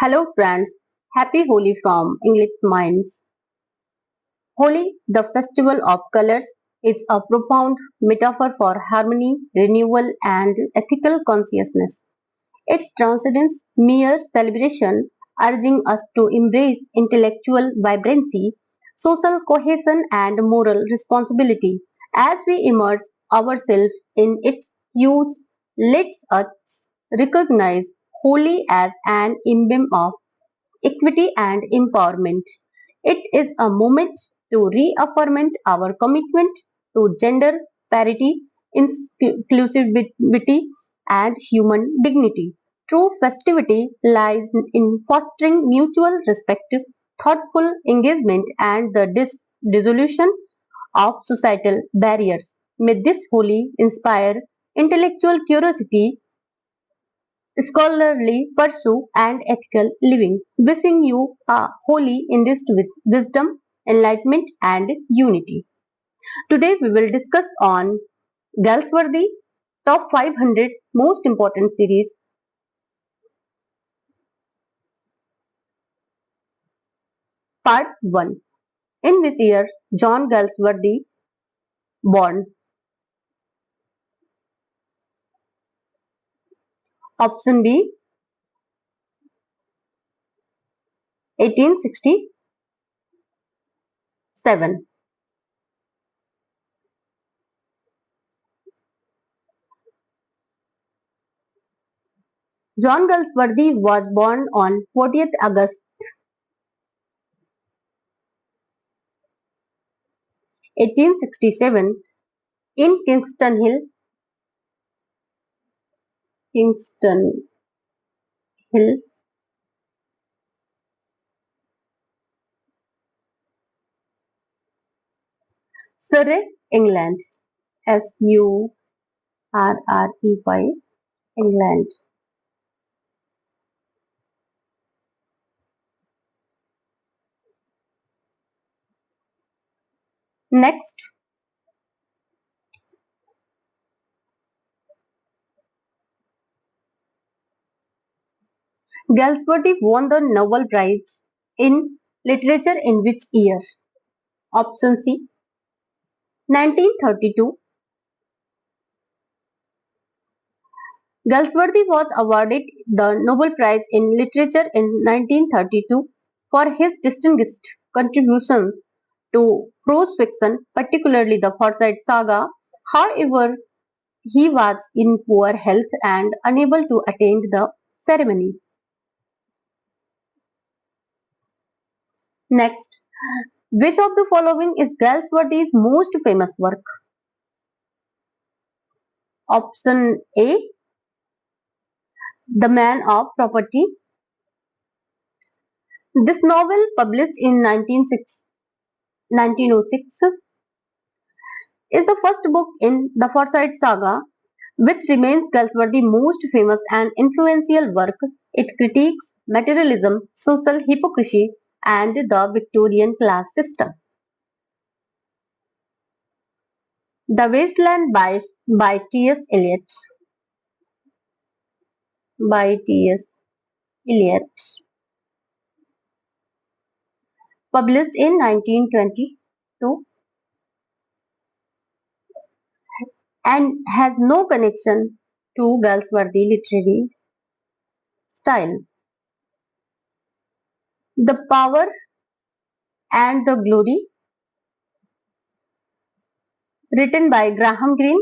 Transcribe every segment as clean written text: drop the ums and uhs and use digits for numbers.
Hello friends, happy Holi from English Minds. Holi, the festival of colors, is a profound metaphor for harmony, renewal, and ethical consciousness. It transcends mere celebration, urging us to embrace intellectual vibrancy, social cohesion, and moral responsibility. As we immerse ourselves in its hues, lets us recognize Holi as an emblem of equity and empowerment. It is a moment to reaffirm our commitment to gender parity, inclusivity, and human dignity. True festivity lies in fostering mutual respect, thoughtful engagement, and the dissolution of societal barriers. May this holy inspire intellectual curiosity, scholarly pursuit, and ethical living. Wishing you a holy enriched with wisdom, enlightenment, and unity. Today we will discuss on Galsworthy Top 500 Most Important Series, Part 1. In which year John Galsworthy born? Option B, 1867. John Galsworthy was born on 40th August 1867 in Kingston Hill, Surrey, England. Surrey, England. Next, Galsworthy won the Nobel Prize in Literature in which year? Option C, 1932. Galsworthy was awarded the Nobel Prize in Literature in 1932 for his distinguished contributions to prose fiction, particularly the Forsyte Saga. However, he was in poor health and unable to attend the ceremony. Next, which of the following is Galsworthy's most famous work? Option A, The Man of Property. This novel, published in 1906, is the first book in the Forsyte Saga, which remains Galsworthy's most famous and influential work. It critiques materialism, social hypocrisy, and the Victorian class system. The Wasteland by T.S. Eliot. By T.S. Eliot, published in 1922 and has no connection to Galsworthy literary style. The Power and the Glory, written by Graham Greene,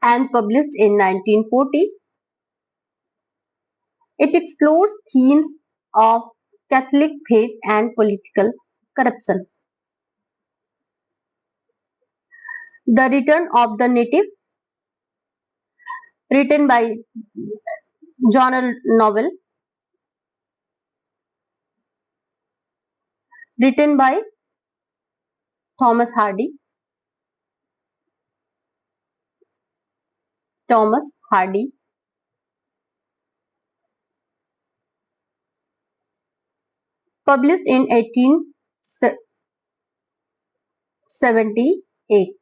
and published in 1940. It explores themes of Catholic faith and political corruption. The Return of the Native, written by John Novel, written by Thomas Hardy. Thomas Hardy, published in 78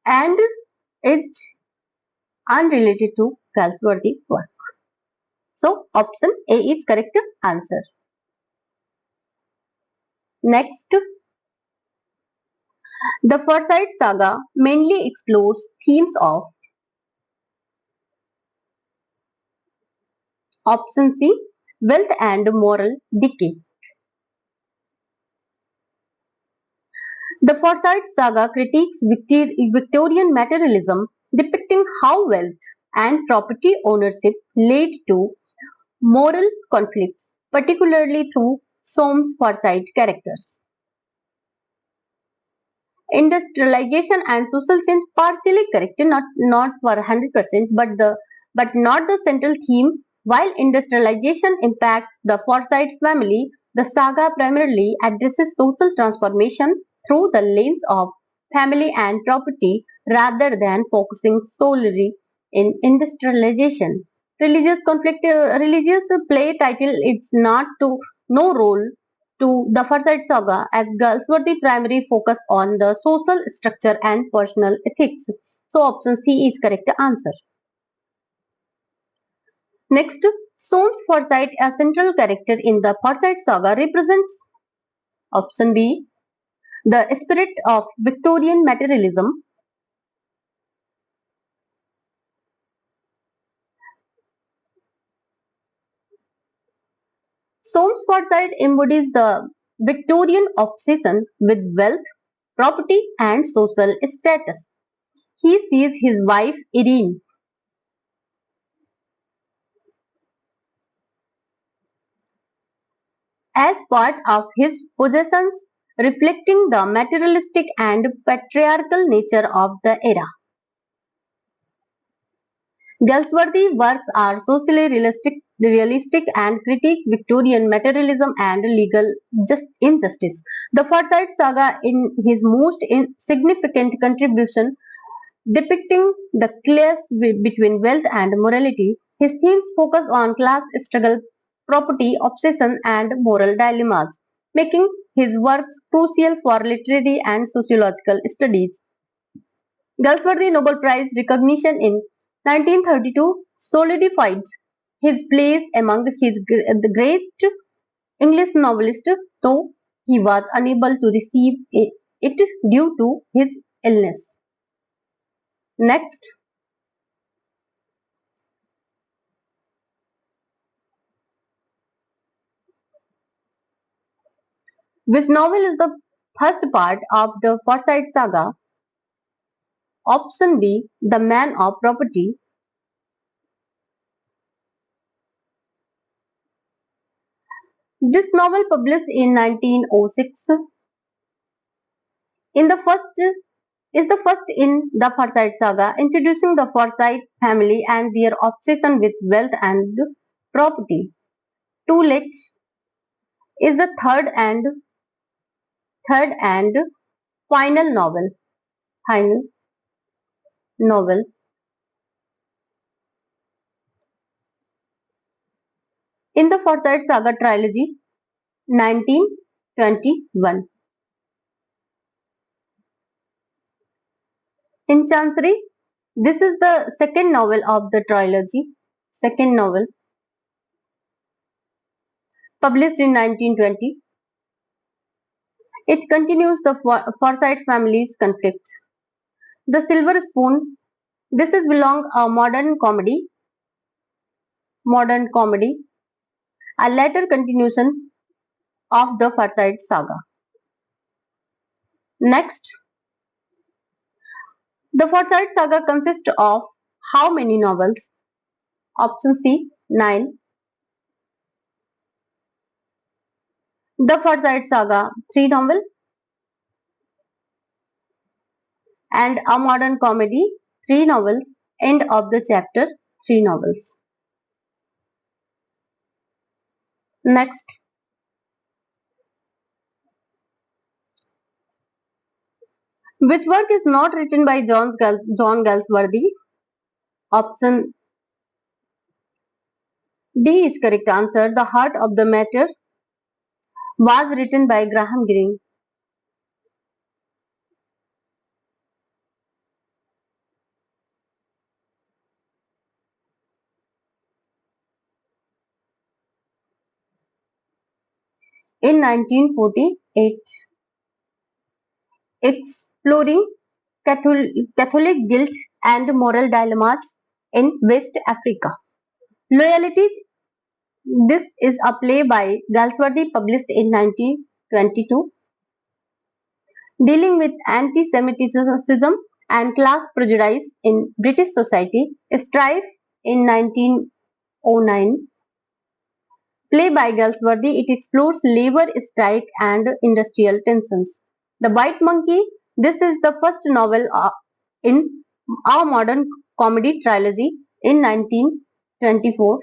and it's unrelated to Galsworthy work. So option A is correct answer. Next, the Forsyte Saga mainly explores themes of option C, wealth and moral decay. The Forsyte Saga critiques Victorian materialism, depicting how wealth and property ownership led to moral conflicts, particularly through Soames Forsyte characters. Industrialization and social change partially correct, not for 100%, but not the central theme. While industrialization impacts the Forsyte family, the saga primarily addresses social transformation through the lens of family and property rather than focusing solely in industrialization. Religious play title it's not to no role to the Forsyte Saga as Galsworthy primary focus on the social structure and personal ethics. So option C is correct answer. Next, Soames Forsyte, a central character in the Forsyte Saga, represents option B, the spirit of Victorian materialism. Soames Forsyte embodies the Victorian obsession with wealth, property, and social status. He sees his wife Irene as part of his possessions, reflecting the materialistic and patriarchal nature of the era. Galsworthy works are socially realistic and critique Victorian materialism and legal injustice. The Forsyte Saga, in his most significant contribution, depicting the clash between wealth and morality, his themes focus on class struggle, property obsession, and moral dilemmas, making his works crucial for literary and sociological studies. Galsworthy Nobel Prize recognition in 1932 solidified his place among the great English novelists, though he was unable to receive it due to his illness. Next, which novel is the first part of the Forsyte Saga? Option B, The Man of Property. This novel, published in 1906, in the first is the first in the Forsyte Saga, introducing the Forsyte family and their obsession with wealth and property. Too Late is the third and final novel. Final novel in the Forsyte Saga trilogy, 1921. In Chancery, this is the second novel of the trilogy. Second novel, published in 1920. It continues the Forsyte family's conflicts. The Silver Spoon, this is belong a modern comedy, a later continuation of the Forsyte Saga. Next, the Forsyte Saga consists of how many novels? Option C, 9. The Forsyte Saga, 3 novels, and a modern comedy, 3 novels, end of the chapter, 3 novels. Next, which work is not written by John Galsworthy? Option D is correct answer. The Heart of the Matter was written by Graham Greene. in 1948, exploring Catholic guilt and moral dilemmas in West Africa. Loyalties. This is a play by Galsworthy published in 1922, dealing with anti-Semitism and class prejudice in British society. Strife in 1909. Play by Galsworthy, it explores labor strike and industrial tensions. The White Monkey, this is the first novel in our modern comedy trilogy in 1924,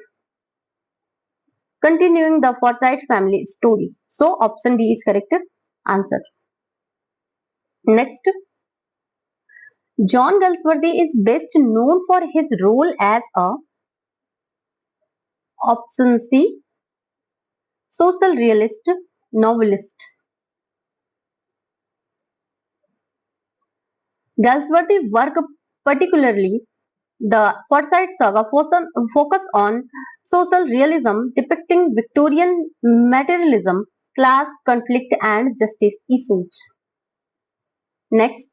continuing the Forsyte family story. So option D is correct answer. Next, John Galsworthy is best known for his role as a option C, social realist novelist. Galsworthy's work, particularly the Forsyte Saga, focus on social realism depicting Victorian materialism, class conflict and justice issues. Next,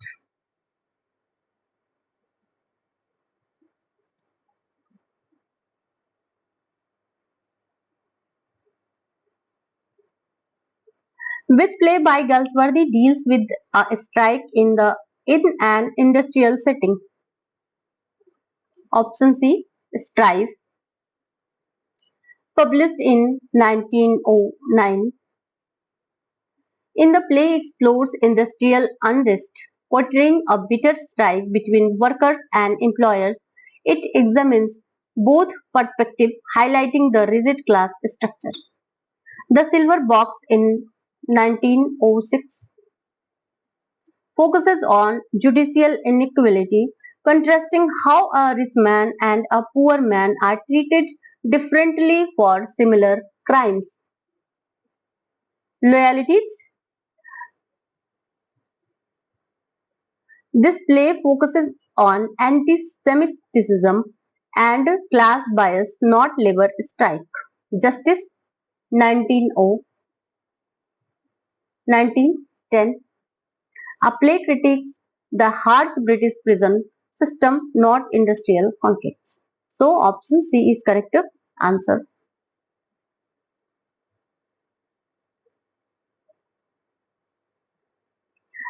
which play by Galsworthy deals with a strike in an industrial setting? Option C, Strife, published in 1909. In the play explores industrial unrest, portraying a bitter strike between workers and employers. It examines both perspectives, highlighting the rigid class structure. The Silver Box in 1906 focuses on judicial inequality, contrasting how a rich man and a poor man are treated differently for similar crimes. Loyalties. This play focuses on anti-Semitism and class bias, not labor strike. Justice 1910. A play critiques the harsh British prison system, not industrial conflicts. So option C is correct answer.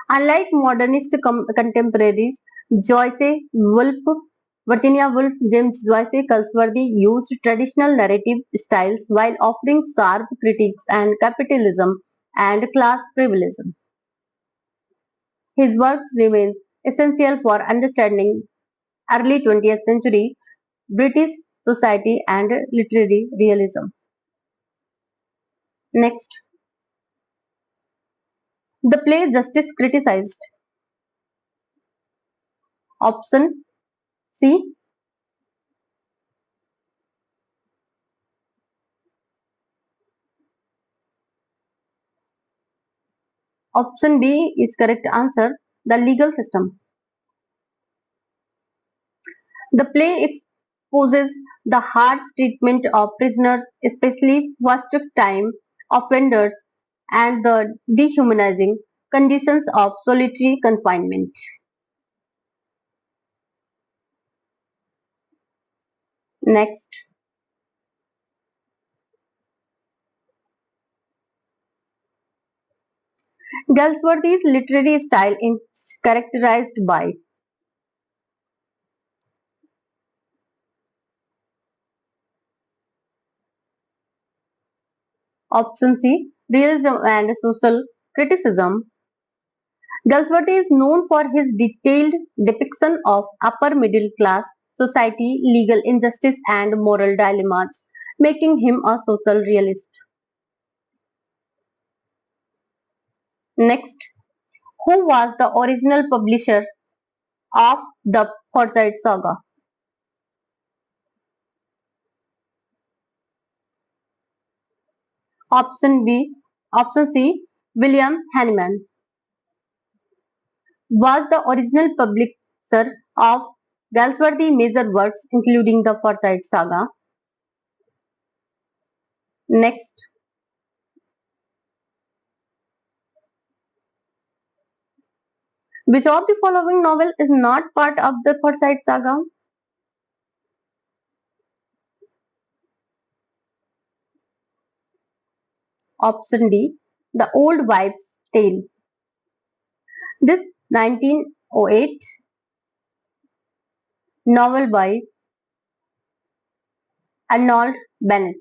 Unlike modernist contemporaries, Joyce, Woolf, Virginia Woolf, James Joyce, Galsworthy used traditional narrative styles while offering sharp critiques and capitalism and class privilege. His works remain essential for understanding early 20th century British society and literary realism. Next, the play Justice criticized. Option C. Option B is correct answer. The legal system. The play exposes the harsh treatment of prisoners, especially first-time offenders, and the dehumanizing conditions of solitary confinement. Next, Galsworthy's literary style is characterized by option C, realism and social criticism. Galsworthy is known for his detailed depiction of upper middle class society, legal injustice, and moral dilemmas, making him a social realist. Next, who was the original publisher of the Forsyte Saga? Option B, Option C, William Hanneman was the original publisher of Galsworthy major works, including the Forsyte Saga. Next, Which of the following novel is not part of the Forsyte Saga? Option D. The Old Wives' Tale. This 1908 novel by Arnold Bennett.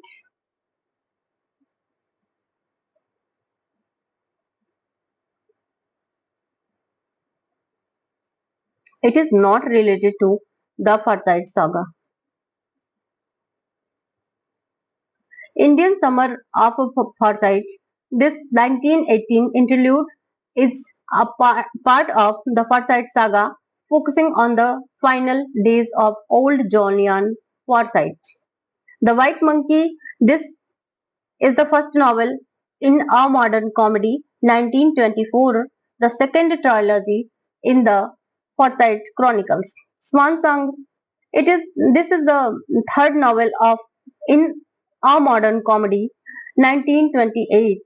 It is not related to the Forsyte Saga. Indian Summer of Forsyte. This 1918 interlude is a part of the Forsyte Saga, focusing on the final days of old John Forsyte. The White Monkey. This is the first novel in a modern comedy, 1924, the second trilogy in the Forsyte Chronicles. Swan Song. This is the third novel of in a modern comedy, 1928,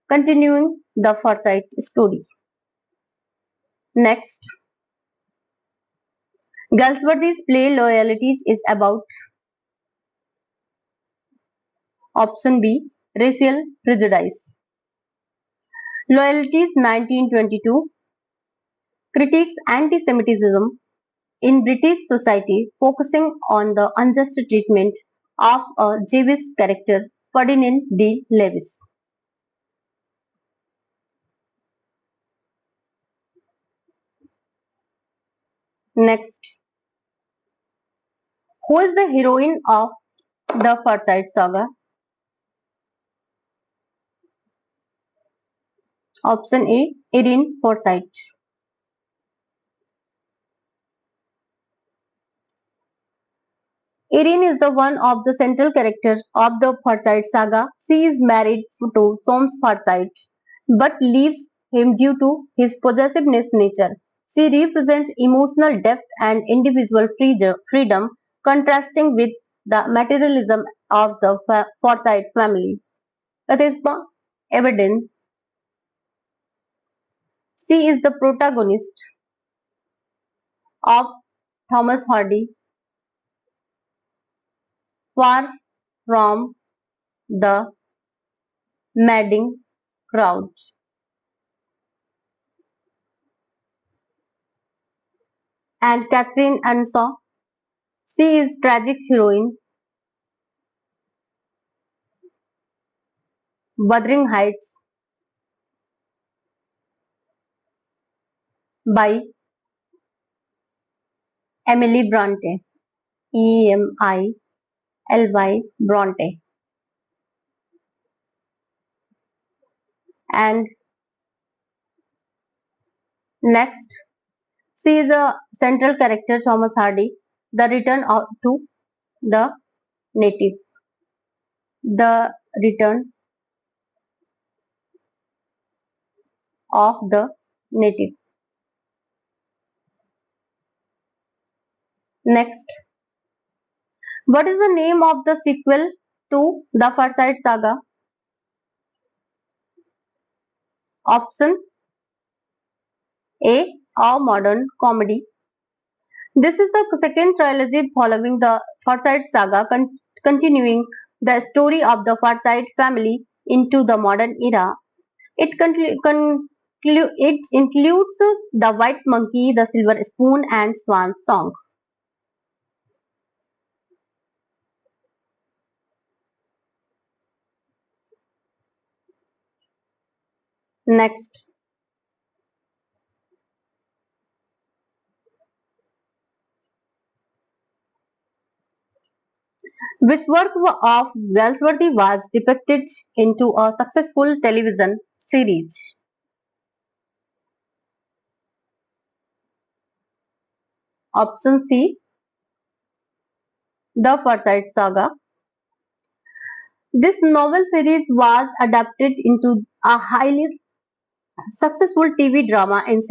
continuing the Forsyte story. Next, Galsworthy's play Loyalties is about option B, racial prejudice. Loyalties 1922 critiques anti-Semitism in British society, focusing on the unjust treatment of a Jewish character, Ferdinand D. Lewis. Next, who is the heroine of the Forsyte Saga? Option A, Irene Forsyte. Irene is the one of the central characters of the Forsyte Saga. She is married to Thomas Forsyte, but leaves him due to his possessiveness nature. She represents emotional depth and individual freedom, contrasting with the materialism of the Forsyte family. Charisma, evidence. She is the protagonist of Thomas Hardy, far from the madding crowd. And Catherine Ansaw, she is tragic heroine, Wuthering Heights by Emily Bronte, Emily Bronte. And next, she is a central character, Thomas Hardy, the return to the native. The return of the native. Next, what is the name of the sequel to the Forsyte Saga? Option A modern comedy. This is the second trilogy following the Forsyte Saga, continuing the story of the Forsyte family into the modern era. It includes The White Monkey, The Silver Spoon, and Swan Song. Next, which work of Galsworthy was depicted into a successful television series? Option C, The Forsyte Saga. This novel series was adapted into a highly successful TV drama in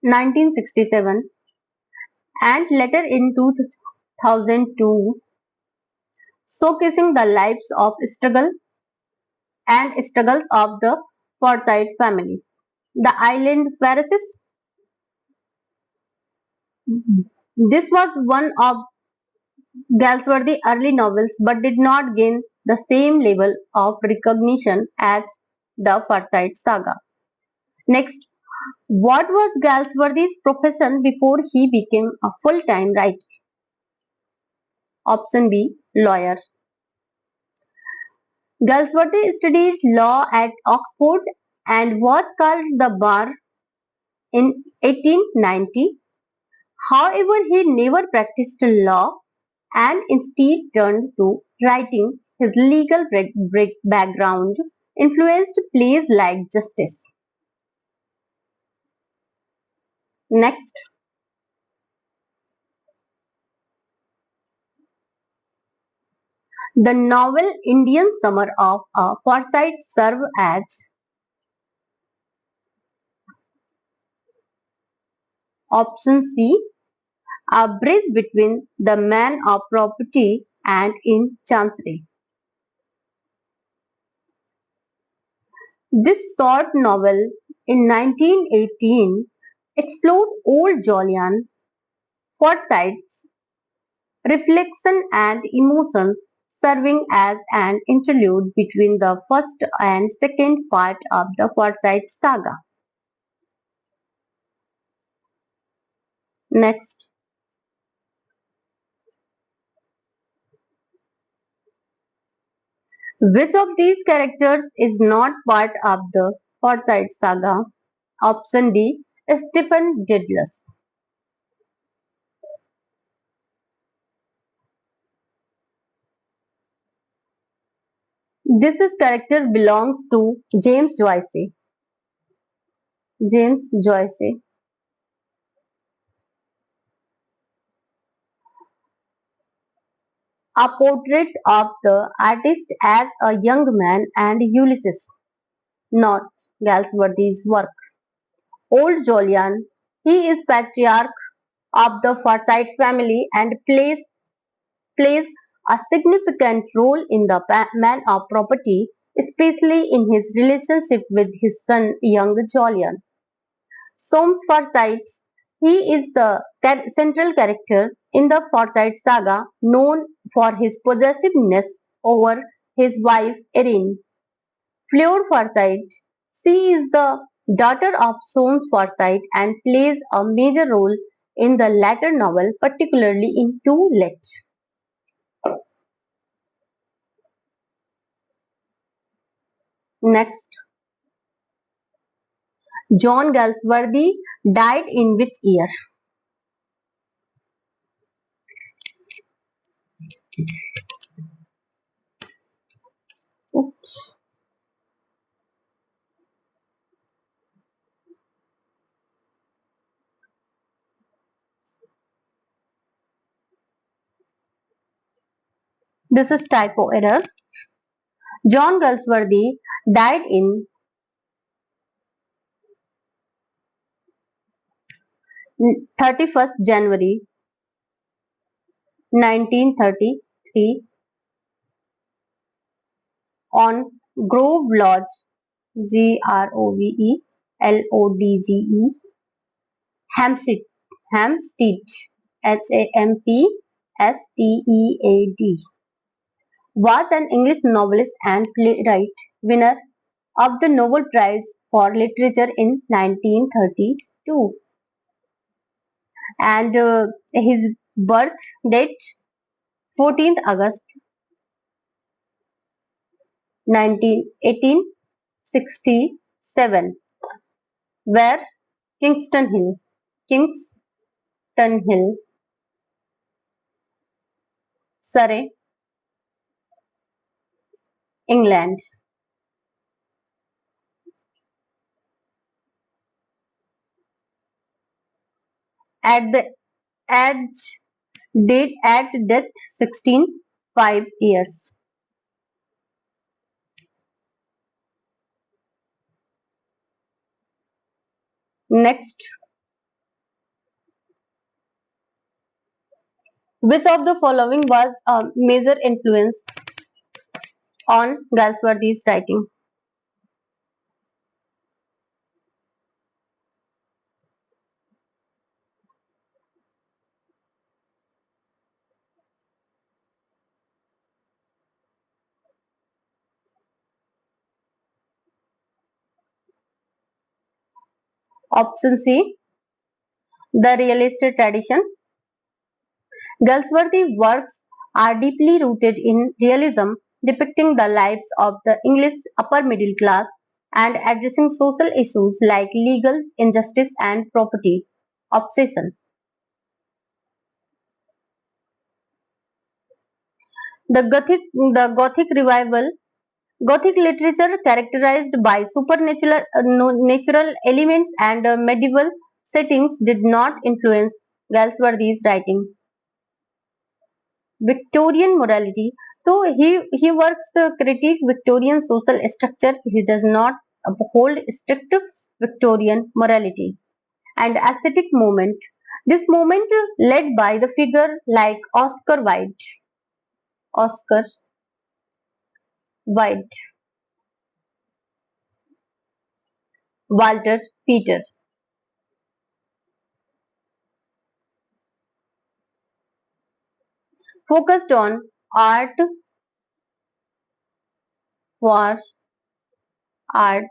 1967 and later in 2002, showcasing the lives of struggles of the Forsyte family. The Island Pharisees. This was one of Galsworthy's early novels but did not gain the same level of recognition as the Forsyte Saga. Next, what was Galsworthy's profession before he became a full-time writer? Option B, lawyer. Galsworthy studied law at Oxford and was called the bar in 1890. However, he never practiced law and instead turned to writing. His legal background influenced plays like Justice. Next, the novel Indian Summer of a Forsyte served as option C, a bridge between the man of property and in chancery. This short novel in 1918 explored old Julian Forsyte's reflection and emotions, serving as an interlude between the first and second part of the Forsyte Saga. Next, which of these characters is not part of the Forsyte Saga? Option D, Stephen Dedalus. This is character belongs to James Joyce. James Joyce. A portrait of the artist as a young man and Ulysses, not Galsworthy's work. Old Julian, he is patriarch of the Forsyte family and plays a significant role in the man of property, especially in his relationship with his son, young Julian. Soames Forsyte, he is the central character in the Forsyte saga, known for his possessiveness over his wife Erin. Fleur Forsyte, she is the daughter of Soames Forsyte and plays a major role in the latter novel, particularly in To Let. Next, John Galsworthy died in which year? This is typo error. John Galsworthy died in 31st January 1933 on Grove Lodge, Grove Lodge, Hampstead, Hampstead, Hampstead, was an English novelist and playwright, winner of the Nobel Prize for Literature in 1932, and his birth date 14th August 1867, where Kingston Hill, Surrey, England. At the age date at death 16, 5 years. Next, which of the following was a major influence on Galsworthy's writing? Option C, the realist tradition. Galsworthy works are deeply rooted in realism, depicting the lives of the English upper middle class and addressing social issues like legal injustice and property obsession. The Gothic revival, Gothic literature characterized by supernatural natural elements and medieval settings did not influence Galsworthy's writing. Victorian morality. So he works to critique Victorian social structure. He does not uphold strict Victorian morality and aesthetic movement. This movement led by the figure like Oscar Wilde, Walter Peters, focused on art for art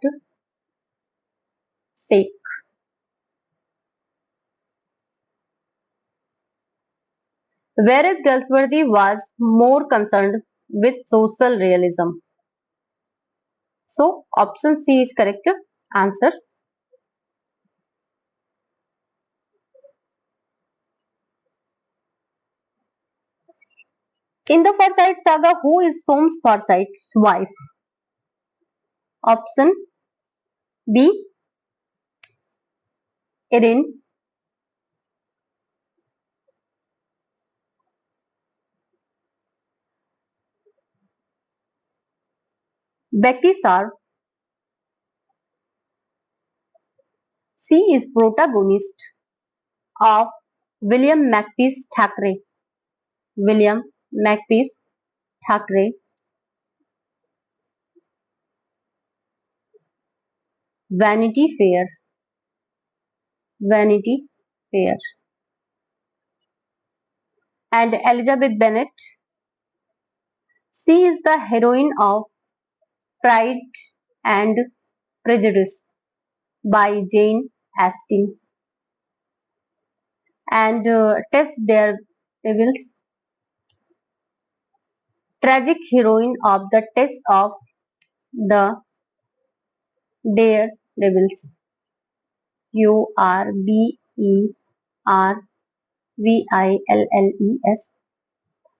sake, whereas Galsworthy was more concerned with social realism. So option C is correct answer. In the Forsyte Saga, who is Soames Forsyte's wife? Option B, Erin, Becky Sharp. She is protagonist of William Makepeace Thackeray. William Makepeace Thackeray, Vanity Fair. Vanity Fair. And Elizabeth Bennet. She is the heroine of Pride and Prejudice by Jane Austen. And Tess Daredevil's tragic heroine of the Test of the Daredevils. Urbevilles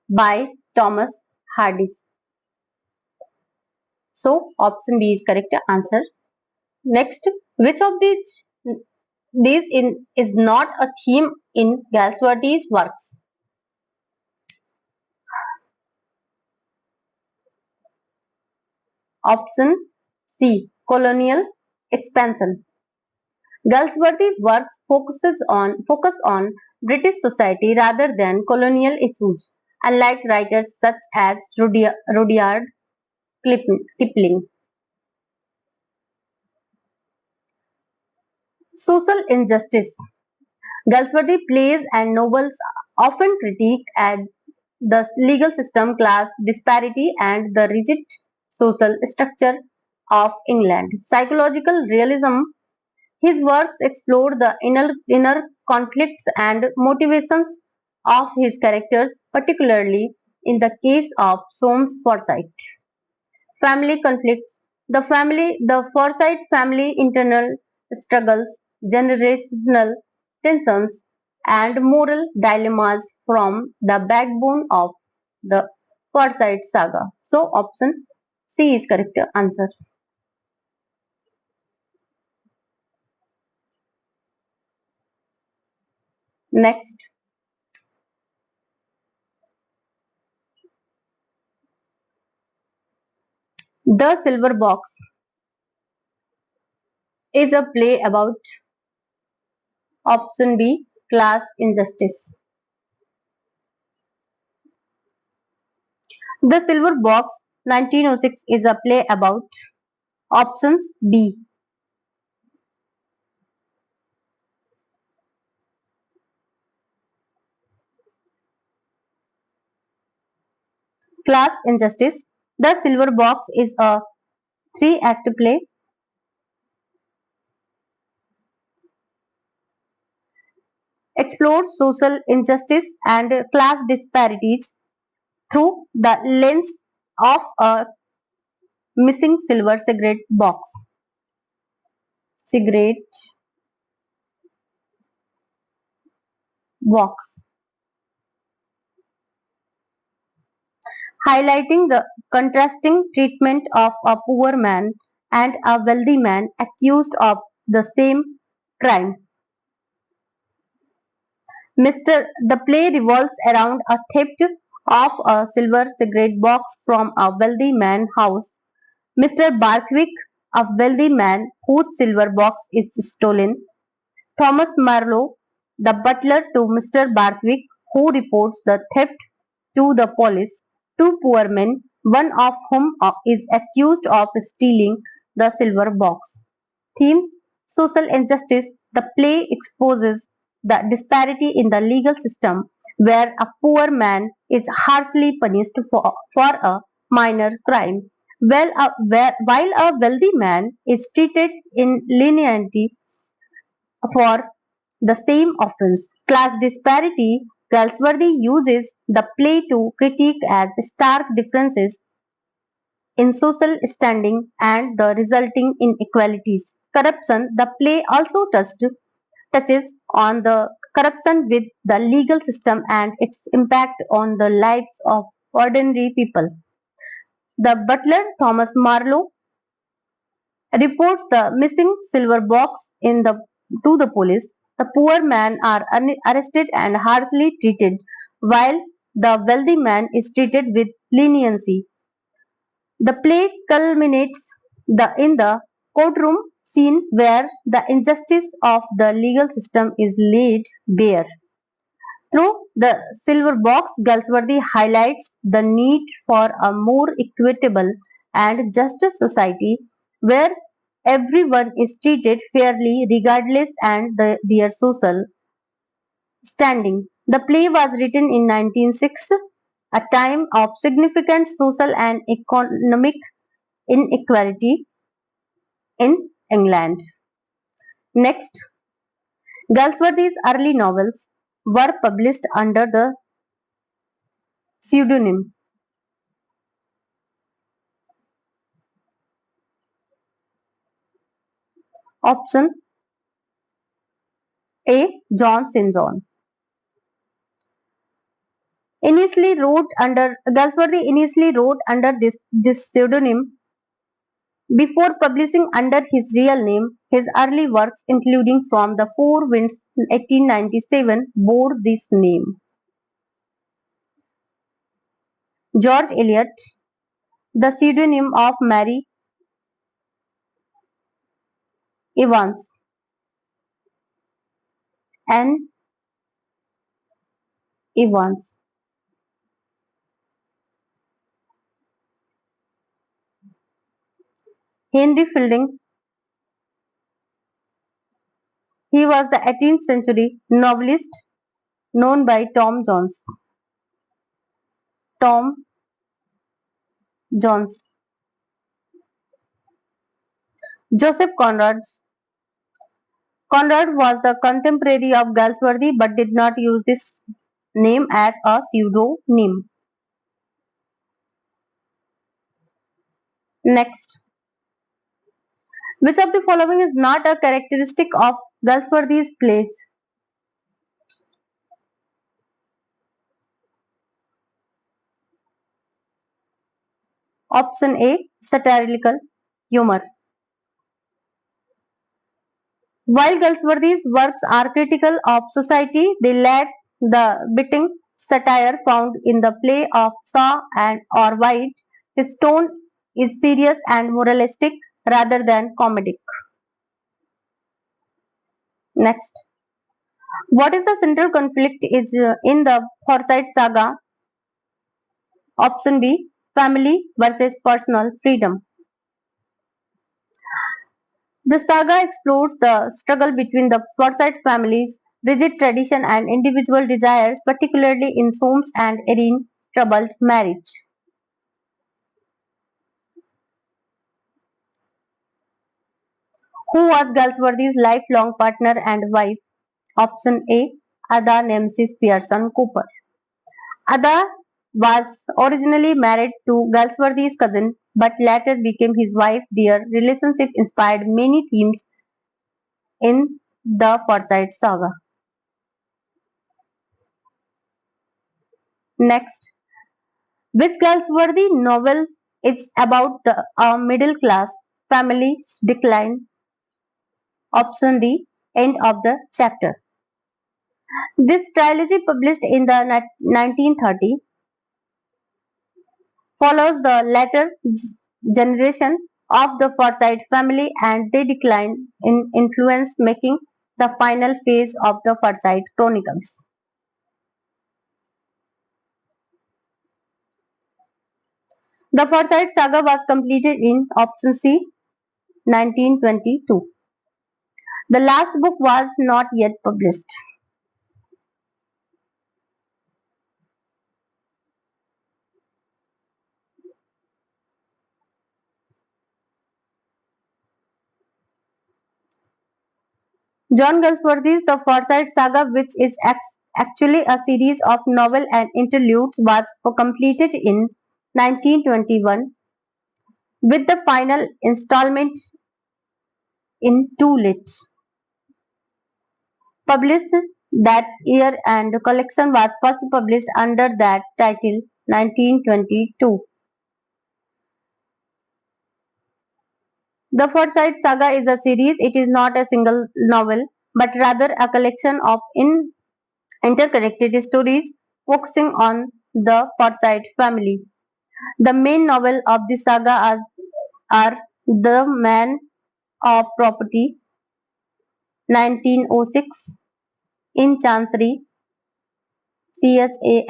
by Thomas Hardy. So option B is correct answer. Next, which of these is not a theme in Galsworthy's works? Option C, colonial expansion. Galsworthy's works focus on British society rather than colonial issues, unlike writers such as Rudyard Kipling. Social injustice. Galsworthy plays and novels often critique at the legal system, class disparity, and the rigid social structure of England. Psychological realism. His works explore the inner conflicts and motivations of his characters, particularly in the case of Soames Forsyte. Family conflicts. The Forsyte family internal struggles, generational tensions, and moral dilemmas form the backbone of the Forsyte Saga. So option C is correct answer. Next, The Silver Box is a play about option B, class injustice. The Silver Box 1906 is a play about options B, class injustice. The Silver Box is a three-act play explores social injustice and class disparities through the lens of a missing silver cigarette box. Cigarette box, highlighting the contrasting treatment of a poor man and a wealthy man accused of the same crime. The play revolves around a theft of a silver cigarette box from a wealthy man's house. Mr. Barthwick, a wealthy man whose silver box is stolen. Thomas Marlowe, the butler to Mr. Barthwick, who reports the theft to the police. Two poor men, one of whom is accused of stealing the silver box. Theme: social injustice. The play exposes the disparity in the legal system where a poor man is harshly punished for a minor crime, while a wealthy man is treated in leniency for the same offense. Class disparity. Galsworthy uses the play to critique as stark differences in social standing and the resulting inequalities. Corruption. The play also touches on the corruption with the legal system and its impact on the lives of ordinary people. The butler, Thomas Marlowe, reports the missing silver box to the police. The poor men are arrested and harshly treated, while the wealthy man is treated with leniency. The play culminates in the courtroom scene where the injustice of the legal system is laid bare. Through the silver box, Galsworthy highlights the need for a more equitable and just society where everyone is treated fairly regardless and their social standing. The play was written in 1906, a time of significant social and economic inequality in England. Next, Galsworthy's early novels were published under the pseudonym. Option A. John Simpson. Galsworthy initially wrote under this pseudonym before publishing under his real name. His early works, including From the Four Winds 1897, bore this name. George Eliot, the pseudonym of Mary Evans. N. Evans. Henry Fielding. He was the 18th century novelist known by Tom Jones. Tom Jones. Joseph Conrad. Conrad was the contemporary of Galsworthy but did not use this name as a pseudonym. Next, which of the following is not a characteristic of Galsworthy's plays? Option A. Satirical humor. While Galsworthy's works are critical of society, they lack the biting satire found in the play of Shaw or White. His tone is serious and moralistic rather than comedic. Next, what is the central conflict in the Forsyte Saga? Option B. Family versus personal freedom. The saga explores the struggle between the Forsyte family's rigid tradition and individual desires, particularly in Soames and Erin troubled marriage. Who was Galsworthy's lifelong partner and wife? Option A. Ada Nemesis Pearson Cooper. Ada was originally married to Galsworthy's cousin but later became his wife. Their relationship inspired many themes in the Forsyte Saga. Next, which Galsworthy novel is about a middle class family's decline? Option D, end of the chapter. This trilogy, published in the 1930s, follows the later generation of the Forsyte family and their decline in influence, making the final phase of the Forsyte Chronicles. The Forsyte Saga was completed in option C, 1922. The last book was not yet published. John Galsworthy's The Forsyte Saga, which is actually a series of novels and interludes, was completed in 1921 with the final installment in two lists. Published that year, and the collection was first published under that title 1922. The Forsyte Saga is a series. It is not a single novel, but rather a collection of interconnected stories focusing on the Forsyte family. The main novel of the saga are The Man of Property 1906, In Chancery Chancery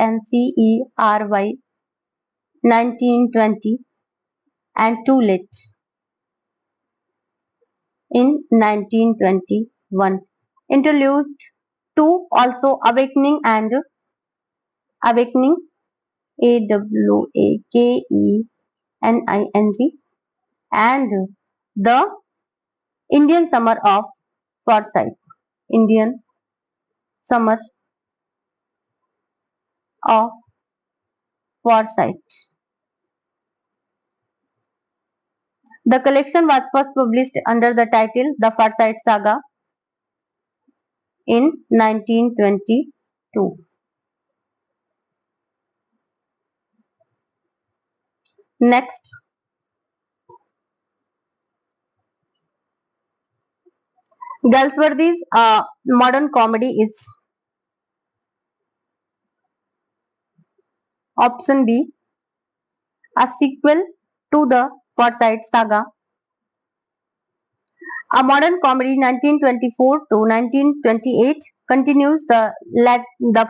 1920, and Too Late in 1921. Interlude 2, also Awakening and Awakening Awakening and The Indian Summer of Forsyte. Indian Summer of Forsyte. The collection was first published under the title The Forsyte Saga in 1922. Next, Galsworthy's modern comedy is option B, a sequel to the Forsyte Saga. A modern comedy 1924 to 1928 continues the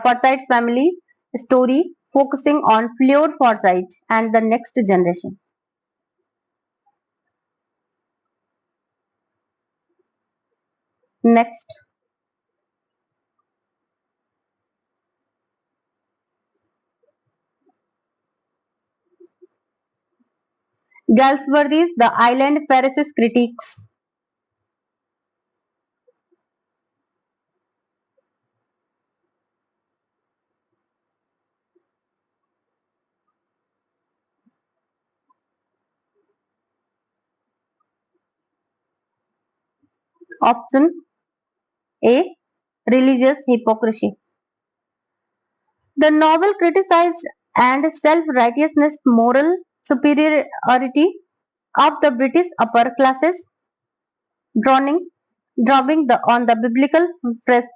Forsyte family story, focusing on Fleur Forsyte and the next generation. Next, Galsworthy's The Island Pharisees Critiques. Option A, religious hypocrisy. The novel criticized and self-righteousness, moral superiority of the British upper classes, drawing on the biblical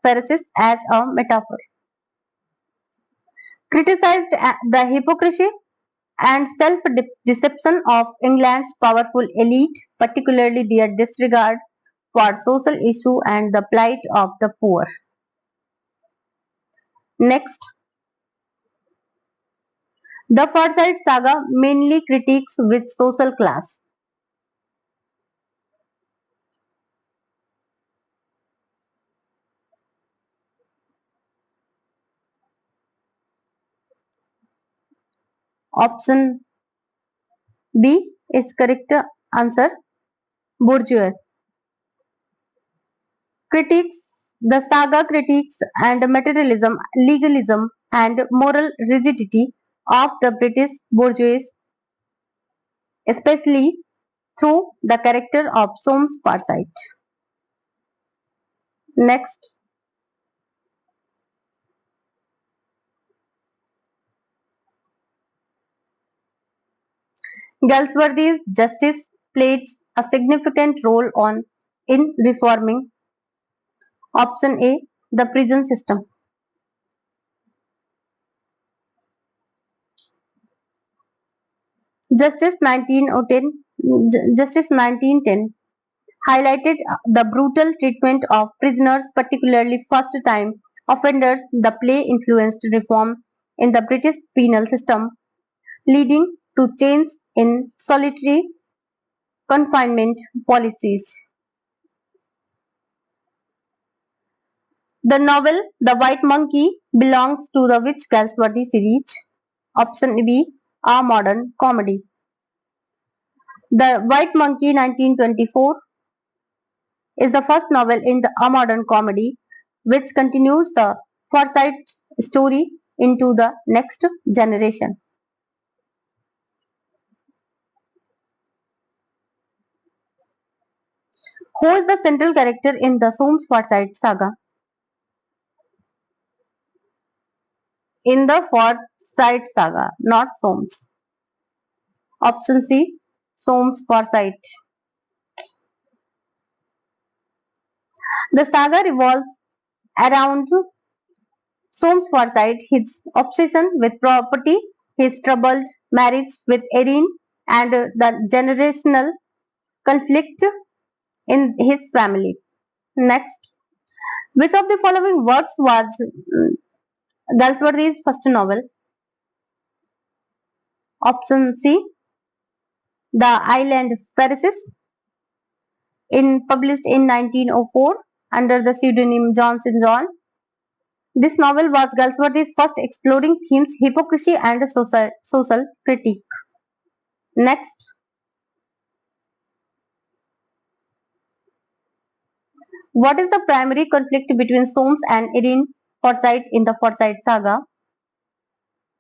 Pharisees as a metaphor. Criticized the hypocrisy and self-deception of England's powerful elite, particularly their disregard for social issues and the plight of the poor. Next, the Forsyte Saga mainly critiques which social class? Option B is correct answer, bourgeois. Critics The saga critiques and materialism, legalism, and moral rigidity of the British bourgeoisie, especially through the character of Soames Forsyte. Next, Galsworthy's justice played a significant role in reforming option A, the prison system. Justice 1910, Justice 1910 highlighted the brutal treatment of prisoners, particularly first-time offenders. The play influenced reform in the British penal system, leading to changes in solitary confinement policies. The novel The White Monkey belongs to the which Galsworthy series? Option B, a modern comedy. The White Monkey 1924 is the first novel in a modern comedy which continues the Forsyte story into the next generation. Who is the central character in the Soames Forsyte Saga? In the Forsyte Saga, not Soames. Option C, Soames Forsyte. The saga revolves around Soames Forsyte, his obsession with property, his troubled marriage with Erin, and the generational conflict in his family. Next, which of the following works was Galsworthy's first novel? Option C, The Island Pharisees, published in 1904 under the pseudonym Johnson John. This novel was Galsworthy's first exploring themes hypocrisy and social critique. Next, what is the primary conflict between Soames and Erin Forsyte in the Forsyte Saga?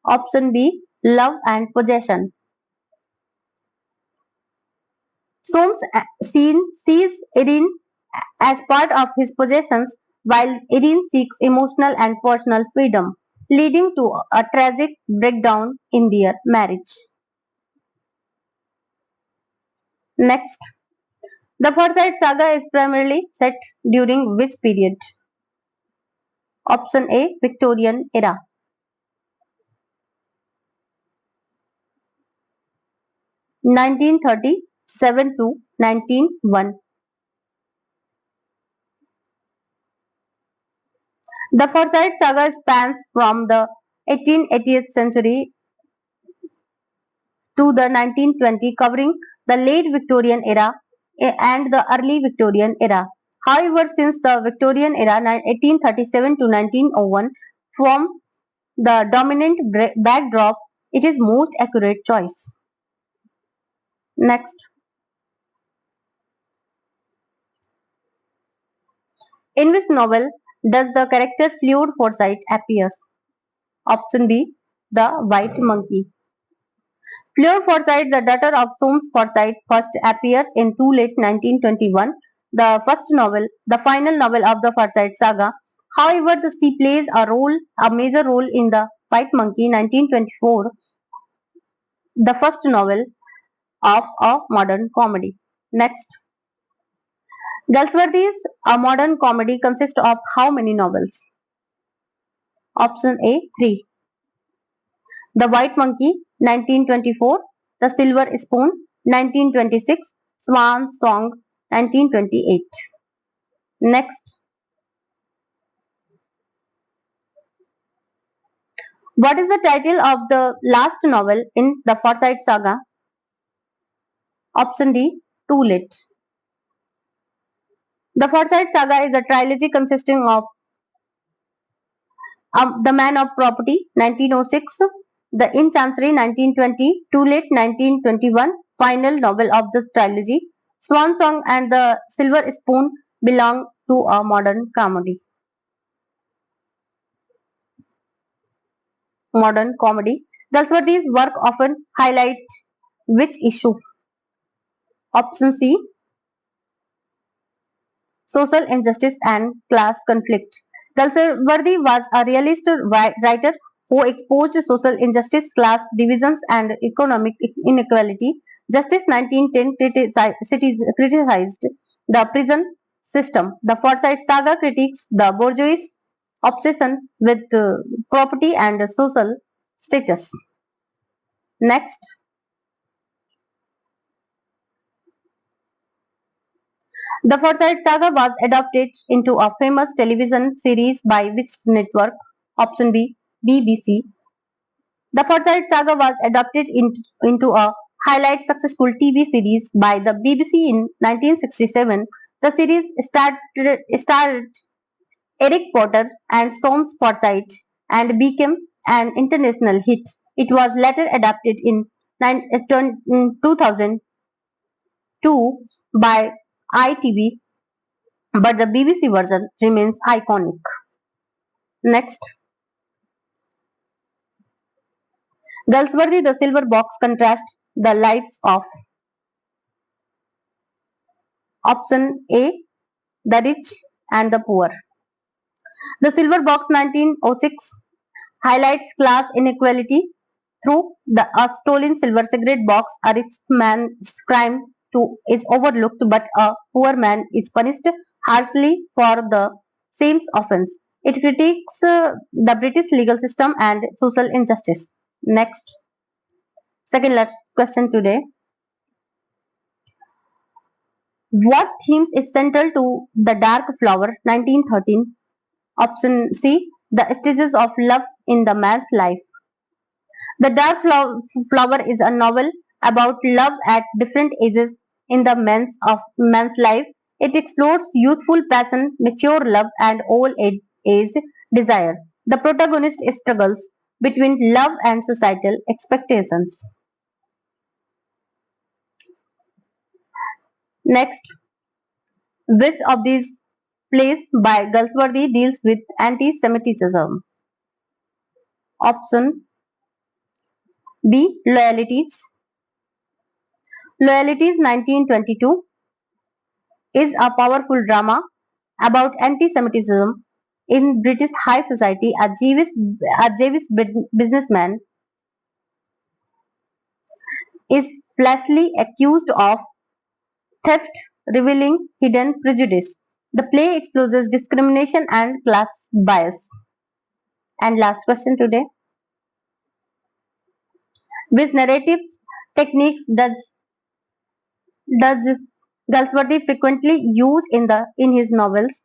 Option B, love and possession. Soames sees Erin as part of his possessions, while Erin seeks emotional and personal freedom, leading to a tragic breakdown in their marriage. Next, the Forsyte Saga is primarily set during which period? Option A, Victorian era. 1937 to 1901. The Forsyte Saga spans from the 18th century to the 1920, covering the late Victorian era and the early Victorian era. However, since the Victorian era 1837 to 1901 form the dominant backdrop, it is most accurate choice. Next, in which novel does the character Fluid Forsyte appears? Option B, The White Monkey. Fleur Forsyte, the daughter of Soames Forsyte, first appears in Too Late 1921, the final novel of the Forsyte Saga. However, she plays a major role in The White Monkey 1924, the first novel of a modern comedy. Next, Galsworthy's A Modern Comedy consists of how many novels? Option A, 3. The White Monkey 1924, The Silver Spoon 1926, Swan Song 1928. Next, what is the title of the last novel in the Forsyte Saga? Option D, Too Late. The Forsyte Saga is a trilogy consisting of The Man of Property 1906, The In Chancery 1920, Too Late 1921, final novel of the trilogy. Swan Song and The Silver Spoon belong to a modern comedy. modern comedy. Galsworthy's work often highlight which issue? Option C, social injustice and class conflict. Galsworthy was a realist writer who exposed social injustice, class divisions, and economic inequality. Justice 1910 criticized the prison system. The Forsyte Saga critiques the bourgeois obsession with property and social status. Next, the Forsyte Saga was adapted into a famous television series by which network? Option B, BBC. The Forsyte Saga was adapted into a highlight successful TV series by the BBC in 1967. The series starred Eric Potter and Soames Forsyte and became an international hit. It was later adapted in 2002 by ITV, but the BBC version remains iconic. Next, Galsworthy the Silver Box contrasts the lives of option A, the rich and the poor. The Silver Box 1906 highlights class inequality through a stolen silver cigarette box. A rich man's crime is overlooked, but a poor man is punished harshly for the same offense. It critiques the British legal system and social injustice. Next, second last question today. What themes is central to The Dark Flower 1913? Option C, the stages of love in the man's life. The Dark Flower is a novel about love at different ages in the man's life. It explores youthful passion, mature love, and old age desire. The protagonist struggles between love and societal expectations. Next, which of these plays by Galsworthy deals with anti-Semitism? Option B, Loyalties. Loyalties 1922 is a powerful drama about anti-Semitism in British high society. A Jewish businessman is falsely accused of theft, revealing hidden prejudice. The play explores discrimination and class bias. And last question today: which narrative techniques does Galsworthy frequently use in his novels?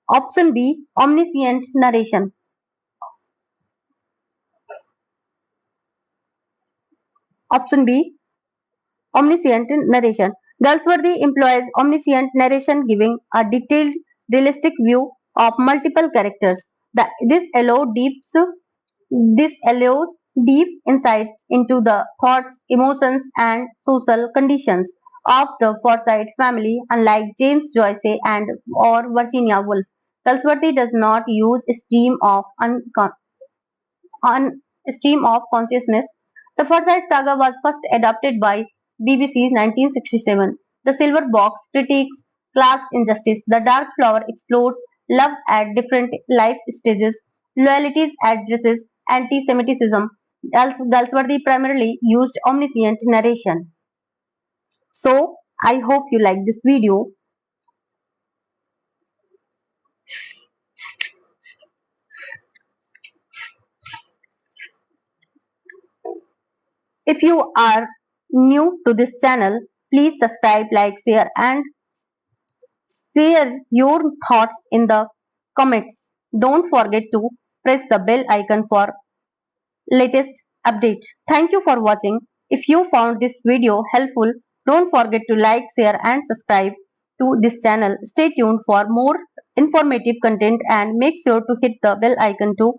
Option B, omniscient narration. Option B, omniscient narration. Galsworthy employs omniscient narration, giving a detailed, realistic view of multiple characters. This allows deep insights into the thoughts, emotions, and social conditions of the Forsyte family, unlike James Joyce and or Virginia Woolf. Galsworthy does not use stream of consciousness. The Forsyte Saga was first adapted by BBC 1967. The Silver Box critiques class injustice. The Dark Flower explores love at different life stages. Loyalties addresses anti-Semitism. Galsworthy primarily used omniscient narration. So, I hope you like this video. If you are new to this channel, please subscribe, like, share, and share your thoughts in the comments. Don't forget to press the bell icon for latest updates. Thank you for watching. If you found this video helpful, don't forget to like, share, and subscribe to this channel. Stay tuned for more informative content and make sure to hit the bell icon to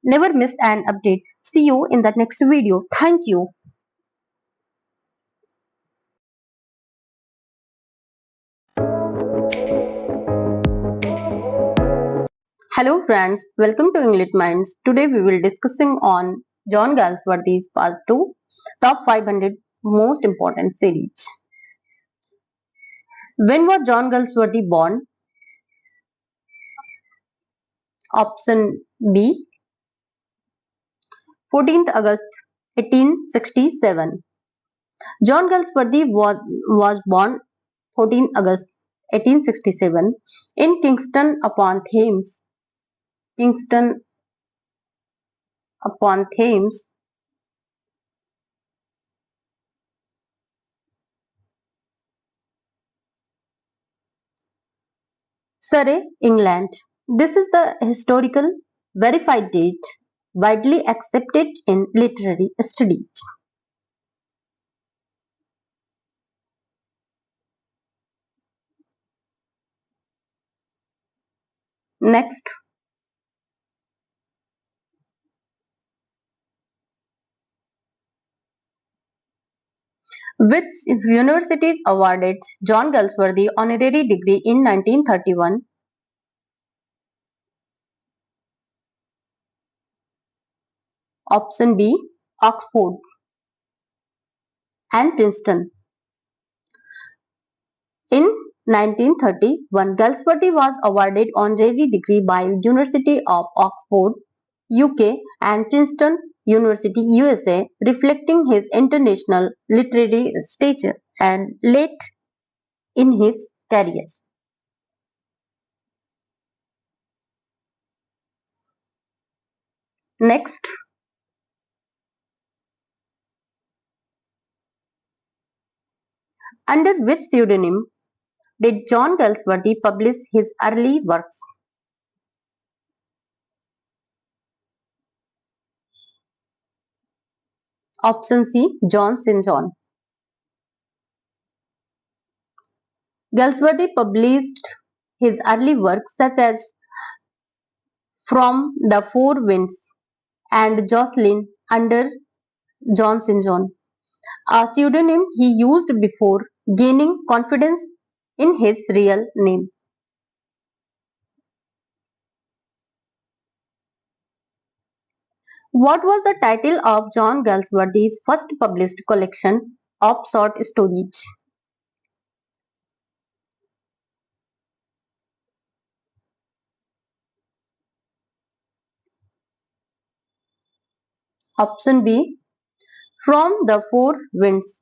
never miss an update. See you in the next video. Thank you. Hello friends, welcome to English Minds. Today we will discussing on John Galsworthy's Part 2, Top 500 Most Important Series. When was John Galsworthy born? Option B, 14th August 1867. John Galsworthy was born 14 August 1867 in Kingston upon Thames. Kingston upon Thames, Surrey, England. This is the historical verified date widely accepted in literary studies. Next, which universities awarded John Galsworthy honorary degree in 1931? Option B, Oxford and Princeton. In 1931, Galsworthy was awarded honorary degree by University of Oxford, UK and Princeton University, USA, reflecting his international literary stature and late in his career. Next, under which pseudonym did John Galsworthy publish his early works? Option C, John St. John. Galsworthy published his early works such as From the Four Winds and Jocelyn under John St. John, a pseudonym he used before gaining confidence in his real name. What was the title of John Galsworthy's first published collection of short stories? Option B, From the Four Winds.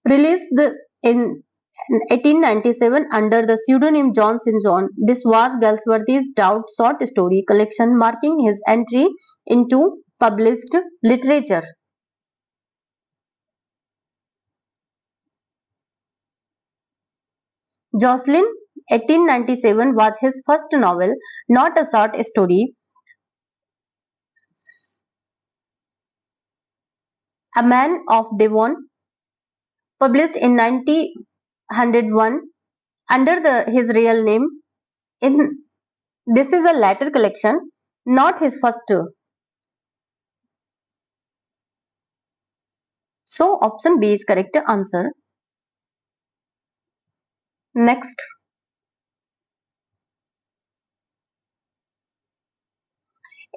Released in 1897 under the pseudonym John St. John, this was Galsworthy's doubt short story collection, marking his entry into published literature. Jocelyn, 1897, was his first novel, not a short story. A Man of Devon, published in 1901 under his real name. In this is a later collection, not his first. So option B is correct answer. Next,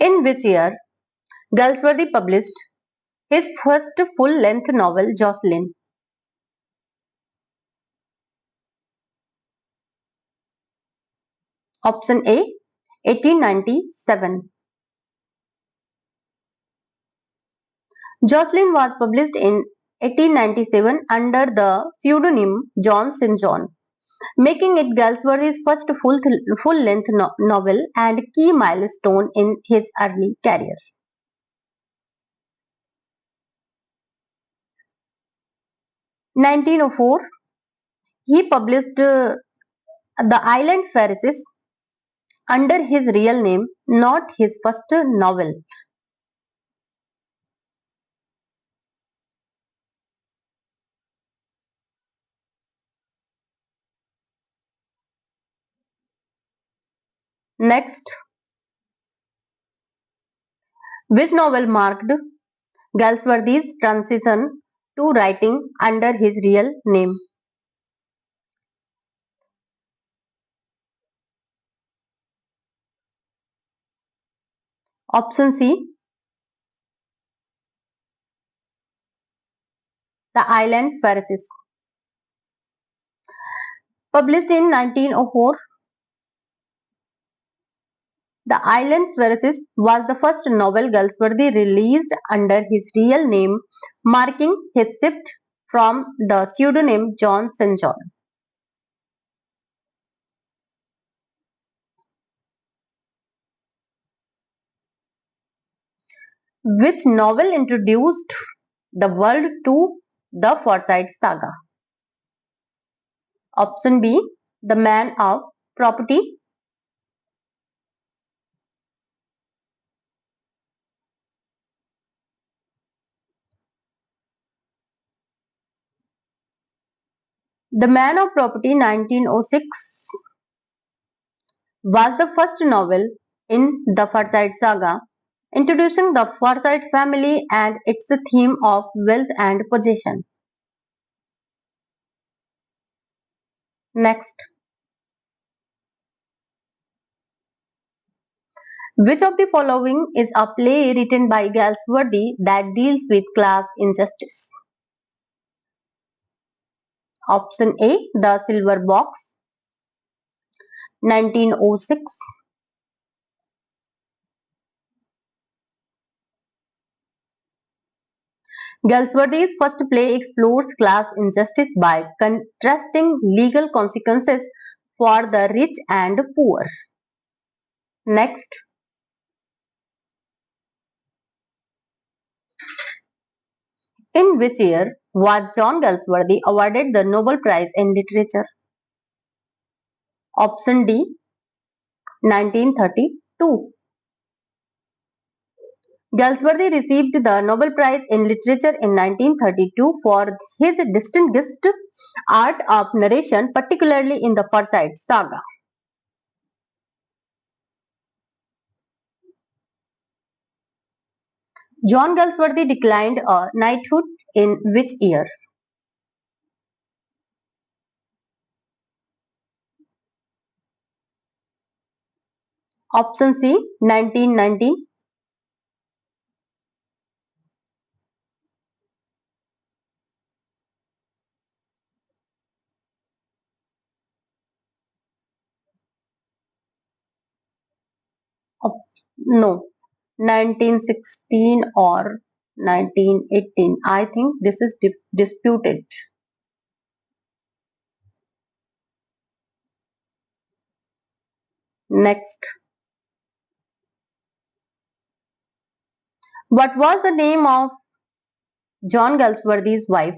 in which year Galsworthy published his first full-length novel, Jocelyn? Option A, 1897. Jocelyn was published in 1897 under the pseudonym John St. John, making it Galsworthy's first full-length novel and key milestone in his early career. 1904, he published The Island Pharisees under his real name, not his first novel. Next, which novel marked Galsworthy's transition to writing under his real name. Option C, The Island Pharisees. Published in 1904, The Island Pharisees was the first novel Galsworthy released under his real name, marking his shift from the pseudonym John St. John. Which novel introduced the world to the Forsyte Saga? Option B, The Man of Property. The Man of Property 1906 was the first novel in the Forsyte Saga, introducing the Forsyte family and its theme of wealth and possession. Next, which of the following is a play written by Galsworthy that deals with class injustice? Option A, The Silver Box, 1906. Galsworthy's first play explores class injustice by contrasting legal consequences for the rich and poor. Next, in which year was John Galsworthy awarded the Nobel Prize in Literature? Option D, 1932. Galsworthy received the Nobel Prize in Literature in 1932 for his distinguished art of narration, particularly in the Forsyte Saga. John Galsworthy declined a knighthood in which year? Option C, 1919. No, 1916 or 1918. I think this is disputed. Next, what was the name of John Galsworthy's wife?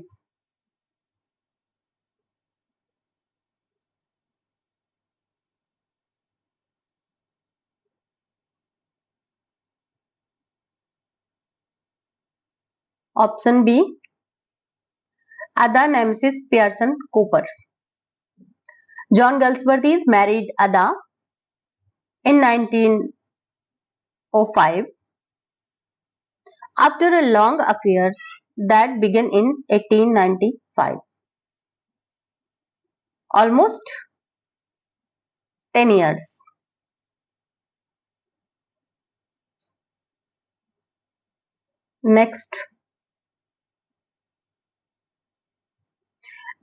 Option B, Ada Nemesis Pearson Cooper. John Galsworthy married Ada in 1905 after a long affair that began in 1895. Almost 10 years. Next,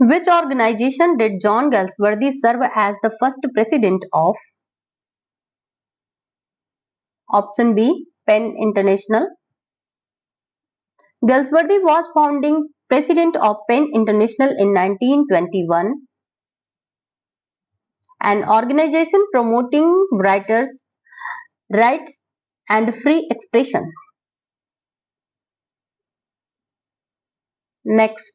which organization did John Galsworthy serve as the first president of? Option B, PEN International. Galsworthy was founding president of PEN International in 1921, an organization promoting writers' rights and free expression. Next,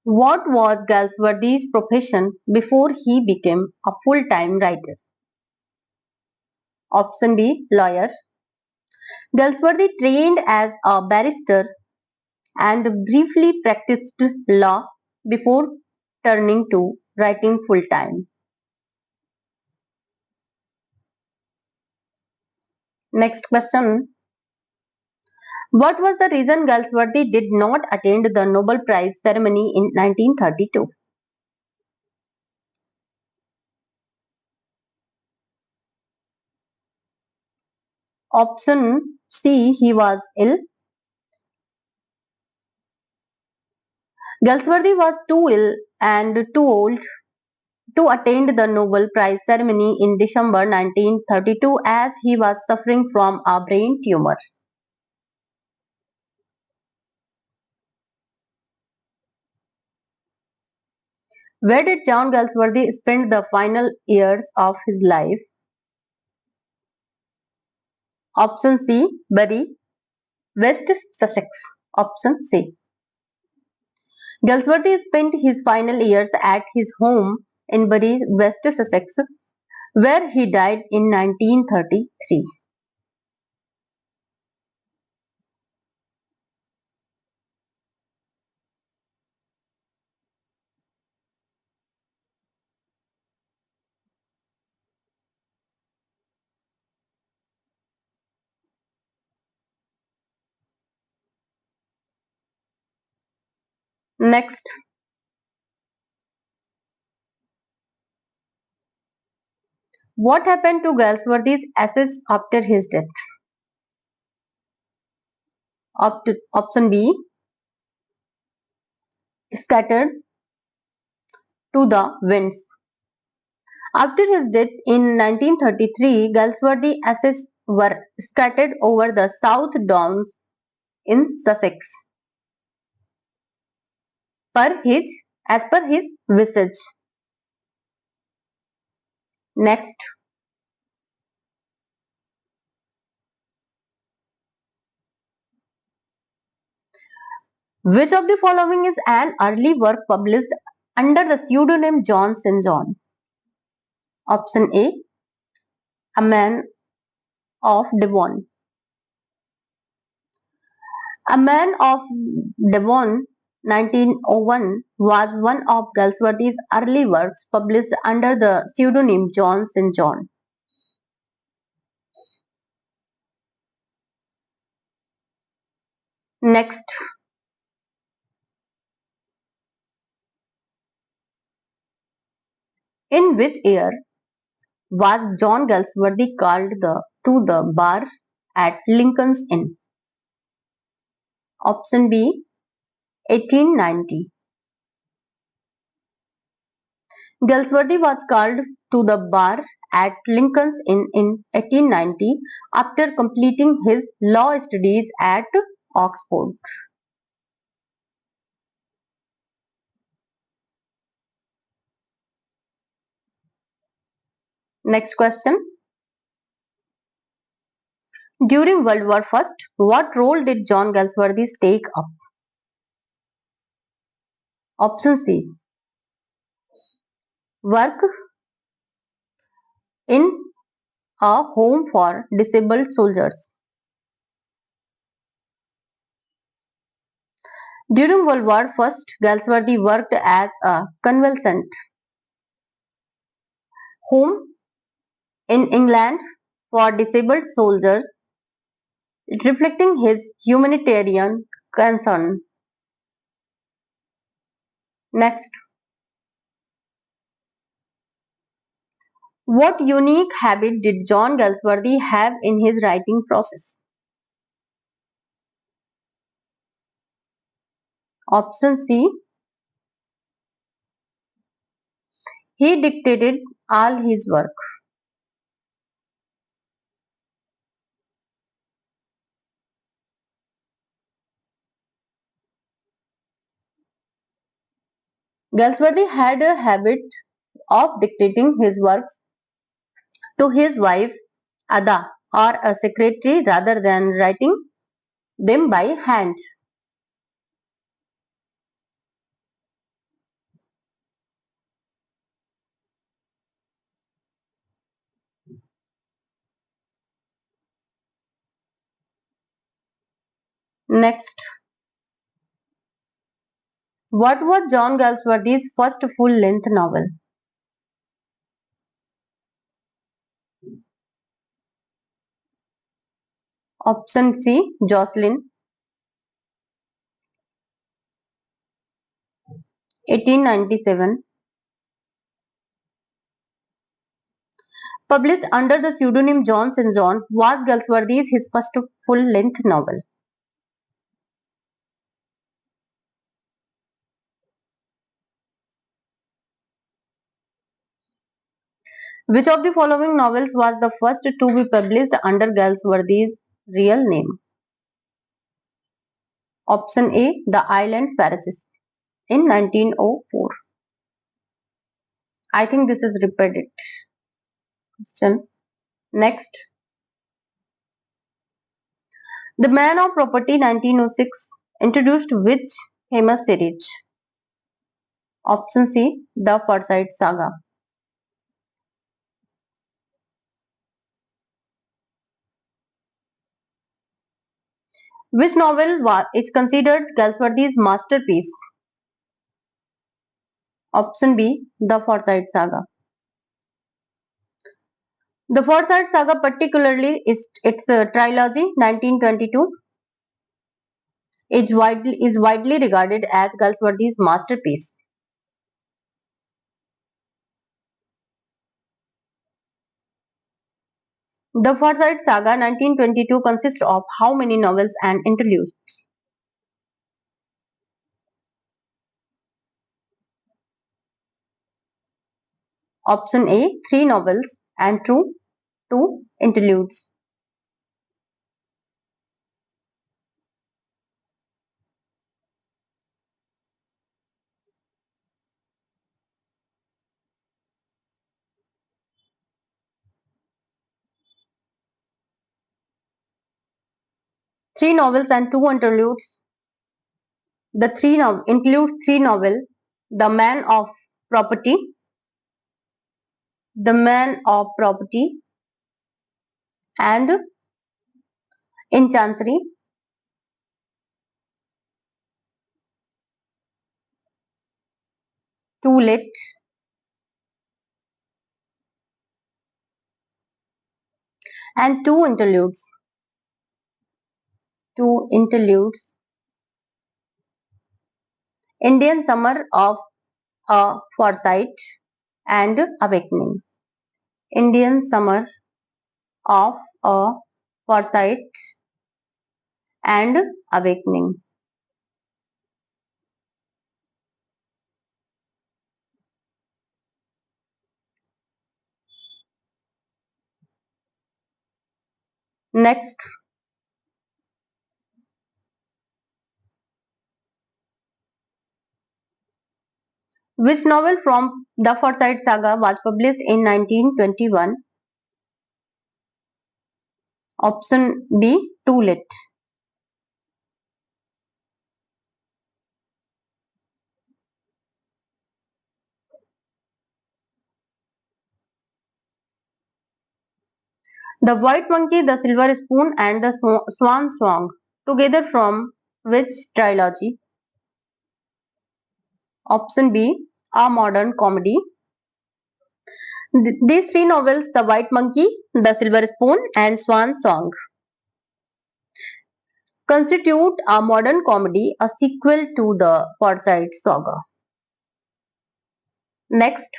what was Galsworthy's profession before he became a full-time writer? Option B, lawyer. Galsworthy trained as a barrister and briefly practiced law before turning to writing full-time. Next question. What was the reason Galsworthy did not attend the Nobel Prize ceremony in 1932? Option C. He was ill. Galsworthy was too ill and too old to attend the Nobel Prize ceremony in December 1932 as he was suffering from a brain tumor. Where did John Galsworthy spend the final years of his life? Option C. Bury, West Sussex. Option C. Galsworthy spent his final years at his home in Bury, West Sussex, where he died in 1933. Next, what happened to Galsworthy's assets after his death? Option B. Scattered to the winds. After his death in 1933, Galsworthy's assets were scattered over the South Downs in Sussex, per his, as per his wishes. Next, which of the following is an early work published under the pseudonym John St. John? Option A. A Man of Devon. A Man of Devon 1901 was one of Galsworthy's early works published under the pseudonym John St. John. Next, in which year was John Galsworthy called to the bar at Lincoln's Inn? Option B. 1890. Galsworthy was called to the bar at Lincoln's Inn in 1890 after completing his law studies at Oxford. Next question. During World War I, what role did John Galsworthy take up? Option C. Work in a home for disabled soldiers. During World War I, Galsworthy worked as a convalescent home in England for disabled soldiers, reflecting his humanitarian concern. Next, what unique habit did John Galsworthy have in his writing process? Option C. He dictated all his work. Galsworthy had a habit of dictating his works to his wife Ada or a secretary rather than writing them by hand. Next, what was John Galsworthy's first full-length novel? Option C. Jocelyn. 1897. Published under the pseudonym John St. John, was Galsworthy's his first full-length novel. Which of the following novels was the first to be published under Galsworthy's real name? Option A, The Island Pharisees in 1904. I think this is repeated question. Next, The Man of Property 1906 introduced which famous series? Option C, The Forsyte Saga. Which novel is considered Galsworthy's masterpiece? Option B, The Forsyte Saga. The Forsyte Saga, particularly its trilogy 1922, is widely regarded as Galsworthy's masterpiece. The Forsyte Saga 1922 consists of how many novels and interludes? Option A, 3 novels and 2 interludes. Three novels and 2 interludes. The includes 3 novels: The Man of Property, The Man of Property, and In Chancery. Too Late, and 2 interludes. 2 interludes. Indian Summer of a Forsyte and Awakening. Indian Summer of a Forsyte and Awakening. Next, which novel from the Forsyte Saga was published in 1921? Option B, Too Late. The White Monkey, The Silver Spoon, and The Swan Song, together from which trilogy? Option B, A Modern Comedy. These 3 novels, The White Monkey, The Silver Spoon, and Swan Song, constitute a modern comedy, a sequel to the Forsyte Saga. Next,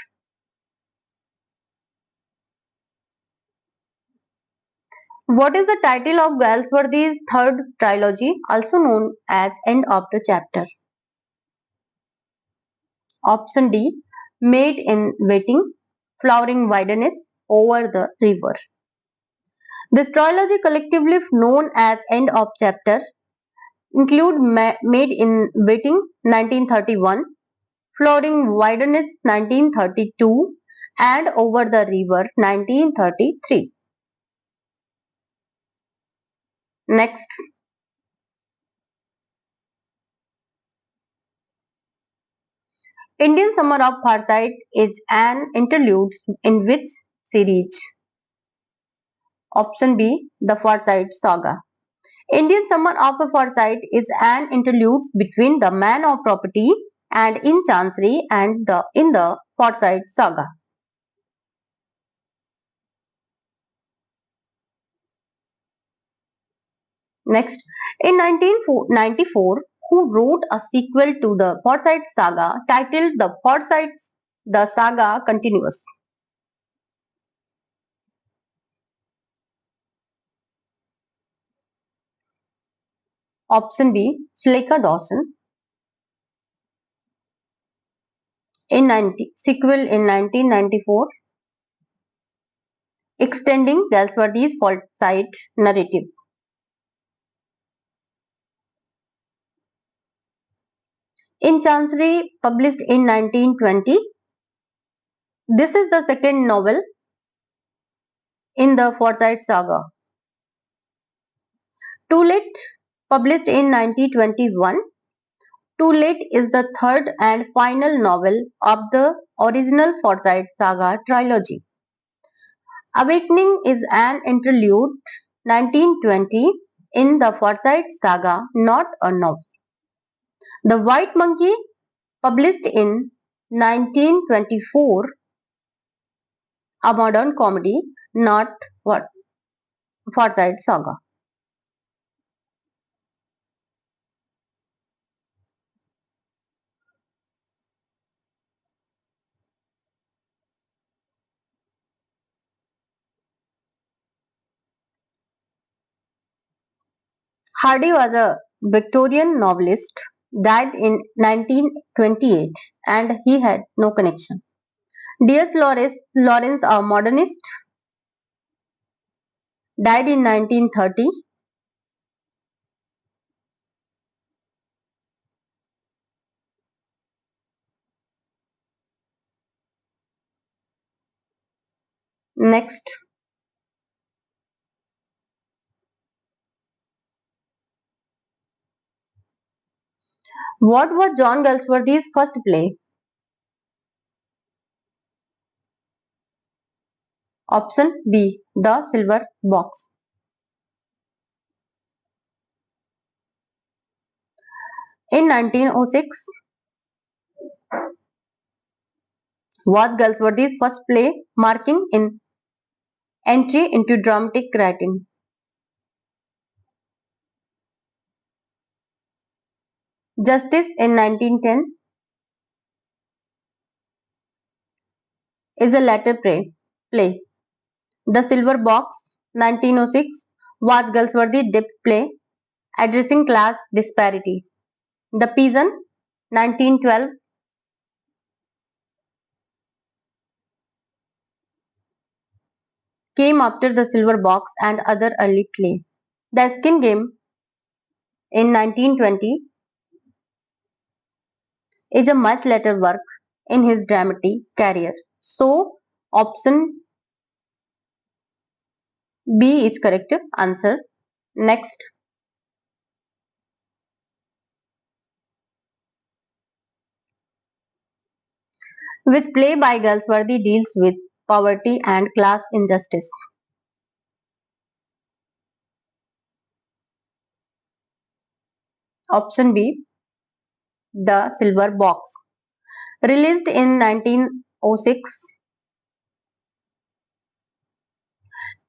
what is the title of Galsworthy's third trilogy, also known as End of the Chapter? Option D, Maid in Waiting, Flowering Wilderness, Over the River. This trilogy, collectively known as End of Chapter, include Maid in Waiting 1931, Flowering Wilderness 1932, and Over the River 1933. Next, Indian Summer of Forsyte is an interlude in which series? Option B, The Forsyte Saga. Indian Summer of a Forsyte is an interlude between The Man of Property and In Chancery and in the Forsyte Saga. Next, in 1994, who wrote a sequel to the Forsyte Saga titled The Saga Continues. Option B. Sleka Dawson. Sequel in 1994, extending Galsworthy's Forsyte narrative. In Chancery, published in 1920, this is the second novel in the Forsyte Saga. Too Late, published in 1921, Too Late is the third and final novel of the original Forsyte Saga trilogy. Awakening is an interlude, 1920, in the Forsyte Saga, not a novel. The White Monkey, published in 1924, a modern comedy, not Forsyte Saga. Hardy was a Victorian novelist, died in 1928, and he had no connection. D.S. Lawrence, a modernist, died in 1930. Next, what was John Galsworthy's first play? Option B. The Silver Box. In 1906, was Galsworthy's first play, marking an entry into dramatic writing. Justice in 1910 is a later play. The Silver Box, 1906, was Galsworthy's debut play addressing class disparity. The Peasant, 1912, came after The Silver Box and other early play. The Skin Game, in 1920, is a much later work in his dramatic career. So, option B is correct answer. Next, which play by Galsworthy deals with poverty and class injustice? Option B, The Silver Box. Released in 1906,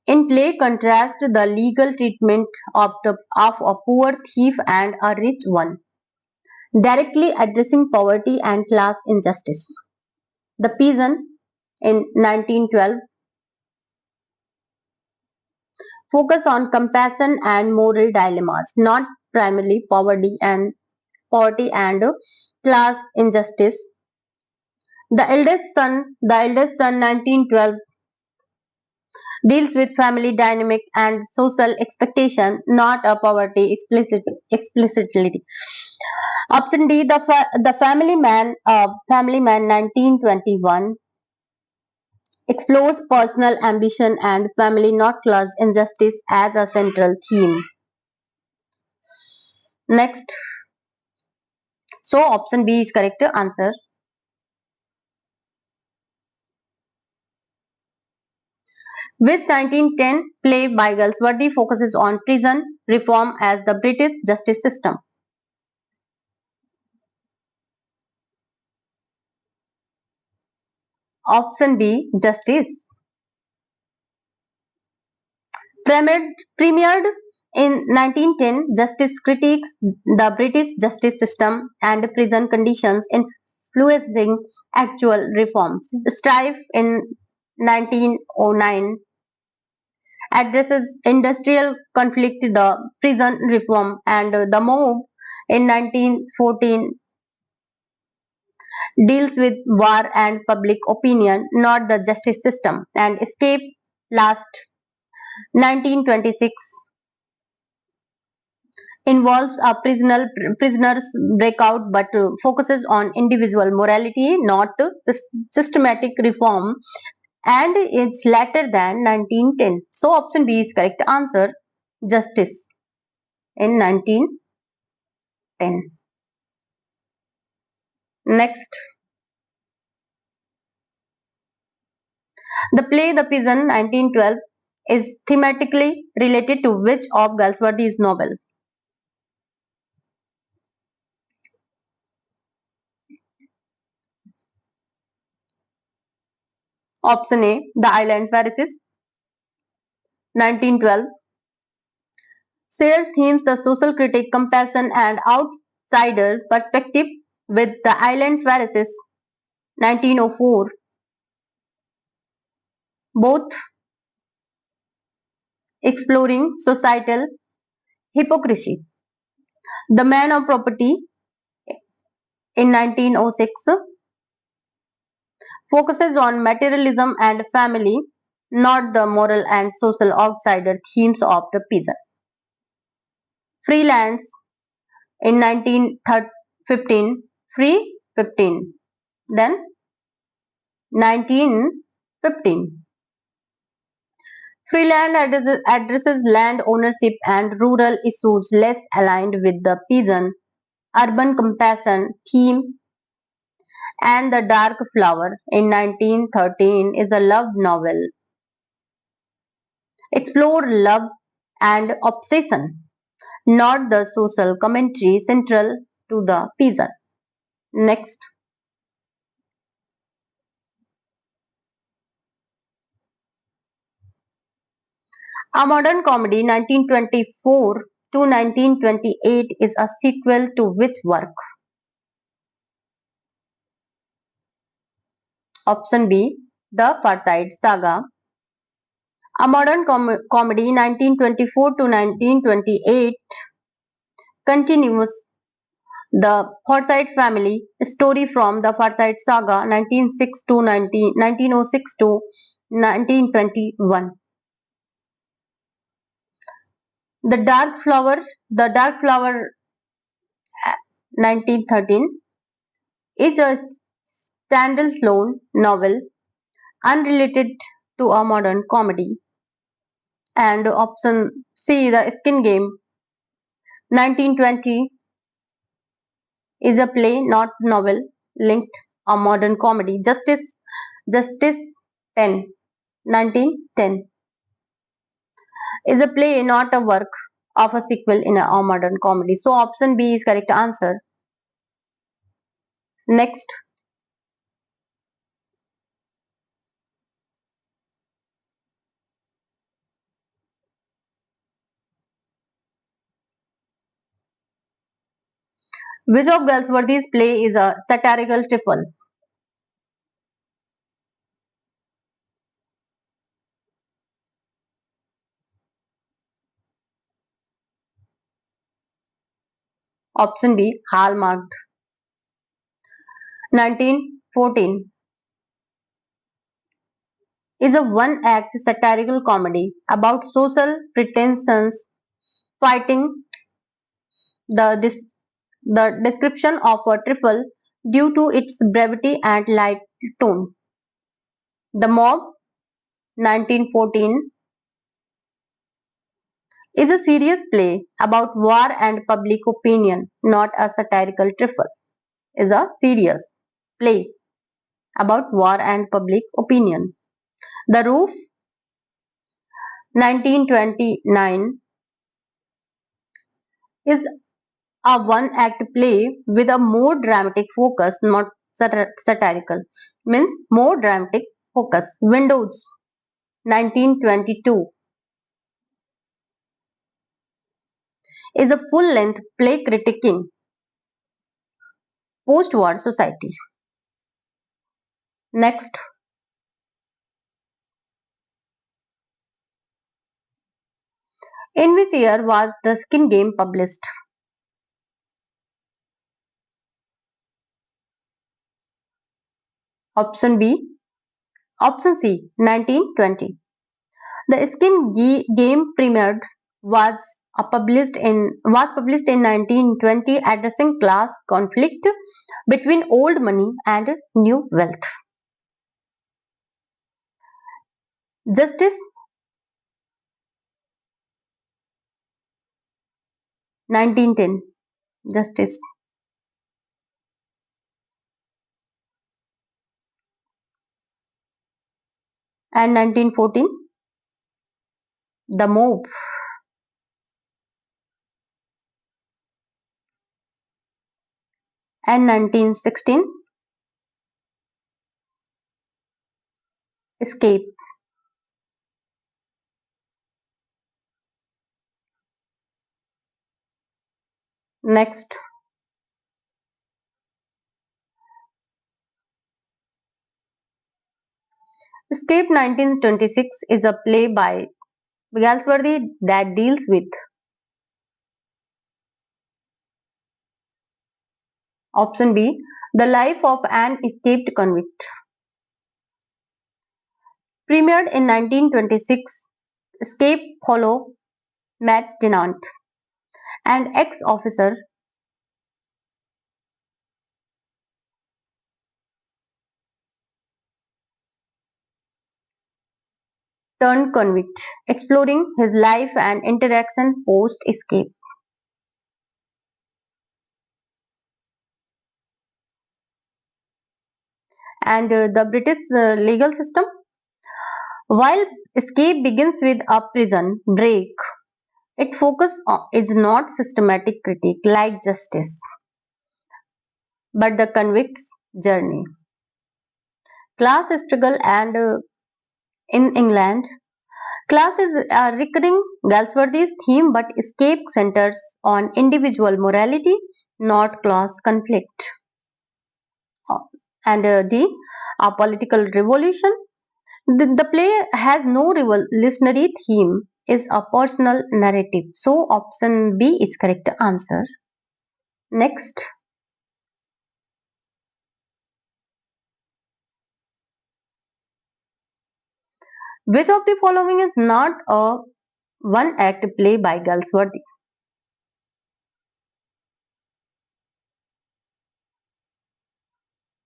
in play contrast the legal treatment of a poor thief and a rich one, directly addressing poverty and class injustice. The Peasant, in 1912, focus on compassion and moral dilemmas, not primarily poverty and class injustice. The eldest son, 1912, deals with family dynamic and social expectation, not a poverty explicitly. Option D, the Family Man, 1921, explores personal ambition and family, not class injustice, as a central theme. Next, so option B is correct answer. Which 1910 play by Galsworthy focuses on prison reform as the British justice system? Option B, Justice. Premiered In 1910, Justice critiques the British justice system and prison conditions influencing actual reforms. Strife in 1909 addresses industrial conflict, the prison reform, and the mob in 1914 deals with war and public opinion, not the justice system. And Escape last 1926 involves a prisoner's breakout but focuses on individual morality, not systematic reform, and it's later than 1910. So option B is correct answer, justice in 1910. Next, the play The Pigeon 1912 is thematically related to which of Galsworthy's novel? Option A, The Island Pharisees 1912 shares themes the social critic, compassion, and outsider perspective with The Island Pharisees 1904, both exploring societal hypocrisy. The Man of Property in 1906 focuses on materialism and family, not the moral and social outsider themes of the pigeon. Freelance in 1915, free 15, then 1915. Freeland addresses land ownership and rural issues less aligned with the peasant urban compassion theme, and The Dark Flower in 1913 is a love novel. Explore love and obsession, not the social commentary central to the peasant. Next, A Modern Comedy 1924 to 1928 is a sequel to which work? Option B, The Forsyte Saga. A Modern Comedy 1924 to 1928 continues the Forsyte family story from the Forsyte Saga 1906 to 1921. The Dark Flower 1913 is a standalone novel unrelated to a modern comedy. And option C, The Skin Game 1920 is a play, not novel, linked a modern comedy. Justice 10 1910 is a play, not a work of a sequel in a modern comedy. So option B is correct answer. Next, which of Galsworthy's play is a satirical triple? Option B, Hallmarked 1914 is a one-act satirical comedy about social pretensions fighting the the description of a trifle due to its brevity and light tone. The Mob 1914 is a serious play about war and public opinion, not a satirical trifle. Is a serious play about war and public opinion. The Roof 1929 is a one-act play with a more dramatic focus, not satirical. Means more dramatic focus. Windows 1922 is a full-length play critiquing post-war society. Next, in which year was the Skin Game published? Option B. Option C. 1920. The Game premiered was published in 1920, addressing class conflict between old money and new wealth. Justice 1910. Justice. And 1914. The Mob. And 1916. Escape. Next, Escape 1926 is a play by Galsworthy that deals with option B, the life of an escaped convict. Premiered in 1926, Escape follow Matt Tennant, an ex-officer turned convict, exploring his life and interaction post-escape. And the British legal system. While Escape begins with a prison break, its focus is not systematic critique like Justice, but the convict's journey. Class struggle and in England, class is a recurring Galsworthy's theme, but Escape centers on individual morality, not class conflict. And D, a political revolution. The play has no revolutionary theme, is a personal narrative. So option B is correct answer. Next, which of the following is not a one act play by Galsworthy?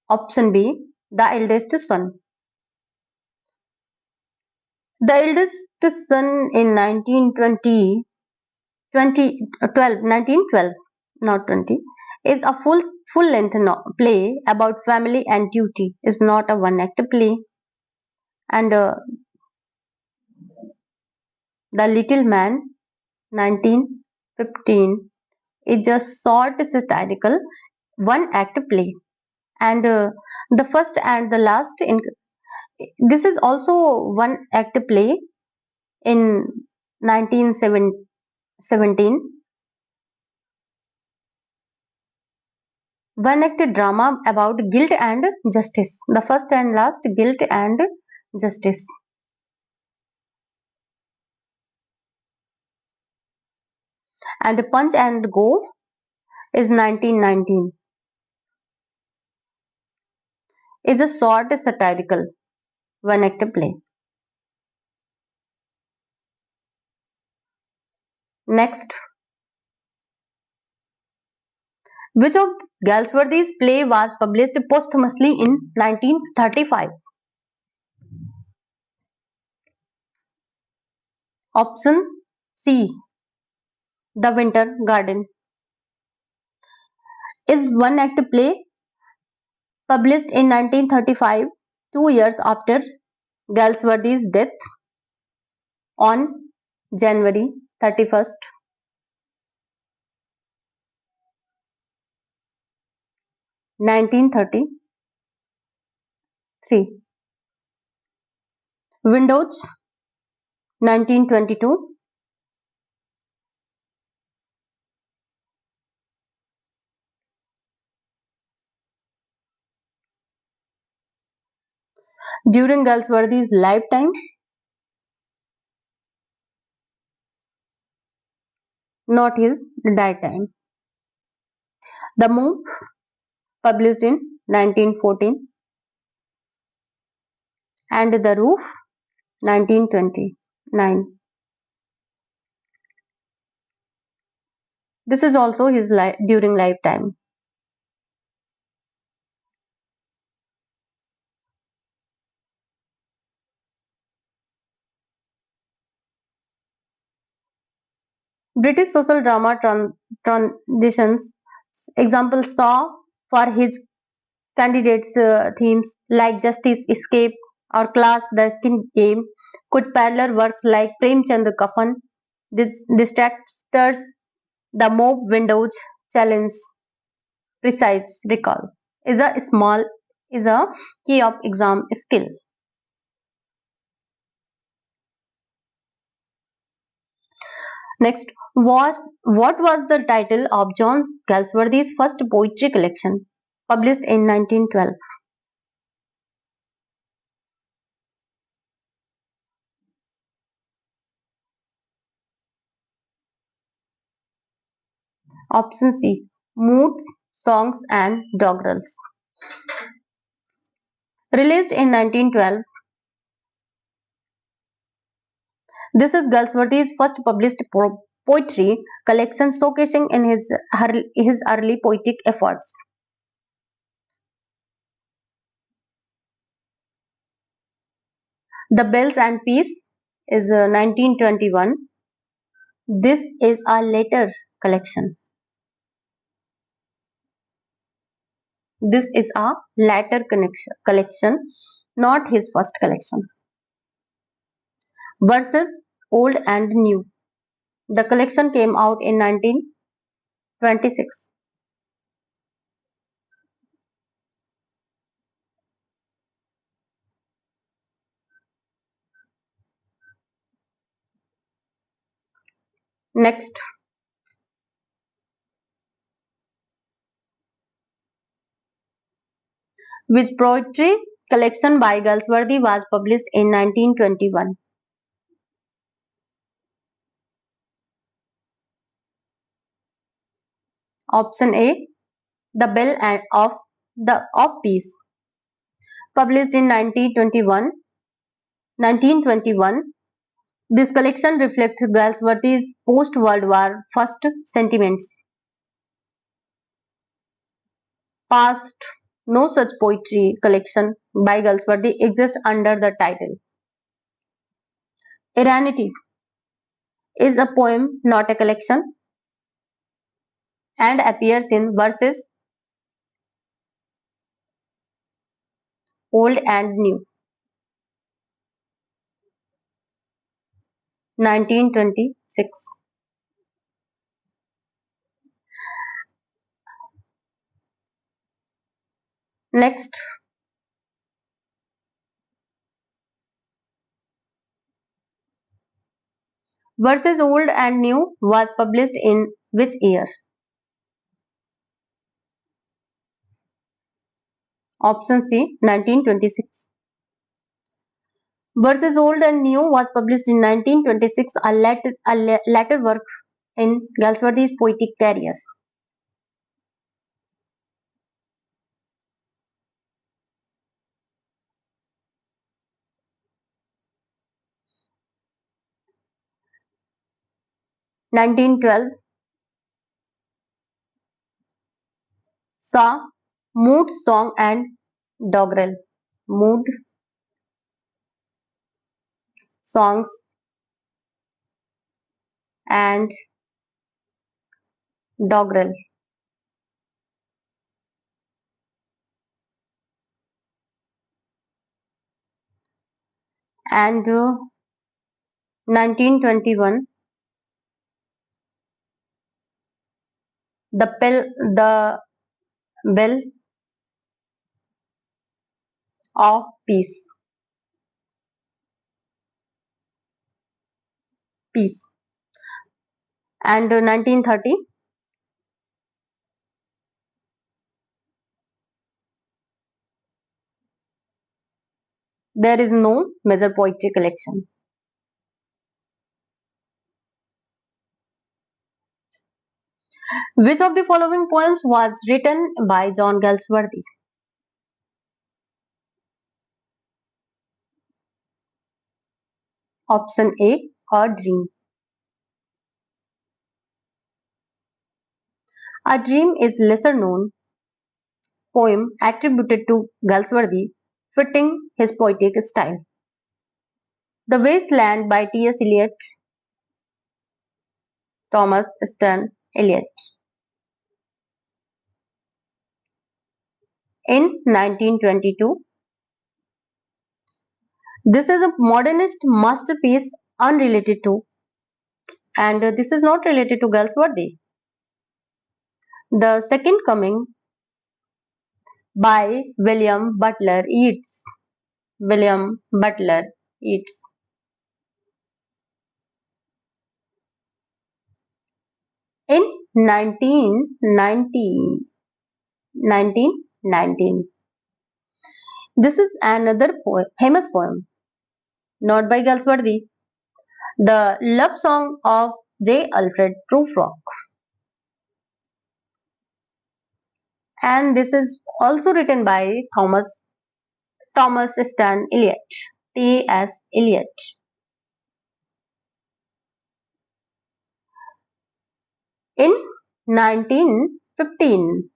Option B, The Eldest Son. The Eldest Son in 1912, not 20, is a full length play about family and duty. Is not a one act play. And The Little Man 1915 is a short satirical one act play. And The First and the Last this is also one act play in 1917. One act drama about guilt and justice. The First and Last, Guilt and Justice. And Punch and Go is 1919. Is a short satirical one act play. Next, which of Galsworthy's play was published posthumously in 1935? Option C, The Winter Garden. Is one act play published in 1935, 2 years after Galsworthy's death on January 31st, 1933. Windows 1922. During Galsworthy's lifetime, not his daytime. The Move, published in 1914, and The Roof, 1929. This is also his during lifetime. British social drama transitions examples saw for his candidates themes like justice, escape, or class, the skin game could parallel works like Premchand Kafan, Distractors, the Mob Windows Challenge, Precise Recall is a key of exam skill. Next, what was the title of John Galsworthy's first poetry collection, published in 1912? Option C. Moods, Songs and Doggerels. Released in 1912, this is Galsworthy's first published poetry collection showcasing in his early poetic efforts. The Bells and Peace is 1921. This is a later collection. This is a later collection, not his first collection. Verses Old and New. The collection came out in 1926. Next, which poetry collection by Galsworthy was published in 1921? Option A. The Bell and of Peace, published in 1921. This collection reflects Galsworthy's post-World War first sentiments. Past, no such poetry collection by Galsworthy exists under the title. Iranity is a poem, not a collection, and appears in Verses Old and New, 1926. Next, Verses Old and New was published in which year? Option C, 1926. Verses Old and New was published in 1926, a later work in Galsworthy's poetic career. (1912) saw Mood, Song and Doggerel. Mood, Songs and Doggerel. And 1921, the Bell of Peace. Peace. And 1930, There is no major poetry collection. Which of the following poems was written by John Galsworthy? Option A, A Dream. A Dream is lesser known poem attributed to Galsworthy, fitting his poetic style. The Waste Land by T.S. Eliot, Thomas Stern Eliot. In 1922, this is a modernist masterpiece unrelated to, and this is not related to Galsworthy. The Second Coming by William Butler Yeats. William Butler Yeats. In 1919, this is another famous poem, not by Galsworthy, the love song of J. Alfred Prufrock. And this is also written by Thomas Stan Eliot, T.S. Eliot. In 1915,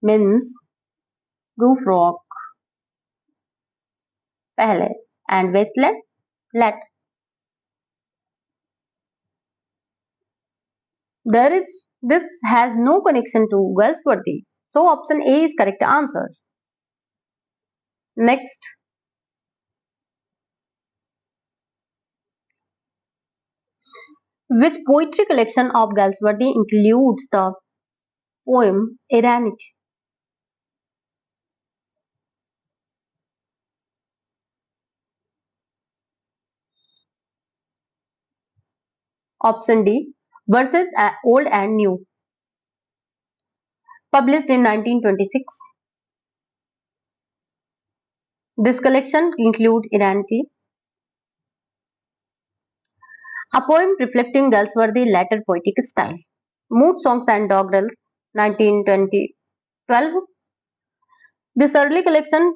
means Prufrock पहले and Wasteland let. This has no connection to Galsworthy, so option A is correct answer. Next, which poetry collection of Galsworthy includes the poem Iranity? Option D, Verses Old and New, published in 1926. This collection includes Iranity, a poem reflecting Galsworthy's later poetic style. Mood Songs and Doggerels, 1912. This early collection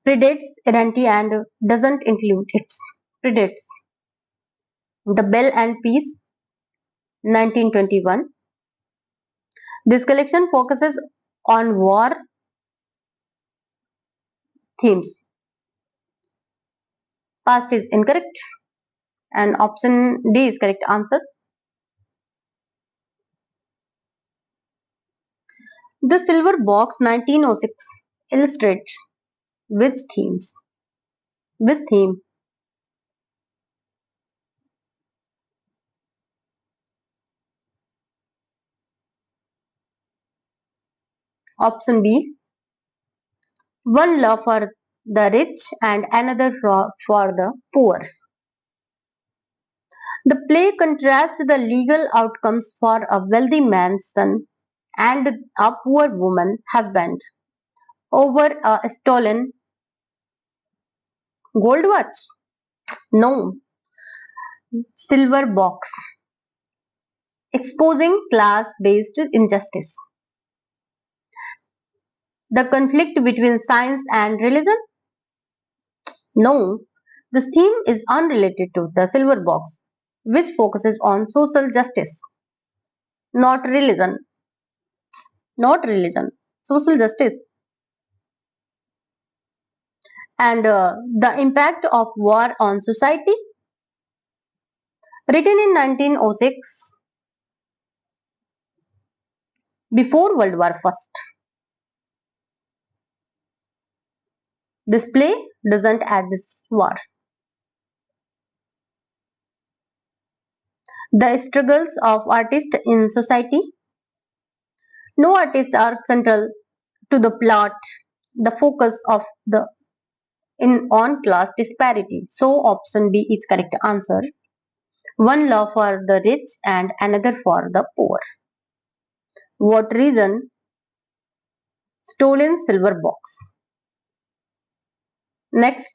predates Iranity and doesn't include its predates. The Bell and Peace, 1921. This collection focuses on war themes. Past is incorrect and option D is correct answer. The Silver Box 1906 illustrates which themes? Which theme? Option B, one law for the rich and another for the poor. The play contrasts the legal outcomes for a wealthy man's son and a poor woman husband over a stolen gold watch. No, silver box. Exposing class based injustice. The conflict between science and religion. No, this theme is unrelated to the silver box, which focuses on social justice, not religion. Not religion, social justice. And the impact of war on society. Written in 1906, before World War I. This play doesn't add this war. The struggles of artists in society. No artists are central to the plot. The focus of the in on class disparity. So option B is correct answer. One law for the rich and another for the poor. What reason? Stolen silver box. Next,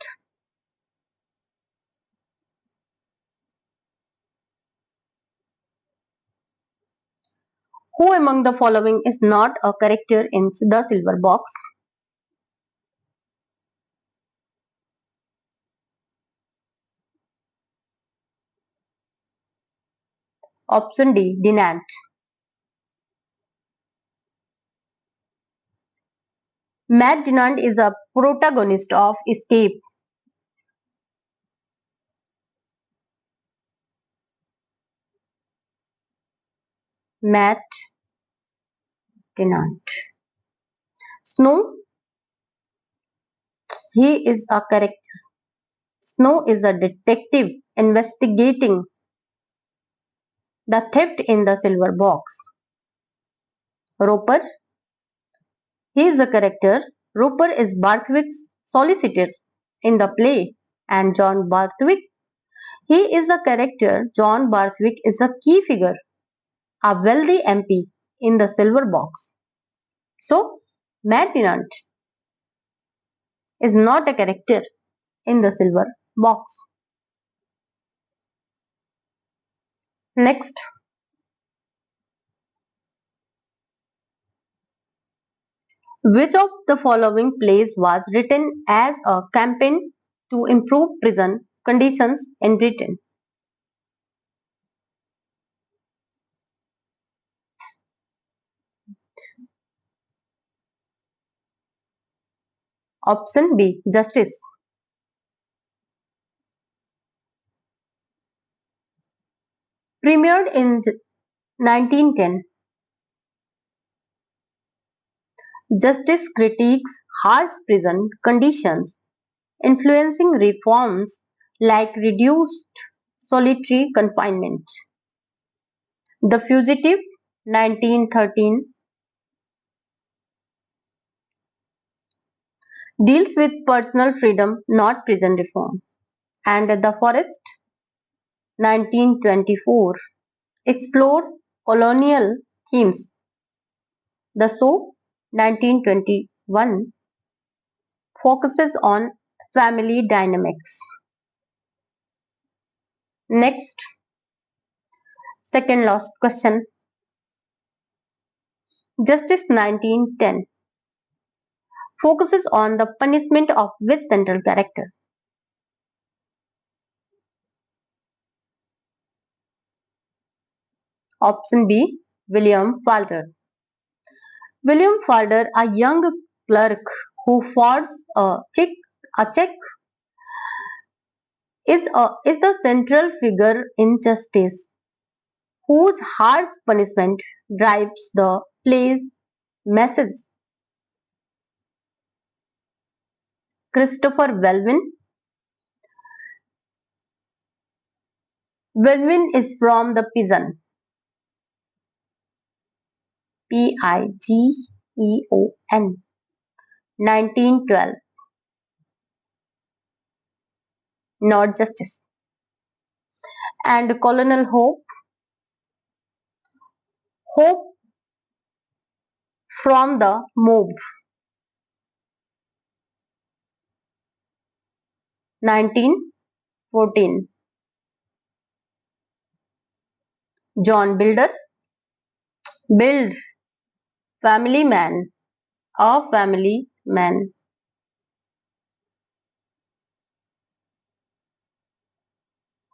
who among the following is not a character in the silver box? Option D. Dinant. Matt Dinant is a protagonist of Escape. Matt Dinant. Snow, he is a character. Snow is a detective investigating the theft in the silver box. Roper, he is a character. Roper is Barthwick's solicitor in the play, and John Barthwick, he is a character. John Barthwick is a key figure, a wealthy MP in the silver box. So, Matt Tennant is not a character in the silver box. Next, which of the following plays was written as a campaign to improve prison conditions in Britain? Option B. Justice. Premiered in 1910, Justice critiques harsh prison conditions, influencing reforms like reduced solitary confinement. The Fugitive, 1913, deals with personal freedom, not prison reform. And The Forest, 1924, explores colonial themes. The Show, 1921, focuses on family dynamics. Next, second last question. Justice 1910 focuses on the punishment of which central character? Option B. William Falder. William Falder, a young clerk who frauds a check, is the central figure in Justice, whose harsh punishment drives the play's message. Christopher Welwyn. Welwyn is from the Pigeon. Pigeon. 1912. Not Justice. And Colonel Hope. Hope from the Mob. 1914. John Builder. Build. Family man. A family man.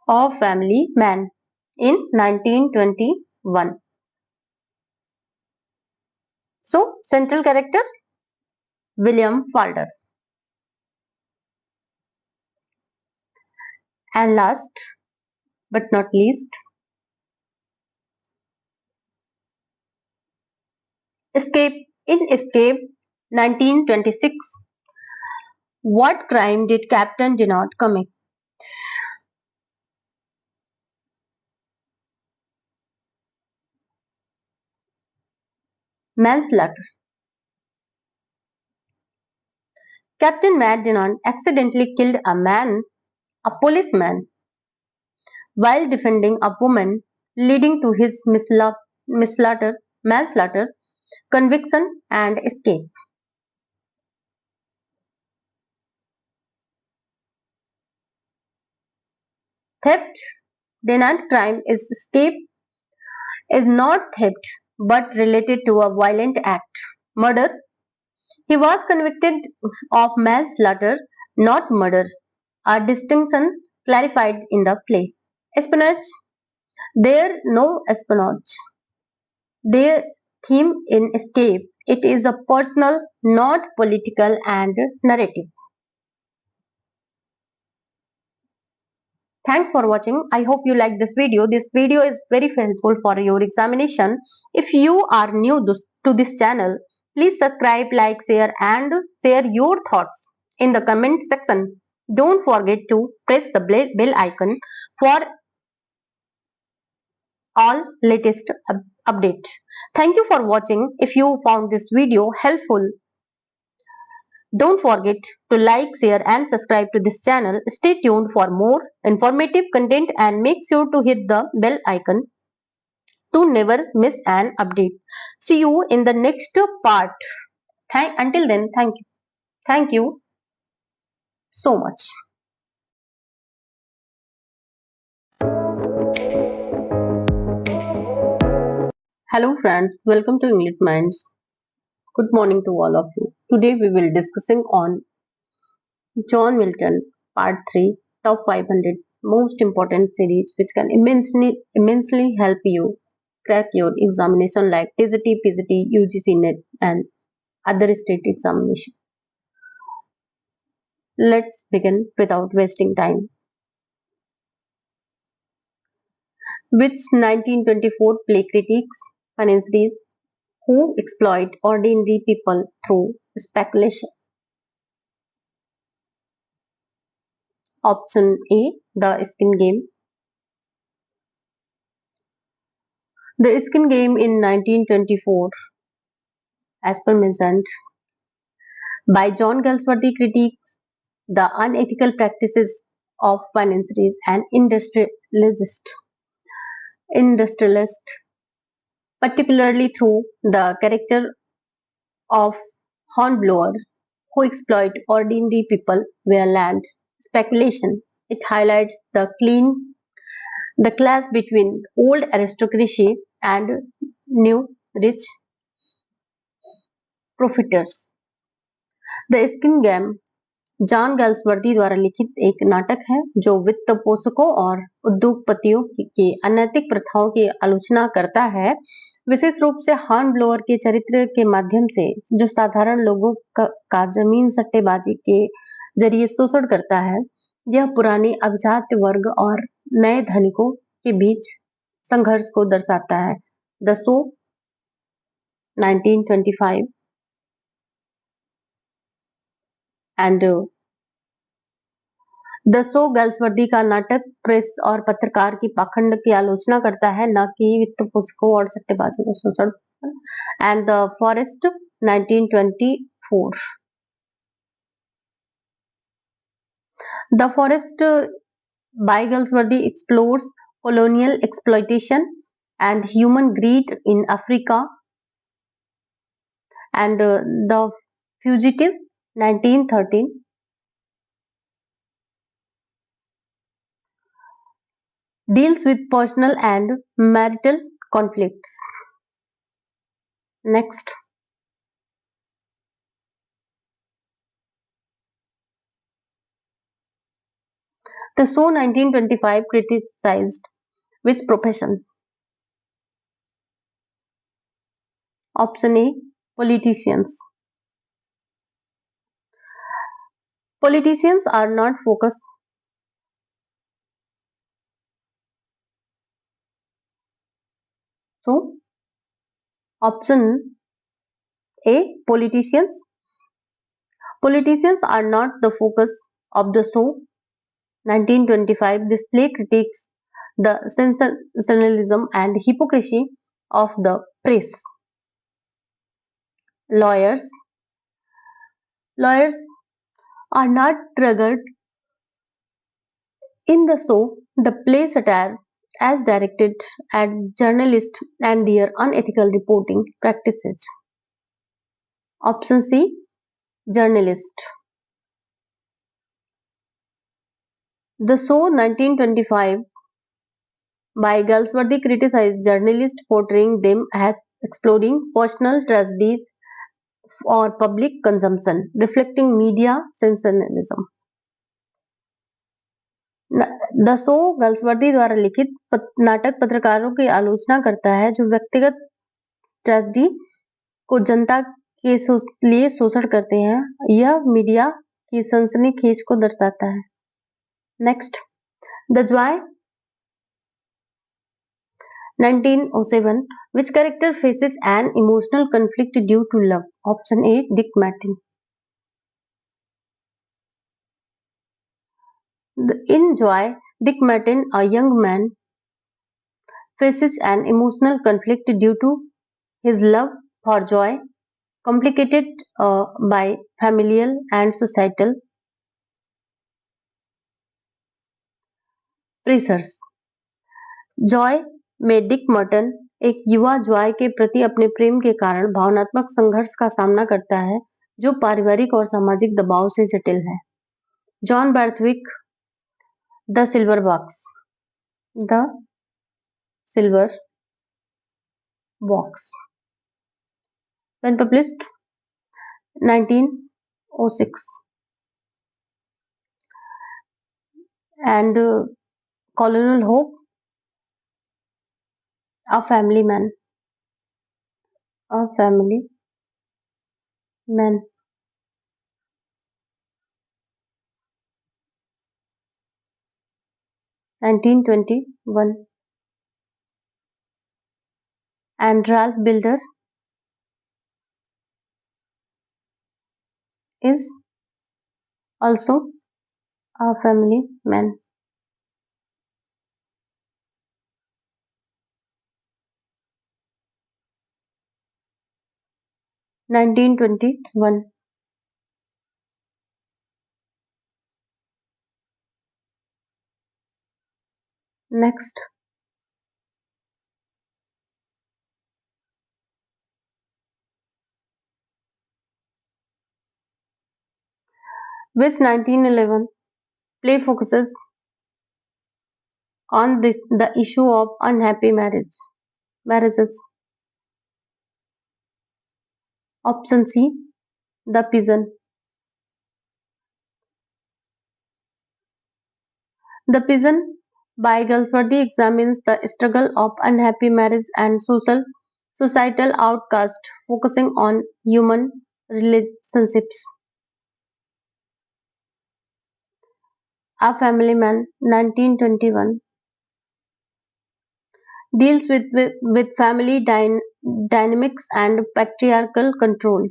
A family man. In 1921. So, central character William Falder. And last but not least, Escape. In Escape 1926, what crime did Captain Dinant commit? Manslaughter. Captain Matt Dinant accidentally killed a policeman, while defending a woman, leading to his manslaughter, conviction, and escape. Theft, denied crime is escape is not theft but related to a violent act. Murder, he was convicted of manslaughter, not murder. A distinction clarified in the play. Espionage, there no espionage. Their theme in Escape, it is a personal, not political and narrative. Thanks for watching. I hope you like this video. This video is very helpful for your examination. If you are new to this channel, please subscribe, like, share and share your thoughts in the comment section. Don't forget to press the bell icon for all latest updates. Thank you for watching. If you found this video helpful, don't forget to like, share and subscribe to this channel. Stay tuned for more informative content and make sure to hit the bell icon to never miss an update. See you in the next part. Until then, thank you. Thank you so much. Hello friends, welcome to English Minds. Good morning to all of you. Today we will discussing on John Milton Part 3 Top 500 Most Important Series which can immensely help you crack your examination like TCT, PCT, UGC NET and other state examination. Let's begin without wasting time. Which 1924 play critiques financiers who exploit ordinary people through speculation? Option A, The Skin Game. The Skin Game in 1924, as per mentioned, by John Galsworthy critiques the unethical practices of financiers and industrialists, particularly through the character of hornblower who exploit ordinary people via land speculation. It highlights the clash between old aristocracy and new rich profiteers. The skin game John गल्सवर्दी द्वारा लिखित एक नाटक है जो वित्त पोषकों और उद्योगपतियों की अनैतिक प्रथाओं की आलोचना करता है, विशेष रूप से हॉर्न ब्लोअर के चरित्र के माध्यम से जो साधारण लोगों का जमीन सट्टेबाजी के जरिए शोषण करता है। यह पुराने अभिजात वर्ग और नए धनिकों के बीच संघर्ष को दर्शाता है। The show 1925 and the show गल्सवर्दी का नाटक प्रेस और पत्रकार की पाखंड की आलोचना करता है, न कि वित्त पोषकों और सट्टेबाजों का शोषण। And the forest 1924 the forest by Galsworthy explores colonial exploitation and human greed in Africa. And The Fugitive 1913 deals with personal and marital conflicts. Next, the show 1925 criticized which profession? Option A, politicians. Politicians are not focused. So, option A, politicians. Politicians are not the focus of the show 1925. This play critiques the sensationalism and hypocrisy of the press. Lawyers are not triggered in the show. The play satire as directed at journalists and their unethical reporting practices. Option C, journalist. The show 1925 by Galsworthy criticized journalists portraying them as exploring personal tragedies for public consumption, reflecting media sensationalism. The show गल्सवर्दी द्वारा लिखित नाटक पत्रकारों की आलोचना करता है जो व्यक्तिगत ट्रेजेडी को जनता के लिए शोषण करते हैं। यह मीडिया की सनसनीखेज को दर्शाता है। Next, the Joy 1907, which character faces an emotional conflict due to love? Option A, Dick Martin. In Joy, Dick Martin, a young man, faces an emotional conflict due to his love for Joy, complicated by familial and societal pressures. Joy में Dick Merton एक युवा Joy के प्रति अपने प्रेम के कारण भावनात्मक संघर्ष का सामना करता है जो पारिवारिक और सामाजिक दबाव से जटिल है। John Barthwick, the silver box, the silver box, when published 1906, and Colonel Hope, a family man, a family man, 1921, and Ralph Builder is also a family man. 1921. Next, which 1911 play focuses on the issue of unhappy marriages? Option C, The Pigeon. The Pigeon by Galsworthy examines the struggle of unhappy marriage and societal outcast, focusing on human relationships. A Family Man, 1921, deals with family dynamics and patriarchal control.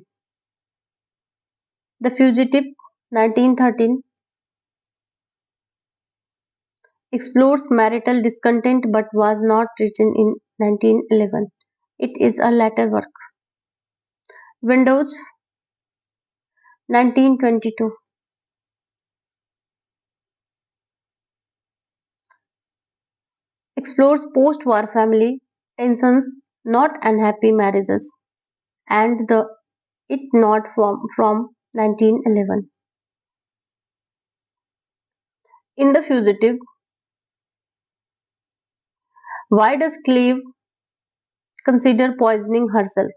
The Fugitive, 1913, explores marital discontent but was not written in 1911. It is a later work. Windows, 1922, explores post-war family tensions, not unhappy marriages, and the It Not from 1911. In The Fugitive, why does Cleve consider poisoning herself?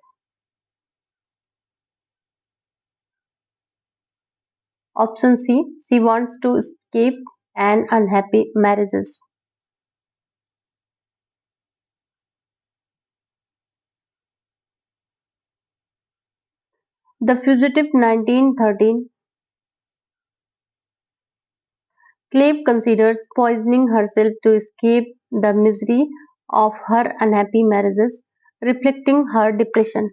Option C, she wants to escape an unhappy marriages. The Fugitive, 1913, Cleve considers poisoning herself to escape the misery of her unhappy marriages, reflecting her desperation.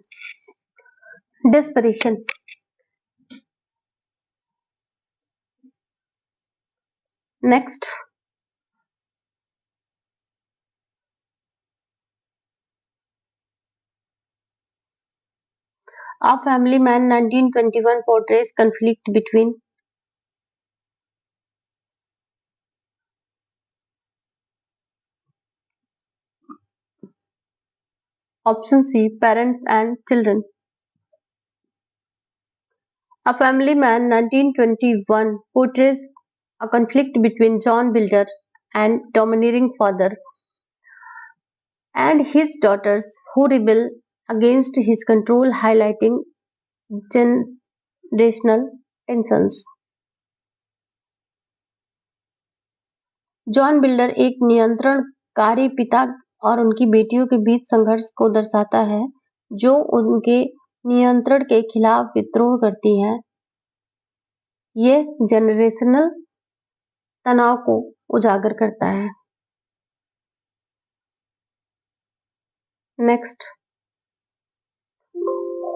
Next, A Family Man, 1921, portrays conflict between option C, parents and children. A Family Man, 1921, portrays a conflict between John Builder and domineering father and his daughters who rebel against his control, highlighting generational tensions. John builder एक नियंत्रणकारी पिता और उनकी बेटियों के बीच संघर्ष को दर्शाता है, जो उनके नियंत्रण के खिलाफ विद्रोह करती हैं। ये जनरेशनल तनाव को उजागर करता है। Next,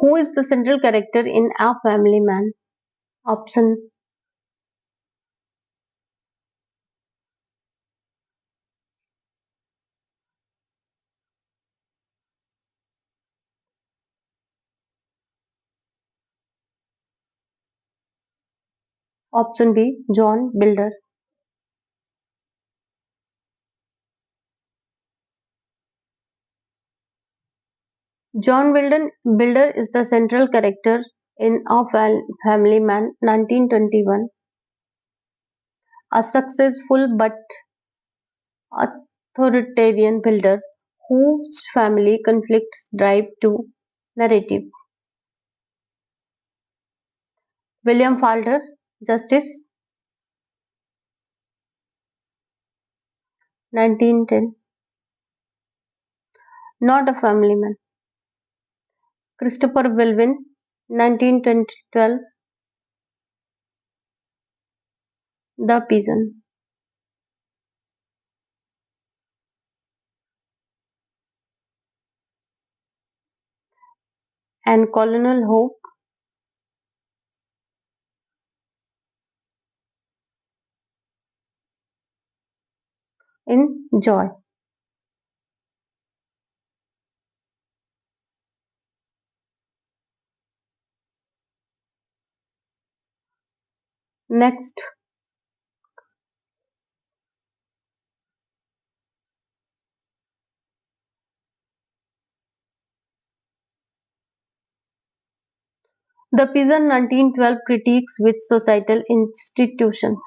who is the central character in a family man? Option option B, John Builder. John Builder is the central character in A Family Man, 1921, a successful but authoritarian builder whose family conflicts drive to narrative. William Falder, Justice, 1910, Not a Family Man. Christopher Welwyn, 1912, The Pigeon. And Colonel Hope in Joy. Next, The Pigeon, 1912, critiques with societal institutions.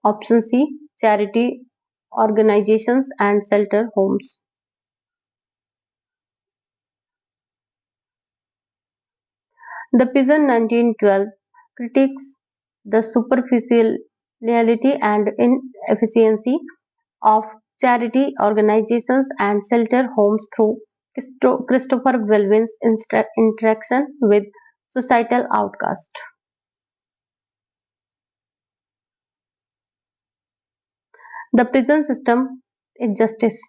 Option C, charity organizations and shelter homes. The Pigeon, 1912, critiques the superficiality and inefficiency of charity organizations and shelter homes through Christopher Welwyn's interaction with societal outcasts. The prison system is justice.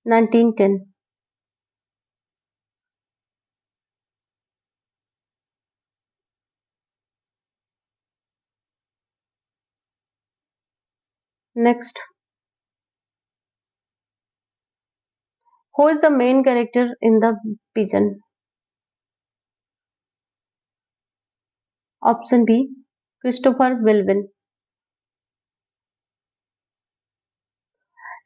1910. Next, who is the main character in The Pigeon? Option B, Christopher Welwyn.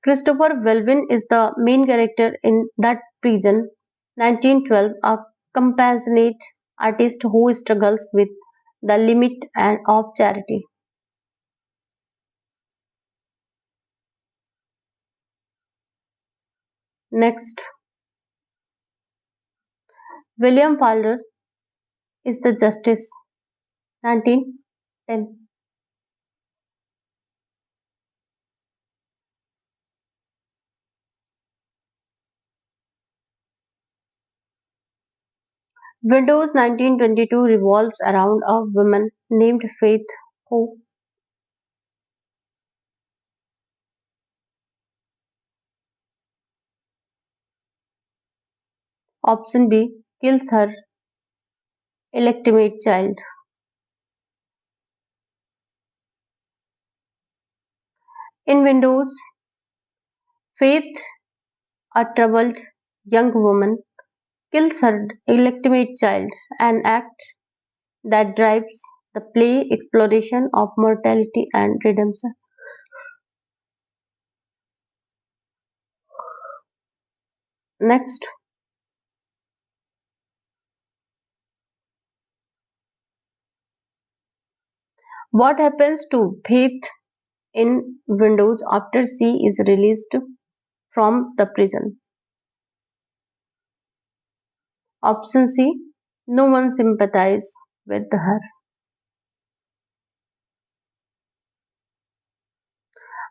Christopher Welwyn is the main character in That Pigeon, 1912, a compassionate artist who struggles with the limit of charity. Next, William Falder is the Justice, 1910. Windows, 1922, revolves around a woman named Faith who Option B, kills her illegitimate child. In Windows, Faith, a troubled young woman, kills her illegitimate child, an act that drives the play exploration of mortality and redemption. Next, what happens to Faith in Windows after she is released from the prison? Option C. No one sympathizes with her.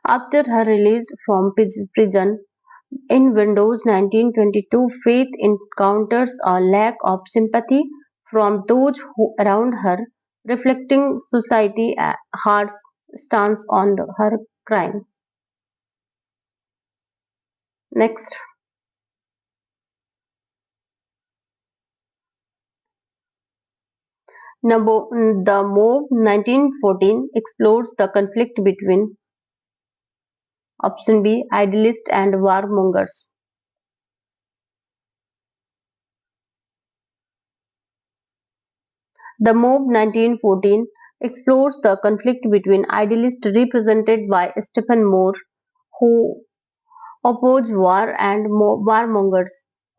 After her release from prison in Windows 1922, Faith encounters a lack of sympathy from those around her, reflecting society's harsh stance on her crime. Next, the move 1914 explores the conflict between option B, idealists and warmongers. The move 1914 explores the conflict between idealists represented by Stephen Moore, who oppose war, and warmongers,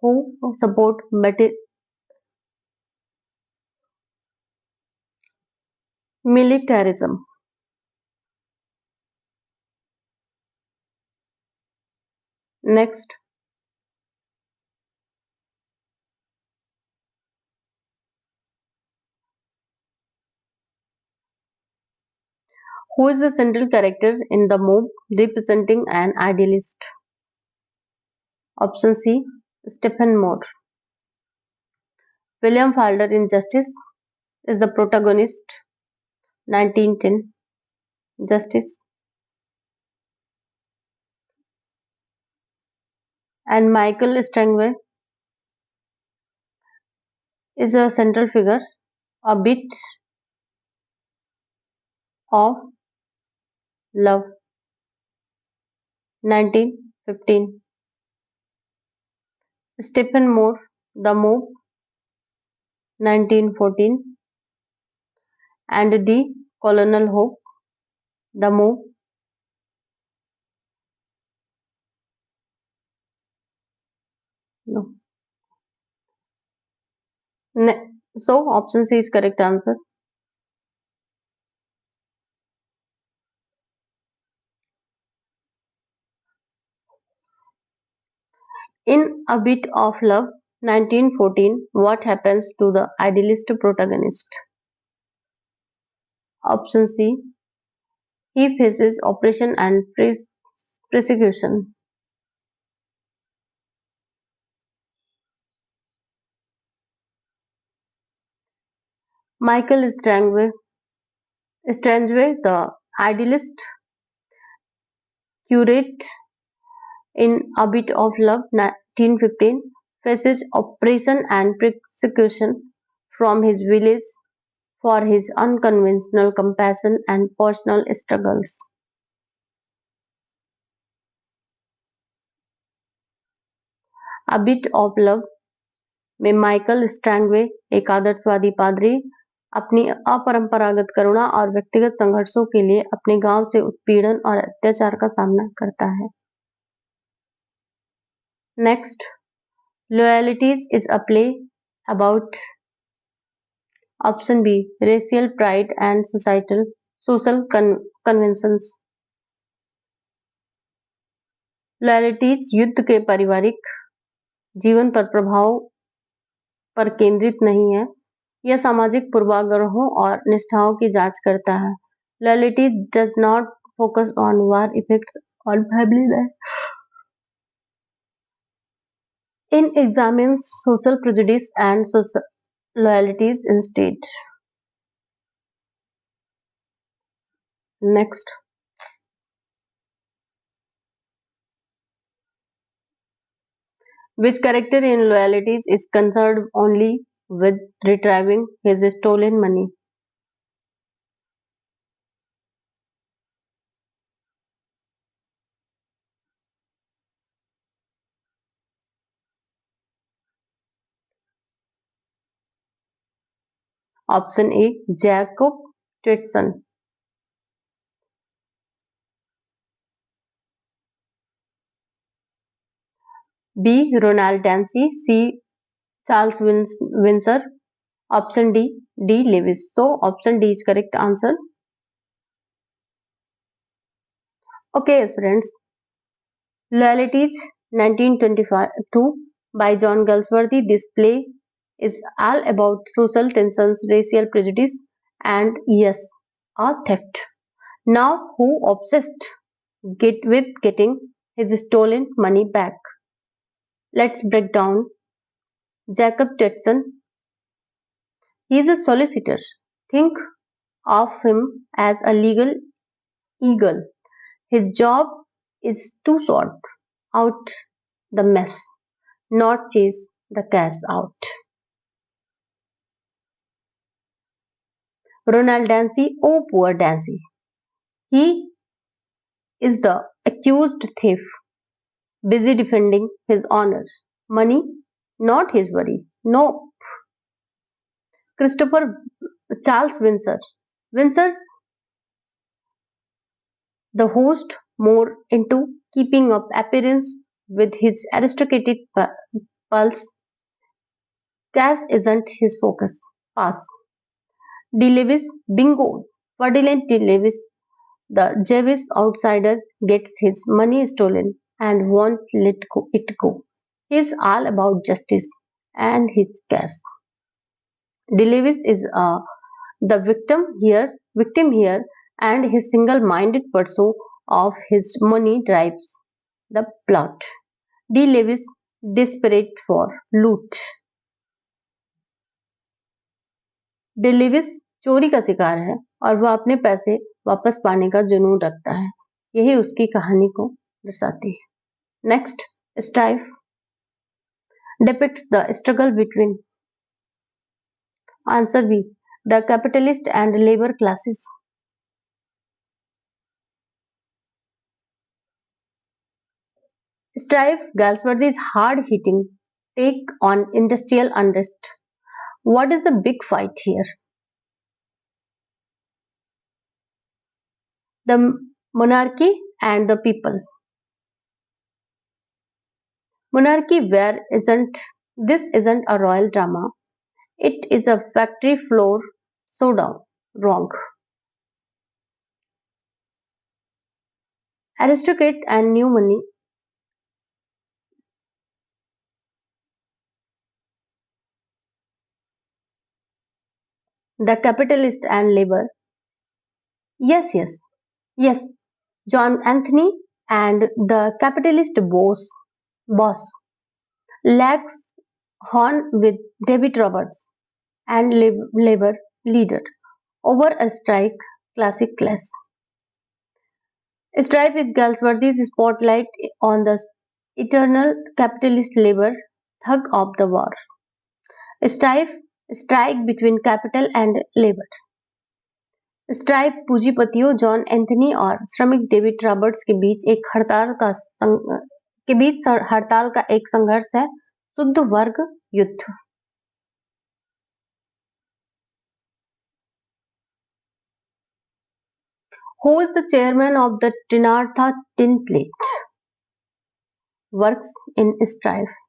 who support militarism. Next, who is the central character in the move representing an idealist? Option C, Stephen Moore. William Falder in Justice is the protagonist. 1910. Justice. And Michael Strangway is a central figure. A bit of love. 1915. Stephen Moore, The Move. 1914. And D. Colonel Hope, The Move. No. So option C is correct answer. In A Bit of Love, 1914, what happens to the idealist protagonist? Option C. He faces oppression and persecution. Michael Strangway, the idealist curate in A Bit of Love, 1915, faces oppression and persecution from his village for his unconventional compassion and personal struggles. A Bit of Love में Michael स्ट्रैंगवे, एक आदर्शवादी पादरी, अपनी अपरंपरागत करुणा और व्यक्तिगत संघर्षों के लिए अपने गांव से उत्पीड़न और अत्याचार का सामना करता है. Next, Loyalties is a play about option B, racial pride and social conventions. Loyalties युद्ध के पारिवारिक जीवन पर प्रभाव पर केंद्रित नहीं है. यह सामाजिक पूर्वाग्रहों और निष्ठाओं की जांच करता है. Loyalty does not focus on war effects on family life. It examines social prejudice and social loyalties instead. Next, which character in Loyalties is concerned only with retrieving his stolen money? Option A, Jacob Twitson. B. Ronald Dancy. C. Charles Windsor. Option D. D. Lewis. So option D is correct answer. Okay, friends. Loyalties 1922 by John Galsworthy. This play is all about social tensions, racial prejudice, and yes, a theft. Now, who obsessed with getting his stolen money back? Let's break down Jacob Tetson. He is a solicitor. Think of him as a legal eagle. His job is to sort out the mess, not chase the cash out. Ronald Dancy, oh poor Dancy. He is the accused thief, busy defending his honor. Money, not his worry. No, Christopher Charles Windsor. Windsor's the host, more into keeping up appearance with his aristocratic pulse. Cash isn't his focus. Pass. D. Lewis, bingo. Ferdinand D. Lewis, the Jewish outsider, gets his money stolen and won't let it go. He's all about justice and his cash. D. Lewis is the victim here, and his single-minded pursuit of his money drives the plot. D. Lewis, desperate for loot. D. Lewis चोरी का शिकार है और वह अपने पैसे वापस पाने का जुनून रखता है। यही उसकी कहानी को दर्शाती है। Next, strife depicts the struggle between answer B, the capitalist and labor classes. Strife, Galsworthy's hard-hitting take on industrial unrest. What is the big fight here? The monarchy and the people. Monarchy, where isn't this isn't a royal drama? It is a factory floor showdown. Wrong. Aristocrat and new money. The capitalist and labor. Yes, yes, yes. John Anthony and the capitalist boss lacks horn with David Roberts and labor leader over a strike classic class. Strife is Galsworthy's spotlight on the eternal capitalist labor thug of the war. Strife strike between capital and labor. Strike पूंजीपतियों John Anthony और श्रमिक David Roberts के बीच हड़ताल का एक संघर्ष है, शुद्ध वर्ग युद्ध। Who is the chairman of the Tinartha Tin Plate? Works in strife.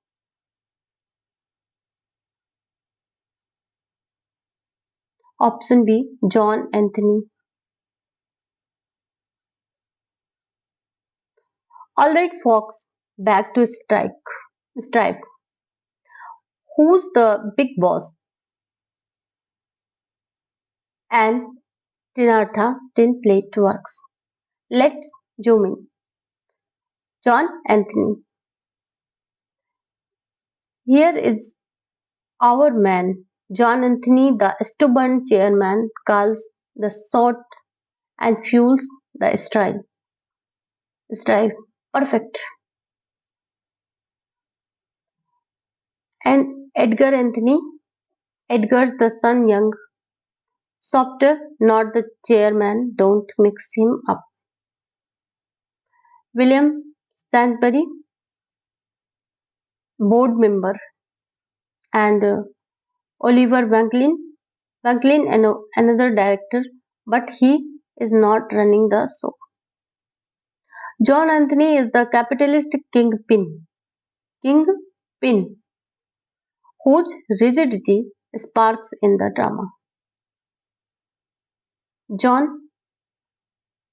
Option B, John Anthony. Alright folks, back to strife. Who's the big boss? And Tinartha Tin Plate Works. Let's zoom in. John Anthony. Here is our man, John Anthony, the stubborn chairman, calls the shot and fuels the strife. Perfect. And Edgar Anthony, Edgar's the son young, softer, not the chairman, don't mix him up. William Sainsbury, board member, and Oliver Wanklin, another director, but he is not running the show. John Anthony is the capitalist kingpin, King Pin, whose rigidity sparks in the drama. John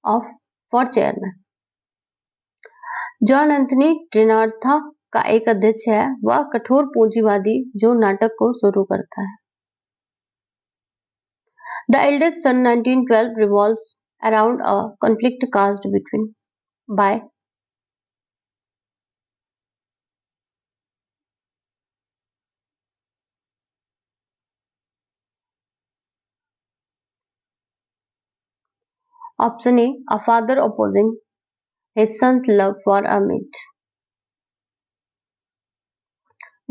of for chairman. John Anthony ट्रिनार्था का एक अध्यक्ष है, वह कठोर पूंजीवादी जो नाटक को शुरू करता है. The eldest son 1912 revolves around a conflict caused between by option A father opposing his son's love for a mate.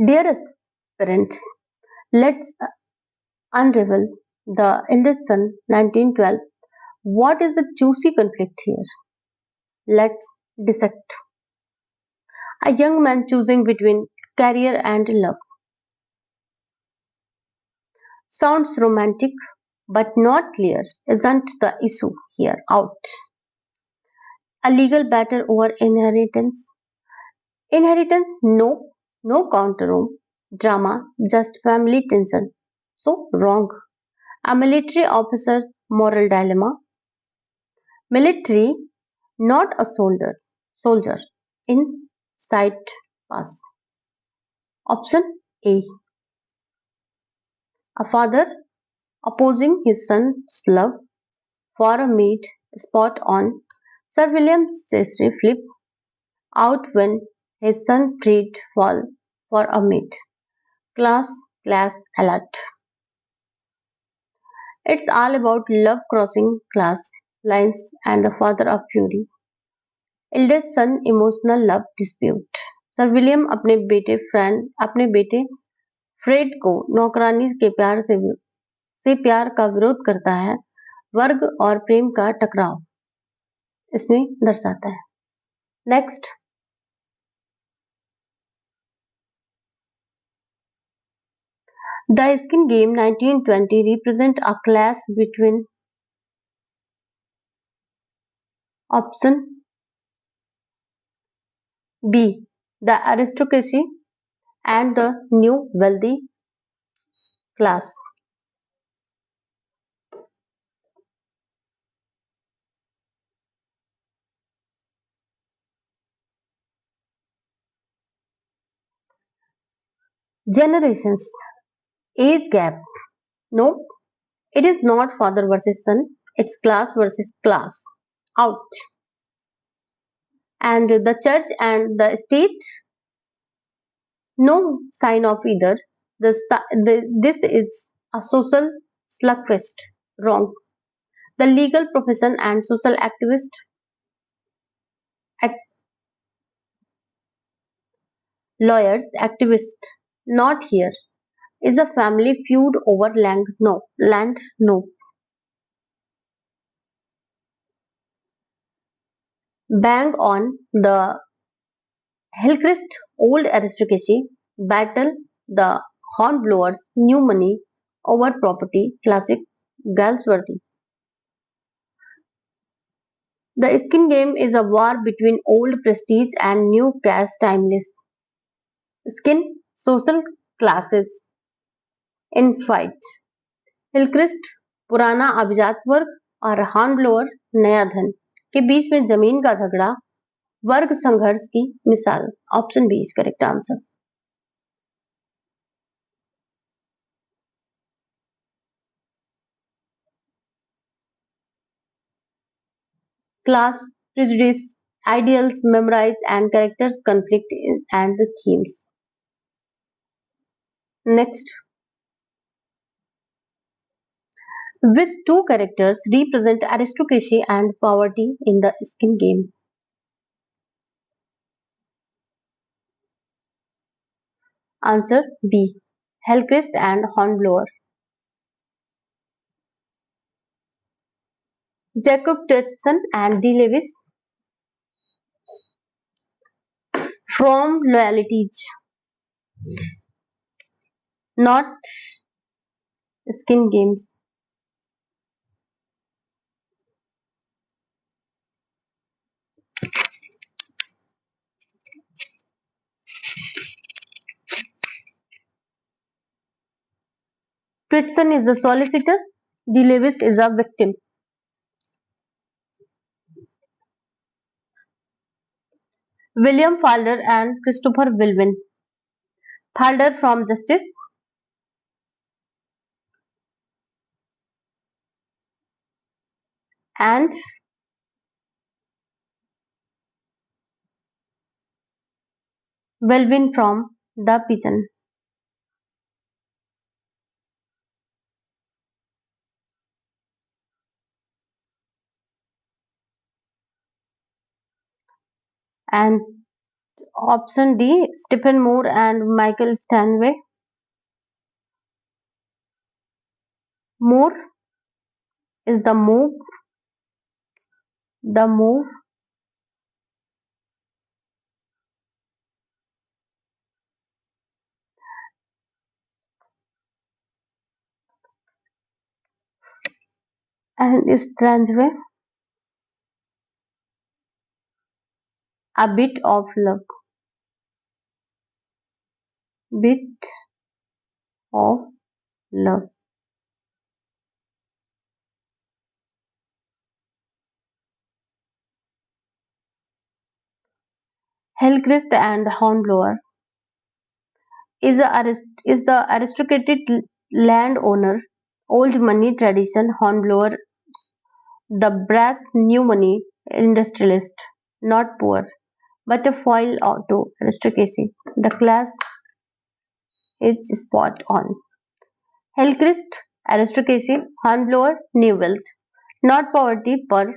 Dear parents, let's unravel the eldest son 1912. What is the juicy conflict here? Let's dissect. A young man choosing between career and love. Sounds romantic, but not clear. Isn't the issue here out? A legal battle over inheritance. Inheritance, no, no counterroom. Drama, just family tension. So wrong. A military officer's moral dilemma. Military, not a soldier. Soldier. In sight pass. Option A. A father opposing his son's love for a mate, spot on. Sir William Shakespeare flip out when his son prayed for a mate. Class alert. It's all about love crossing class lines and the father of fury. Eldest son emotional love dispute. Sir William अपने बेटे Fred को नौकरानी के से प्यार का विरोध करता है. वर्ग और प्रेम का टकराव इसमें दर्शाता है. Next. The Skin Game 1920 represent a clash between option B, the aristocracy and the new wealthy class. Generations, age gap. No, it is not father versus son, it's class versus class. Out. And the church and the state, no sign of either. This is a social slugfest. Wrong. The legal profession and social activist, act, lawyers, activists, not here. Is a family feud over land? No. Land? No. Bang on. The Hillcrest old aristocracy battle the hornblowers new money over property. Classic Galsworthy. The Skin Game is a war between old prestige and new cash timeless. Skin social classes in fight. हिलक्रिस्ट पुराना अभिजात वर्ग और हॉर्नब्लोअर नया धन के बीच में जमीन का झगड़ा वर्ग संघर्ष की मिसाल. Option B is correct answer. Class prejudice, ideals memorize and characters conflict and the themes. Next. Which two characters represent aristocracy and poverty in the Skin Game? Answer B. Hellcrest and Hornblower. Jacob Tetson and D. Lewis from Loyalties, not Skin Games. Tritson is the solicitor. D. Lewis is a victim. William Falder and Christopher Wilwin. Falder from Justice and Wilwin from The Pigeon. And option D, Stephen Moore and Michael Stanway. Moore is the move, and Stanway, a bit of love. Bit of love. Hillcrist and Hornblower is the aristocratic landowner, old money tradition. Hornblower, the brass new money industrialist, not poor, but a foil to aristocracy. The class is spot on. Hillcrist, aristocracy. Hornblower, new wealth, not poverty per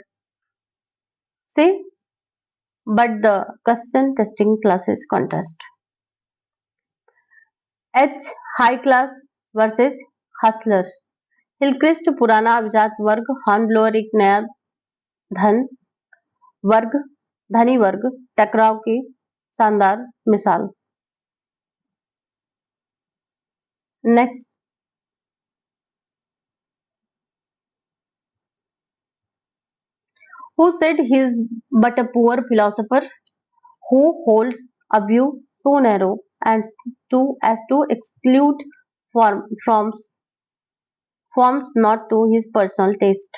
se, but the custom testing classes contrast. H. High class versus hustler. हिलक्रिस्ट पुराना अभिजात वर्ग, हॉर्नब्लोअर एक नया धन वर्ग, धनी वर्ग, टकराव की शानदार मिसाल. Next, who said he is but a poor philosopher who holds a view so narrow and as to exclude forms not to his personal taste.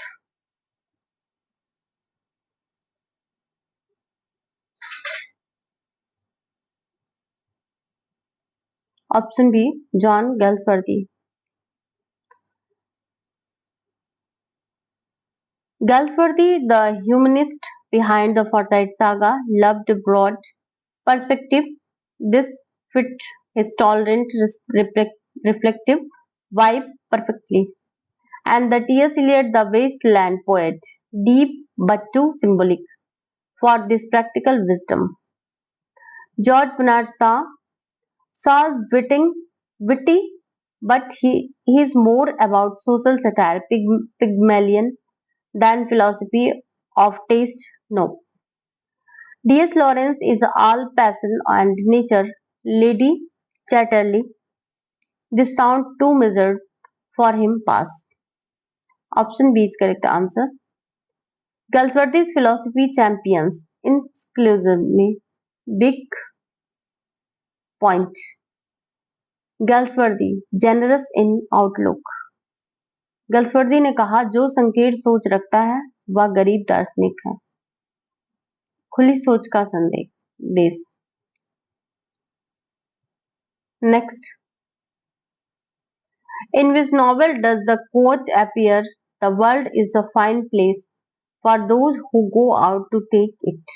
Option B, John Galsworthy. Galsworthy, the humanist behind the Forsyte Saga, loved broad perspective. This fit his tolerant, reflective vibe perfectly. And the T.S. Eliot, the wasteland poet, deep but too symbolic for this practical wisdom. George Bernard Shaw's witty, but he is more about social satire, Pygmalion, than philosophy of taste. No. D.S. Lawrence is all passion and nature. Lady Chatterley, this sound too measured for him. Pass. Option B is correct answer. Galsworthy's philosophy champions exclusively. Big point. Galsworthy, generous in outlook. गल्सवर्दी ने कहा, जो संकीर्ण सोच रखता है वह गरीब दार्शनिक है. खुली सोच का संदेश. Next, in which novel does the quote appear, "The world is a fine place for those who go out to take it.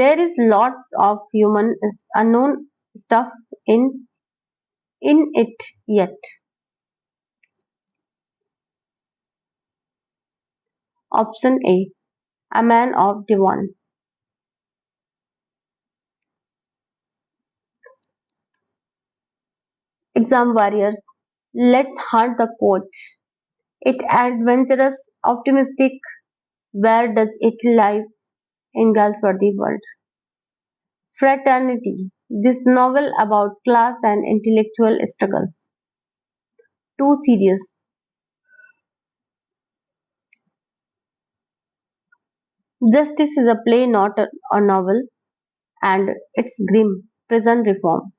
There is lots of human unknown stuff in it yet." Option A, A Man of Devon. Exam warriors, let's hunt the quote. It adventurous, optimistic. Where does it live in Galsworthy world? Fraternity, this novel about class and intellectual struggle. Too serious. Justice is a play, not a novel, and it's grim. Prison reform.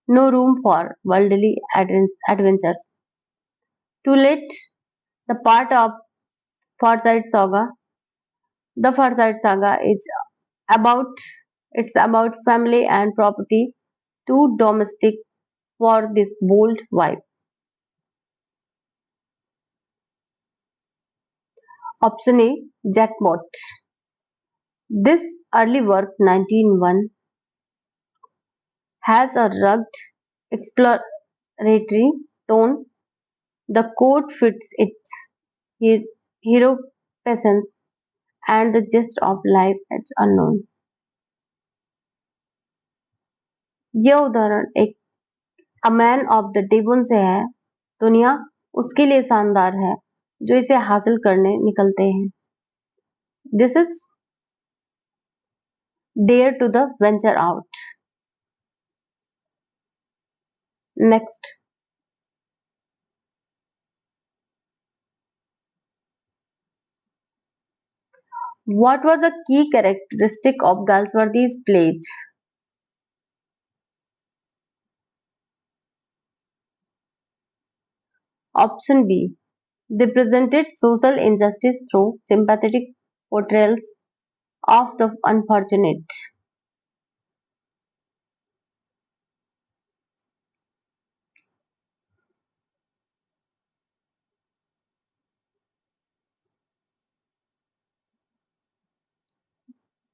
no room for worldly adventures. To let the part of Forsyte Saga, the Forsyte Saga is about it's about family and property, too domestic for this bold wife. Option A, Jackpot. This early work, 1901, has a rugged, exploratory tone. The code fits its hero peasants and the gist of life as unknown. यह उदाहरण एक a man of the Devon से है. दुनिया उसके लिए शानदार है जो इसे हासिल करने निकलते हैं. This is dare to the venture out. Next, what was a key characteristic of Galsworthy's plays? Option B. They presented social injustice through sympathetic portrayals of the unfortunate.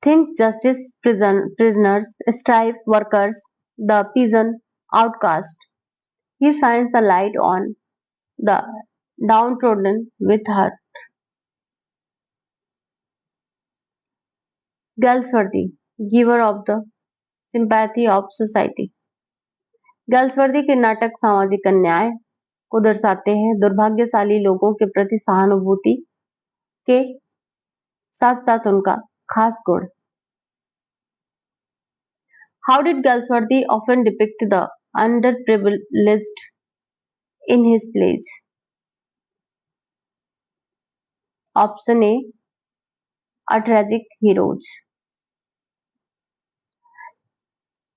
Think justice prisoners, strife workers, the peasant outcast. He shines a light on the downtrodden with her. Galsworthy, giver of the sympathy of society. Galsworthy के नाटक सामाजिक अन्याय को दर्शाते हैं, दुर्भाग्यशाली लोगों के प्रति सहानुभूति के साथ साथ उनका खास गुण. How did Galsworthy often depict the underprivileged in his plays? Option A, tragic heroes.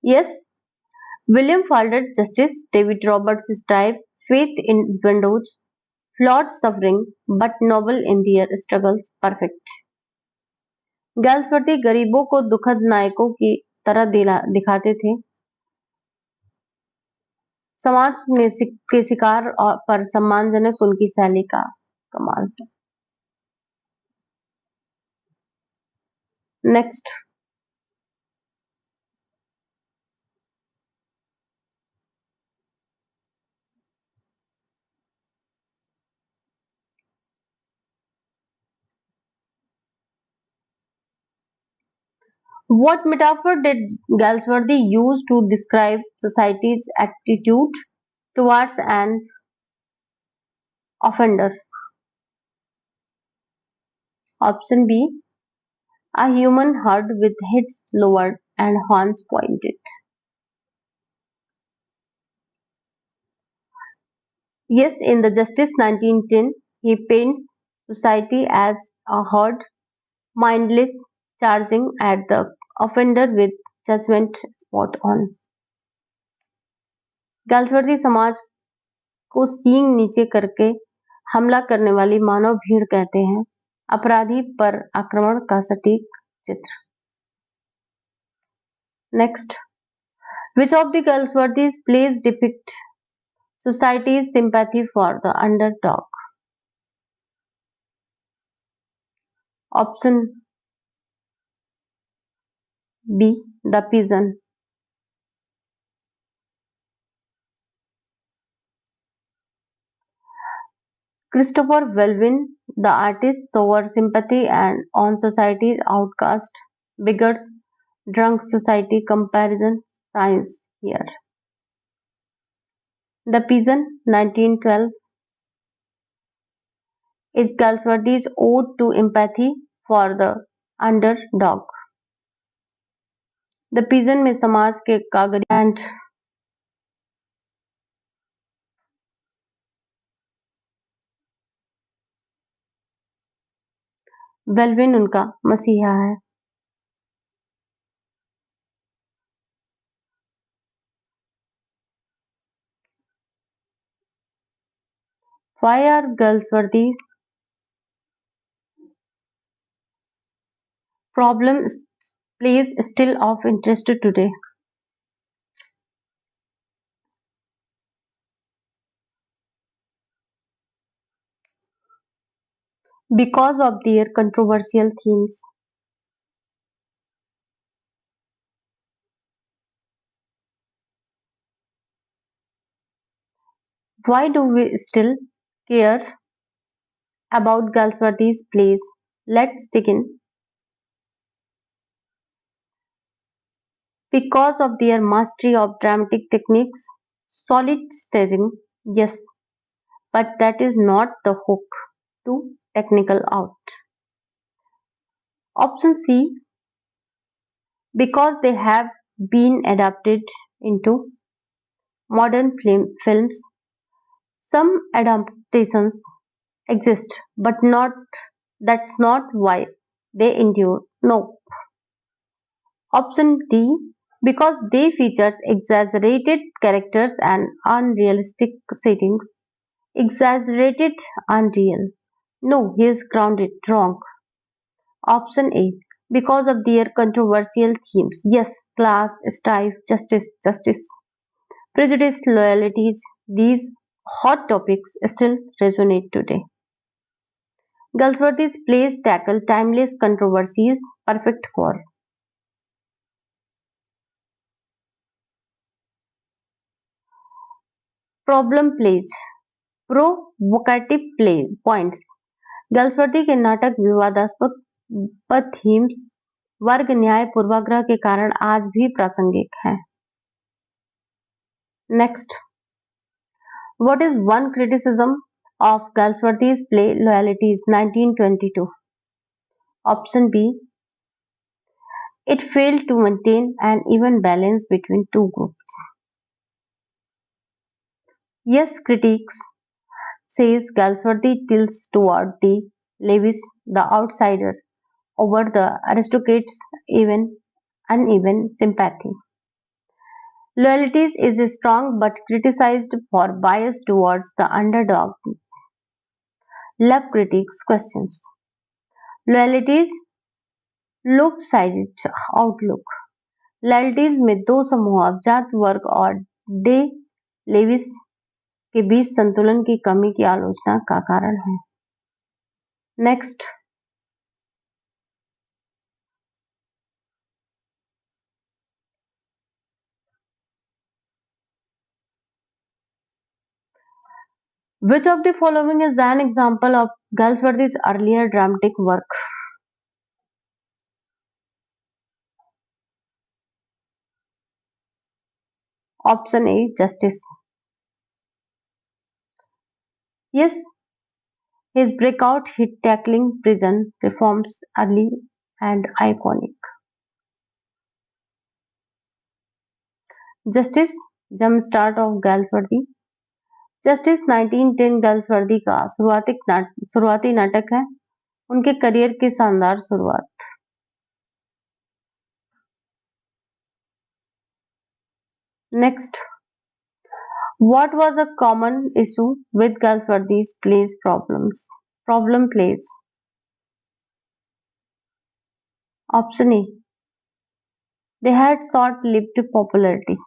Yes, William Falder's justice, David Roberts' strife, faith in windows, flawed suffering, but noble in their struggles, perfect. गैल्सवर्दी गरीबों को दुखद नायकों की तरह दिखाते थे, समाज में के शिकार पर सम्मानजनक उनकी शैली का कमाल. Next, what metaphor did Galsworthy use to describe society's attitude towards an offender? Option B, a human herd with heads lowered and horns pointed. Yes, in the Justice 1910, he paints society as a herd, mindless, charging at the offender with judgment spot on. Galsworthy समाज को सींग नीचे करके हमला करने वाली मानव भीड़ कहते हैं, अपराधी पर आक्रमण का सटीक चित्र. Next, which of the Galsworthy's plays depict society's sympathy for the underdog? Option B, the peasant. Christopher Welwyn, the artist, showed sympathy and on society's outcast, beggars, drunk society comparison science here. The Peasant, 1912, is Galsworthy's ode to empathy for the underdog. The Peasant में समाज के Kagri and वेल्विन उनका मसीहा है. Why are Galsworthy problems plays still of interest today? Because of their controversial themes. Why do we still care about Galsworthy's plays? Let's dig in. Because of their mastery of dramatic techniques, solid staging, yes, but that is not the hook to technical out. Option C, because they have been adapted into modern films. Some adaptations exist, but not that's not why they endure. No. Option D, because they features exaggerated characters and unrealistic settings. Exaggerated, unreal. No, he is grounded wrong. Option A, because of their controversial themes. Yes, class, strife, justice, prejudice, loyalties. These hot topics still resonate today. Galsworthy's plays tackle timeless controversies, perfect for problem plays, provocative play points. गैल्सवर्दी के नाटक विवादास्पद themes, वर्ग न्याय पूर्वाग्रह के कारण आज भी प्रासंगिक हैं. Next, what is one criticism of Galsworthy's play Loyalties 1922? Option B, it failed to maintain an even balance between two groups. Yes, critics says Galsworthy tilts toward the levies, the outsider, over the aristocrats' even uneven sympathy. Loyalties is strong but criticized for bias towards the underdog. Love critics questions. Loyalties lopsided outlook. Loyalties में दो समूह अवजात वर्ग और day Levi's के बीच संतुलन की कमी की आलोचना का कारण है. Next, which of the following is an example of Galsworthy's earlier dramatic work? Option A, Justice. Yes, his breakout hit tackling prison reforms early and iconic. Justice, jump start of Galsworthy. Justice 1910 Galsworthy का शुरुआती नाटक है, उनके career की शानदार शुरुआत. Next, what was a common issue with Galsworthy's plays problems? Problem plays. Option A, they had short-lived popularity.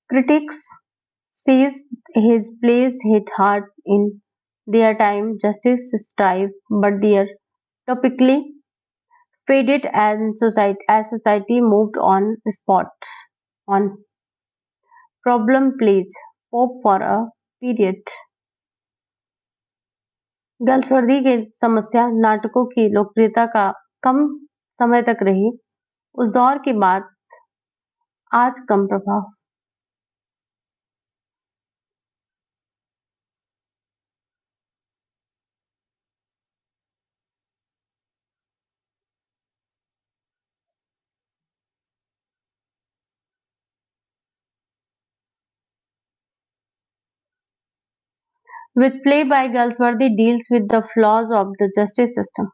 Critics says his plays hit hard in their time. Justice strive, but their topically faded as society moved on spot on problem plays hope for a period. गैल्सवर्दी की समस्या नाटकों की लोकप्रियता का कम समय तक रही. उस दौर की बात आज कम प्रभाव. Which play by Galsworthy deals with the flaws of the justice system?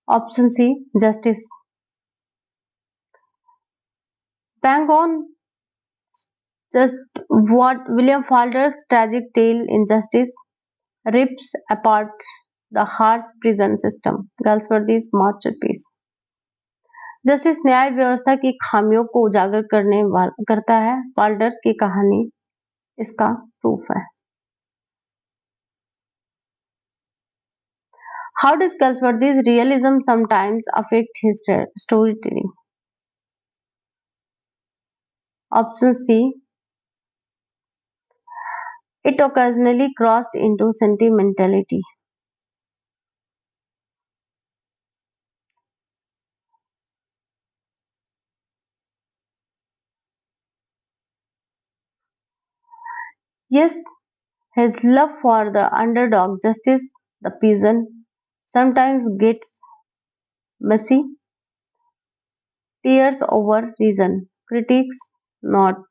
Option C, Justice. Bang on just what William Falder's tragic tale Injustice rips apart the harsh prison system. Galsworthy's masterpiece. Justice न्याय व्यवस्था की खामियों को उजागर करता है। Falder की कहानी इसका प्रूफ है। How does Galsworthy's realism sometimes affect his storytelling? Option C. It occasionally crossed into sentimentality. Yes, his love for the underdog justice, the peasant, sometimes gets messy, tears over reason. Critics not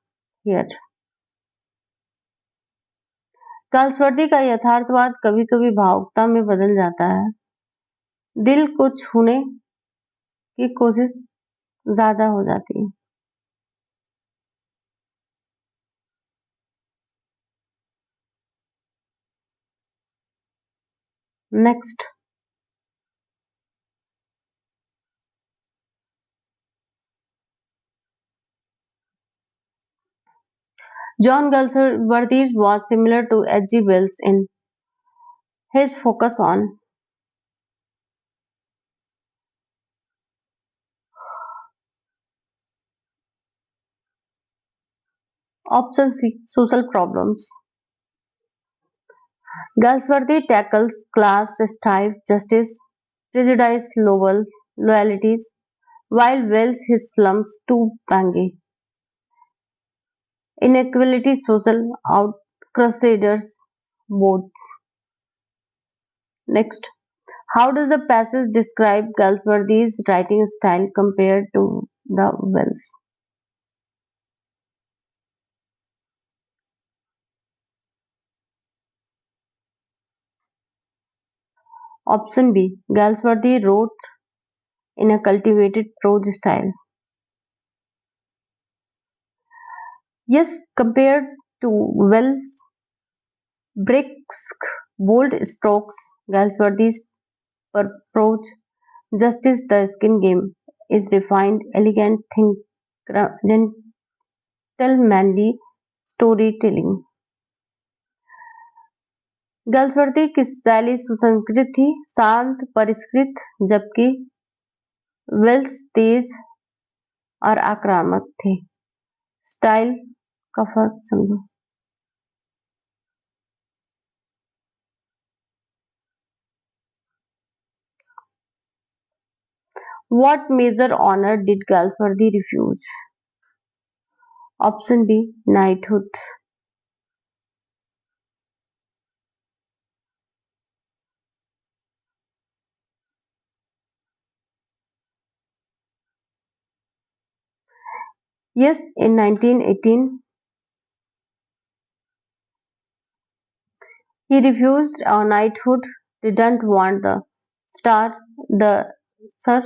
here. Galsworthy का यथार्थवाद कभी कभी भावुकता में बदल जाता है। दिल को छूने की कोशिश ज्यादा हो जाती है। Next, John Galsworthy was similar to H.G. Wells in his focus on option C, social problems. Galsworthy tackles class strife, justice, prejudice, loyalties, while Wells his slums to Bangi, inequality, social crusaders, both. Next, how does the passage describe Galsworthy's writing style compared to the Wells? Option B. Galsworthy wrote in a cultivated prose style. Yes, compared to Wells' brisk, bold strokes, Galsworthy's prose, Justice the Skin Game, is refined, elegant, gentlemanly storytelling. Galsworthy की शैली सुसंस्कृत थी, शांत परिष्कृत, जबकि Wales तेज और आक्रामक थे। स्टाइल का फर्क समझो। What major honor did Galsworthy refuse? Option B. Knighthood. Yes, in 1918, he refused a knighthood, didn't want the star, the Sir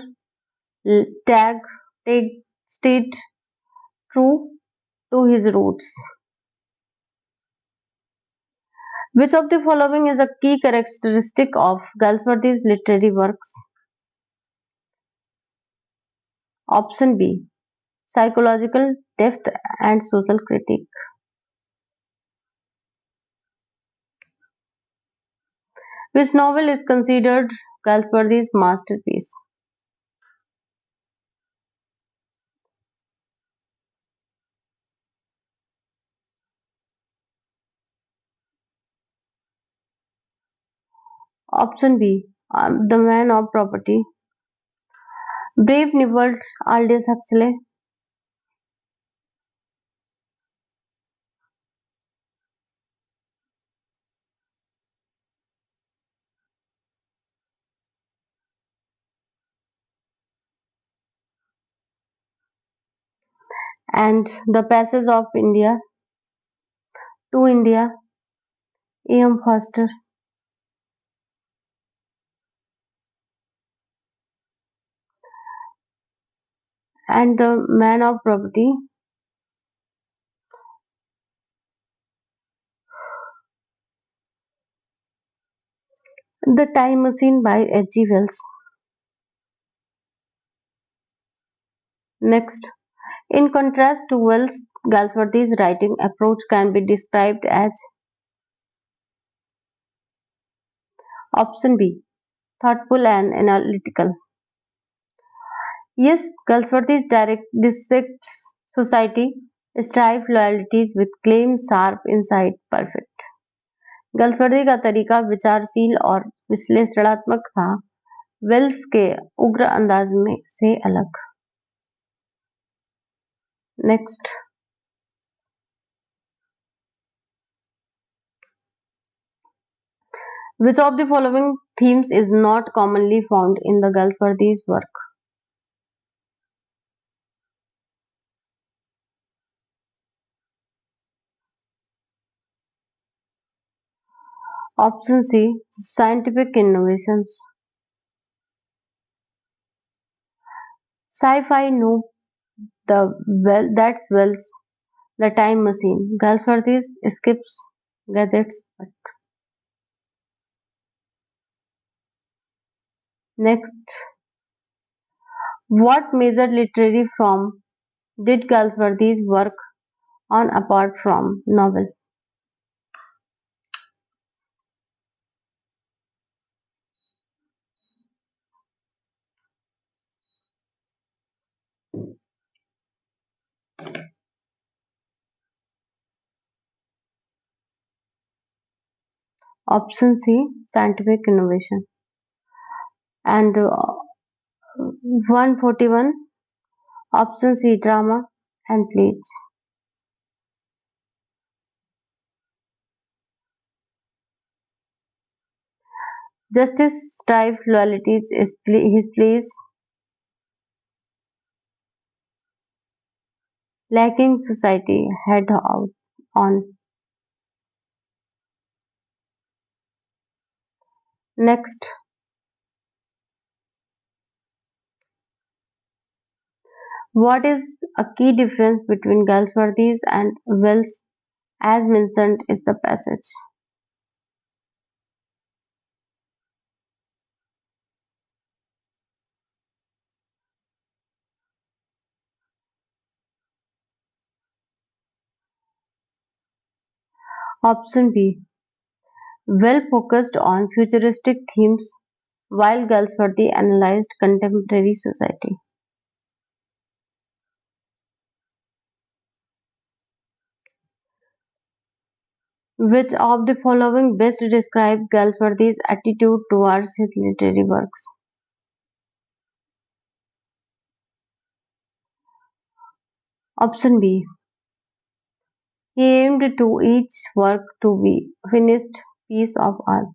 tag, stayed true to his roots. Which of the following is a key characteristic of Galsworthy's literary works? Option B. Psychological depth and social critique. Which novel is considered Galsworthy's masterpiece? Option B. The Man of Property. Brave New World, Aldous Huxley. And The Passage of India to India, E.M. Foster. And The Man of Property. The Time Machine by H.G. Wells. Next, in contrast to Wells, Galsworthy's writing approach can be described as option B, thoughtful and analytical. Yes, Galsworthy's direct dissects society, strife loyalties with claim sharp insight perfect. गल्सवर्दी का तरीका विचारशील और विश्लेषणात्मक था, Wales के उग्र अंदाज में से अलग. Next, which of the following themes is not commonly found in the Galsworthy's work? Option C, scientific innovations. Sci-fi, no, that's Wells. The Time Machine. Galsworthy skips gadgets. Next, what major literary form did Galsworthy's work on apart from novel? Option C, scientific innovation. And 141, option C, drama and plays. Justice, strife, loyalties is his plays. Lacking society, head out on. Next, what is a key difference between Galsworthy's and Wells as mentioned is the passage? Option B, well focused on futuristic themes while Galsworthy analyzed contemporary society. Which of the following best describe Galsworthy's attitude towards his literary works? Option B, he aimed to each work to be finished piece of art.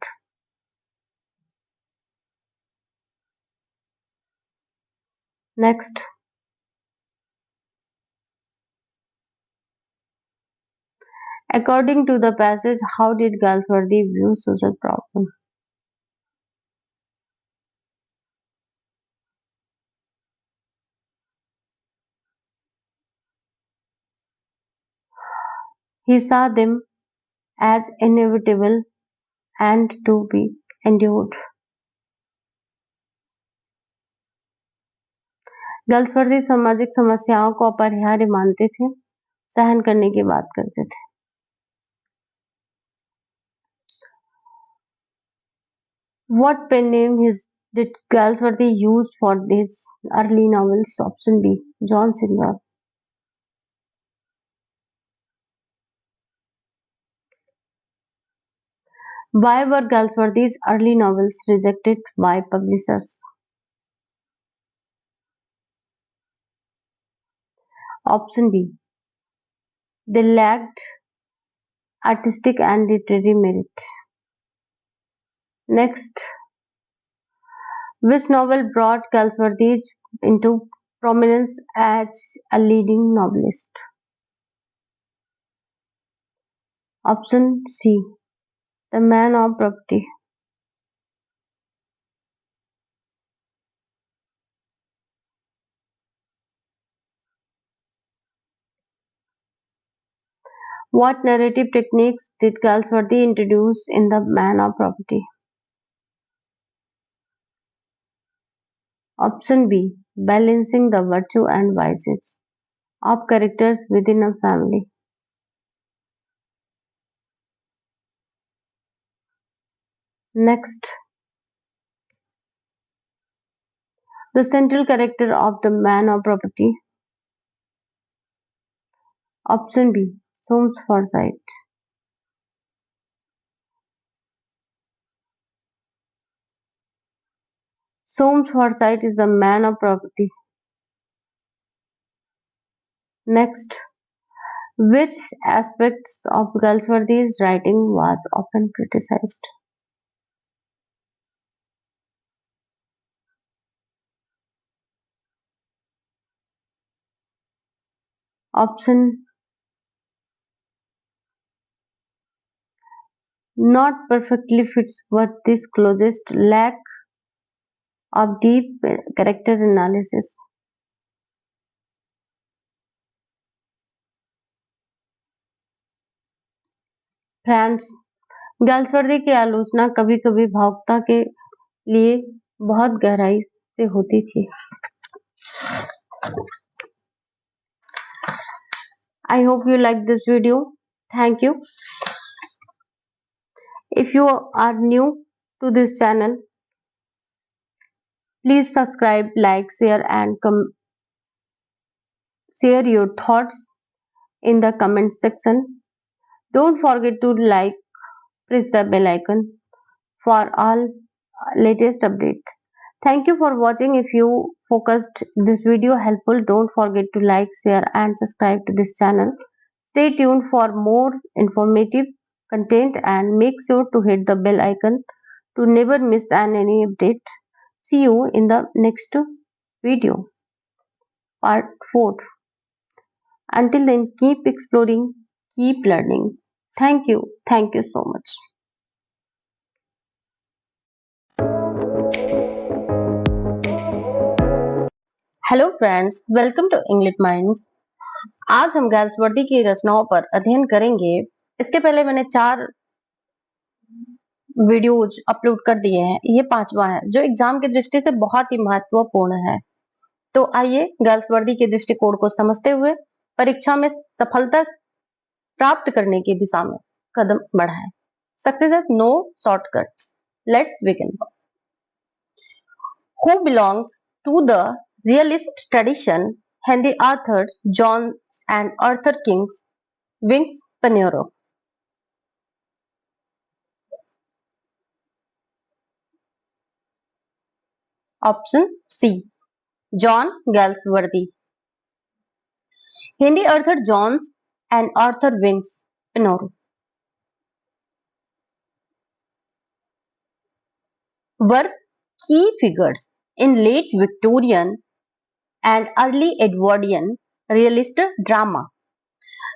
Next, according to the passage, how did Galsworthy view social problems? He saw them as inevitable and to be endured. गल्सवर्दी सामाजिक समस्याओं को अपरिहार्य मानते थे, सहन करने की बात करते थे. What pen name did Galsworthy use for his early novels? Option B, John Silver. Why were Galsworthy's early novels rejected by publishers? Option B, they lacked artistic and literary merit. Next, which novel brought Galsworthy into prominence as a leading novelist? Option C, The Man of Property. What narrative techniques did Galsworthy introduce in The Man of Property? Option B. Balancing the virtue and vices of characters within a family. Next, the central character of the man of property. Option B. Soames Forsyte. Soames Forsyte is the man of property. Next, which aspects of Galsworthy's writing was often criticized? Option not perfectly fits what this closest lack of deep character analysis. France Galsworthy की आलोचना कभी-कभी भावुकता के लिए बहुत गहराई से होती थी. I hope you like this video. Thank you. If you are new to this channel, please subscribe, like, share and share your thoughts in the comment section. Don't forget to like, press the bell icon for all latest updates. Thank you for watching. If you focused this video helpful, don't forget to like, share and subscribe to this channel. Stay tuned for more informative content and make sure to hit the bell icon to never miss any update. See you in the next video, part 4. Until then, keep exploring, keep learning. Thank you. Thank you so much. Hello friends, welcome to English Minds. आज हम गैल्सवर्दी की रचनाओं पर अध्ययन करेंगे. इसके पहले मैंने 4 वीडियोज अपलोड कर दिए हैं. ये 5वां है जो एग्जाम की दृष्टि से बहुत ही महत्वपूर्ण है. तो आइए गैल्सवर्दी के दृष्टिकोण को समझते हुए परीक्षा में सफलता प्राप्त करने की दिशा में कदम बढ़ाएं. Success has no shortcuts. Let's begin. Who belongs to the realist tradition? Henry Arthur Jones and Arthur King's Wings Pinero. Option C. John Galsworthy. Henry Arthur Jones and Arthur Wings Pinero were key figures in late Victorian and early Edwardian realist drama,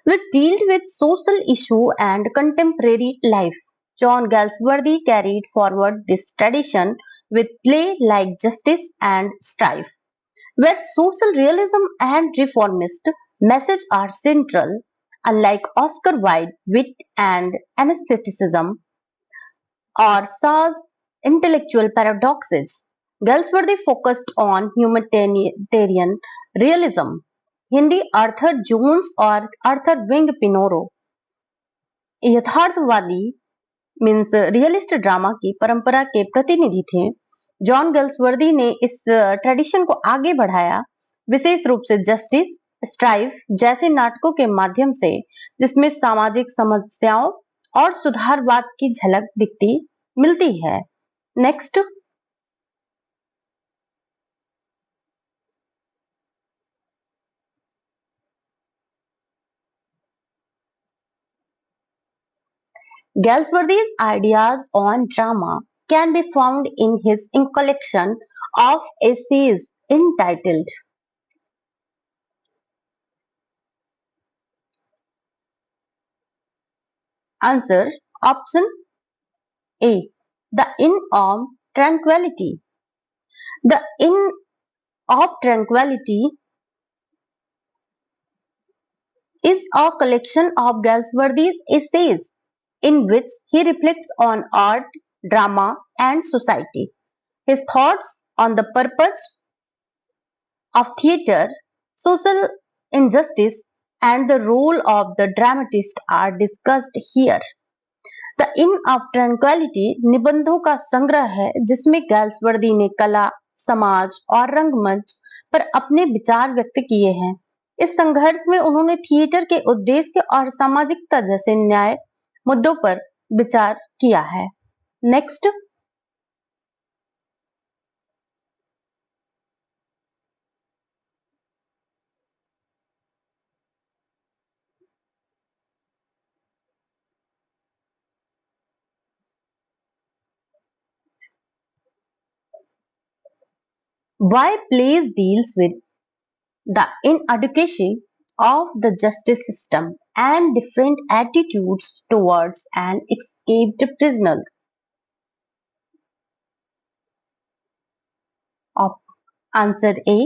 which dealt with social issue and contemporary life. John Galsworthy carried forward this tradition with plays like Justice and Strife, where social realism and reformist message are central. Unlike Oscar Wilde, wit and aestheticism or Shaw's intellectual paradoxes, Galsworthy focused on humanitarian realism. Henry Arthur Jones और Arthur Wing Pinero यथार्थवादी means realist drama की परंपरा के प्रतिनिधि थे. John गल्सवर्दी ने इस tradition को आगे बढ़ाया, विशेष रूप से जस्टिस, स्ट्राइफ जैसे नाटकों के माध्यम से, जिसमें सामाजिक समस्याओं और सुधारवाद की झलक दिखती मिलती है. Next. Galsworthy's ideas on drama can be found in his collection of essays entitled Answer. Option A. The Inn of Tranquility. The Inn of Tranquility is a collection of Galsworthy's essays in which he reflects on art, drama, and society. His thoughts on the purpose of theatre, social injustice, and the role of the dramatist are discussed here. The inn of tranquillity निबंधों का संग्रह है जिसमें गैल्सवर्दी ने कला, समाज और रंगमंच पर अपने विचार व्यक्त किए हैं। इस संघर्ष में उन्होंने थिएटर के उद्देश्य और सामाजिकता जैसे न्याय मुद्दों पर विचार किया है। Next, why plays deals with the inadequacy of the justice system and different attitudes towards an escaped prisoner. Op- Answer A.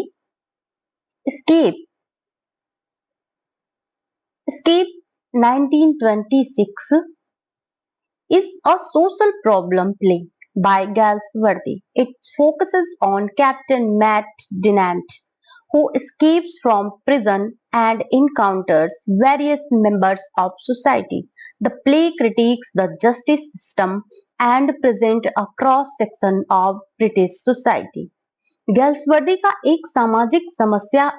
Escape. Escape 1926 is a social problem play by Galsworthy. It focuses on Captain Matt Dinant, who escapes from prison and encounters various members of society. The play critiques the justice system and presents a cross-section of British society. गैल्सवर्दी का एक सामाजिक समस्या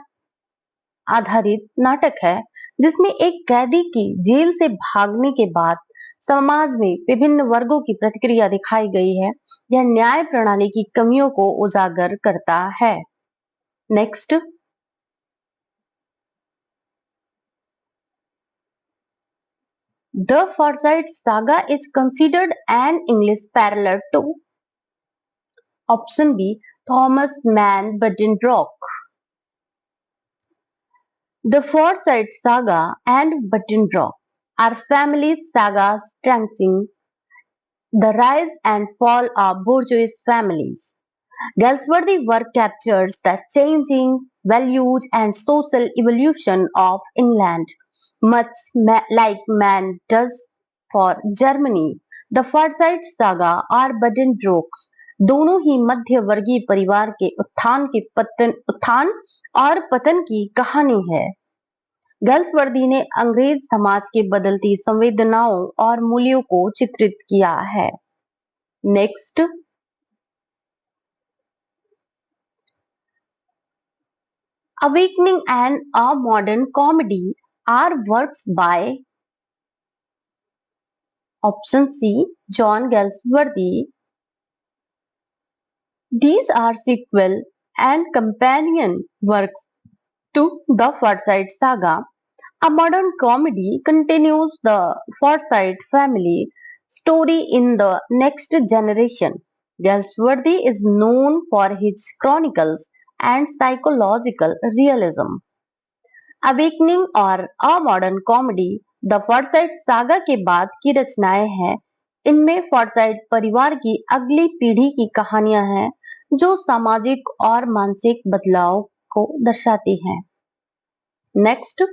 आधारित नाटक है जिसमें एक कैदी की जेल से भागने के बाद समाज में विभिन्न वर्गों की प्रतिक्रिया दिखाई गई है। यह न्याय प्रणाली की कमियों को उजागर करता है। Next, the Forsyte saga is considered an English parallel to option B Thomas Mann Buddenbrooks. The Forsyte Saga and Buttonrock are family sagas tracing the rise and fall of bourgeois families. Galsworthy's work captures the changing values and social evolution of England, much like Man does for Germany. The Forsyte Saga और Buddenbrooks दोनों ही मध्य वर्गीय परिवार के उत्थान और पतन की कहानी है। गैल्सवर्दी ने अंग्रेज समाज की बदलती संवेदनाओं और मूल्यों को चित्रित किया है। Next, awakening and a modern comedy are works by option C John Galsworthy. These are sequel and companion works to the Forsyte Saga. A modern comedy continues the Forsyte family story in the next generation. Galsworthy is known for his chronicles and psychological realism. Awakening और a modern comedy the Forsyte saga के बाद की रचनाएं हैं। इनमें Forsyte परिवार की अगली पीढ़ी की कहानियां हैं जो सामाजिक और मानसिक बदलाव को दर्शाती हैं। Next,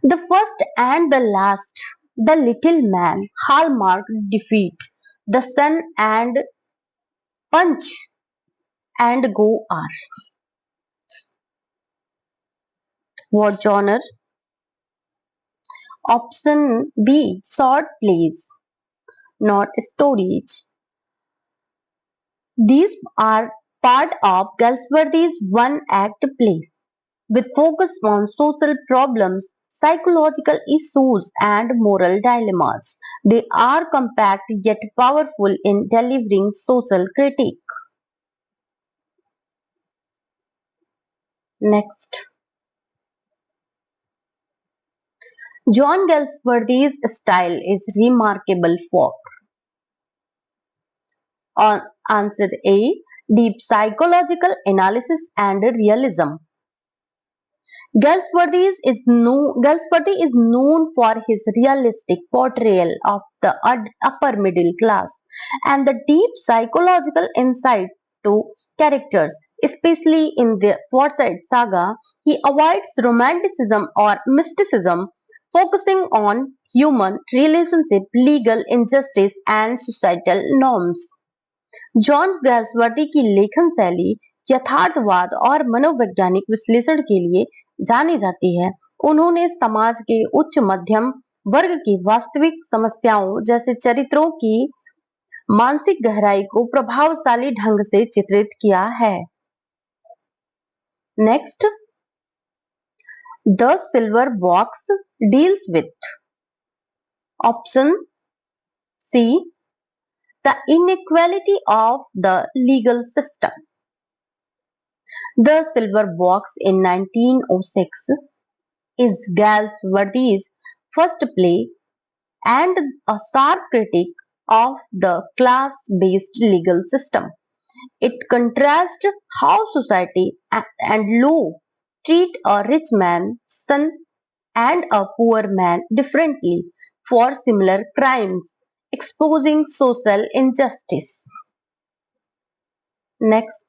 the first and the last, the little man, hallmark defeat, the sun and punch and go are what genre? Option B, short plays, not stories. These are part of Galsworthy's one-act play with focus on social problems, psychological issues, and moral dilemmas. They are compact yet powerful in delivering social critique. Next, John Galsworthy's style is remarkable for answer A, deep psychological analysis and realism. Galsworthy is known for his realistic portrayal of the upper middle class and the deep psychological insight to characters. Especially in the Forsyte Saga, he avoids romanticism or mysticism, focusing on human relationship, legal injustice, and societal norms. John Galsworthy की लेखन शैली यथार्थवाद और मनोवैज्ञानिक विश्लेषण के लिए जानी जाती है। उन्होंने समाज के उच्च मध्यम वर्ग की वास्तविक समस्याओं जैसे चरित्रों की मानसिक गहराई को प्रभावशाली ढंग से चित्रित किया है। Next, the silver box deals with option C the inequality of the legal system. The Silver Box in 1906 is Galsworthy's first play and a sharp critique of the class-based legal system. It contrasts how society and law treat a rich man's son and a poor man differently for similar crimes, exposing social injustice. Next,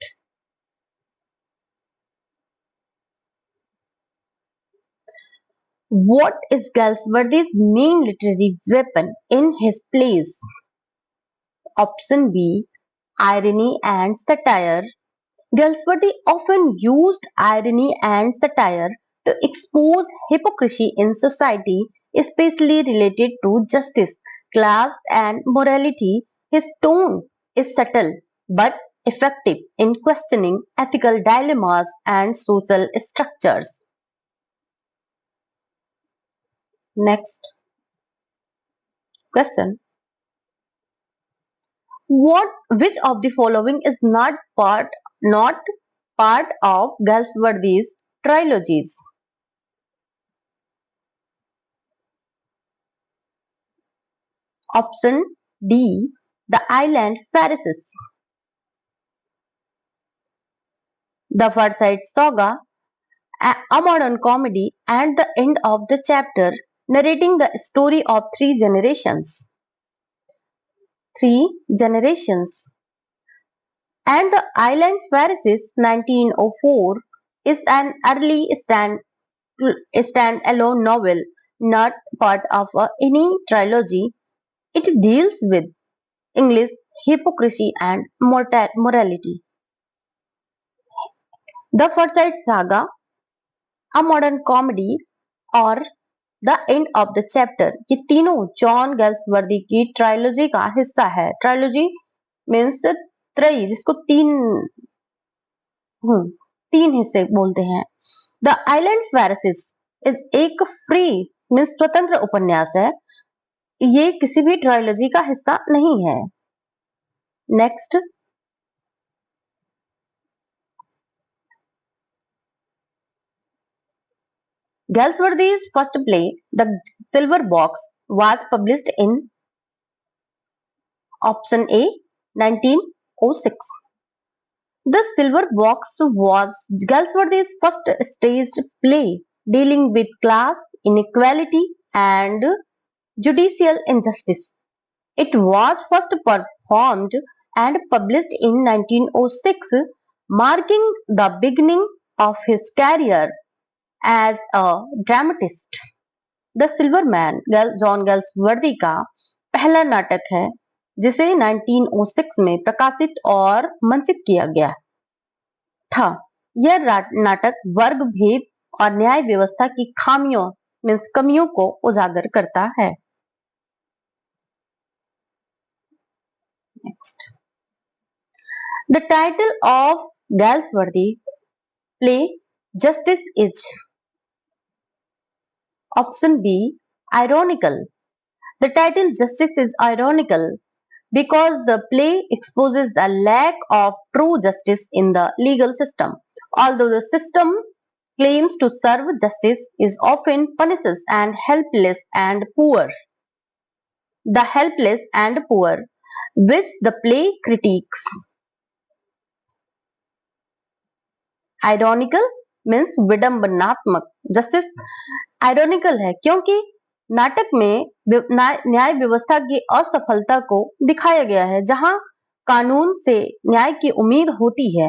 what is Galsworthy's main literary weapon in his plays? Option B, irony and satire. Galsworthy often used irony and satire to expose hypocrisy in society, especially related to justice, class, and morality. His tone is subtle but effective in questioning ethical dilemmas and social structures. Next question. Which of the following is not part of Galsworthy's trilogies? Option D, The Island Pharisees, The Forsyte Saga, a modern comedy, and the end of the chapter, narrating the story of three generations. Three generations. And The Island Pharisees 1904 is an early stand-alone novel, not part of any trilogy. It deals with English hypocrisy and morality. The Forsyte Saga, a modern comedy, और the end of the chapter, ये तीनों John Galsworthy की trilogy का हिस्सा है। Trilogy means त्रयी, जिसको तीन हिस्से बोलते हैं। द आइलैंड फेरिसिस इज एक फ्री मीन्स स्वतंत्र उपन्यास है, ये किसी भी ट्रायोलॉजी का हिस्सा नहीं है। Next, Galsworthy's first play, The Silver Box, was published in option A, 1906. The Silver Box was Galsworthy's first staged play dealing with class inequality and judicial injustice. It was first performed and published in 1906, marking the beginning of his career as a dramatist. The silver man John Galsworthy का पहला नाटक है जिसे 1906 में प्रकाशित और मंचित किया गया था। यह नाटक वर्ग भेद और न्याय व्यवस्था की खामियों मीन्स कमियों को उजागर करता है। Next, the title of Galsworthy play justice is Option B, ironical. The title Justice is ironical because the play exposes the lack of true justice in the legal system. Although the system claims to serve justice, it often punishes and helpless and poor. The helpless and poor, which the play critiques. Ironical means विडंबनात्मक। Justice ironical है क्योंकि नाटक में न्याय व्यवस्था की असफलता को दिखाया गया है। जहां कानून से न्याय की उम्मीद होती है,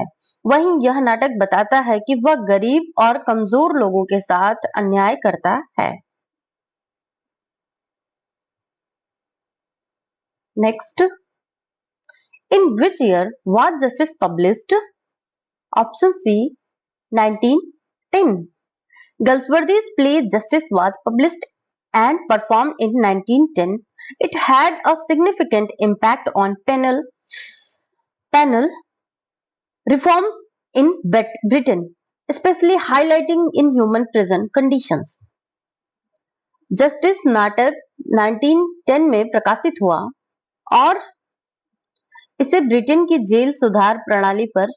वहीं यह नाटक बताता है कि वह गरीब और कमजोर लोगों के साथ अन्याय करता है। Next, In which year was Justice published? Option C, 1910. Galsworthy's play Justice was published and performed in 1910. It had a significant impact on penal reform in Britain, especially highlighting inhuman prison conditions. Justice नाटक 1910 में प्रकाशित हुआ और इसे Britain की jail सुधार प्रणाली पर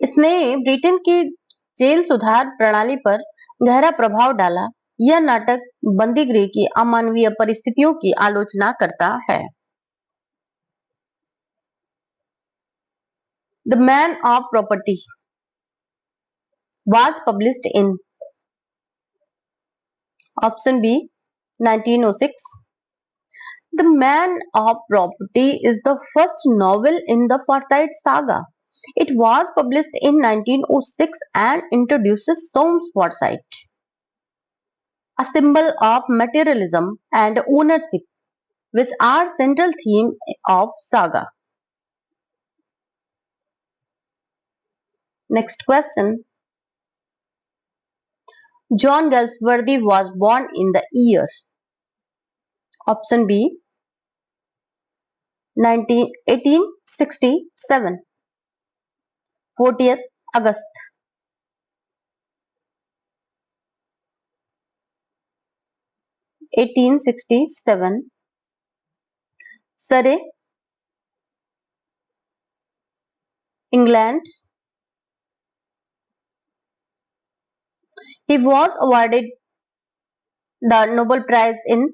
इसने ब्रिटेन की जेल सुधार प्रणाली पर गहरा प्रभाव डाला। यह नाटक बंदीगृह की अमानवीय परिस्थितियों की आलोचना करता है। The man of property was published in option B 1906. The Man of Property is the first novel in the Forsyte Saga. It was published in 1906 and introduces Soames Forsyte, a symbol of materialism and ownership, which are central theme of saga. Next question. John Galsworthy was born in the year. Option B 1867, 40th August. 1867, Surrey, England. He was awarded the Nobel Prize in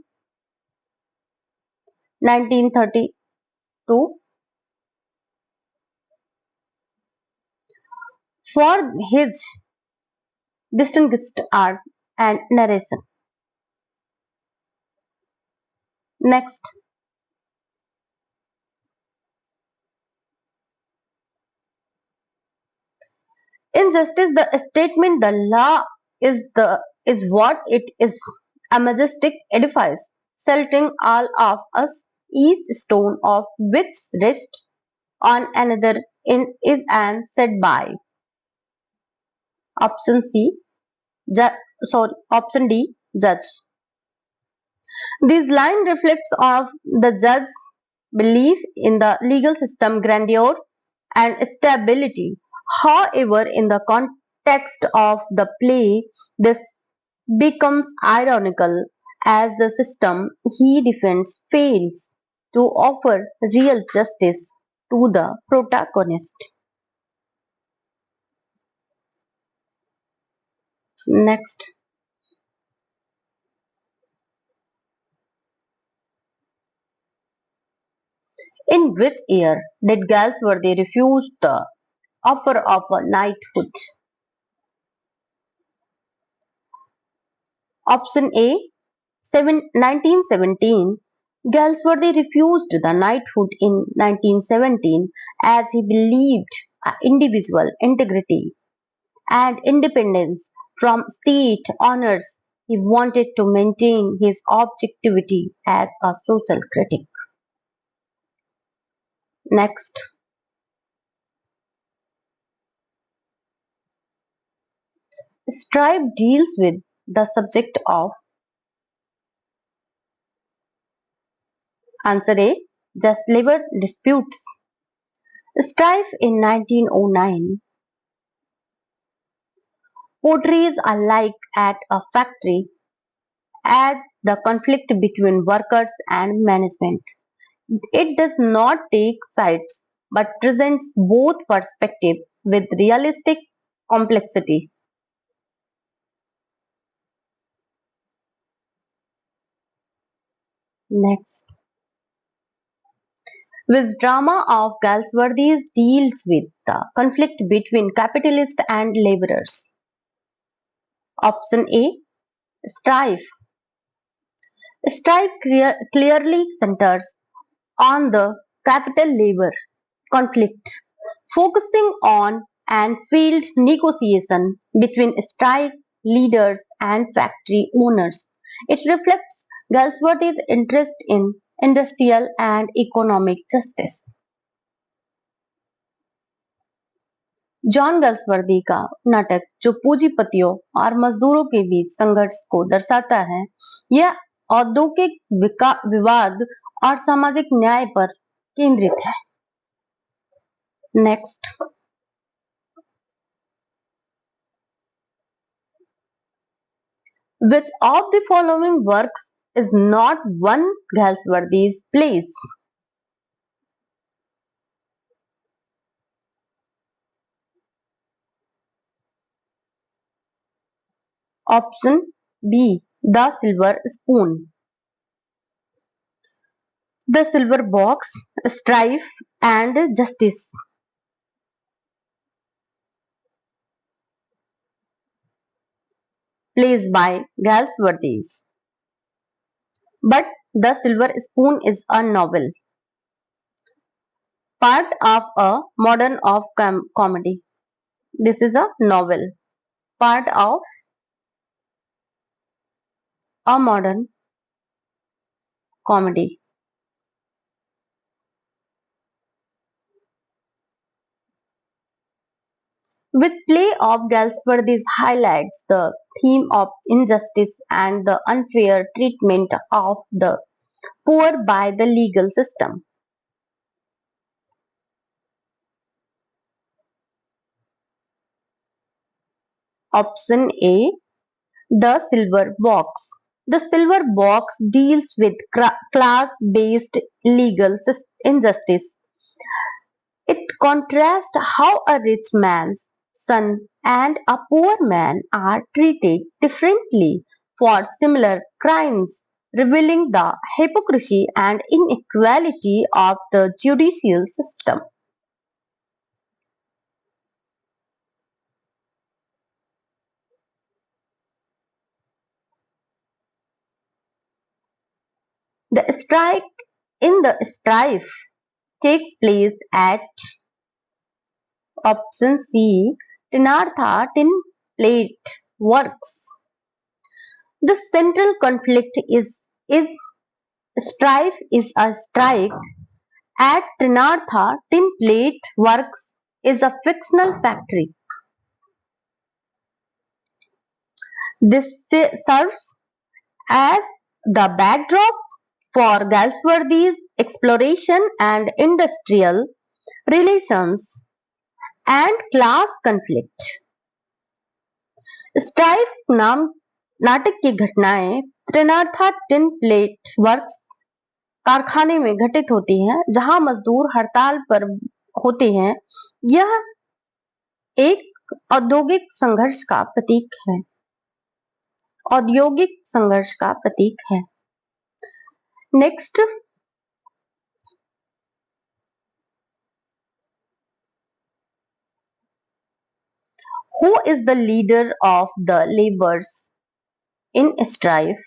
1932 for his distinguished art and narration. Next. In justice, the statement the law is what it is, a majestic edifice, sheltering all of us, each stone of which rests on another is an set by. Option C, option D, judge. This line reflects of the judge's belief in the legal system grandeur and stability. However, in the context of the play, this becomes ironical as the system he defends fails to offer real justice to the protagonist. Next. In which year did Galsworthy refuse the offer of a knighthood? Option A 1917. Galsworthy refused the knighthood in 1917 as he believed individual integrity and independence from state honors. He wanted to maintain his objectivity as a social critic. Next. Stripe deals with the subject of answer A, just labor disputes. Strife in 1909 portrays a like at a factory as the conflict between workers and management. It does not take sides but presents both perspectives with realistic complexity. Next. Which drama of Galsworthy's deals with the conflict between capitalists and laborers? Option A, Strife. Strife clearly centers on the capital-labor conflict, focusing on an failed negotiation between strike leaders and factory owners. It reflects Galsworthy's interest in industrial and economic justice. John गल्सवर्दी का नाटक जो पूंजीपतियों और मजदूरों के बीच संघर्ष को दर्शाता है, यह औद्योगिक विवाद और सामाजिक न्याय पर केंद्रित है। Next, which of the following works is not one Galsworthy's plays? Option B, The Silver Spoon, The Silver Box, Strife and Justice. Plays by Galsworthy. But The Silver Spoon is a novel, part of a modern of comedy. This is a novel, part of a modern comedy. Which play of Galsworthy's highlights the theme of injustice and the unfair treatment of the poor by the legal system? Option A, The Silver Box. The Silver Box deals with class-based legal injustice. It contrasts how a rich man's son and a poor man are treated differently for similar crimes, revealing the hypocrisy and inequality of the judicial system. The strike in the strife takes place at option C, Tinartha Tin Plate Works. The central conflict is strife is a strike at Trinartha Tin Plate Works is a fictional factory. This serves as the backdrop for Galsworthy's exploration and industrial relations and class conflict. Strife नाम नाटक की घटनाएं त्रिनार्था tin plate works कारखाने में घटित होती हैं, जहां मजदूर हड़ताल पर होते हैं। यह एक औद्योगिक संघर्ष का प्रतीक है। औद्योगिक संघर्ष का प्रतीक है। Next, who is the leader of the laborers in strife?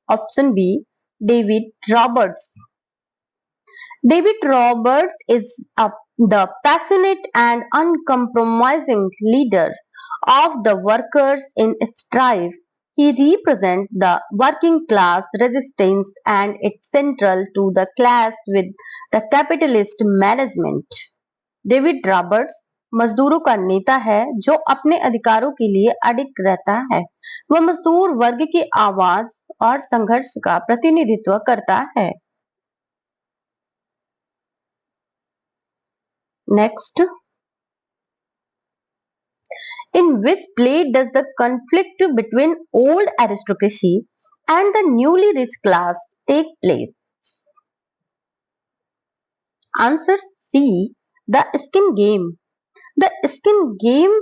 Option B, David Roberts. David Roberts is the passionate and uncompromising leader of the workers in strife. He represents the working class resistance and it's central to the clash with the capitalist management. David Roberts मजदूरों का नेता है जो अपने अधिकारों के लिए अडिग रहता है। वह मजदूर वर्ग की आवाज और संघर्ष का प्रतिनिधित्व करता है। Next, in which play does the conflict between old aristocracy and the newly rich class take place? Answer C, the skin game. The skin game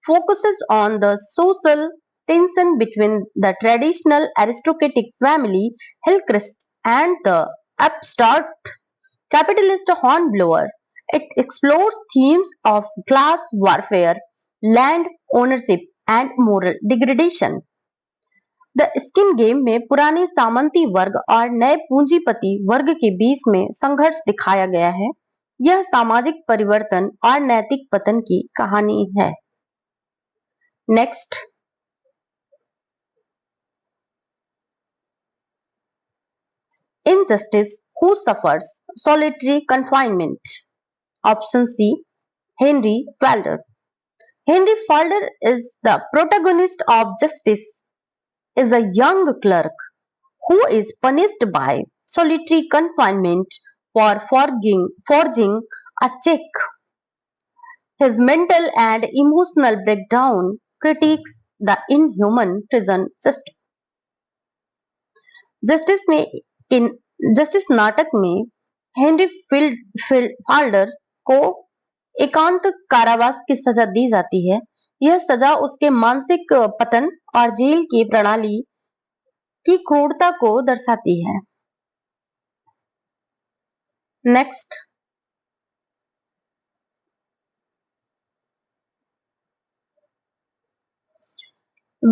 focuses on the social tension between the traditional aristocratic family Hillcrist and the upstart capitalist hornblower. It explores themes of class warfare, land ownership and moral degradation. The skin game में पुराने सामंती वर्ग और नए पूंजीपति वर्ग के बीच में संघर्ष दिखाया गया है। यह सामाजिक परिवर्तन और नैतिक पतन की कहानी है। Next, injustice who suffers solitary confinement? Option C, Henry Falder. Henry Falder is the protagonist of Justice, is a young clerk who is punished by solitary confinement for forging a check. His mental and emotional breakdown critiques the inhuman prison system. Justice में इन justice नाटक में Henry Falder को एकांत कारावास की सजा दी जाती है। यह सजा उसके मानसिक पतन और जेल की प्रणाली की क्रूरता को दर्शाती है। Next,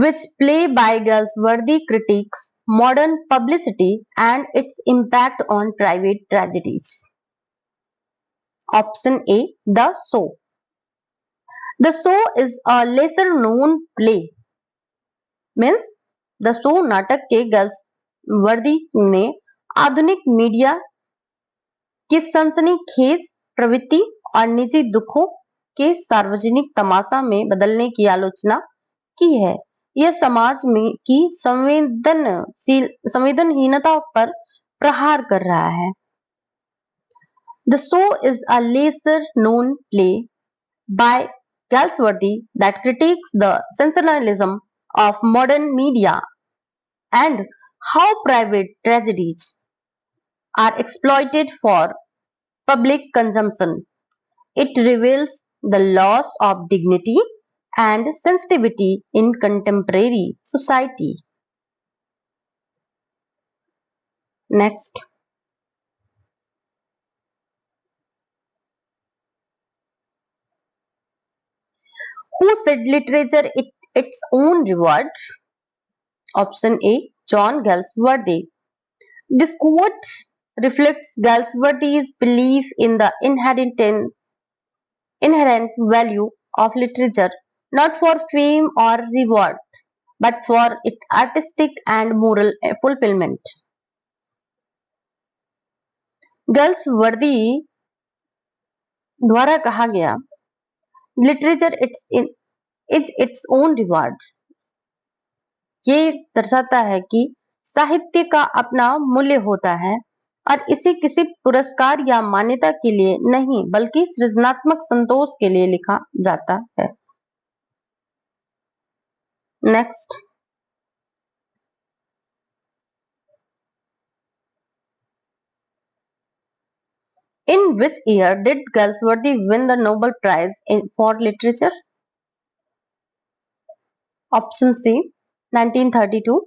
which play by Galsworthy critiques modern publicity and its impact on private tragedies. Option A, The Show. The Show is a lesser known play. Means The Show नाटक के गैल्सवर्दी ने आधुनिक मीडिया की सनसनीखेज प्रवृत्ति और निजी दुखों के सार्वजनिक तमाशा में बदलने की आलोचना की है। यह समाज में की संवेदनहीनता पर प्रहार कर रहा है। The Show is a lesser known play by Galsworthy that critiques the sensationalism of modern media and how private tragedies are exploited for public consumption. It reveals the loss of dignity and sensitivity in contemporary society. Next, who said literature its own reward? Option A, John Galsworthy. This quote reflects Galsworthy's belief in the inherent value of literature, not for fame or reward, but for its artistic and moral fulfillment. Galsworthy द्वारा कहा गया literature is its own reward, ये दर्शाता है कि साहित्य का अपना मूल्य होता है और इसे किसी पुरस्कार या मान्यता के लिए नहीं बल्कि सृजनात्मक संतोष के लिए लिखा जाता है। Next, in which year did Galsworthy win the Nobel Prize for Literature? Option C, 1932.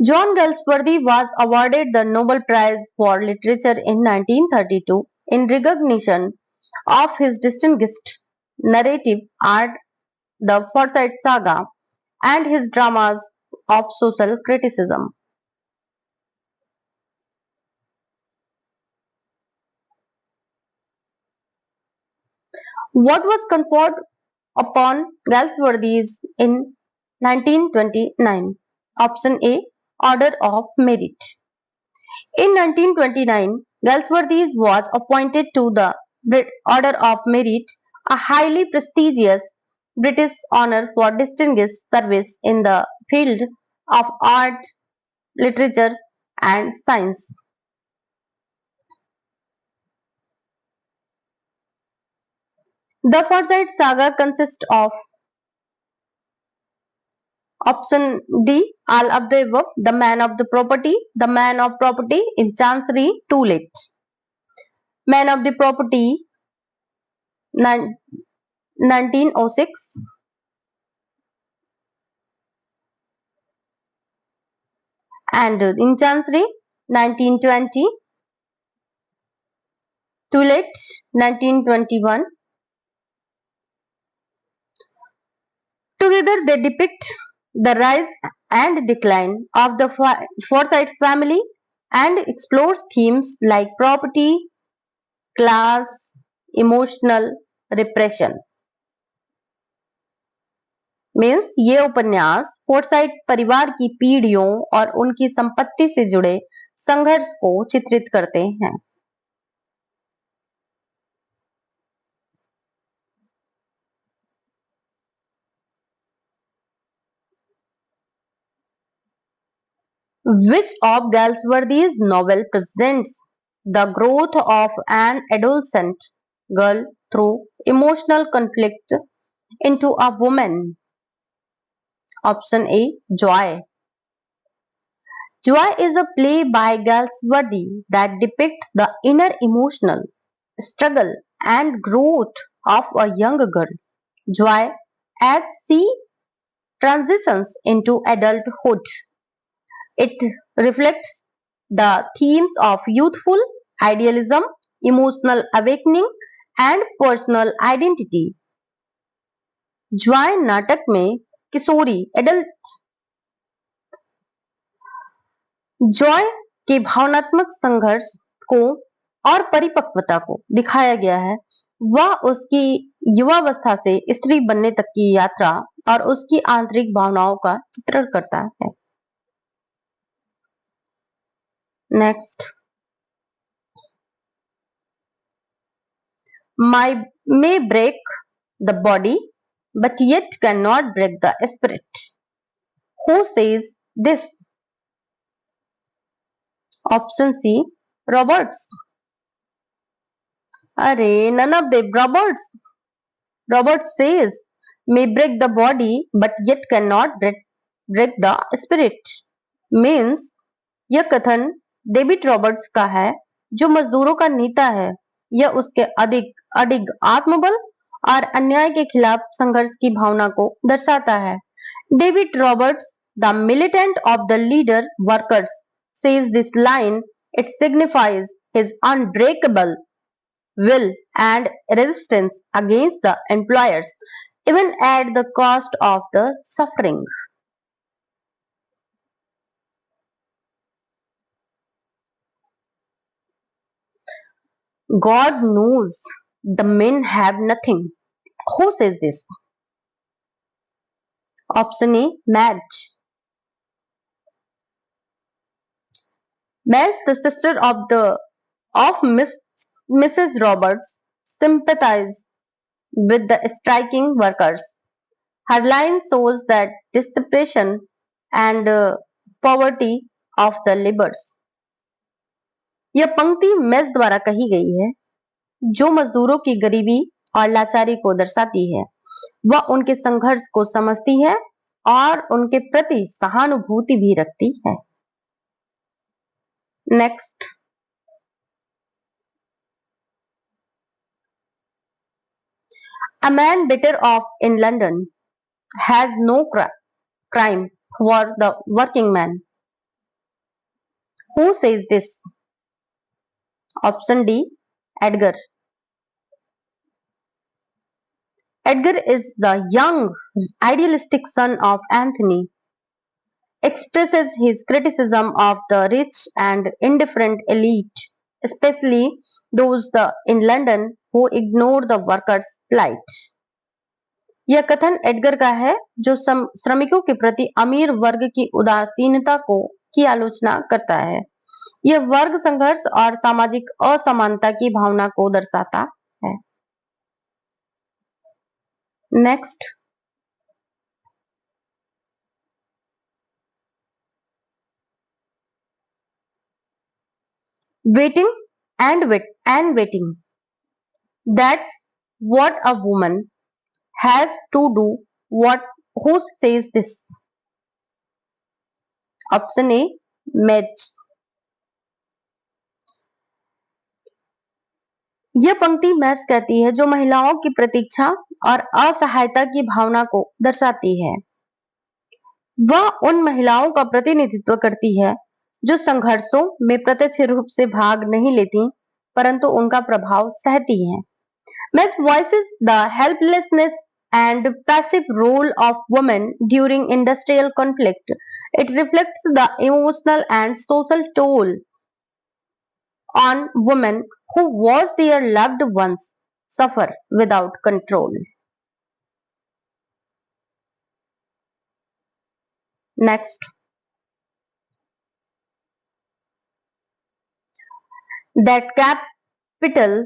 John Galsworthy was awarded the Nobel Prize for Literature in 1932 in recognition of his distinguished narrative art, the Forsyte Saga, and his dramas of social criticism. What was conferred upon Galsworthy in 1929? Option A, Order of Merit. In 1929, Galsworthy was appointed to the Order of Merit, a highly prestigious British honor for distinguished service in the field of art, literature, and science. The Forsyte Saga consists of option D, all of the above, the man of the property, the man of property in Chancery, too late. Man of the property, 1906. And in Chancery, 1920. Too late, 1921. Together they depict the rise and decline of the Forsyte family and explores themes like property, class, emotional repression. Means ये उपन्यास Forsyte परिवार की पीढ़ियों और उनकी संपत्ति से जुड़े संघर्ष को चित्रित करते हैं। Which of Galsworthy's novel presents the growth of an adolescent girl through emotional conflict into a woman? Option A. Joy. Joy is a play by Galsworthy that depicts the inner emotional struggle and growth of a young girl. Joy as she transitions into adulthood. It reflects the themes of youthful idealism, emotional awakening and personal identity. Joy नाटक में किशोरी adult Joy के भावनात्मक संघर्ष को और परिपक्वता को दिखाया गया है। वह उसकी युवावस्था से स्त्री बनने तक की यात्रा और उसकी आंतरिक भावनाओं का चित्रण करता है। Next, my may break the body but yet cannot break the spirit. Who says this? Option C. Roberts. Array, none of them. Roberts says may break the body but yet cannot break the spirit. Means यह कथन David Roberts का है जो मजदूरों का नेता है। यह उसके अधिक अडिग आत्मबल और अन्याय के खिलाफ संघर्ष की भावना को दर्शाता है। David Roberts, the militant of the leader workers, says this line. It signifies his unbreakable will and resistance against the employers, even at the cost of the suffering. God knows the men have nothing. Who says this? Option A. Madge. Madge, the sister of Mrs. Roberts, sympathizes with the striking workers. Her line shows that desperation and poverty of the laborers. यह पंक्ति मेज द्वारा कही गई है जो मजदूरों की गरीबी और लाचारी को दर्शाती है। वह उनके संघर्ष को समझती है और उनके प्रति सहानुभूति भी रखती है। Next, a man better off in London has no crime for the working man. Who says this? Option D. Edgar. Edgar is the young, idealistic son of Anthony, expresses his criticism of the rich and indifferent elite, especially those in London who ignore the workers' plight. यह कथन Edgar का है जो श्रमिकों के प्रति अमीर वर्ग की उदासीनता की आलोचना करता है। यह वर्ग संघर्ष और सामाजिक असमानता की भावना को दर्शाता है। Next, waiting and waiting. That's what a woman has to do. Who says this? Option A. Madge. यह पंक्ति मैच कहती है जो महिलाओं की प्रतीक्षा और असहायता की भावना को दर्शाती है। वह उन महिलाओं का प्रतिनिधित्व करती है जो संघर्षों में प्रत्यक्ष रूप से भाग नहीं लेती परंतु उनका प्रभाव सहती हैं। Match voices the helplessness and passive role of women during industrial conflict. It reflects the emotional and social toll on women who watch their loved ones suffer without control. Next, that capital,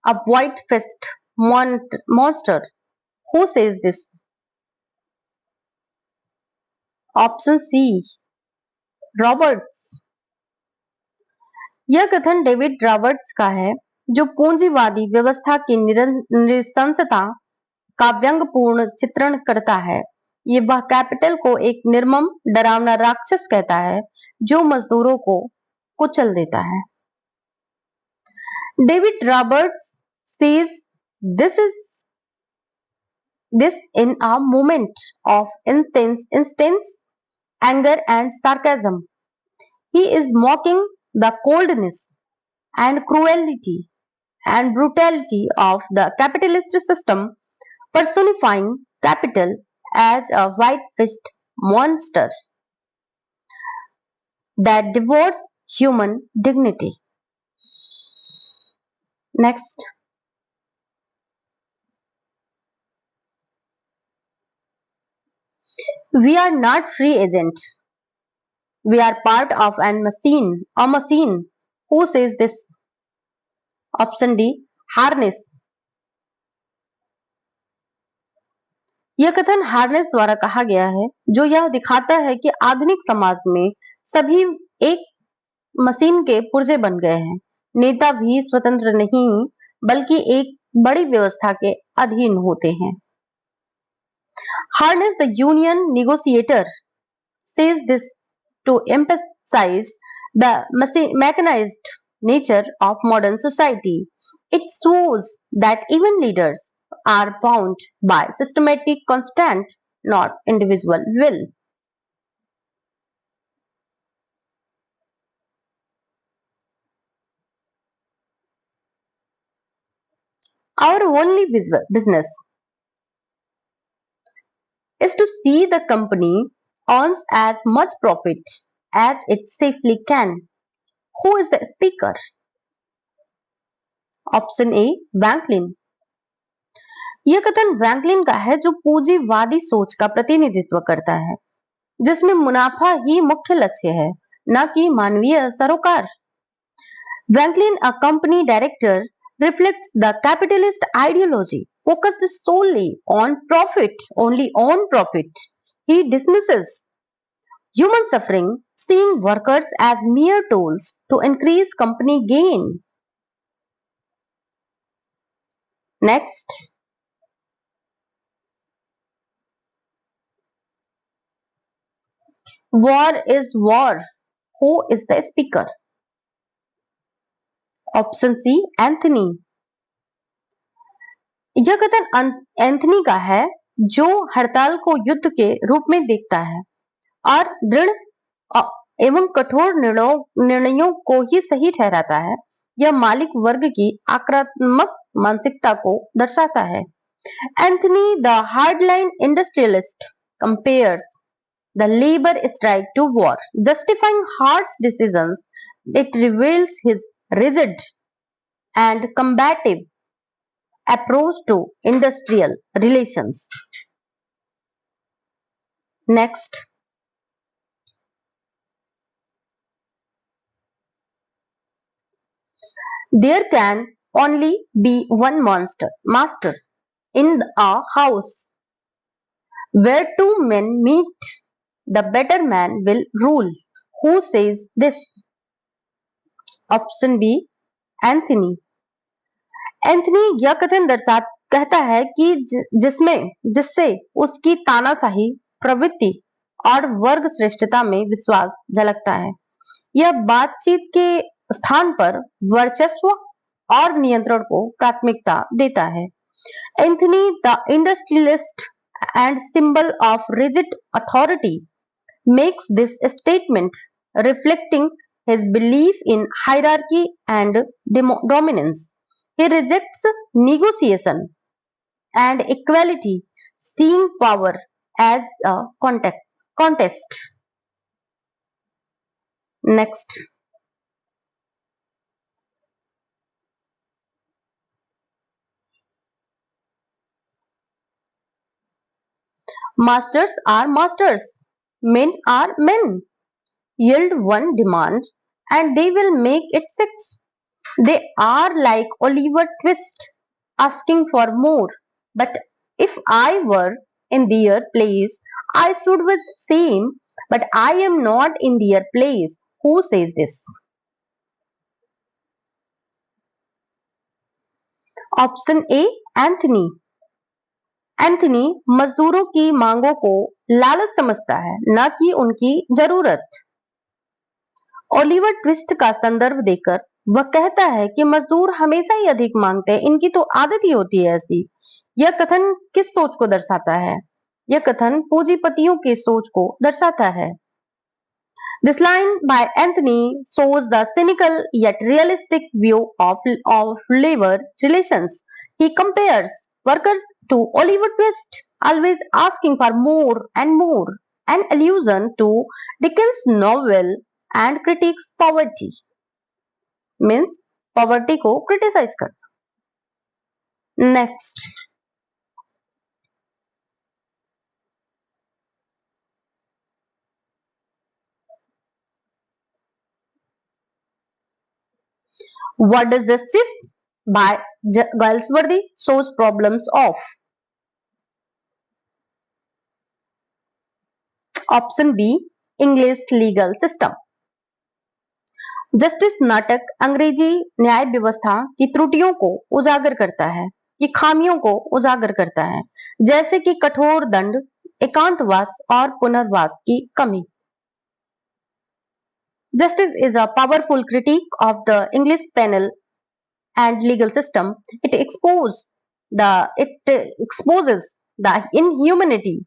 a white-faced monster. Who says this? Option C. Roberts. यह कथन David Roberts का है, जो पूंजीवादी व्यवस्था की नृशंसता का व्यंग्यपूर्ण चित्रण करता है। ये वह कैपिटल को एक निर्मम डरावना राक्षस कहता है जो मजदूरों को कुचल देता है। David Roberts says this in a moment of intense anger and sarcasm. He is mocking the coldness and cruelty and brutality of the capitalist system, personifying capital as a white-faced monster that devours human dignity. Next, we are not free agents. We are part of a machine. Who says this? Option D, harness. यह कथन harness द्वारा कहा गया है, जो यह दिखाता है कि आधुनिक समाज में सभी एक मशीन के पुर्जे बन गए हैं। नेता भी स्वतंत्र नहीं, बल्कि एक बड़ी व्यवस्था के अधीन होते हैं। Harness, the union negotiator, says this to emphasize the mechanized nature of modern society. It shows that even leaders are bound by systematic constraint, not individual will. Our only business is to see the company earns as much profit as it safely can. Who is the speaker? Option A, Franklin. यह कथन Franklin का है, जो पूंजीवादी सोच का प्रतिनिधित्व करता है, जिसमें मुनाफा ही मुख्य लक्ष्य है, न कि मानवीय सरोकार। Franklin, a company director, reflects the capitalist ideology focused solely on profit, only on profit. He dismisses human suffering, seeing workers as mere tools to increase company gain. Next, war is war. Who is the speaker? Option C, Anthony. यह कथन Anthony का है, जो हड़ताल को युद्ध के रूप में देखता है और दृढ़ एवं कठोर निर्णयों को ही सही ठहराता है। यह मालिक वर्ग की आक्रामक मानसिकता को दर्शाता है। Anthony, the hardline industrialist, compares the labor strike to war, justifying harsh decisions. It reveals his rigid and combative approach to industrial relations. Next, there can only be one master in a house where two men meet. The better man will rule. Who says this? Option B, Anthony. Anthony यह कथन कहता है कि जिससे उसकी तानाशाही प्रवृत्ति और वर्ग श्रेष्ठता में विश्वास झलकता है। यह बातचीत के स्थान पर वर्चस्व और नियंत्रण को प्राथमिकता देता है। Anthony, the industrialist and symbol of rigid authority, makes this statement reflecting his belief in hierarchy and dominance. He rejects negotiation and equality, seeing power as a contest. Next, masters are masters, men are men. Yield one demand and they will make it six. They are like Oliver Twist, asking for more. But if I were in their place, I should with same but I am not in their place. Who says this? Option A, Anthony. Anthony मजदूरों की मांगों को लालच समझता है, न कि उनकी जरूरत। ओलिवर ट्विस्ट का संदर्भ देकर वह कहता है कि मजदूर हमेशा ही अधिक मांगते हैं, इनकी तो आदत ही होती है ऐसी। यह कथन किस सोच को दर्शाता है? यह कथन पूंजीपतियों की सोच को दर्शाता है। This line by Anthony shows the cynical yet realistic view of labor relations. He compares workers to Oliver Twist, always asking for more and more, an allusion to Dickens' novel and critiques poverty. Means poverty को criticize कर. Next. What does justice by Galsworthy shows problems of? Option B, English legal system. Justice नाटक अंग्रेजी न्याय व्यवस्था की त्रुटियों को उजागर करता है, की खामियों को उजागर करता है, जैसे कि कठोर दंड, एकांतवास और पुनर्वास की कमी। Justice is a powerful critique of the English penal and legal system. It exposes the inhumanity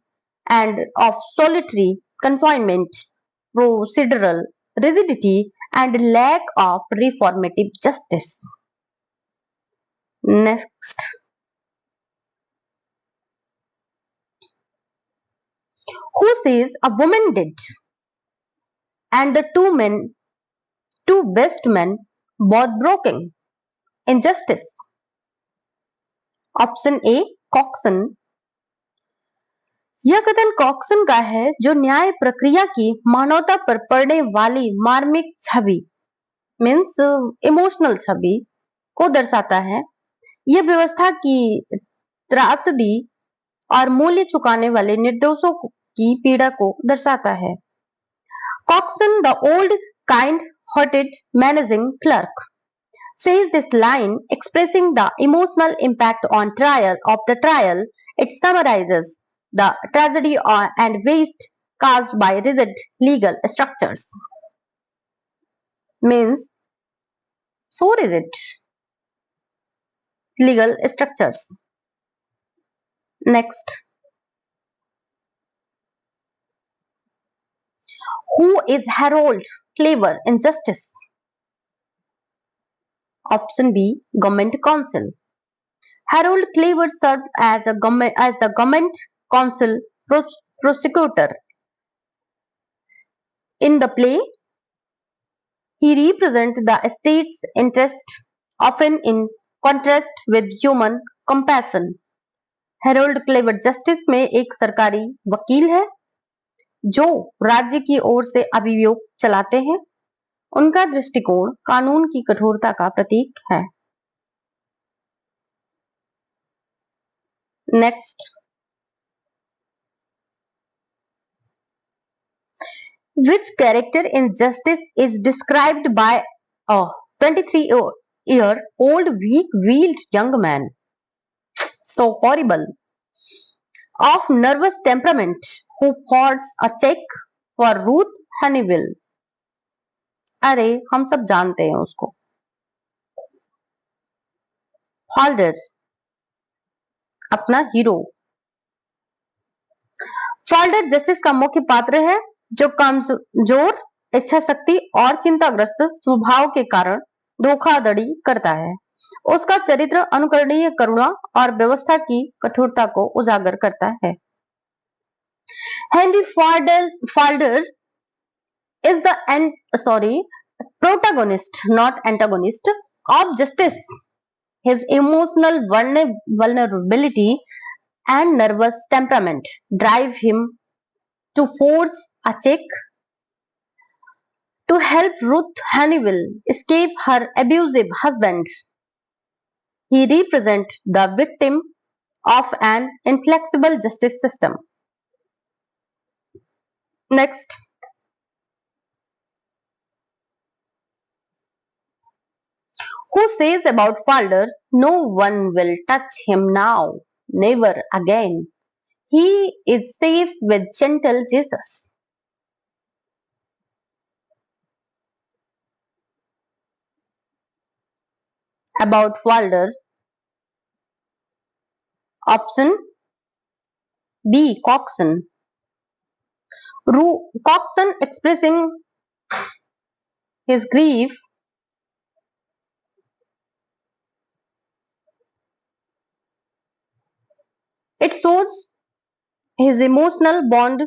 and of solitary confinement, procedural rigidity, and lack of reformative justice. Next. Who says a woman did? And the two best men, both broken. Injustice. Option A, Coxon. यह कथन Coxon का है, जो न्याय प्रक्रिया की मानवता पर पड़ने वाली मार्मिक छवि मीन्स इमोशनल छवि को दर्शाता है। यह व्यवस्था की त्रासदी और मूल्य चुकाने वाले निर्दोषों की पीड़ा को दर्शाता है। Coxon, the old kind-hearted managing clerk, says this line expressing the emotional impact on trial of the trial. It summarizes the tragedy and waste caused by rigid legal structures. Means so rigid legal structures. Next. Who is Harold Cleaver in Justice? Option B, Government Counsel. Harold Cleaver served as the government counsel prosecutor. In the play, he represents the state's interest, often in contrast with human compassion. Harold clever justice में एक सरकारी वकील है जो राज्य की ओर से अभियोग चलाते हैं। उनका दृष्टिकोण कानून की कठोरता का प्रतीक है। Next. Which character in Justice is described by a 23-year-old weak-willed young man? So horrible. Of nervous temperament who forwards a check for Ruth Hannibal. अरे हम सब जानते हैं उसको। हॉल्डर अपना हीरो। हॉल्डर जस्टिस का मुख्य पात्र है जो कमजोर इच्छा शक्ति और चिंताग्रस्त स्वभाव के कारण धोखाधड़ी करता है। उसका चरित्र अनुकरणीय करुणा और व्यवस्था की कठोरता को उजागर करता है। Henry Falder is the protagonist, not antagonist, of Justice. His emotional vulnerability and nervous temperament drive him to forge a check to help Ruth Hannibal escape her abusive husband. He represents the victim of an inflexible justice system. Next. Who says about Falder, no one will touch him now, never again. He is safe with gentle Jesus. About Falder, option B. Coxon. Coxon expressing his grief, it shows his emotional bond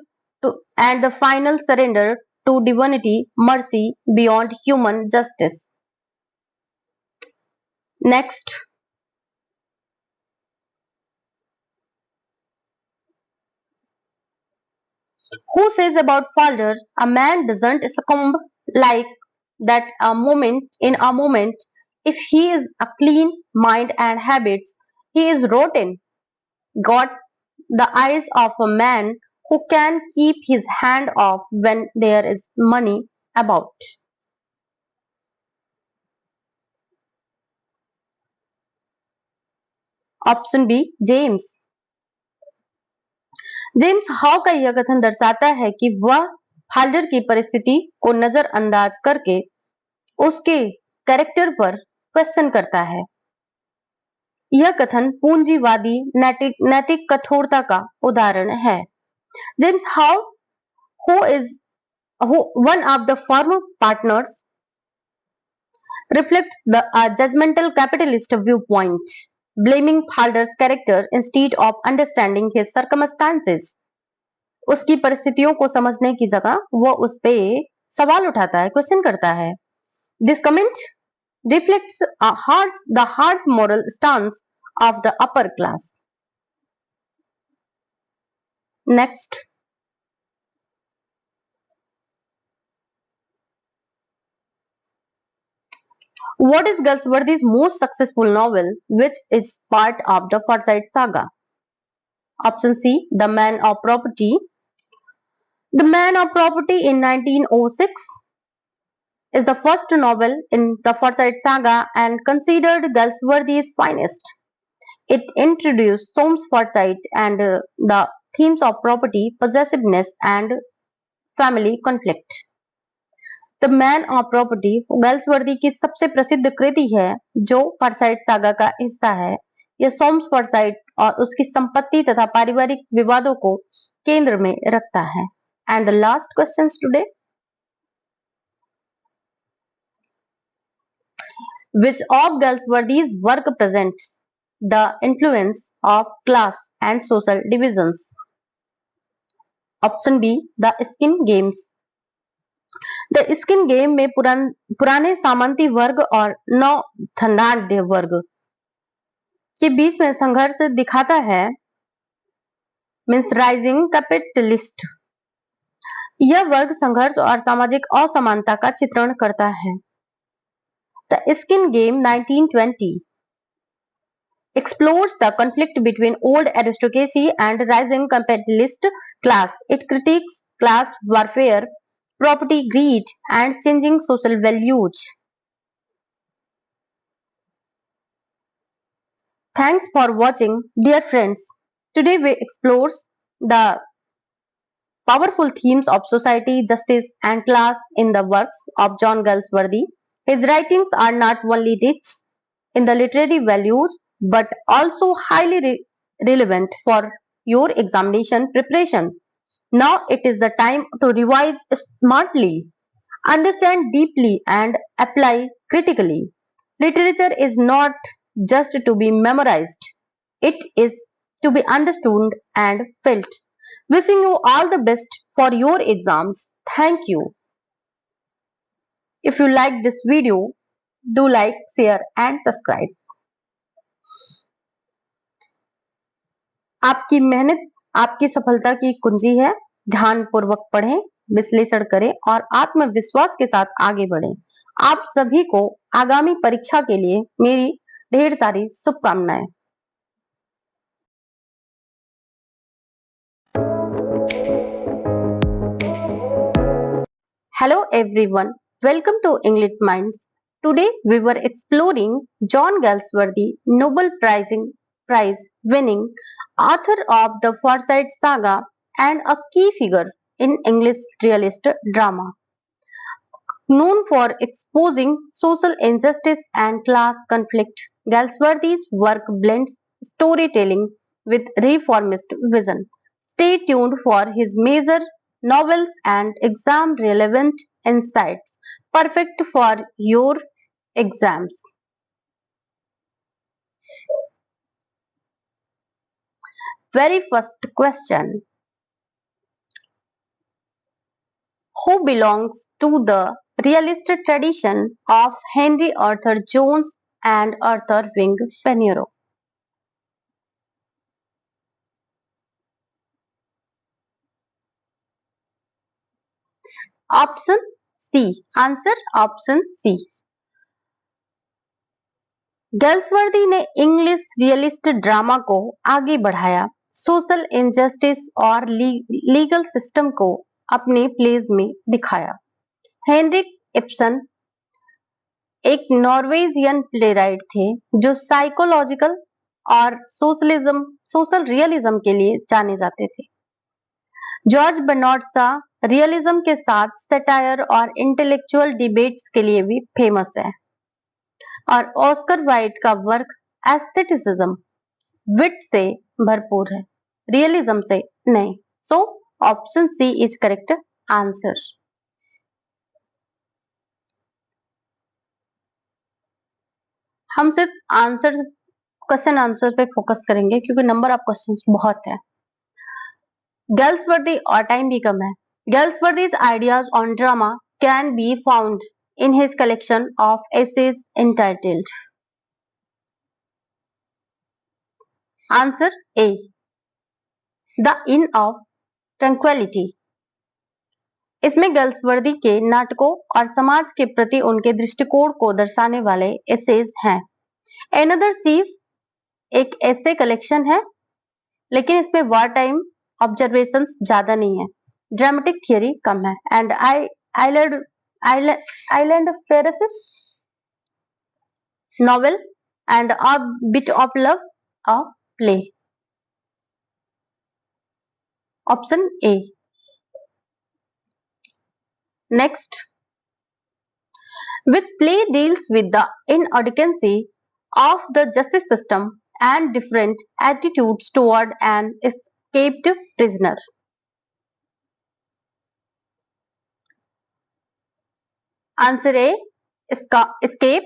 and the final surrender to divinity, mercy beyond human justice. Next, who says about Falder, a man doesn't succumb like that in a moment. If he is a clean mind and habits, he is rotten. Got the eyes of a man who can keep his hand off when there is money about. Option B James. James How का यह कथन दर्शाता है कि वह हाल्डर की परिस्थिति को नजरअंदाज करके उसके कैरेक्टर पर क्वेश्चन करता है। यह कथन पूंजीवादी नैतिक कठोरता का उदाहरण है। James how who is one of the former partners reflects the judgmental capitalist viewpoint, blaming Falder's character instead of understanding his circumstances. उसकी परिस्थितियों को समझने की जगह वो उस पे सवाल उठाता है, क्वेश्चन करता है। This comment reflects the harsh moral stance of the upper class. Next, what is Galsworthy's most successful novel, which is part of the Forsyte Saga? Option C, The Man of Property. The Man of Property in 1906 is the first novel in the Forsyte Saga and considered Galsworthy's finest. It introduced Soames Forsyte and the themes of property, possessiveness, and family conflict. The man of property गल्सवर्दी की सबसे प्रसिद्ध कृति है जो Forsyte saga का हिस्सा है। यह सोम्स Forsyte और उसकी संपत्ति तथा पारिवारिक विवादों को केंद्र में रखता है। And the last question today, which of Galsworthy's work presents the influence of class and social divisions? Option B, The Skin Games. The skin game में पुराने सामंती वर्ग और नौ धनाढ़ वर्ग के बीच में संघर्ष दिखाता है। Means rising capitalist. यह वर्ग संघर्ष और सामाजिक असमानता का चित्रण करता है। The skin game 1920 explores the conflict between old aristocracy and rising capitalist class. It critiques class warfare, property greed, and changing social values. Thanks for watching, dear friends. Today we explore the powerful themes of society, justice, and class in the works of John Galsworthy. His writings are not only rich in the literary values but also highly relevant for your examination preparation. Now it is the time to revise smartly, understand deeply, and apply critically. Literature is not just to be memorized, it is to be understood and felt. Wishing you all the best for your exams. Thank you. If you like this video, do like, share, and subscribe. आपकी मेहनत आपकी सफलता की कुंजी है। ध्यानपूर्वक पढ़ें, विश्लेषण करें और आत्मविश्वास के साथ आगे बढ़ें। आप सभी को आगामी परीक्षा के लिए मेरी ढेर सारी शुभकामनाएं। Hello everyone, welcome to English Minds. Today we were exploring John Galsworthy, Prize winning author of the Forsyte Saga and a key figure in English realist drama. Known for exposing social injustice and class conflict, Galsworthy's work blends storytelling with reformist vision. Stay tuned for his major novels and exam relevant insights, perfect for your exams. Very first question: who belongs to the realist tradition of Henry Arthur Jones and Arthur Wing Pinero? Option C. Answer option C. गैल्सवर्दी ने English realist drama को आगे बढ़ाया, social injustice और legal system को अपने pledge में दिखाया। Heinrich Ibsen एक नॉर्वेजियन प्लेराइट थे जो साइकोलॉजिकल और सोशल रियलिज्म के लिए जाने जाते थे। जॉर्ज बर्नार्ड शॉ रियलिज्म के साथ सटायर और इंटेलेक्चुअल डिबेट्स के लिए भी फेमस है। और ऑस्कर वाइल्ड का वर्क एस्थेटिसिज्म विट से भरपूर है, रियलिज्म से नहीं। So option C is correct answer. हम सिर्फ आंसर क्वेश्चन आंसर पे फोकस करेंगे क्योंकि नंबर ऑफ क्वेश्चंस बहुत है। Galsworthy और टाइम भी कम है। Galsworthy's ideas on drama can be found in his collection of essays entitled Answer A. The Inn of Tranquility। इसमें गैल्सवर्दी के नाटकों और समाज के प्रति उनके दृष्टिकोण को दर्शाने वाले एसेज हैं। एनदर सी एक ऐसे कलेक्शन है, लेकिन इसमें वार टाइम ऑब्जर्वेशंस ज्यादा नहीं है, ड्रामेटिक थियरी कम है। And island Pharisees novel and a bit of love a play. Option A. Next, which play deals with the inadequacy of the justice system and different attitudes toward an escaped prisoner। Answer A escape।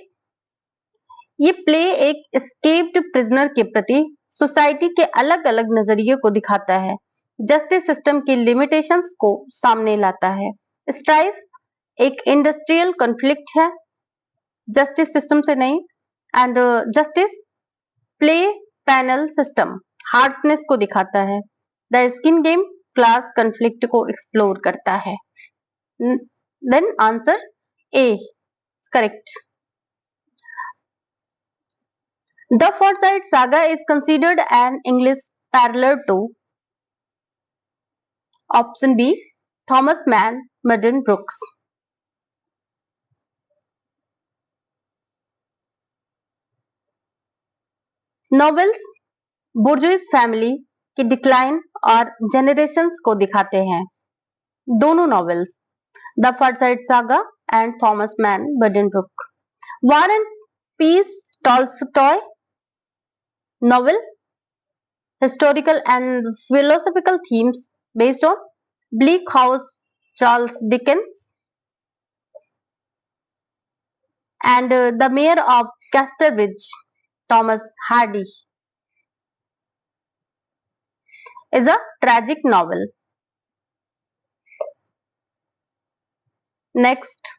ये play एक escaped prisoner के प्रति society के अलग अलग नजरिए को दिखाता है, जस्टिस सिस्टम की लिमिटेशंस को सामने लाता है। स्ट्राइफ एक इंडस्ट्रियल कॉन्फ्लिक्ट है, जस्टिस सिस्टम से नहीं। And justice play penal system harshness को दिखाता है। The skin game class conflict को एक्सप्लोर करता है। Then answer A correct. The Forsyte saga is considered an English parallel to option B Thomas Mann Buddenbrooks. Novels bourgeois family की decline और generations को दिखाते हैं। दोनों novels the Forsyte saga and Thomas Mann Buddenbrooks. War and piece Tolstoy novel historical and philosophical themes based on Bleak House Charles Dickens। and The Mayor of Casterbridge Thomas Hardy is a tragic novel। Next,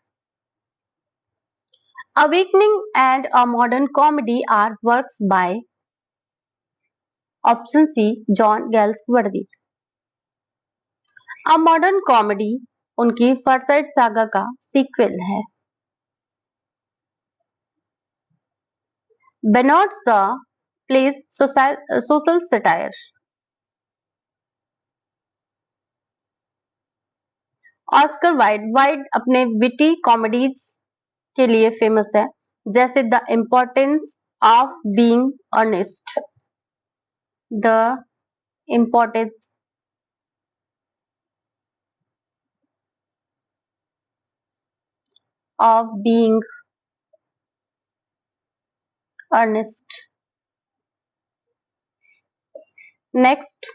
Awakening and A Modern Comedy are works by option C John Galsworthy। A Modern Comedy उनकी फॉर्साइट saga का sequel है। Bernard Shaw plays social satire. Oscar Wilde अपने witty comedies के लिए famous है, जैसे the importance of being honest, the importance of being honest. Next,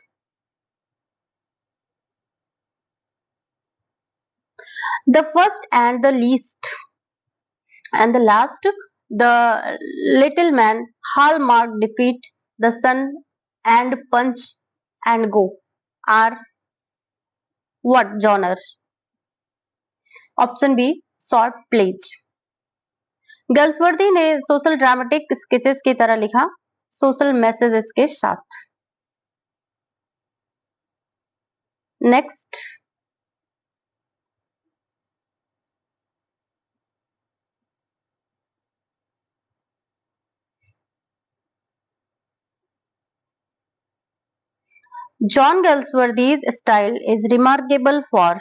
the first and the least and the last, the little man, hallmark, defeat, the sun, and punch and go are what genre? Option B, short plays. गल्सवर्दी ने social dramatic sketches की तरह लिखा, social messages के साथ. Next, John Galsworthy's style is remarkable for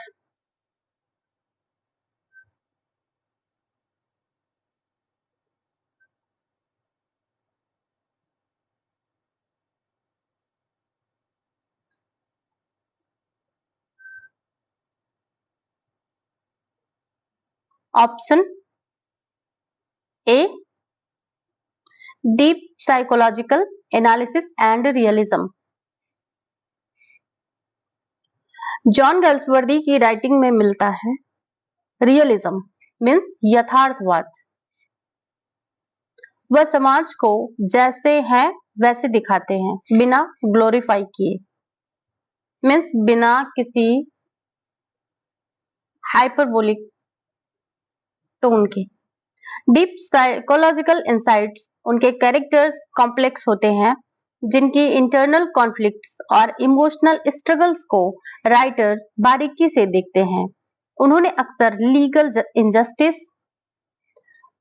option A, deep psychological analysis and realism. John गल्सवर्दी की writing में मिलता है रियलिज्म, मीन्स यथार्थवाद. वह समाज को जैसे है वैसे दिखाते हैं, बिना ग्लोरीफाई किए, मीन्स बिना किसी हाइपरबोलिक टोन के. डीप साइकोलॉजिकल इंसाइट्स, उनके कैरेक्टर्स कॉम्प्लेक्स होते हैं, जिनकी इंटरनल कॉन्फ्लिक्ट्स और इमोशनल स्ट्रगल्स को राइटर बारीकी से देखते हैं. उन्होंने अक्सर legal injustice,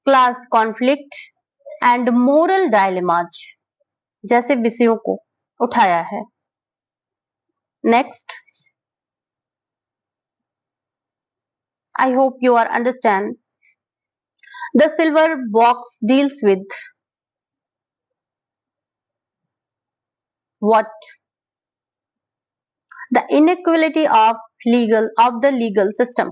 class conflict and moral dilemmas जैसे विषयों को उठाया है. Next, I hope you are understand. The silver box deals with what? The inequality of the legal system.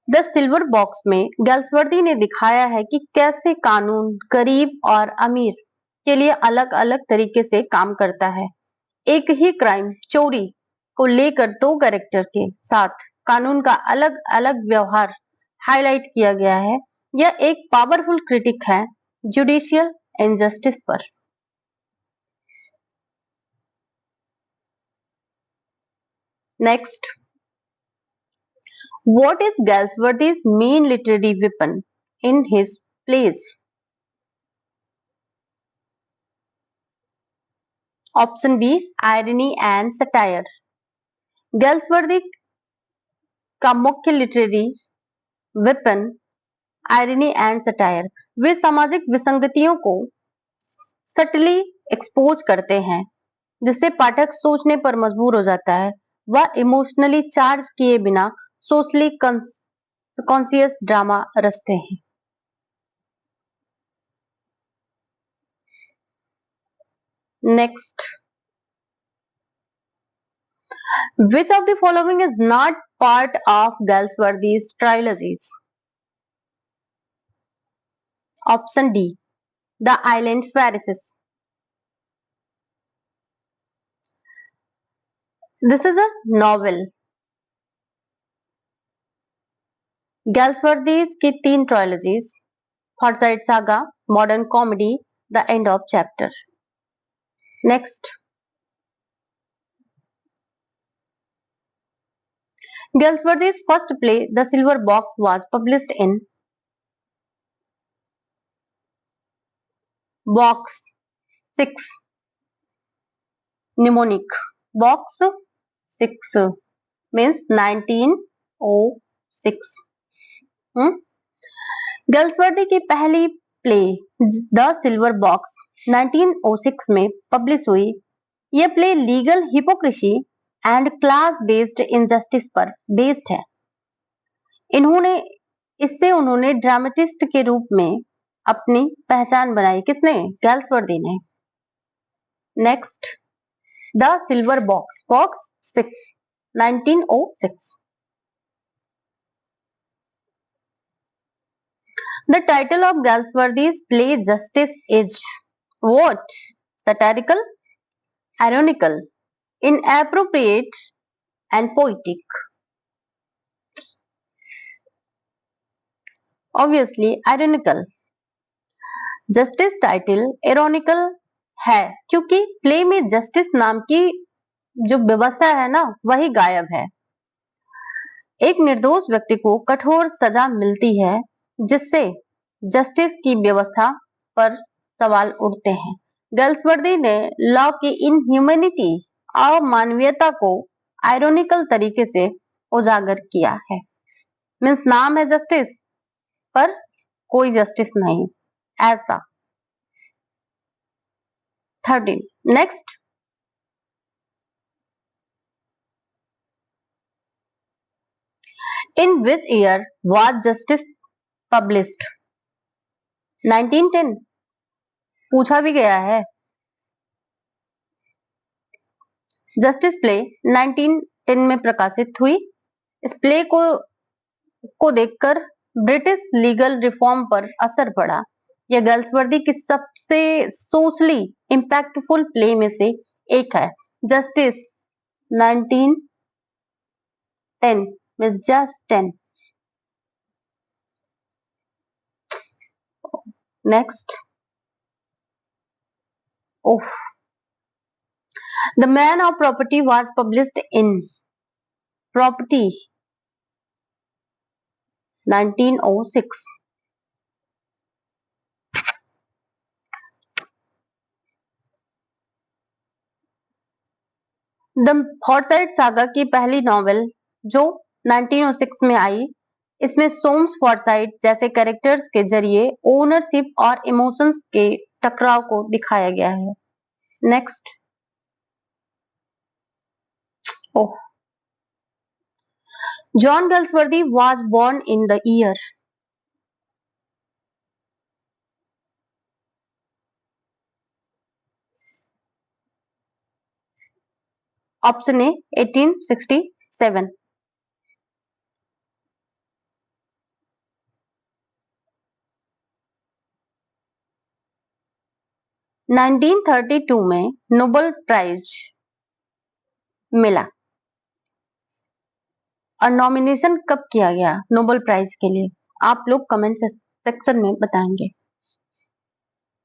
The silver box में गैल्सवर्दी ने दिखाया है कि कैसे कानून गरीब और अमीर के लिए अलग अलग तरीके से काम करता है. एक ही क्राइम, चोरी को लेकर दो कैरेक्टर के साथ कानून का अलग अलग व्यवहार हाईलाइट किया गया है. यह एक पावरफुल क्रिटिक है जुडिशियल इनजस्टिस पर. Next, what is Galsworthy's main literary weapon in his plays? Option B, irony and satire. Galsworthy का मुख्य literary weapon irony and satire. वे सामाजिक विसंगतियों को सटली एक्सपोज करते हैं, जिससे पाठक सोचने पर मजबूर हो जाता है. वह इमोशनली चार्ज किए बिना सोशली कॉन्शियस ड्रामा रचते हैं. Next, which of the following is not part of Galsworthy's trilogies? Option D, The Island Pharisees. This is a novel. Galsworthy's की तीन ट्रायलॉजीज, Forsyte Saga, Modern Comedy, The End of Chapter. Next, Galsworthy's first play, The Silver Box, was published in Box 6 mnemonic. Box 6 means 1906. गल्सवर्दी की पहली play the silver box 1906 में publish हुई. यह play legal hypocrisy and class based injustice पर based है. इन्होंने इससे उन्होंने ड्रामेटिस्ट के रूप में अपनी पहचान बनाई। किसने? गैल्सवर्दी ने। Next, the silver box, box 6, 1906। The title of Galsworthy's play Justice is what? Satirical, ironical, inappropriate, and poetic. Obviously, ironical. Justice title ironical है क्योंकि प्ले में जस्टिस नाम की जो व्यवस्था है ना वही गायब है। एक निर्दोष व्यक्ति को कठोर सजा मिलती है जिससे जस्टिस की व्यवस्था पर सवाल उठते हैं। गैल्सवर्दी ने लॉ की इनह्यूमैनिटी, अमानवीयता को आयरोनिकल तरीके से उजागर किया है। मीन्स नाम है जस्टिस पर कोई जस्टिस नहीं, ऐसा। 13 next, in which year was justice published? 1910 पूछा भी गया है। जस्टिस प्ले 1910 में प्रकाशित हुई। इस प्ले को देखकर ब्रिटिश लीगल रिफॉर्म पर असर पड़ा। यह गैल्सवर्दी की सबसे सोशली इम्पैक्टफुल प्ले में से एक है। जस्टिस 1910 में just 10। Next, oh, the man of property was published in property 1906। The Forsyte saga की पहली नॉवेल जो 1906 में आई, इसमें सोम्स फॉरसाइट जैसे कैरेक्टर्स के जरिए ओनरशिप और इमोशंस के टकराव को दिखाया गया है। Next, oh, John Galsworthy was born in the year. Option A 1867। 1932 में नोबेल प्राइज मिला। और नॉमिनेशन कब किया गया नोबेल प्राइज के लिए? आप लोग कमेंट सेक्शन में बताएंगे।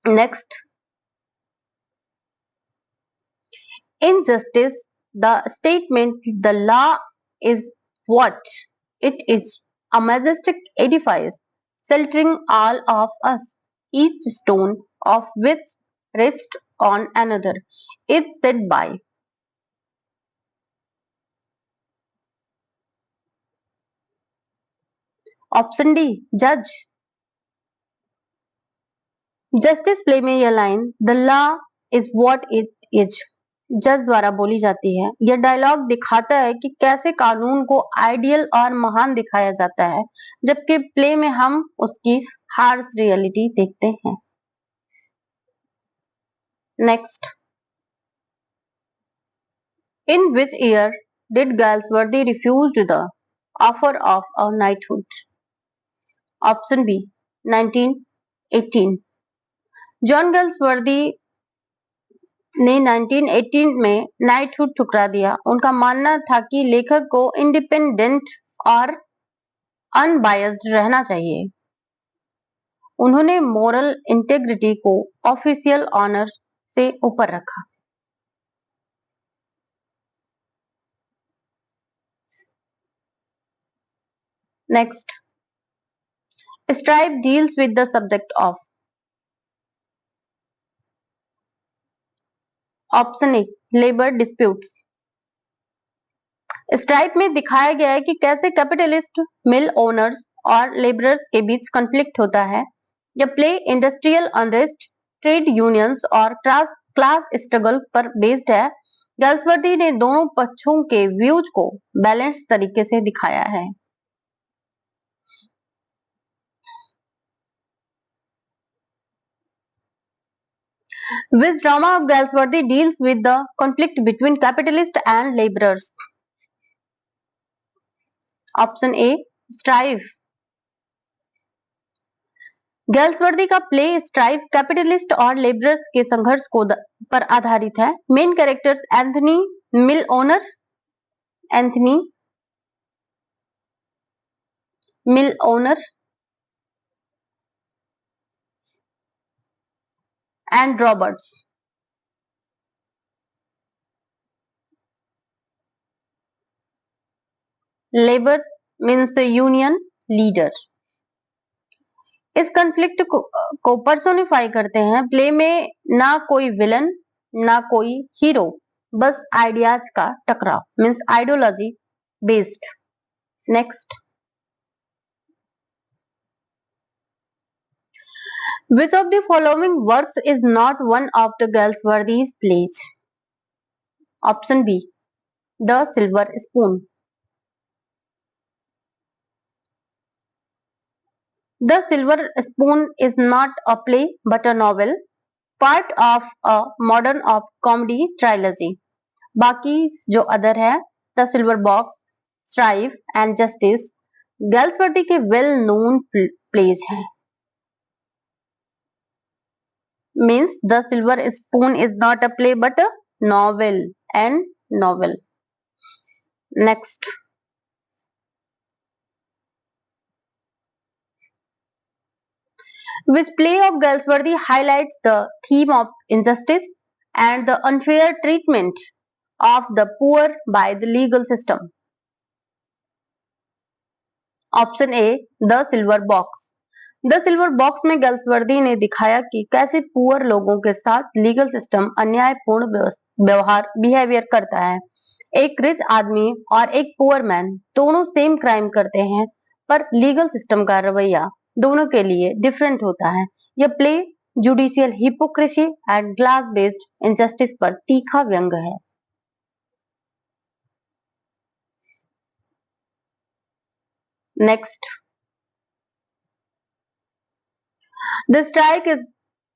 Next, in justice, the statement the law is what it is, a majestic edifice sheltering all of us, each stone of which rests on another, is said by option D जज। Justice play में यह line the law is what it is जज द्वारा बोली जाती है। यह dialogue दिखाता है कि कैसे कानून को आइडियल और महान दिखाया जाता है, जबकि प्ले में हम उसकी हार्श रियलिटी देखते हैं। Next, in which year did Galsworthy refused the offer of a knighthood? Option B 1918। John Galsworthy ने 1918 में नाइटहुड ठुकरा दिया। उनका मानना था कि लेखक को इंडिपेंडेंट और अनबायस्ड रहना चाहिए। उन्होंने मोरल इंटेग्रिटी को ऑफिशियल ऑनर से ऊपर रखा। Next, stripe deals with the subject of. Option a labour disputes. Stripe में दिखाया गया है कि कैसे कैपिटलिस्ट, मिल ओनर्स और लेबरर्स के बीच कॉन्फ्लिक्ट होता है। यह play industrial unrest, trade unions और क्लास स्ट्रगल पर बेस्ड है। गाल्सवर्दी ने दोनों पक्षों के व्यूज को बैलेंस तरीके से दिखाया है। Which drama of Galsworthy deals with the conflict between capitalists and laborers? Option A, Strife. गैल्सवर्दी का प्ले स्ट्राइफ कैपिटलिस्ट और लेबरर्स के संघर्ष पर आधारित है। Main characters Anthony mill owner and Roberts. Labour means union leader. इस कॉन्फ्लिक्ट को personify करते हैं। प्ले में ना कोई विलन ना कोई हीरो, बस आइडियाज का टकराव means ideology based. Next, which of the following works is not one of the Galsworthy's plays? Option B, The Silver Spoon. The Silver Spoon is not a play but a novel, part of a modern of comedy trilogy. बाकी जो other है, The Silver Box, Strife and Justice, Galsworthy के well known pledge हैं। Means The Silver Spoon is not a play but a novel and novel. Next, which play of Galsworthy highlights the theme of injustice and the unfair treatment of the poor by the legal system? Option A, The Silver Box. The silver box में Galsworthy ने दिखाया कि कैसे poor लोगों के साथ legal system अन्यायपूर्ण behaviour करता है। एक रिच आदमी और एक पुअर मैन दोनों सेम क्राइम करते हैं, पर लीगल सिस्टम का रवैया दोनों के लिए डिफरेंट होता है। यह play judicial hypocrisy and class based injustice पर तीखा व्यंग है। Next, The strike is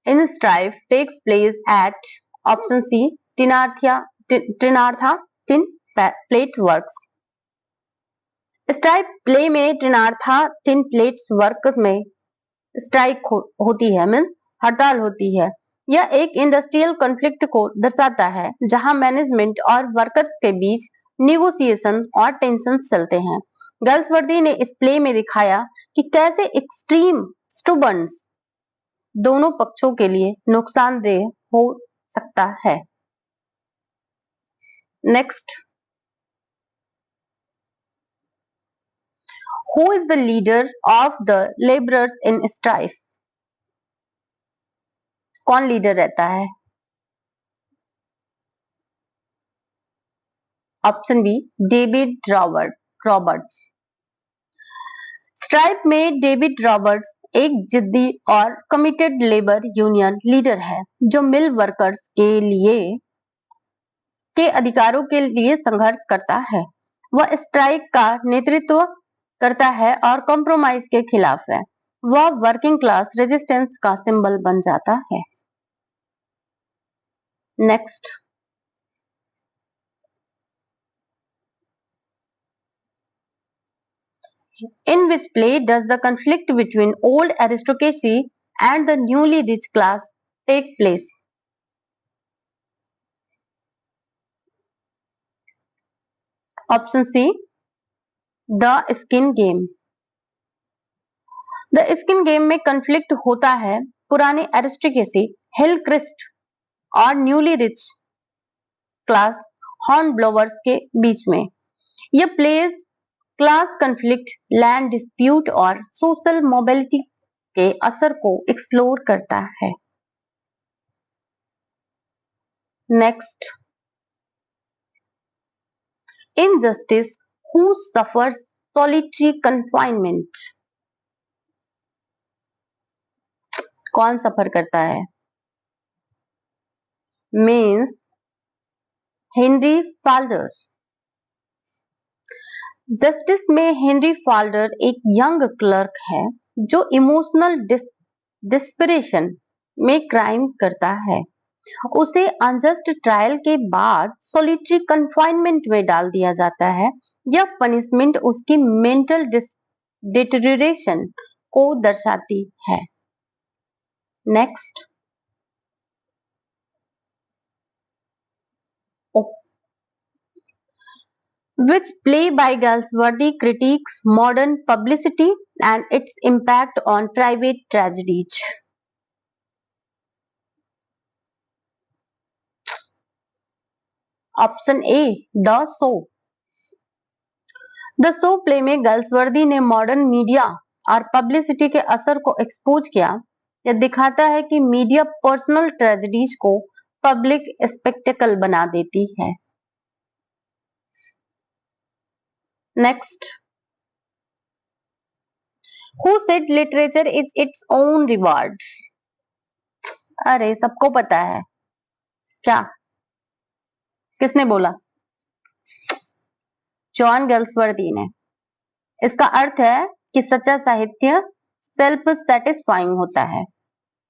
in strife takes place at option C, Trinartha Tin Plate Works. Strike play में ट्रिनार्था टिन प्लेट्स वर्क में स्ट्राइक होती है, मीन्स हड़ताल होती है। यह एक इंडस्ट्रियल कॉन्फ्लिक्ट को दर्शाता है जहां मैनेजमेंट और वर्कर्स के बीच निगोसिएशन और टेंशन चलते हैं। गैल्सवर्दी ने इस प्ले में दिखाया कि कैसे एक्सट्रीम स्टूबर्न्स दोनों पक्षों के लिए नुकसानदेह हो सकता है। Next, who is the leader of the labourers in Strife? कौन लीडर रहता है? Option B, David Roberts. Strife में डेविड रॉबर्ट्स एक जिद्दी और कमिटेड लेबर यूनियन लीडर है जो मिल वर्कर्स के अधिकारों के लिए संघर्ष करता है। वह स्ट्राइक का नेतृत्व करता है और कॉम्प्रोमाइज के खिलाफ है। वह वर्किंग क्लास रेजिस्टेंस का सिंबल बन जाता है। Next, in which play does the conflict between old aristocracy and the newly rich class take place? Option C, The Skin Game. The Skin Game में conflict होता है पुराने एरिस्टोक्रेसी हिल क्रिस्ट और newly rich class Hornblowers के बीच में। यह plays class conflict, land dispute और सोशल मोबिलिटी के असर को एक्सप्लोर करता है। Next, injustice who suffers solitary confinement? कौन सफर करता है? Means Henry Falder. जस्टिस में हेनरी फाल्डर एक यंग क्लर्क है जो इमोशनल डिस्परेशन में क्राइम करता है। उसे अनजस्ट ट्रायल के बाद सॉलिटरी कंफाइनमेंट में डाल दिया जाता है। यह पनिशमेंट उसकी मेंटल डिटेरियोरेशन को दर्शाती है। Next, which play by Galsworthy critiques modern publicity and its impact on private tragedies. Option A, the show. The show play में गल्सवर्दी ने मॉडर्न मीडिया और पब्लिसिटी के असर को एक्सपोज किया। यह दिखाता है कि मीडिया पर्सनल ट्रेजेडीज को पब्लिक स्पेक्टेकल बना देती है। Next, who said literature is its own reward? अरे सबको पता है। क्या, किसने बोला? जॉन गल्सवर्दी ने। इसका अर्थ है कि सच्चा साहित्य सेल्फ सेटिस्फाइंग होता है,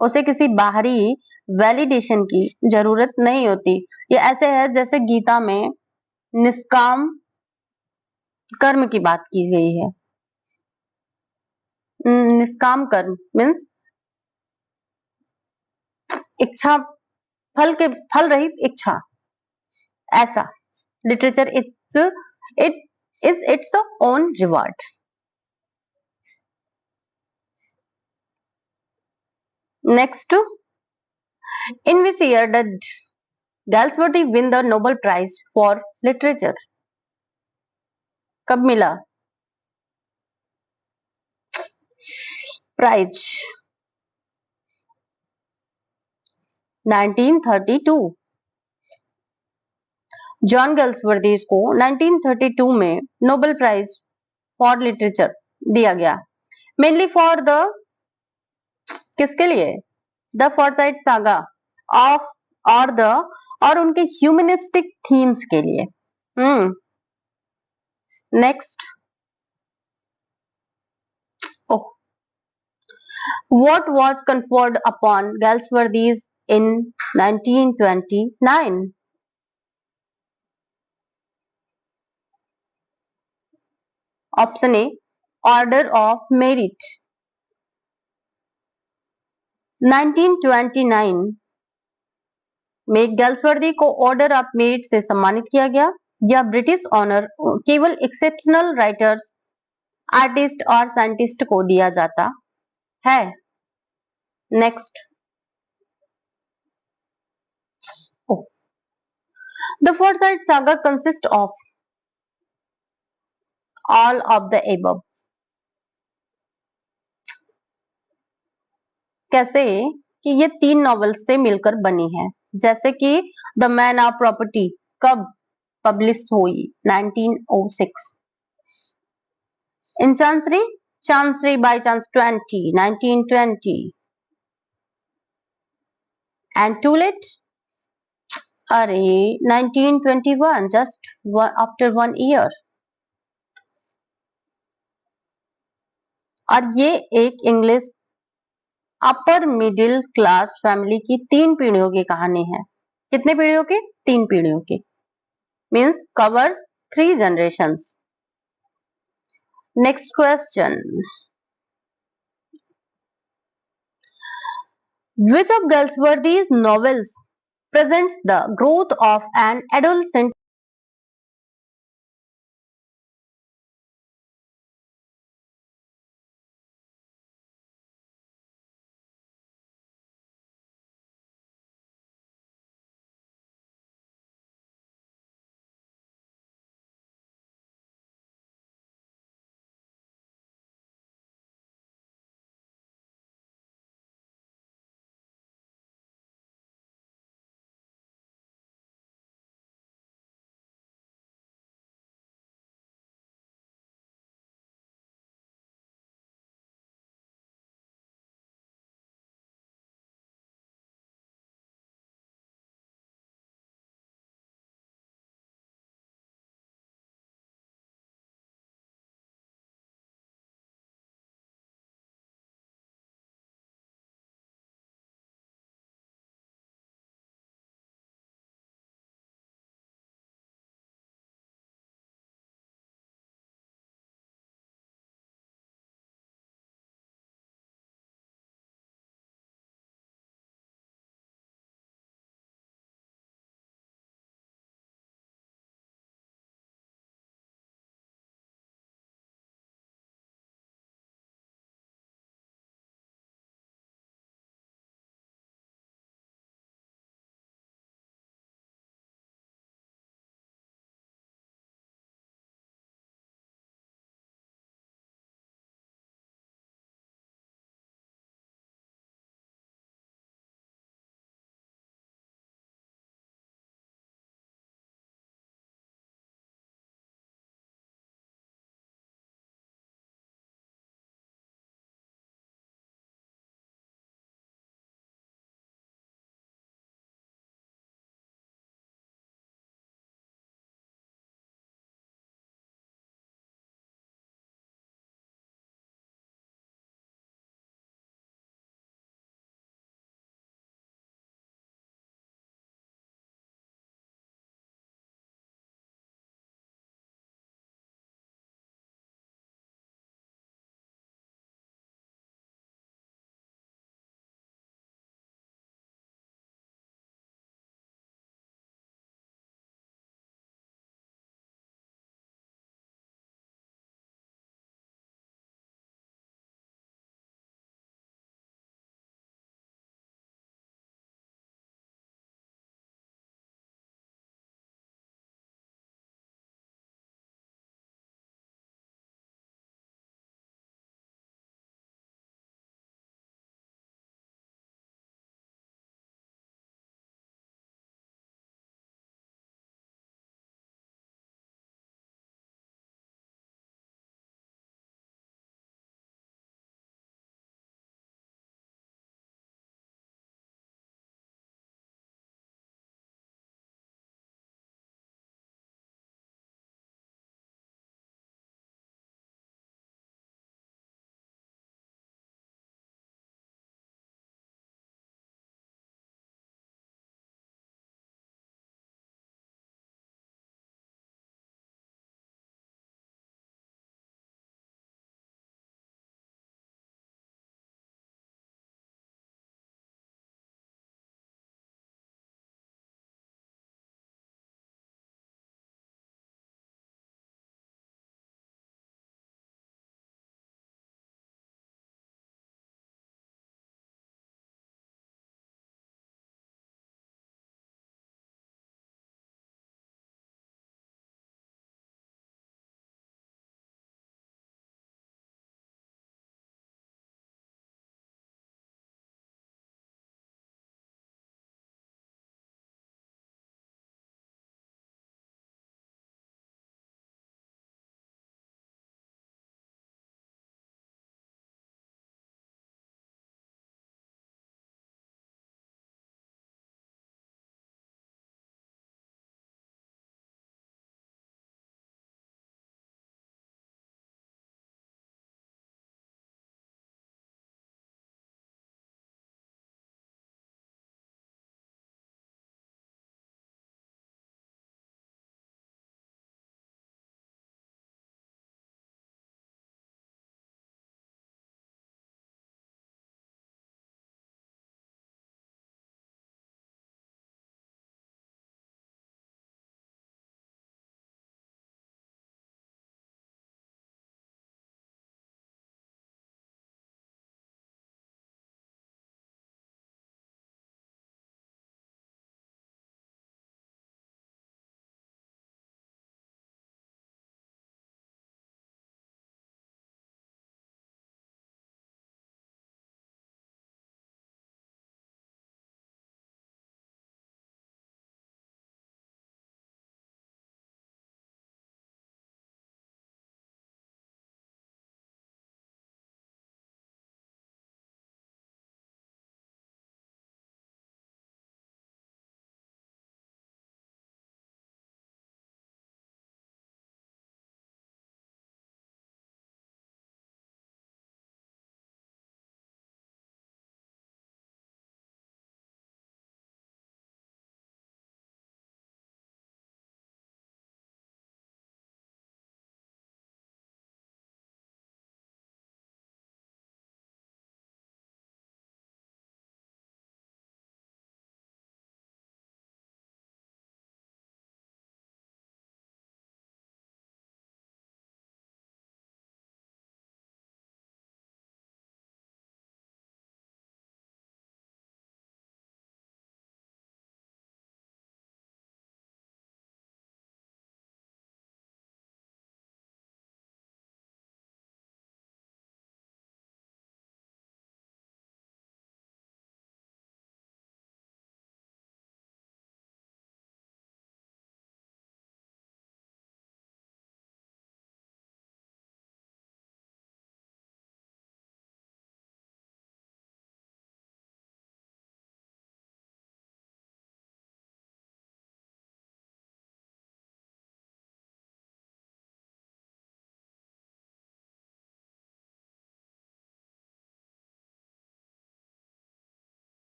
उसे किसी बाहरी वैलिडेशन की जरूरत नहीं होती। ये ऐसे है जैसे गीता में निष्काम कर्म की बात की गई है। निष्काम कर्म मीन्स इच्छा, फल रहित इच्छा, ऐसा। Literature it is its own reward. Next, in which year did Galsworthy win the Nobel Prize for Literature? कब मिला प्राइज? 1932। जॉन गल्सवर्दी को 1932 में नोबेल प्राइज फॉर लिटरेचर दिया गया, मेनली फॉर द, किसके लिए? द फॉरसाइट सागा ऑफ और the, और उनके ह्यूमनिस्टिक थीम्स के लिए। Next, what was conferred upon Galsworthy in 1929? Option A, order of merit. 1929 में गैल्सवर्दी को ऑर्डर ऑफ मेरिट से सम्मानित किया गया। यह ब्रिटिश ऑनर केवल एक्सेप्शनल राइटर्स, आर्टिस्ट और साइंटिस्ट को दिया जाता है। Next, the foresight saga consist of all of the above. कैसे कि ये 3 नॉवेल्स से मिलकर बनी है, जैसे कि द मैन ऑफ प्रॉपर्टी कब पब्लिश हुई? 1906। In chancery by chance 20, 1920। And to let, अरे 1921, जस्ट आफ्टर 1 ईयर। और ये एक English upper middle class family की 3 पीढ़ियों की कहानी है। कितने पीढ़ियों की? 3 पीढ़ियों की, means covers 3 generations. Next question. Which of Galsworthy's novels presents the growth of an adolescent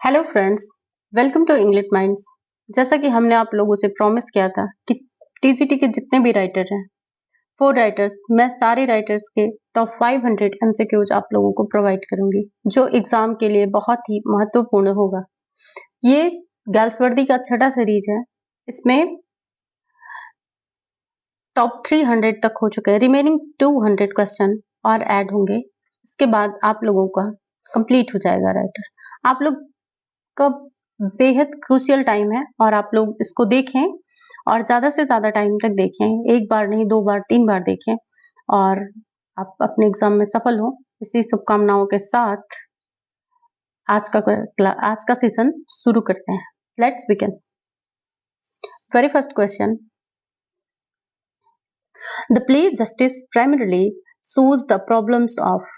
hello friends, welcome to English Minds. जैसा कि हमने आप लोगों से प्रॉमिस किया था कि टीजीटी के जितने भी राइटर हैं, 4 राइटर्स, मैं सारे राइटर्स के टॉप 500 एमसीक्यूज आप लोगों को प्रोवाइड करूंगी, जो एग्जाम के लिए बहुत ही महत्वपूर्ण होगा। ये गैल्सवर्दी का छठा सीरीज है। इसमें टॉप 300 तक हो चुके हैं। रिमेनिंग 200 क्वेश्चन और ऐड होंगे। इसके बाद आप लोगों का कंप्लीट हो जाएगा राइटर। आप लोग का बेहद क्रूशियल टाइम है और आप लोग इसको देखें और ज्यादा से ज्यादा टाइम तक देखें। एक बार नहीं, 2 बार, 3 बार देखें और आप अपने एग्जाम में सफल हो। इसी शुभकामनाओं के साथ आज का सेशन शुरू करते हैं। Let's begin. Very first question, the play justice primarily shows the problems of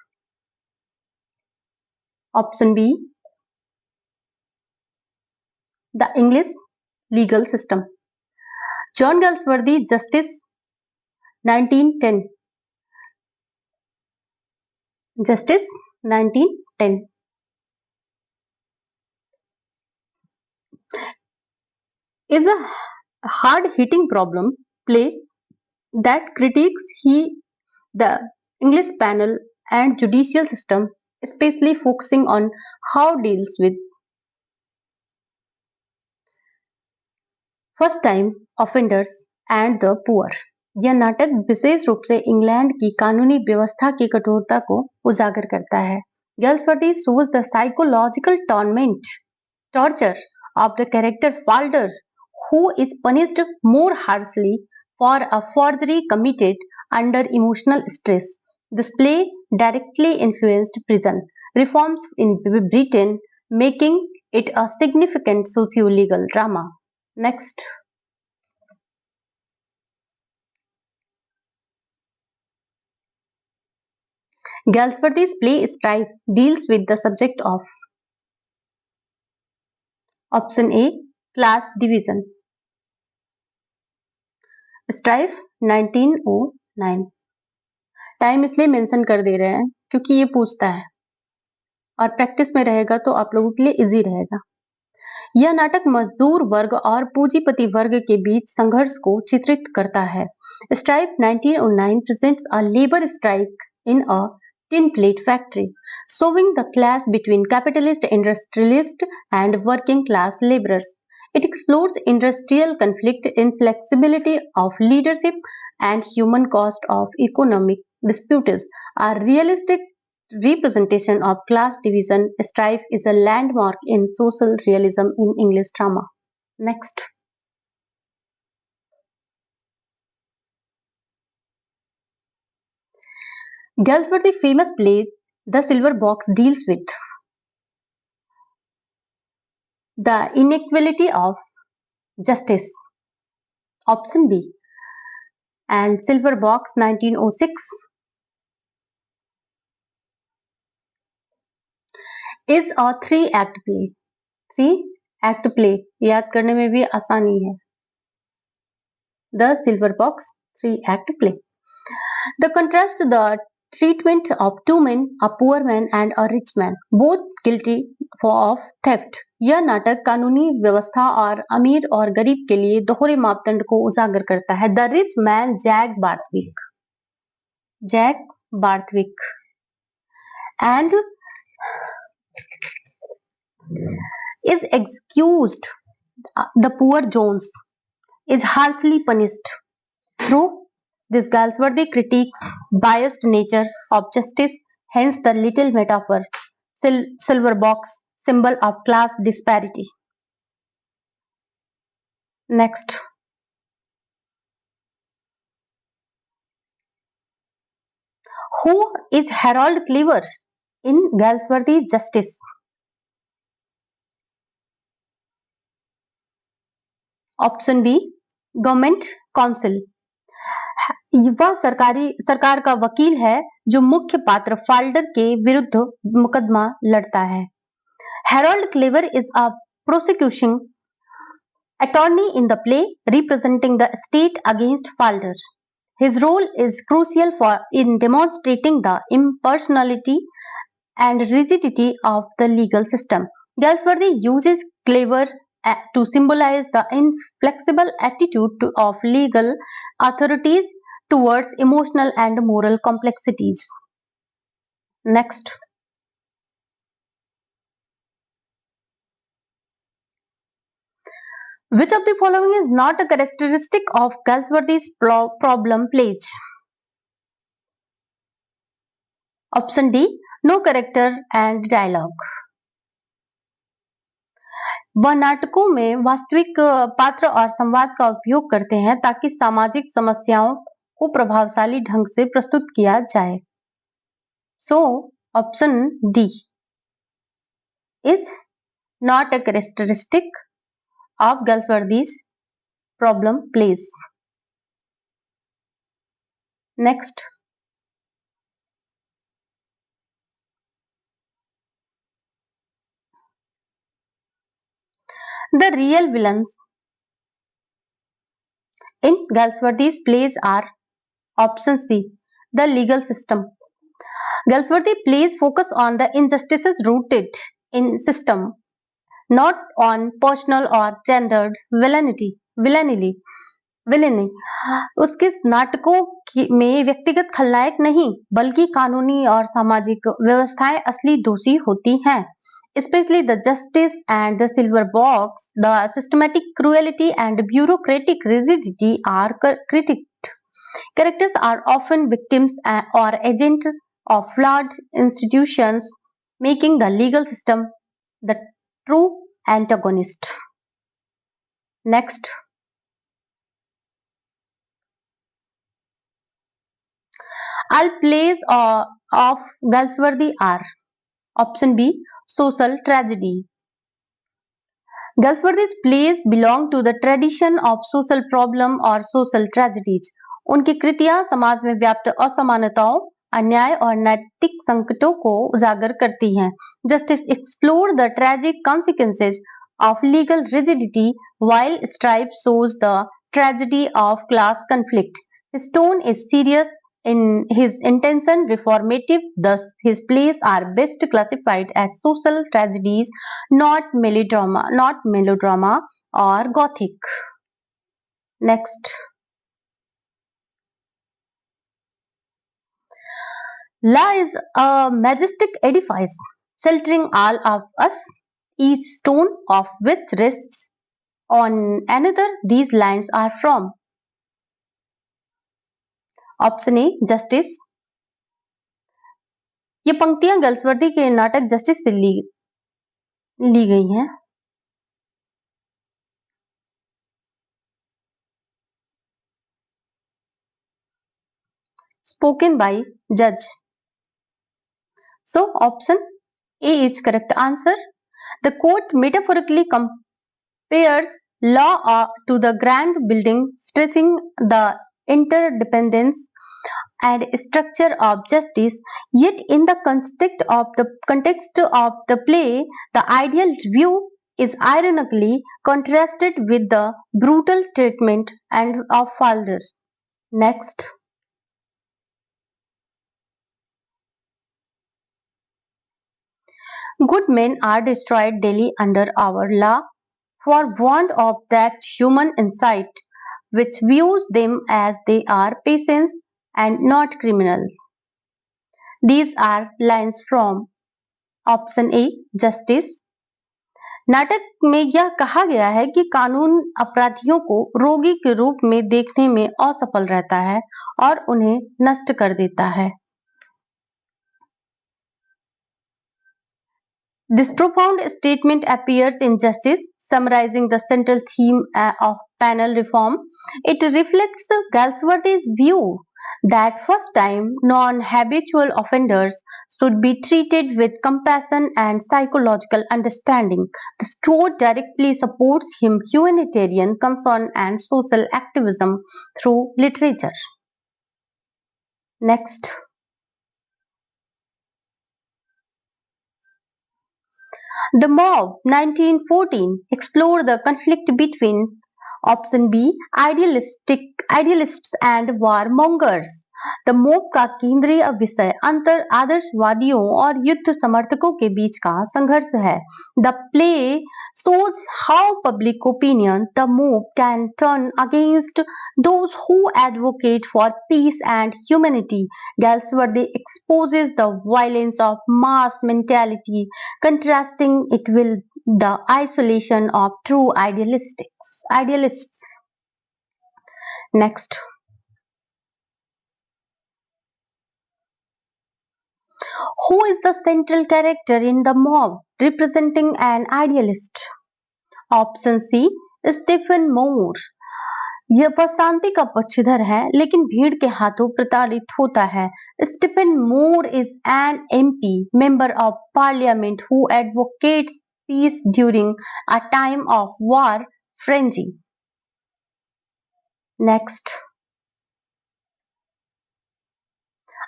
option B, the English legal system. John Galsworthy, Justice, 1910. Justice, 1910. Is a hard-hitting problem play that critiques the English panel and judicial system, especially focusing on how deals with first-time offenders and the poor. यह नाटक विशेष रूप से England की कानूनी व्यवस्था की कठोरता को उजागर करता है। Galsworthy shows the psychological torture of the character Falder, who is punished more harshly for a forgery committed under emotional stress. This play directly influenced prison reforms in Britain, making it a significant socio-legal drama. Next. Galsworthy's play Strife deals with the subject of option A, class division. Strife, 1909. Time इसलिए mention कर दे रहे हैं क्योंकि ये पूछता है और practice में रहेगा तो आप लोगों के लिए इजी रहेगा। यह नाटक मजदूर वर्ग और पूंजीपति वर्ग के बीच संघर्ष को चित्रित करता है। Strike 1909 presents a labor strike in a tin plate factory, showing the clash between capitalist industrialists and working class laborers. It explores industrial conflict, inflexibility of leadership, and human cost of economic disputes. A realistic representation of class division, strife is a landmark in social realism in English drama. Next. Galsworthy's famous play The Silver Box deals with the inequality of justice. Option B. And Silver Box, 1906, is a 3-act play. 3-act play याद करने में भी आसानी है. The Silver Box, 3-act play. The contrast the treatment of 2 men, a poor man and a rich man, both guilty of theft. यह नाटक कानूनी व्यवस्था और अमीर और गरीब के लिए दोहरे मापदंड को उजागर करता है। The rich man Jack Barthwick and is excused. The poor Jones is harshly punished. Through this, Galsworthy critiques biased nature of justice, hence the little metaphor, silver box, symbol of class disparity. Next. Who is Harold Cleaver in Galsworthy's Justice? Option B, Government Counsel. वह सरकार का वकील है जो मुख्य पात्र Falder के विरुद्ध मुकदमा लड़ता है। Harold Cleaver is a prosecuting attorney in the play representing the state against Falder. His role is crucial in demonstrating the impersonality and rigidity of the legal system. Galsworthy uses clever to symbolize the inflexible attitude of legal authorities towards emotional and moral complexities. Next. Which of the following is not a characteristic of Galsworthy's problem plays? Option D. No character and dialogue. वह नाटकों में वास्तविक पात्र और संवाद का उपयोग करते हैं ताकि सामाजिक समस्याओं को प्रभावशाली ढंग से प्रस्तुत किया जाए. So, option D is not a characteristic of Galsworthy's problem plays. Next. The real villains in Galsworthy's plays are option C, the legal system. Galsworthy plays focus on the injustices rooted in system, not on personal or gendered villainy. उसके नाटकों में व्यक्तिगत खलनायक नहीं बल्कि कानूनी और सामाजिक व्यवस्थाएं असली दोषी होती हैं. Especially the justice and the silver box, the systematic cruelty and bureaucratic rigidity are critiqued. Characters are often victims or agents of flawed institutions, making the legal system the true antagonist. Next. All plays of Galsworthy are option B, social tragedy. Galsworthy's plays belong to the tradition of social problem or social tragedies. उनकी कृतियां समाज में व्याप्त असमानताओं, अन्याय और नैतिक संकटों को उजागर करती हैं. Justice explore the tragic consequences of legal rigidity, while Stripe shows the tragedy of class conflict. His tone is serious in his intention reformative, thus his plays are best classified as social tragedies, not melodrama or gothic. Next. Law is a majestic edifice, sheltering all of us, each stone of which rests on another. These lines are from option A, Justice. ये पंक्तियां गल्सवर्दी के नाटक justice से ली गई हैं. Spoken by judge. So option A is correct answer. The quote metaphorically compares law to the grand building, stressing the interdependence and structure of justice. Yet in the context of the play, the ideal view is ironically contrasted with the brutal treatment and of fathers. Next. Good men are destroyed daily under our law for want of that human insight which views them as they are patients and not criminals. These are lines from option A, Justice. नाटक में यह कहा गया है कि कानून अपराधियों को रोगी के रूप में देखने में असफल रहता है और उन्हें नष्ट कर देता है. This profound statement appears in Justice, summarizing the central theme of penal reform. It reflects Galsworthy's view that first-time, non-habitual offenders should be treated with compassion and psychological understanding. The story directly supports him humanitarian concern and social activism through literature. Next. The Mob, 1914, explored the conflict between option B, idealists and warmongers, the move का केंद्रीय विषय अंतर आदर्शवादियों और युद्ध समर्थकों के बीच का संघर्ष है. The play shows how public opinion, the move, can turn against those who advocate for peace and humanity. Galsworthy exposes the violence of mass mentality, contrasting it with the isolation of true idealists. Next. Who is the central character in the mob representing an idealist? Option C. Stephen Moore. यह वह शांति का पक्षधर है लेकिन भीड़ के हाथों प्रताड़ित होता है. Stephen More is an MP, member of parliament who advocates peace during a time of war frenzy. Next.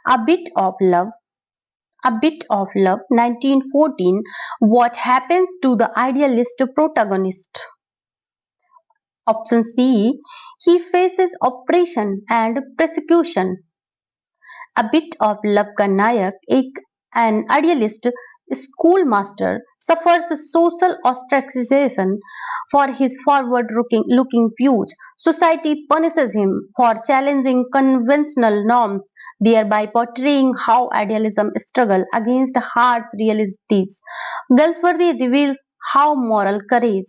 A Bit of Love. A Bit of Love, 1914. What happens to the idealist protagonist? Option C. He faces oppression and persecution. A Bit of Love का नायक एक an idealist schoolmaster suffers social ostracization for his forward-looking views. Society punishes him for challenging conventional norms, thereby portraying how idealism struggles against harsh realities. Galsworthy reveals how moral courage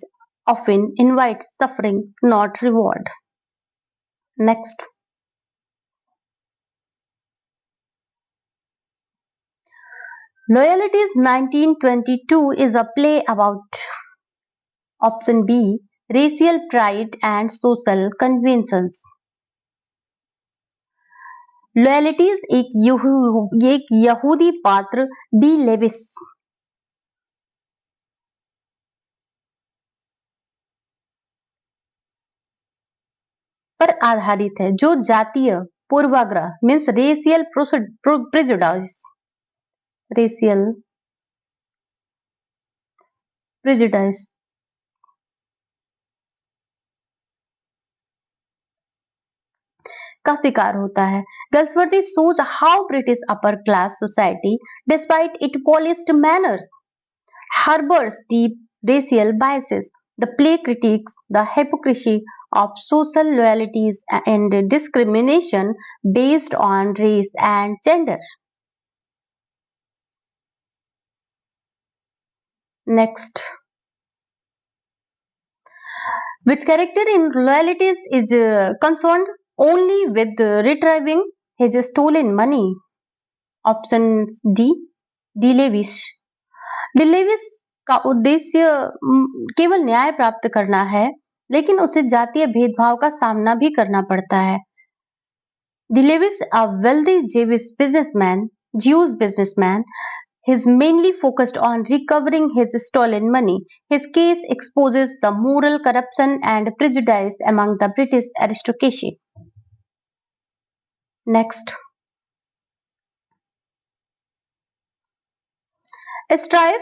often invites suffering, not reward. Next. Loyalties 1922 is a play about option B. Racial pride and social conventions. Loyalties एक यहूदी पात्र D Levi's पर आधारित है जो जातीय पूर्वाग्रह means racial prejudice का शिकार होता है. Galsworthy shows how British upper class society, despite its polished manners, harbors deep racial biases. The play critiques the hypocrisy of social loyalties and discrimination based on race and gender. Next. Which character in Loyalties is concerned only with retrieving his stolen money? Option D. डिलेविस. डिलेविस का उद्देश्य केवल न्याय प्राप्त करना है लेकिन उसे जातीय भेदभाव का सामना भी करना पड़ता है. डिलेविस a wealthy Jewish businessman, is mainly focused on recovering his stolen money. His case exposes the moral corruption and prejudice among the British aristocracy. Next. Strife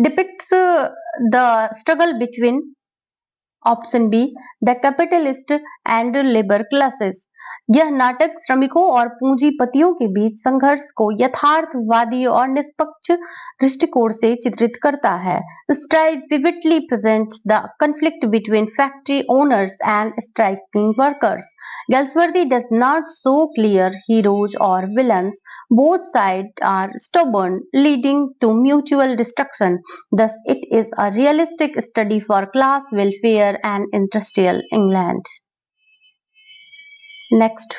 depicts the struggle between option B, the capitalist and labor classes. यह नाटक श्रमिकों और पूंजीपतियों के बीच संघर्ष को यथार्थवादी और निष्पक्ष दृष्टिकोण से चित्रित करता है. Strife vividly presents the conflict between factory owners and striking workers. Galsworthy does not show clear heroes or villains. Both sides are stubborn, leading to mutual destruction. Thus, it is a realistic study for class welfare and industrial England. Next.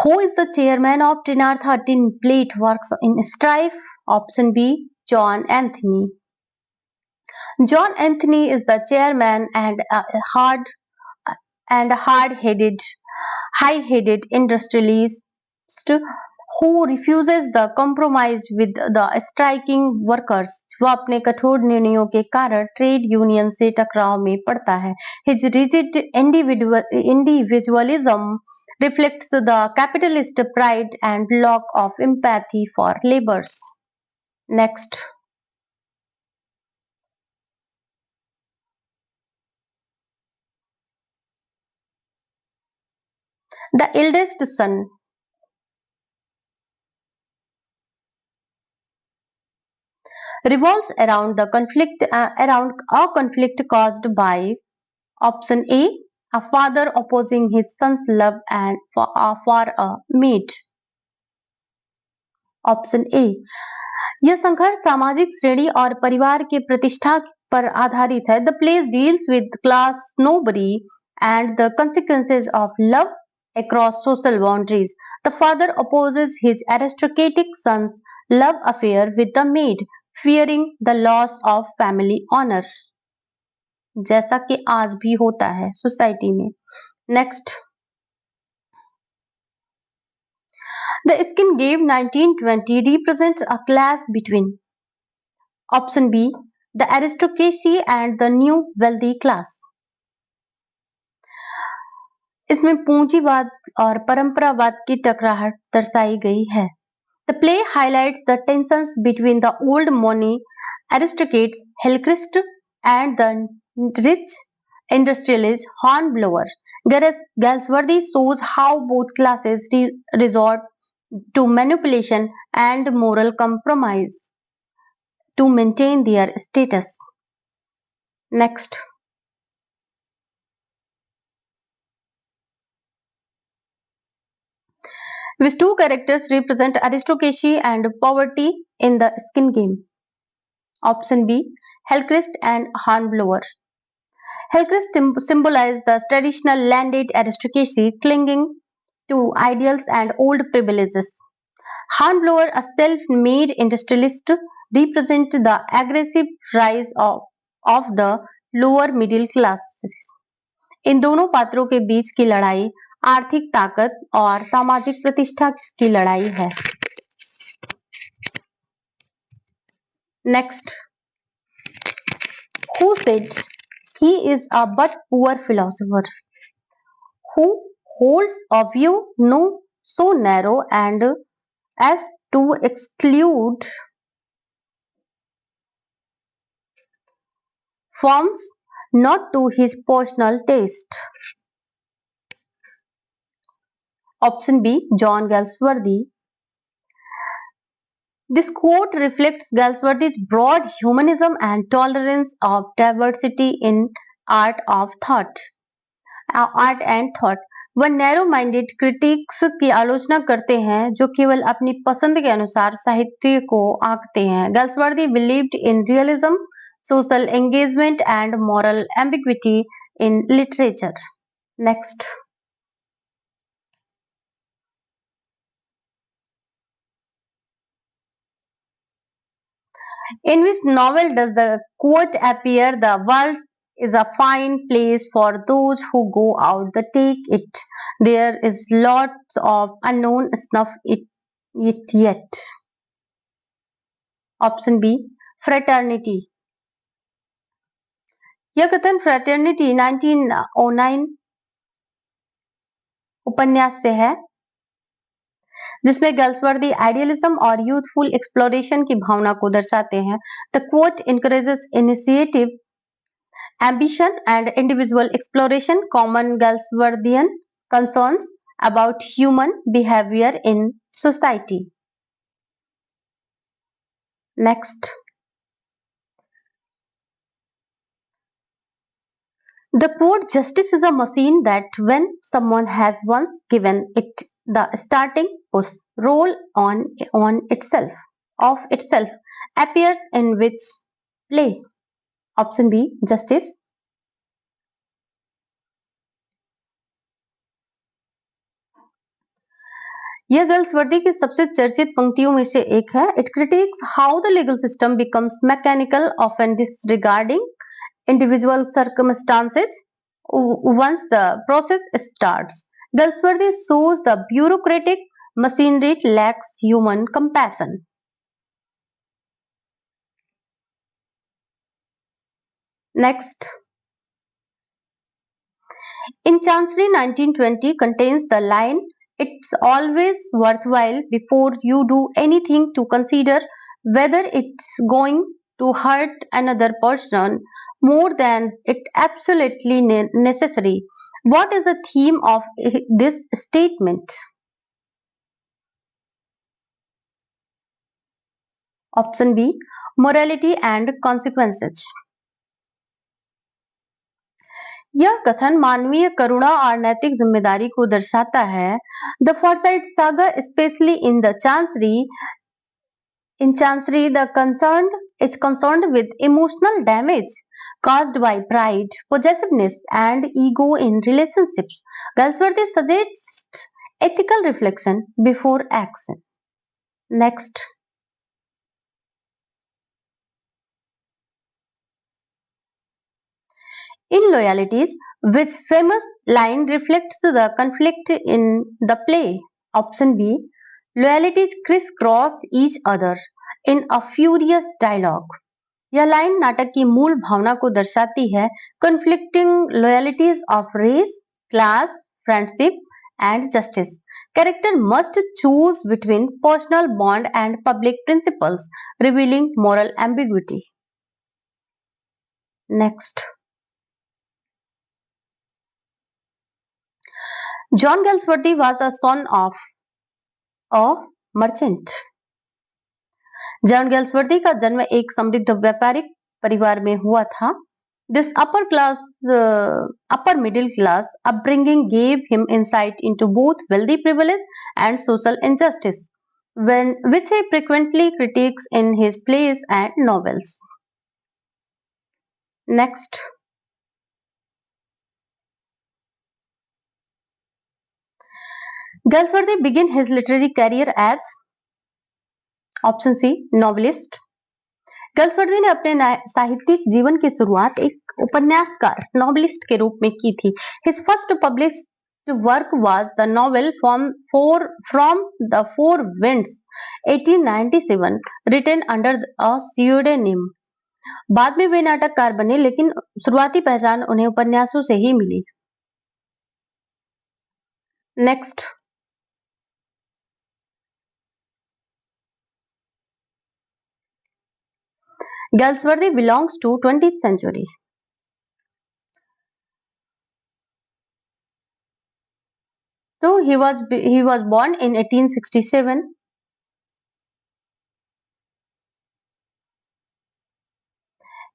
Who is the chairman of Trinartha Tin Plate Works in Strife? Option B. John Anthony. John Anthony is the chairman and high-headed industrialist who refuses the compromise with the striking workers. वह अपने कठोर निर्णयों के कारण trade union से टकराव में पड़ता है. His rigid individualism reflects the capitalist pride and lack of empathy for laborers. Next. The eldest son. Revolves around the conflict around a conflict caused by option A, a father opposing his son's love and for a mate. Option A, यह संघर्ष सामाजिक श्रेणी और परिवार के प्रतिष्ठा पर आधारित है. The play deals with class snobbery and the consequences of love across social boundaries. The father opposes his aristocratic son's love affair with the maid, fearing the loss of family honor. जैसा कि आज भी होता है society में. Next, the skin game 1920 represents a clash between option B, the aristocracy and the new wealthy class. इसमें पूंजीवाद और परंपरावाद की टकराहट दर्शाई गई है. The play highlights the tensions between the old money aristocrats Hillcrist and the rich industrialist Hornblower. Galsworthy shows how both classes resort to manipulation and moral compromise to maintain their status. Next, which two characters represent aristocracy and poverty in the skin game? Option B, Hillcrist and Hornblower. Hillcrist symbolizes the traditional landed aristocracy clinging to ideals and old privileges. Hornblower, a self-made industrialist, represents the aggressive rise of the lower middle classes. इन दोनों पात्रों के बीच की लड़ाई आर्थिक ताकत और सामाजिक प्रतिष्ठा की लड़ाई है. Next, who said he is a but poor philosopher? Who holds a view no so narrow and as to exclude forms not to his personal taste. Option B, John Galsworthy. This quote reflects Galsworthy's broad humanism and tolerance of diversity in art and thought. वह narrow minded critics की आलोचना करते हैं जो केवल अपनी पसंद के अनुसार साहित्य को आंकते हैं. Galsworthy believed in realism, social engagement and moral ambiguity in literature. Next, in which novel does the quote appear? The world is a fine place for those who go out to take it. There is lots of unknown snuff it yet. Option B, Fraternity. यह कथन fraternity 1909 उपन्यास से है जिसमें गैल्सवर्दी idealism और youthful exploration की भावना को दर्शाते हैं. The quote encourages initiative, ambition and individual exploration, common Galsworthian concerns about human behavior in society. Next, the quote, justice is a machine that when someone has once given it the starting push roll on itself of itself appears in which play? Option B, Justice. यह गैल्सवर्दी की सबसे चर्चित पंक्तियों में से एक है. It critics how the legal system becomes mechanical, often disregarding individual circumstances once the process starts. Galsworthy shows the bureaucratic machinery lacks human compassion. Next, in Chancery 1920 contains the line, it's always worthwhile before you do anything to consider whether it's going to hurt another person more than it absolutely necessary. What is the theme of this statement? Option B, morality and consequences. यह कथन मानवीय करुणा और नैतिक जिम्मेदारी को दर्शाता है. The Forsyte saga, specially in Chancery, is concerned with emotional damage caused by pride, possessiveness, and ego in relationships. Galsworthy suggests ethical reflection before action. Next. In Loyalties, which famous line reflects the conflict in the play? Option B. Loyalties crisscross each other in a furious dialogue. यह line नाटक की मूल भावना को दर्शाती है. Conflicting loyalties of race, class, friendship and justice. Character must choose between personal bond and public principles, revealing moral ambiguity. Next. John Galsworthy was a son of a merchant. John Galsworthy का जन्म एक समृद्ध व्यापारिक परिवार में हुआ था. This upper middle class upbringing gave him insight into both wealthy privilege and social injustice, which he frequently critiques in his plays and novels. Next. Galsworthy began his literary career as Option C, novelist. गल्सवर्दी ने अपने साहित्यिक जीवन की शुरुआत एक उपन्यासकार, novelist के रूप में की थी. His first published work was the novel from the Four Winds, 1897, written under a pseudonym. बाद में वे नाटककार बने, लेकिन शुरुआती पहचान उन्हें उपन्यासों से ही मिली. Next. Galsworthy belongs to 20th century. So he was born in 1867.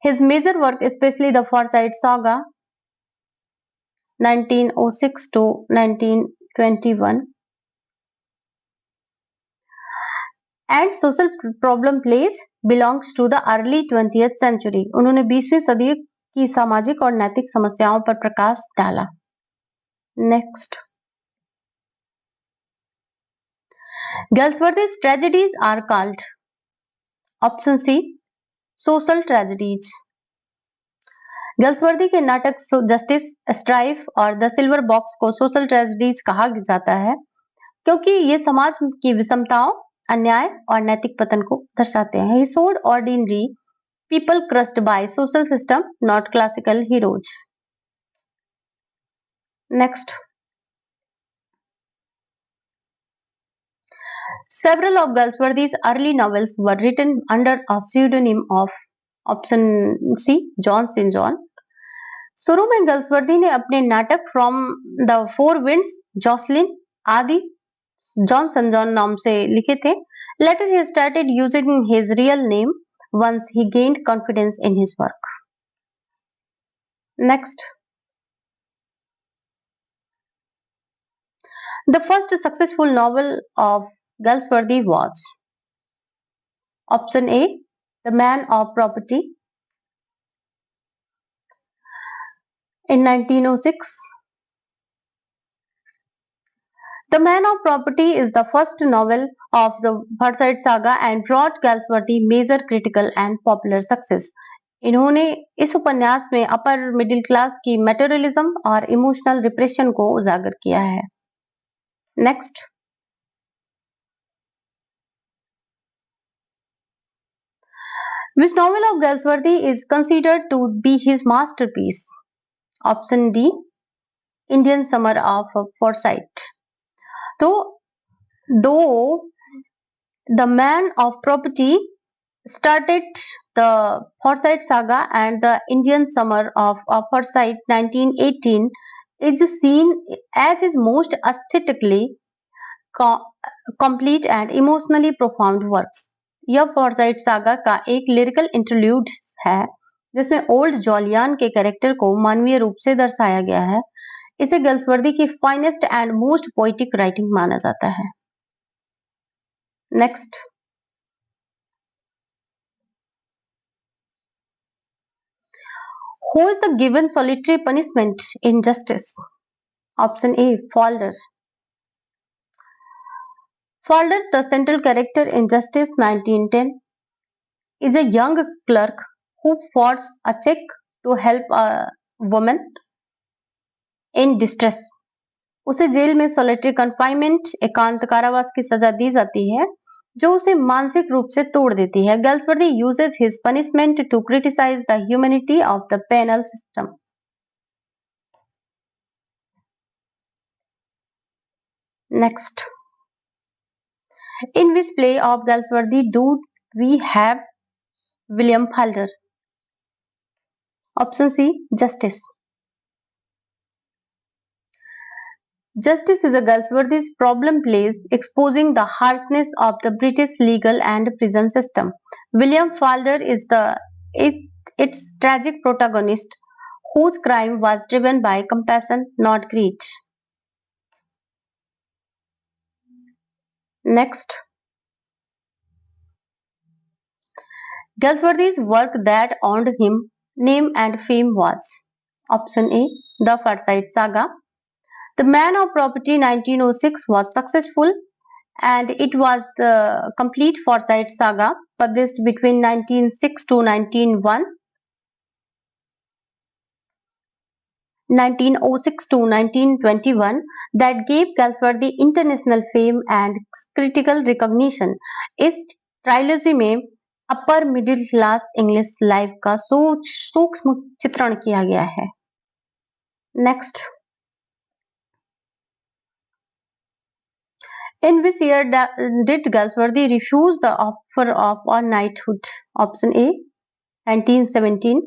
His major work, especially the Forsyte Saga, 1906 to 1921, and social problem plays, belongs to the early 20th century. उन्होंने 20वीं सदी की सामाजिक और नैतिक समस्याओं पर प्रकाश डाला. Next. Galsworthy's tragedies are called Option C, social tragedies. गल्सवर्दी के नाटक जस्टिस, स्ट्राइफ और द सिल्वर बॉक्स को सोशल ट्रेजेडीज कहा जाता है, क्योंकि ये समाज की विषमताओं, अन्याय और नैतिक पतन को दर्शाते हैं. He showed ordinary people crushed by social system, not classical heroes. Next. Several of Galsworthy's early novels were written under a pseudonym of Option C, John St. John. शुरू में गल्सवर्दी ने अपने नाटक from the four winds, Jocelyn आदि John Sinjohn नाम से लिखे थे. Later he started using his real name once he gained confidence in his work. Next. The first successful novel of Galsworthy was option A, the man of property, in 1906. The Man of Property is the first novel of the Forsyte Saga and brought Galsworthy major critical and popular success. इन्होंने इस उपन्यास में अपर middle class की materialism और emotional repression को उजागर किया है. Next. Which novel of Galsworthy is considered to be his masterpiece? Option D, Indian Summer of Forsyte. So, though the Man of Property started the Forsyte Saga and the Indian Summer of Forsyte 1918, is seen as his most aesthetically co- complete and emotionally profound works. यह Forsyte saga का एक lyrical interlude है जिसमें old जॉलियान के character को मानवीय रूप से दर्शाया गया है. इसे गल्सवर्दी की finest and most poetic writing माना जाता है. Next, who is the given solitary punishment in justice? Option A, Falder. Falder, the central character in Justice 1910, is a young clerk who forges a check to help a woman in distress. उसे jail में solitary confinement एकांत कारावास की सजा दी जाती है जो उसे मानसिक रूप से तोड़ देती है. Galsworthy uses his punishment to criticise the humanity of the penal system. Next, in which play of Galsworthy do we have William Falder? Option C, Justice. Justice is a Galsworthy's problem plays exposing the harshness of the British legal and prison system. William Falder is its tragic protagonist whose crime was driven by compassion, not greed. Next, Galsworthy's work that earned him name and fame was: Option A, The Forsyte Saga. The Man of Property 1906 was successful, and it was the complete Forsyte Saga published between 1906 to 1906 to 1921 that gave Galsworthy international fame and critical recognition. इस trilogy में अपर middle class English life का सूक्ष्म चित्रण किया गया है. Next, in which year did Galsworthy refuse the offer of a knighthood? Option A, 1917.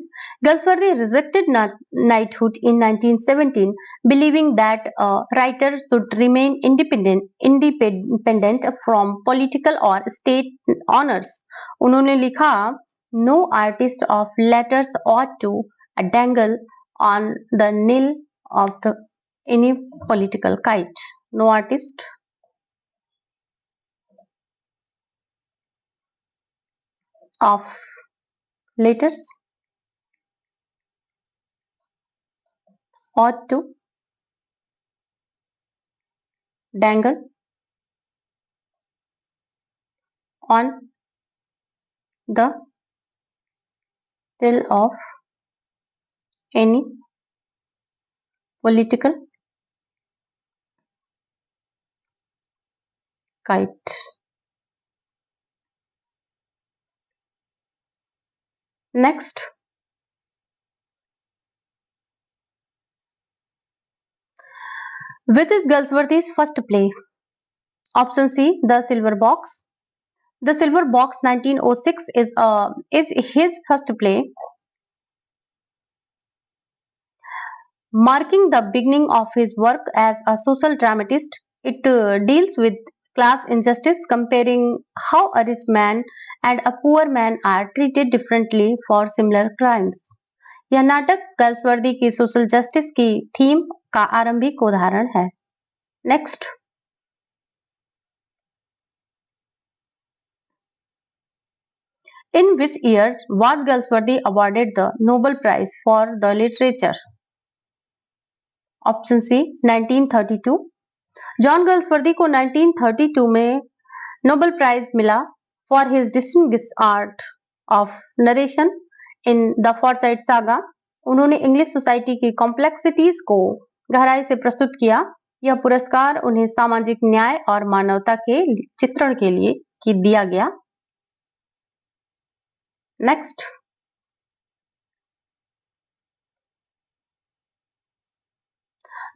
Galsworthy rejected knighthood in 1917, believing that a writer should remain independent from political or state honors. उन्होंने लिखा, no artist of letters ought to dangle on the nail of any political kite. No artist of letters ought to dangle on the tail of any political kite. Next, which is Galsworthy's first play? Option C, The Silver Box. The Silver Box 1906 is his first play, marking the beginning of his work as a social dramatist. It deals with class injustice, comparing how a rich man and a poor man are treated differently for similar crimes. यह नाटक गल्सवर्दी की social justice की theme का आरंभिक उदाहरण है. Next, in which year was Galsworthy awarded the Nobel Prize for the Literature? Option C, 1932. John गल्सवर्दी को 1932 में नोबेल प्राइज मिला for his distinguished art of narration in the Forsyte saga. उन्होंने English society की complexities को गहराई से प्रस्तुत किया. यह पुरस्कार उन्हें सामाजिक न्याय और मानवता के चित्रण के लिए दिया गया. Next,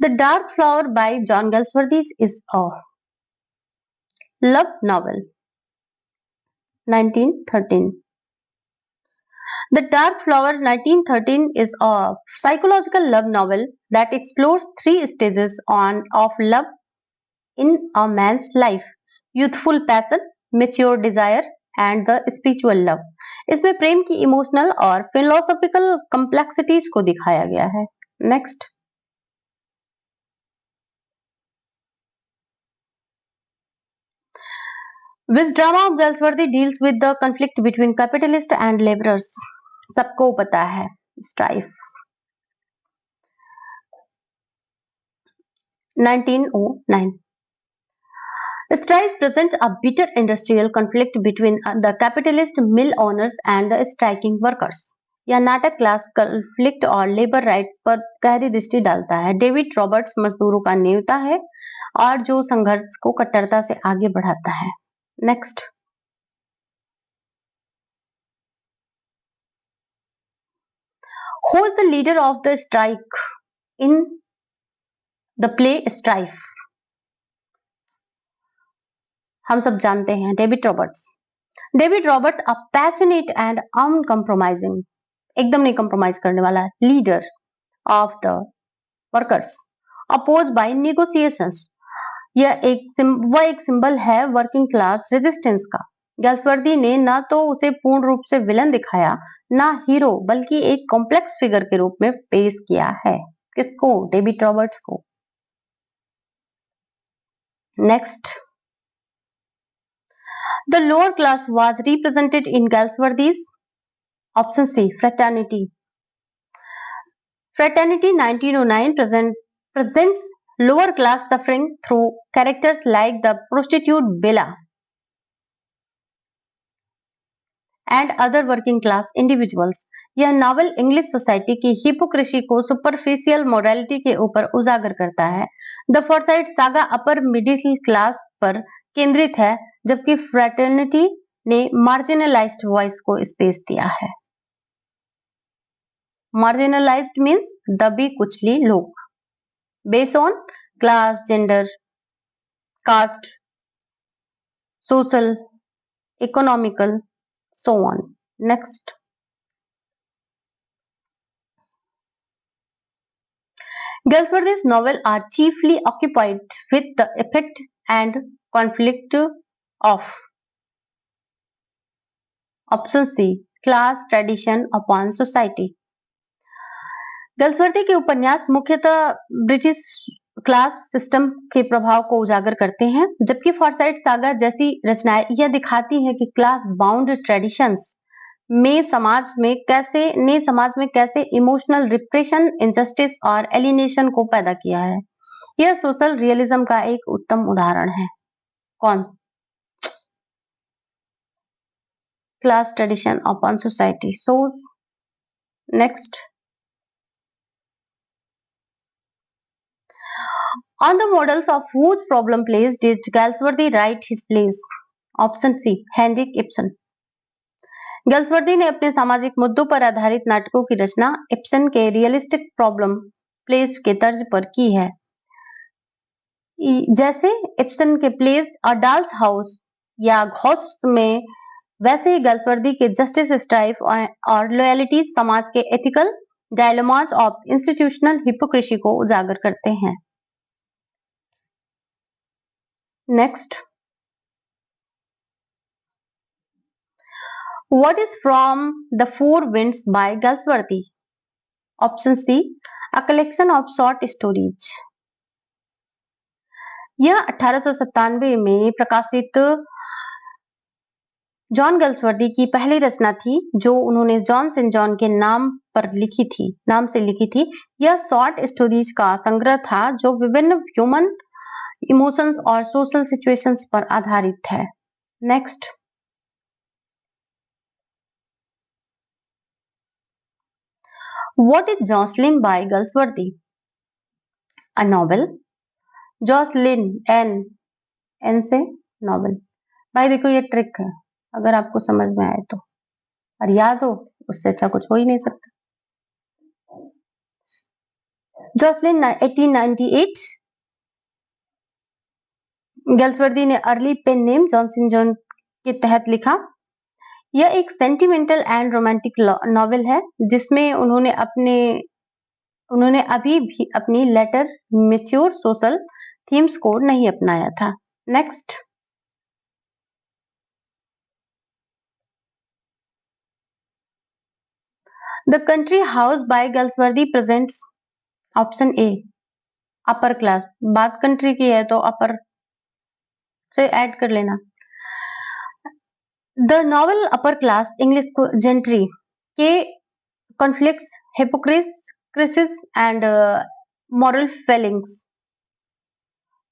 the dark flower bye John गल्सवर्दी is a love novel 1913. The Dark Flower 1913 is a psychological love novel that explores three stages of love in a man's life: youthful passion, mature desire and the spiritual love. इसमें प्रेम की emotional और philosophical complexities को दिखाया गया है. Next. Which drama of Galsworthy deals with the conflict between capitalists and laborers? सबको पता है, strife. 1909. Strife presents a bitter industrial conflict between the capitalist mill owners and the striking workers. यह नाटक class conflict और labour rights पर गहरी दृष्टि डालता है. डेविड रॉबर्ट्स मजदूरों का नेता है और जो संघर्ष को कट्टरता से आगे बढ़ाता है. Next. Who is the leader of the strike in the play Strife? हम सब जानते हैं, David Roberts. David Roberts a passionate and uncompromising, एकदम नहीं कंप्रोमाइज करने वाला, leader of the workers oppose by negotiations. यह एक सिंबल है वर्किंग क्लास रेजिस्टेंस का. गैल्सवर्दी ने न तो उसे पूर्ण रूप से विलन दिखाया, ना हीरो, बल्कि एक कॉम्प्लेक्स फिगर के रूप में पेश किया है. किसको? डेविड रॉबर्ट्स को. Next. The lower class was represented in Galsworthy's option C, fraternity. Fraternity 1909 presents lower class suffering through characters like the prostitute Bella and other working class individuals. यह novel English society की hypocrisy को superficial morality के ऊपर उजागर करता है. The Forsyte saga upper middle class पर केंद्रित है, जबकि फ्रेटर्निटी ने मार्जिनलाइज्ड वॉइस को स्पेस दिया है. मार्जिनलाइज्ड मीन्स दबी कुचली लोग, based on class, gender, caste, social, economical, so on. Next. Galsworthy's novels are chiefly occupied with the effect and conflict of option C, class tradition upon society. गैल्सवर्दी के उपन्यास मुख्यतः British class system के प्रभाव को उजागर करते हैं, जबकि फॉरसाइट सागा जैसी रचनाएं यह दिखाती हैं कि क्लास बाउंड ट्रेडिशंस में समाज में कैसे इमोशनल रिप्रेशन, इनजस्टिस और एलिनेशन को पैदा किया है. यह सोशल रियलिज्म का एक उत्तम उदाहरण है. कौन? Class tradition upon society. So next. On the models of whose problem plays did Galsworthy write his plays? Option C, Henrik Ibsen. गैल्सवर्दी ने अपने सामाजिक मुद्दों पर आधारित नाटकों की रचना इब्सन के रियलिस्टिक प्रॉब्लम प्लेस के तर्ज पर की है. जैसे इब्सन के प्लेस अ डॉल्स हाउस या घोस्ट में, वैसे ही गैल्सवर्दी के जस्टिस, स्ट्राइफ और लॉयल्टीज समाज के ethical dilemmas of institutional hypocrisy को उजागर करते हैं. Next. What is From the Four Winds by Galsworthy? Option C, a collection of short stories. यह 1897 में प्रकाशित जॉन गैल्सवर्दी की पहली रचना थी, जो उन्होंने जॉन सेंट जॉन के नाम से लिखी थी. यह शॉर्ट स्टोरीज का संग्रह था जो विभिन्न ह्यूमन इमोशंस और सोशल सिचुएशंस पर आधारित है. Next. What is Jocelyn by Galsworthy? A novel. Jocelyn N से नॉवल. भाई देखो, ये ट्रिक है, अगर आपको समझ में आए तो, और याद हो, उससे अच्छा कुछ हो ही नहीं सकता. जॉसलिन 1898. गैल्सवर्दी ने early pen name John Sinjohn के तहत लिखा. यह एक सेंटिमेंटल एंड रोमांटिक नॉवेल है जिसमें उन्होंने अभी भी अपनी लेटर मैच्योर सोशल थीम्स को नहीं अपनाया था। Next, the country house by Galsworthy presents option A upper class. बात कंट्री की है तो अपर से ऐड कर लेना। The novel upper class English gentry के conflicts, hypocrisies and moral failings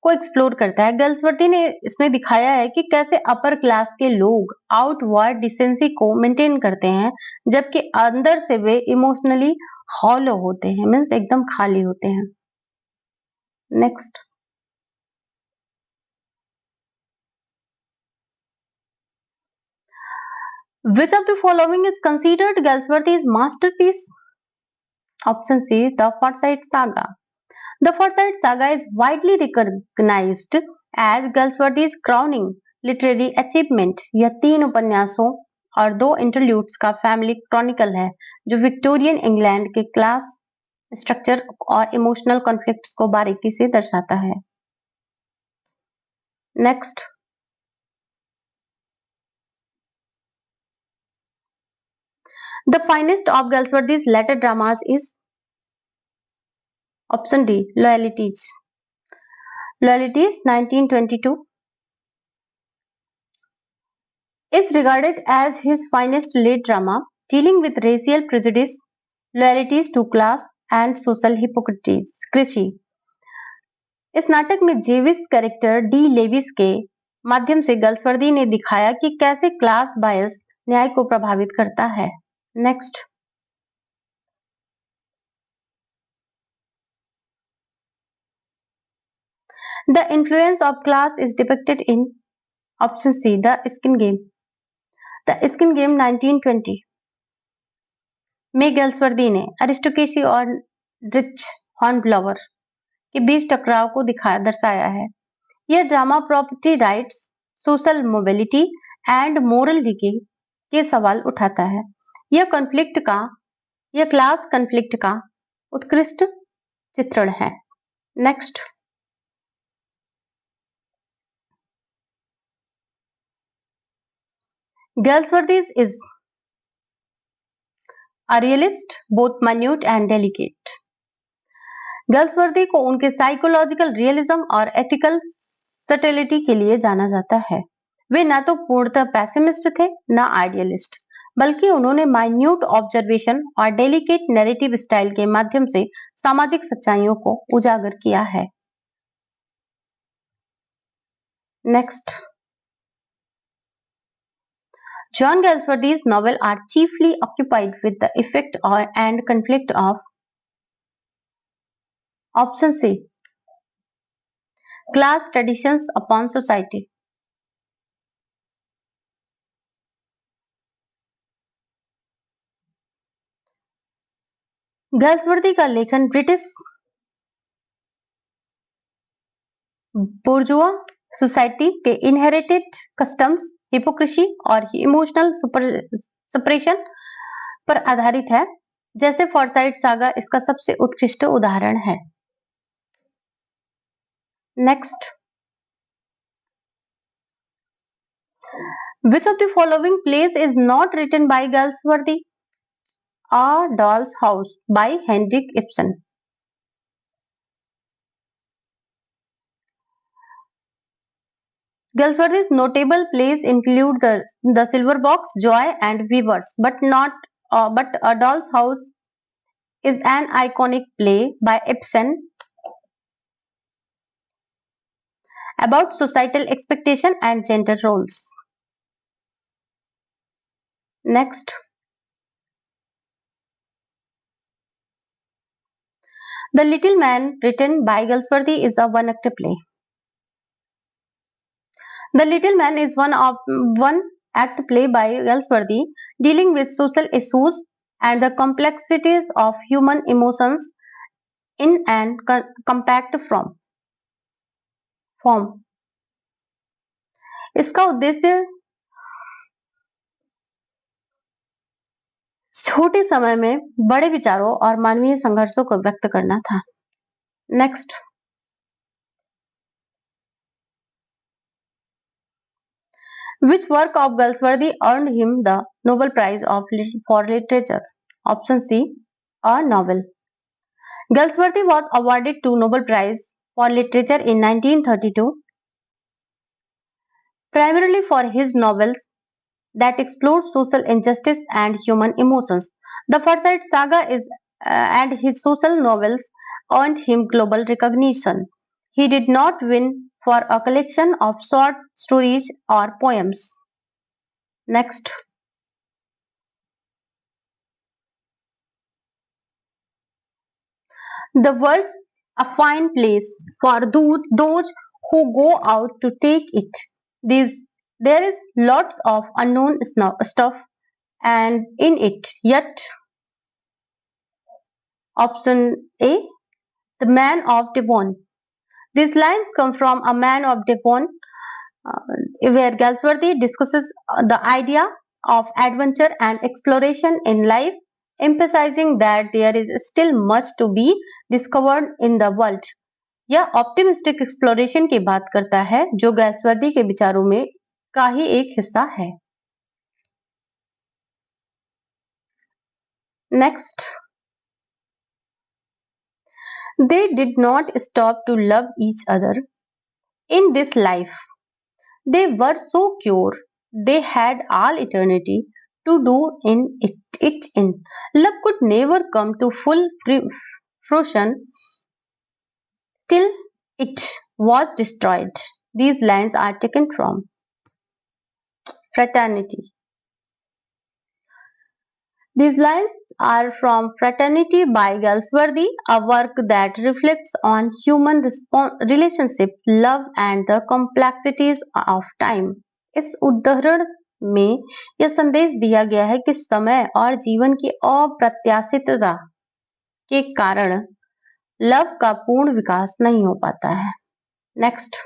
को एक्सप्लोर करता है। गल्सवर्दी ने इसमें दिखाया है कि कैसे अपर क्लास के लोग आउटवर्ड डिसेंसी को मेंटेन करते हैं जबकि अंदर से वे इमोशनली हॉलो होते हैं, मीन्स एकदम खाली होते हैं। Next, which of the following is considered Galsworthy's masterpiece? Option C, the Forsyte Saga. The Forsyte Saga is widely recognized as Galsworthy's crowning literary achievement. यह 3 उपन्यासों और 2 इंटरल्यूड्स का फैमिली क्रॉनिकल है जो विक्टोरियन इंग्लैंड के क्लास स्ट्रक्चर और emotional conflicts को बारीकी से दर्शाता है। Next, the finest of Galsworthy's later dramas is option D, Loyalties. Loyalties 1922 is regarded as his finest late drama dealing with racial prejudice, loyalties to class and social hypocrisy. इस नाटक में Jewish character D Levis के माध्यम से गल्सवर्दी ने दिखाया कि कैसे क्लास बायस न्याय को प्रभावित करता है। Next, the influence of class is depicted in option C, the skin game. The skin game 1920 में गल्सवर्दी ने अरिस्टोक्रेसी और रिच हॉर्नब्लावर के बीच टकराव को दर्शाया है। यह drama property rights, social mobility and moral decay के सवाल उठाता है। यह क्लास कॉन्फ्लिक्ट का उत्कृष्ट चित्रण है। Next, Galsworthy is a realist, both minute and delicate. गल्सवर्दी को उनके साइकोलॉजिकल रियलिज्म और एथिकल सटिलिटी के लिए जाना जाता है। वे न तो पूर्णतः पैसिमिस्ट थे न आइडियलिस्ट, बल्कि उन्होंने माइन्यूट ऑब्जर्वेशन और डेलिकेट नैरेटिव स्टाइल के माध्यम से सामाजिक सच्चाइयों को उजागर किया है। Next, John Galsworthy's novels are chiefly occupied with the effect and conflict of option C, class traditions upon society. Galsworthy का लेखन ब्रिटिश बोर्जुआ सोसाइटी के इनहेरिटेड कस्टम्स, हिपोक्रेसी और इमोशनल सप्रेशन पर आधारित है, जैसे फॉरसाइट सागा इसका सबसे उत्कृष्ट उदाहरण है। Next, which of the following plays is not written by Galsworthy? A Doll's House by Henrik Ibsen. Galsworthy's notable plays include the Silver Box, Joy, and Weavers, but A Doll's House is an iconic play by Ibsen about societal expectation and gender roles. Next, The Little Man, written by Galsworthy, is a one-act play. The Little Man is one-act play by Galsworthy dealing with social issues and the complexities of human emotions in an compact form. इसका उद्देश्य छोटे समय में बड़े विचारों और मानवीय संघर्षों को व्यक्त करना था। Next, which work of Galsworthy earned him the Nobel Prize for Literature? Option C, a novel. Galsworthy was awarded to Nobel Prize for Literature in 1932, primarily for his novels that explored social injustice and human emotions. The Forsyte Saga and his social novels earned him global recognition. He did not win for a collection of short stories or poems. Next, the world's a fine place for those who go out to take it. These, there is lots of unknown stuff and in it. Yet, option A, the man of Devon. These lines come from A Man of Devon, where Galsworthy discusses the idea of adventure and exploration in life, emphasizing that there is still much to be discovered in the world. यह optimistic exploration की बात करता है जो गैल्सवर्दी के विचारों में का ही एक हिस्सा है। Next, they did not stop to love each other in this life. They were so pure, they had all eternity to do it in. Love could never come to full fruition till it was destroyed. These lines are taken from Fraternity. These lines are from Fraternity by Galsworthy, a work that reflects on human relationships, love, and the complexities of time. इस उदाहरण में यह संदेश दिया गया है कि समय और जीवन की अप्रत्याशितता के कारण लव का पूर्ण विकास नहीं हो पाता है। Next,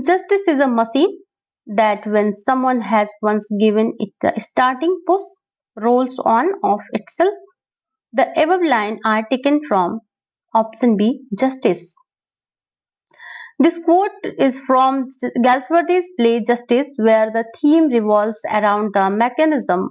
justice is a machine that when someone has once given it the starting push, rolls on of itself. The above line are taken from option B, Justice. This quote is from Galsworthy's play Justice, where the theme revolves around the mechanism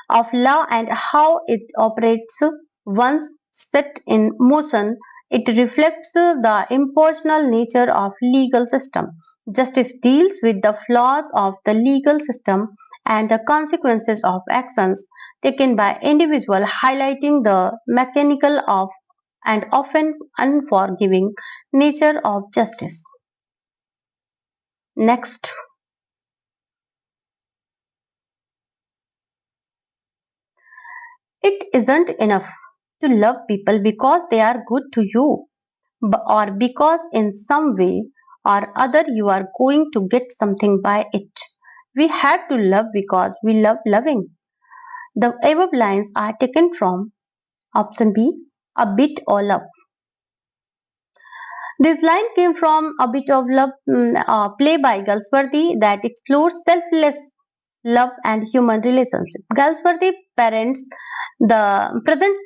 of law and how it operates. Once set in motion, it reflects the impersonal nature of legal system. Justice deals with the flaws of the legal system and the consequences of actions taken by individuals, highlighting the mechanical of and often unforgiving nature of justice. Next, it isn't enough to love people because they are good to you or because in some way or other you are going to get something by it. We have to love because we love loving. The above lines are taken from option B, A Bit of Love. This line came from A Bit of Love, play by Galsworthy that explores selfless love and human relationships. Galsworthy presents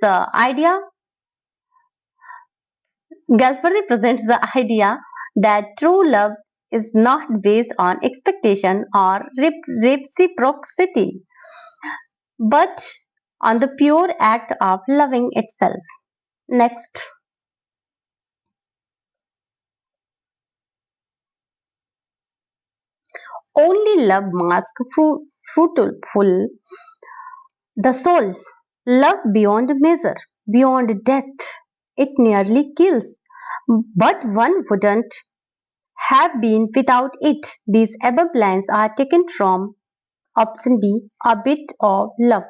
the idea that true love is not based on expectation or reciprocity, but on the pure act of loving itself. Next, only love masks fruitful the soul. Love beyond measure, beyond death. It nearly kills, but one wouldn't have been without it. These above lines are taken from option B, A Bit of Love.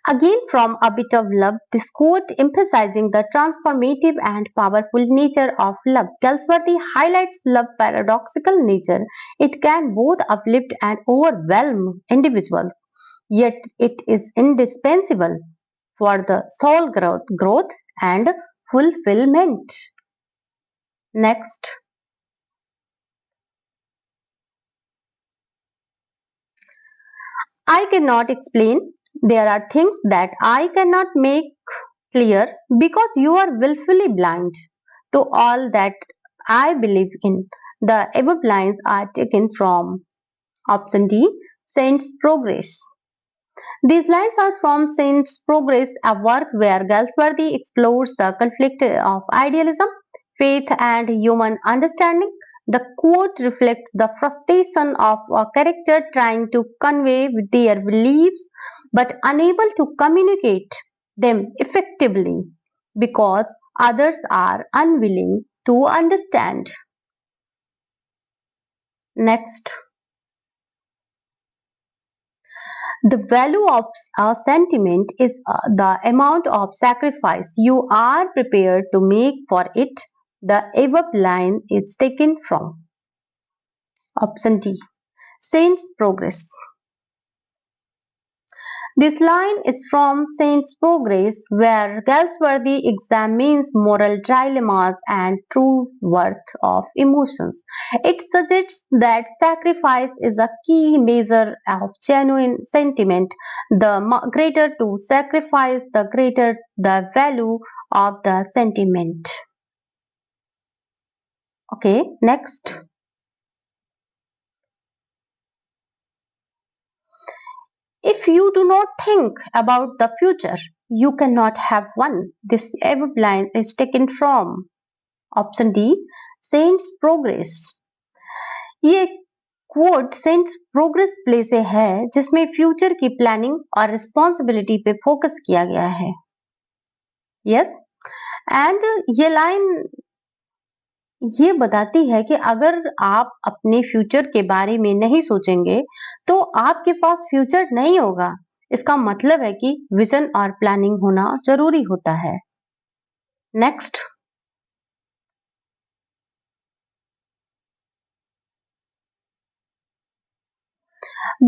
Again from A Bit of Love, this quote emphasizing the transformative and powerful nature of love. Galsworthy highlights love's paradoxical nature. It can both uplift and overwhelm individuals, yet it is indispensable for the soul growth and fulfillment. Next, I cannot explain. There are things that I cannot make clear because you are willfully blind to all that I believe in. The above lines are taken from option D, Saint's Progress. These lines are from Saint's Progress, a work where Galsworthy explores the conflict of idealism, faith, and human understanding. The quote reflects the frustration of a character trying to convey their beliefs but unable to communicate them effectively because others are unwilling to understand. Next, the value of a sentiment is the amount of sacrifice you are prepared to make for it. The above line is taken from option D, Saint's Progress. This line is from Saint's Progress, where Galsworthy examines moral dilemmas and true worth of emotions. It suggests that sacrifice is a key measure of genuine sentiment. The greater to sacrifice, the greater the value of the sentiment. Okay, next. If you do not think about the future, you cannot have one. This above line is taken from option D, Saint's Progress. ये quote cents progress play से है जिसमें future की planning और responsibility पे focus किया गया है. यस, एंड ये लाइन ये बताती है कि अगर आप अपने फ्यूचर के बारे में नहीं सोचेंगे तो आपके पास फ्यूचर नहीं होगा. इसका मतलब है कि विजन और प्लानिंग होना जरूरी होता है. Next,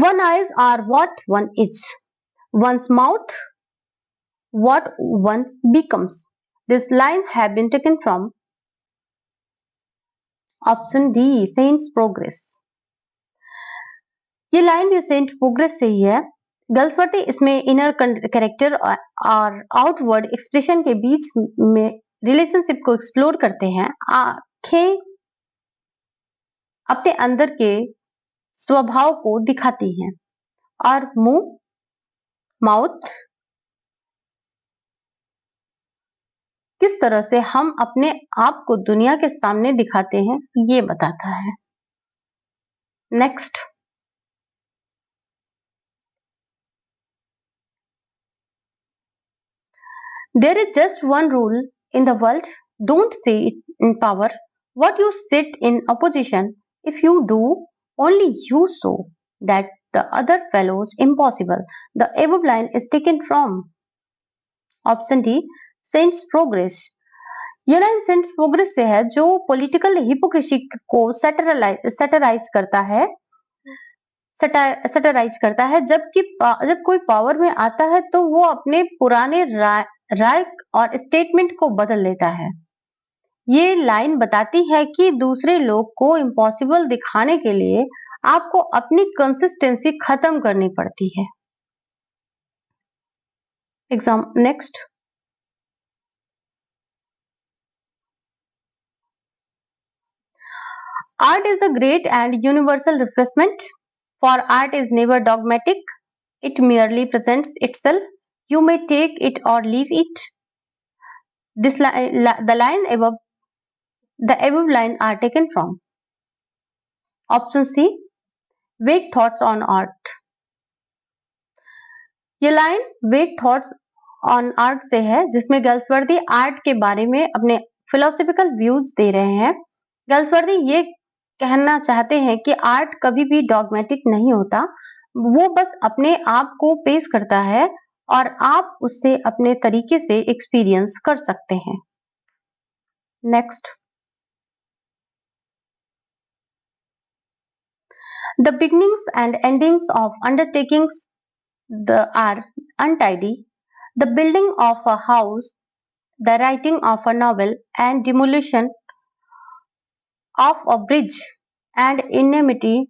one eyes are what one is, one's mouth what one becomes. This line have been taken from option D, Saint's Progress. ये लाइन भी सेंट प्रोग्रेस से ही है. गल्सवर्दी इसमें इनर कैरेक्टर और आउटवर्ड एक्सप्रेशन के बीच में रिलेशनशिप को एक्सप्लोर करते हैं. आंखें अपने अंदर के स्वभाव को दिखाती हैं और मुंह माउथ किस तरह से हम अपने आप को दुनिया के सामने दिखाते हैं ये बताता है. Next, there is just one rule in the world. Don't say it in power. What you sit in opposition. If you do, only you show that the other fellows impossible. The above line is taken from option D, Saint's Progress. ये line Saint progress से है जो political hypocrisy को satirise करता है जब कोई power में आता है तो वो अपने पुराने राय और स्टेटमेंट को बदल लेता है. ये लाइन बताती है कि दूसरे लोग को इम्पॉसिबल दिखाने के लिए आपको अपनी कंसिस्टेंसी खत्म करनी पड़ती है. Exam next, art is the great and universal refreshment, for art is never dogmatic. It merely presents itself. You may take it or leave it. This the above line are taken from option C, Vague Thoughts on Art. ये line वेग thoughts on art से है जिसमें गल्सवर्दी art के बारे में अपने philosophical views दे रहे हैं. गल्सवर्दी ये कहना चाहते हैं कि आर्ट कभी भी डॉगमेटिक नहीं होता. वो बस अपने आप को पेश करता है और आप उससे अपने तरीके से एक्सपीरियंस कर सकते हैं. Next, the beginnings and endings of undertakings are untidy. The building of a house, the writing of a novel, and demolition of a bridge, and enmity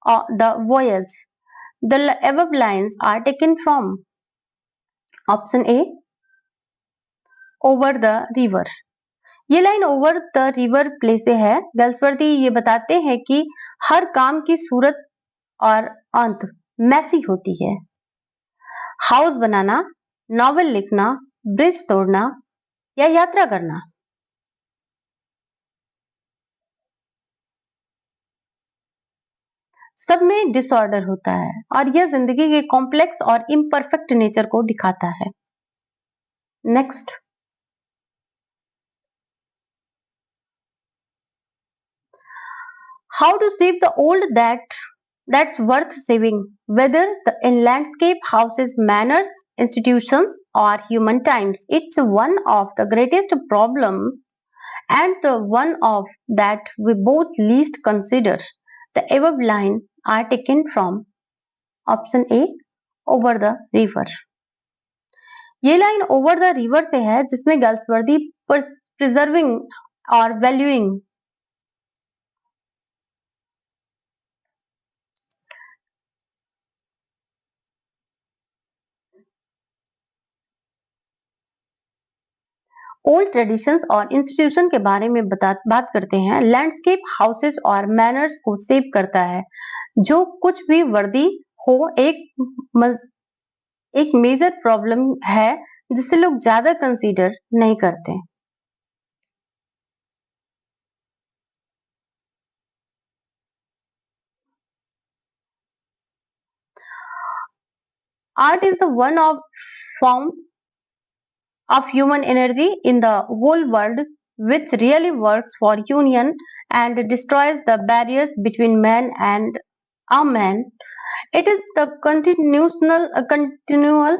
of the voyage. The above lines are taken from option A, over the river. ये line over the river play से है। गल्सवर्दी ये बताते हैं कि हर काम की सूरत और अंत मैसी होती है। हाउस बनाना, नॉवेल लिखना, ब्रिज तोड़ना या यात्रा करना, सब में डिसऑर्डर होता है और यह जिंदगी के कॉम्प्लेक्स और इम्परफेक्ट नेचर को दिखाता है। Next, how to save the old that's worth saving, whether in landscape, houses, manners, institutions, or human times. It's one of the greatest problems and the one of that we both least consider. The above line are taken from option A, over the river. ये line over the river से है जिसमें गल्सवर्दी preserving और valuing old traditions और institution के बारे में बात करते हैं। लैंडस्केप, हाउसेस और मैनर्स को सेव करता है। जो कुछ भी वर्दी हो एक मेजर प्रॉब्लम है जिसे लोग ज्यादा कंसीडर नहीं करते। Art is the one of form of human energy in the whole world which really works for union and destroys the barriers between man and a man. It is the continual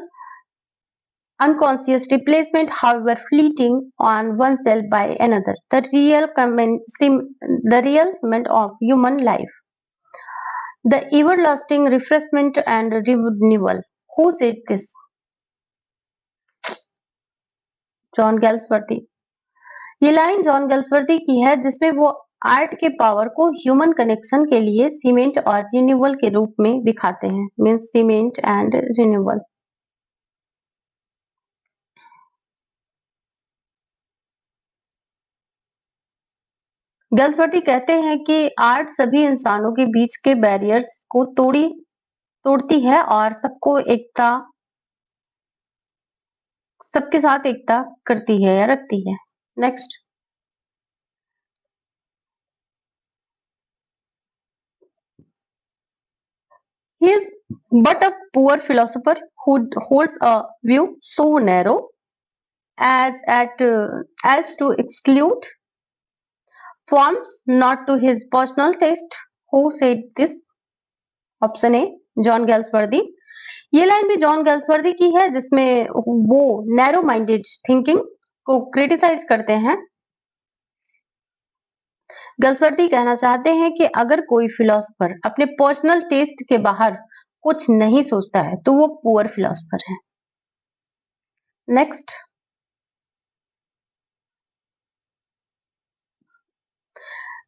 unconscious replacement, however fleeting, on oneself by another, the real cement of human life, the everlasting refreshment and renewal. Who said this? John Galsworthy. ये line John Galsworthy की है जिसमें वो art के power को human connection के लिए cement और रिन्यूअल के रूप में दिखाते हैं। Means cement and renewal. Galsworthy कहते हैं कि आर्ट सभी इंसानों के बीच के बैरियर्स को तोड़ती है और सबके साथ एकता करती है या रखती है। Next, he is but a poor philosopher who holds a view so narrow as to exclude forms not to his personal taste. Who said this? Option A, John Galsworthy. ये लाइन भी जॉन गैल्सवर्दी की है जिसमें वो narrow minded thinking को criticise करते हैं। गैल्सवर्दी कहना चाहते हैं कि अगर कोई फिलोसोफर अपने पर्सनल टेस्ट के बाहर कुछ नहीं सोचता है तो वो पुअर फिलोसोफर है। Next,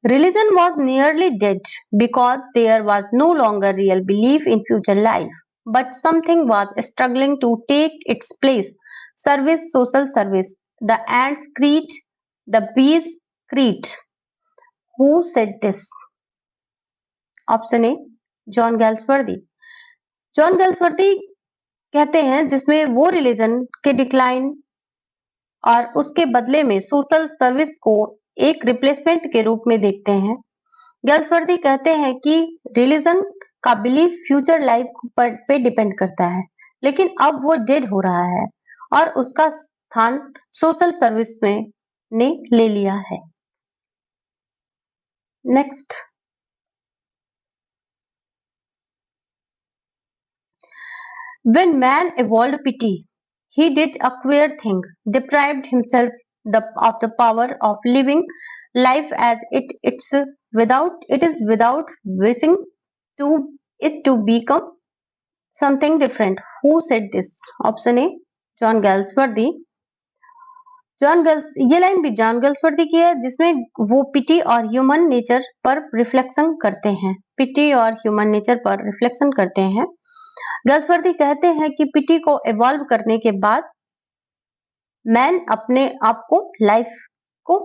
religion was nearly dead because there was no longer real belief in future life, but something was struggling to take its place. Service, social service, the ants creed, the bees creed. Who said this? Option A, John Galsworthy. John Galsworthy कहते हैं जिसमें वो religion के decline और उसके बदले में social service को एक रिप्लेसमेंट के रूप में देखते हैं। गैल्सवर्दी कहते हैं कि रिलीजन का बिलीफ फ्यूचर लाइफ पे डिपेंड करता है, लेकिन अब वो डेड हो रहा है और उसका स्थान सोशल सर्विस में ने ले लिया है। Next, when man evolved pity, he did a queer thing, deprived himself of the power of living life as it is without wishing to it to become something different. Who said this? Option A, John Galsworthy. ये line भी John Galsworthy की है जिसमें वो पिटी और human nature पर reflection करते हैं। पिटी और ह्यूमन नेचर पर रिफ्लेक्शन करते हैं। गल्सवर्दी कहते हैं कि पिटी को इवॉल्व करने के बाद मैन अपने आप को, लाइफ को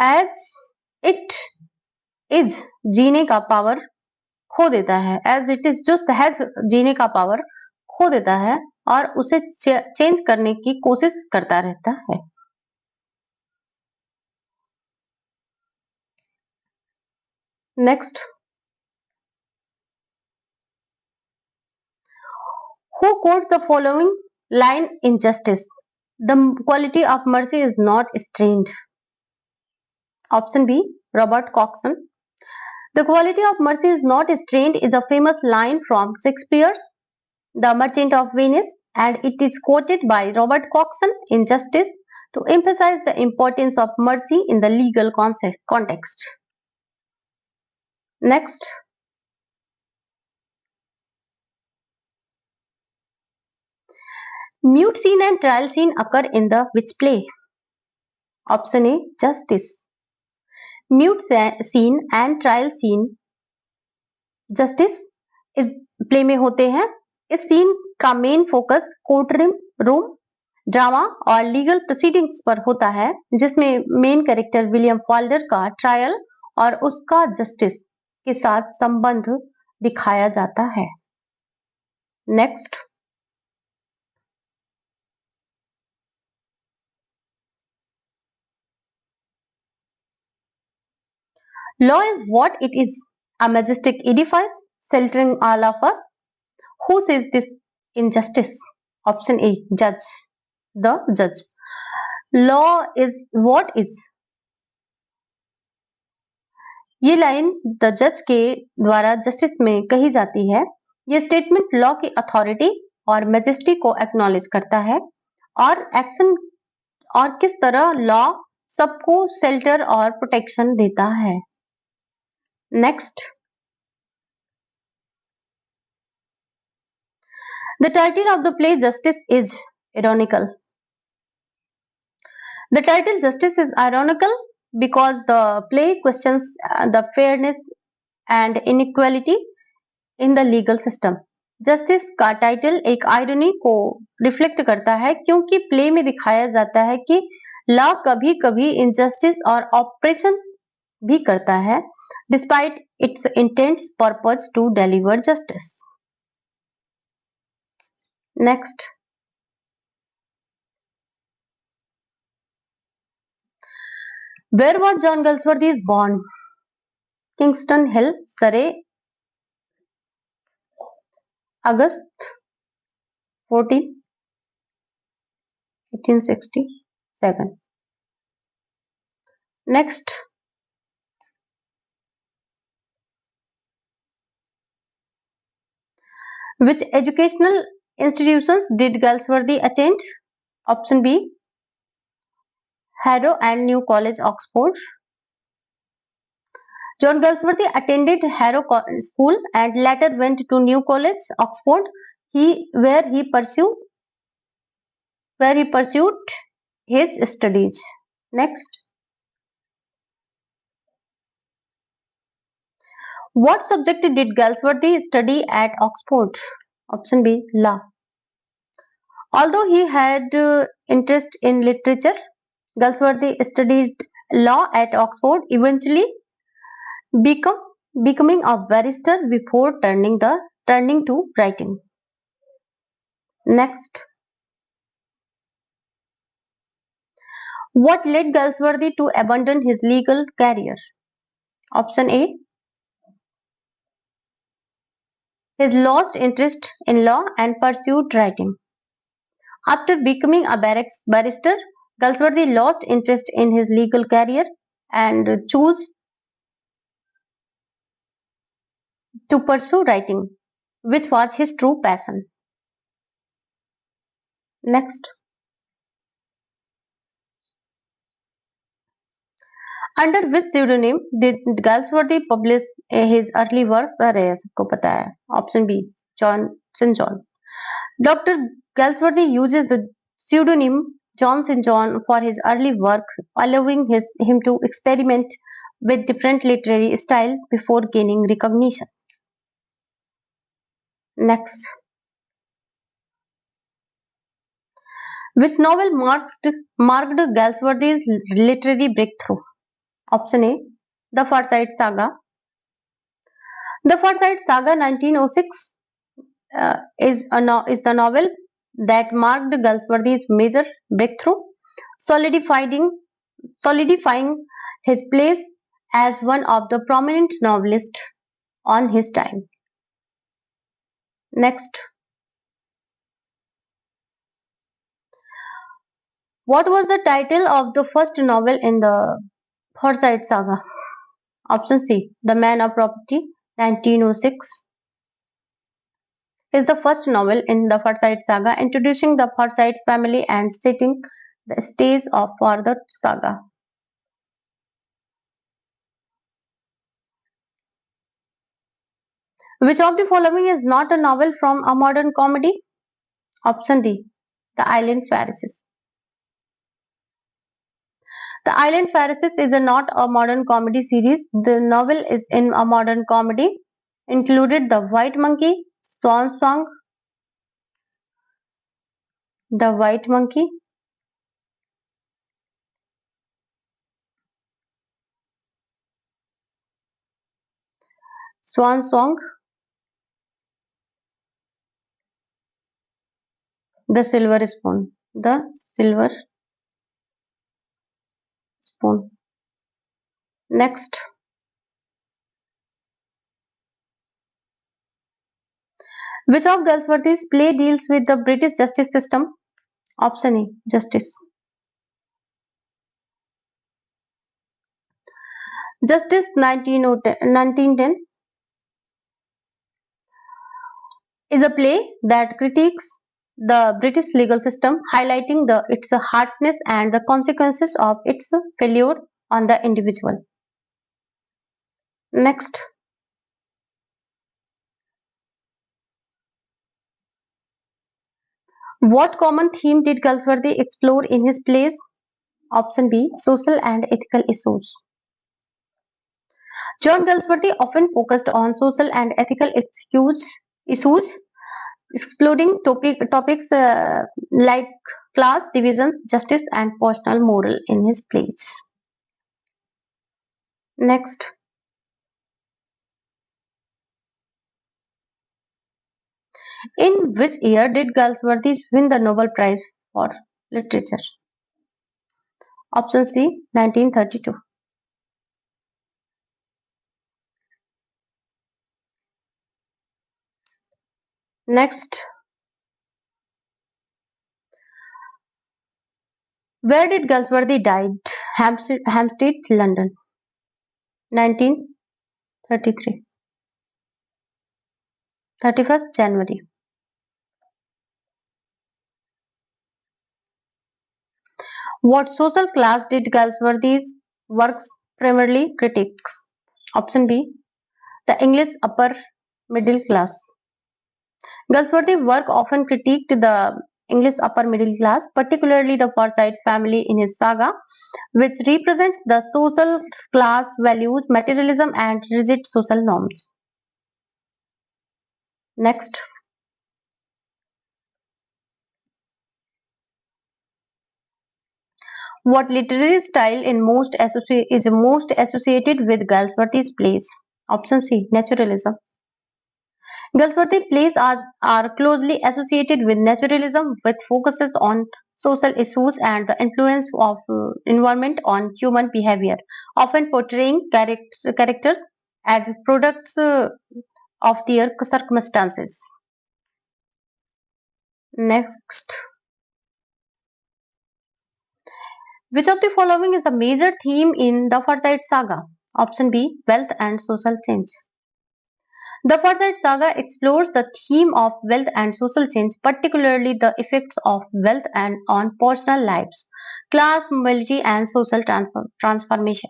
एज इट इज जीने का पावर खो देता है। एज इट इज जो सहज जीने का पावर खो देता है और उसे चेंज करने की कोशिश करता रहता है। Next, who quotes the following line in Justice? The quality of mercy is not strained. Option B, Robert Coxon. The quality of mercy is not strained is a famous line from Shakespeare's The Merchant of Venice, and it is quoted by Robert Coxon in Justice to emphasize the importance of mercy in the legal context. Next, mute scene and trial scene occur in the which play? Option A, Justice. Mute scene and trial scene justice इस play में होते हैं। इस scene का main focus court room drama और legal proceedings पर होता है, जिसमें मेन कैरेक्टर विलियम फॉल्डर का ट्रायल और उसका जस्टिस के साथ संबंध दिखाया जाता है। Next, law is what it is, a majestic edifice sheltering all of us. Who says this injustice? Option A, judge. The judge. Law is what is. ये लाइन द जज के द्वारा जस्टिस में कही जाती है। ये स्टेटमेंट लॉ की अथॉरिटी और मैजेस्टी को एक्नॉलेज करता है और एक्शन और किस तरह लॉ सबको शेल्टर और प्रोटेक्शन देता है। Next, the title of the play Justice is ironical. The title Justice is ironical because the play questions the fairness and inequality in the legal system. Justice का title एक irony को reflect करता है क्योंकि play में दिखाया जाता है कि लॉ कभी कभी इनजस्टिस और ऑपरेशन भी करता है despite its intents purpose to deliver justice. Next, where was John Galsworthy is born? Kingston Hill, Surrey, August 14, 1867. Next, which educational institutions did Galsworthy attend? Option B, Harrow and New College, Oxford. John Galsworthy attended Harrow School and later went to New College, Oxford, where he pursued his studies. Next, what subject did Galsworthy study at Oxford? Option B, law. Although he had interest in literature, Galsworthy studied law at Oxford, eventually becoming a barrister before turning to writing. Next, what led Galsworthy to abandon his legal career? Option A, his lost interest in law and pursued writing. After becoming a barrister, Galsworthy lost interest in his legal career and chose to pursue writing, which was his true passion. Next, under which pseudonym did Galsworthy publish his early works? अरे सबको पता है। Option B, St. John. Dr. Galsworthy uses the pseudonym John St. John for his early work, allowing him to experiment with different literary style before gaining recognition. Next, Which novel marked Galsworthy's literary breakthrough? Option A, The Forsyte Saga. The Forsyte Saga 1906 is the novel that marked Galsworthy's major breakthrough, solidifying solidifying his place as one of the prominent novelists on his time. Next, what was the title of the first novel in the Forsyte Saga? Option C, The Man of Property, 1906, is the first novel in the Forsyte Saga, introducing the Forsyte family and setting the stage for the saga. Which of the following is not a novel from a modern comedy? Option D, The Island Pharisees. The Island Pharisees is not a modern comedy series. The novel is in a modern comedy, included The White Monkey, Swan Song, The White Monkey, Swan Song, The Silver Spoon. The Silver Spoon. Next, which of Galsworthy's play deals with the British justice system? Option A, Justice. Justice 1910 is a play that critiques the British legal system, highlighting its harshness and the consequences of its failure on the individual. Next, what common theme did Galsworthy explore in his plays? Option B, social and ethical issues. John Galsworthy often focused on social and ethical issues, exploring topics like class divisions, justice, and personal moral in his plays. Next, in which year did Galsworthy win the Nobel Prize for Literature? Option C, 1932. Next, where did Galsworthy died? Hampstead, London, 1933. 31st January. What social class did Galsworthy's works primarily critique? Option B, the English upper middle class. Galsworthy's work often critiqued the English upper middle class, particularly the Forsyte family in his saga, which represents the social class values, materialism, and rigid social norms. Next, what literary style is most associated with Galsworthy's plays? Option C, naturalism. Galsworthy plays are closely associated with naturalism, with focuses on social issues and the influence of environment on human behavior, often portraying characters as products of their circumstances. Next, which of the following is a major theme in the Forsyte Saga? Option B, wealth and social change. The Forsyte Saga explores the theme of wealth and social change, particularly the effects of wealth and on personal lives, class mobility, and social transformation.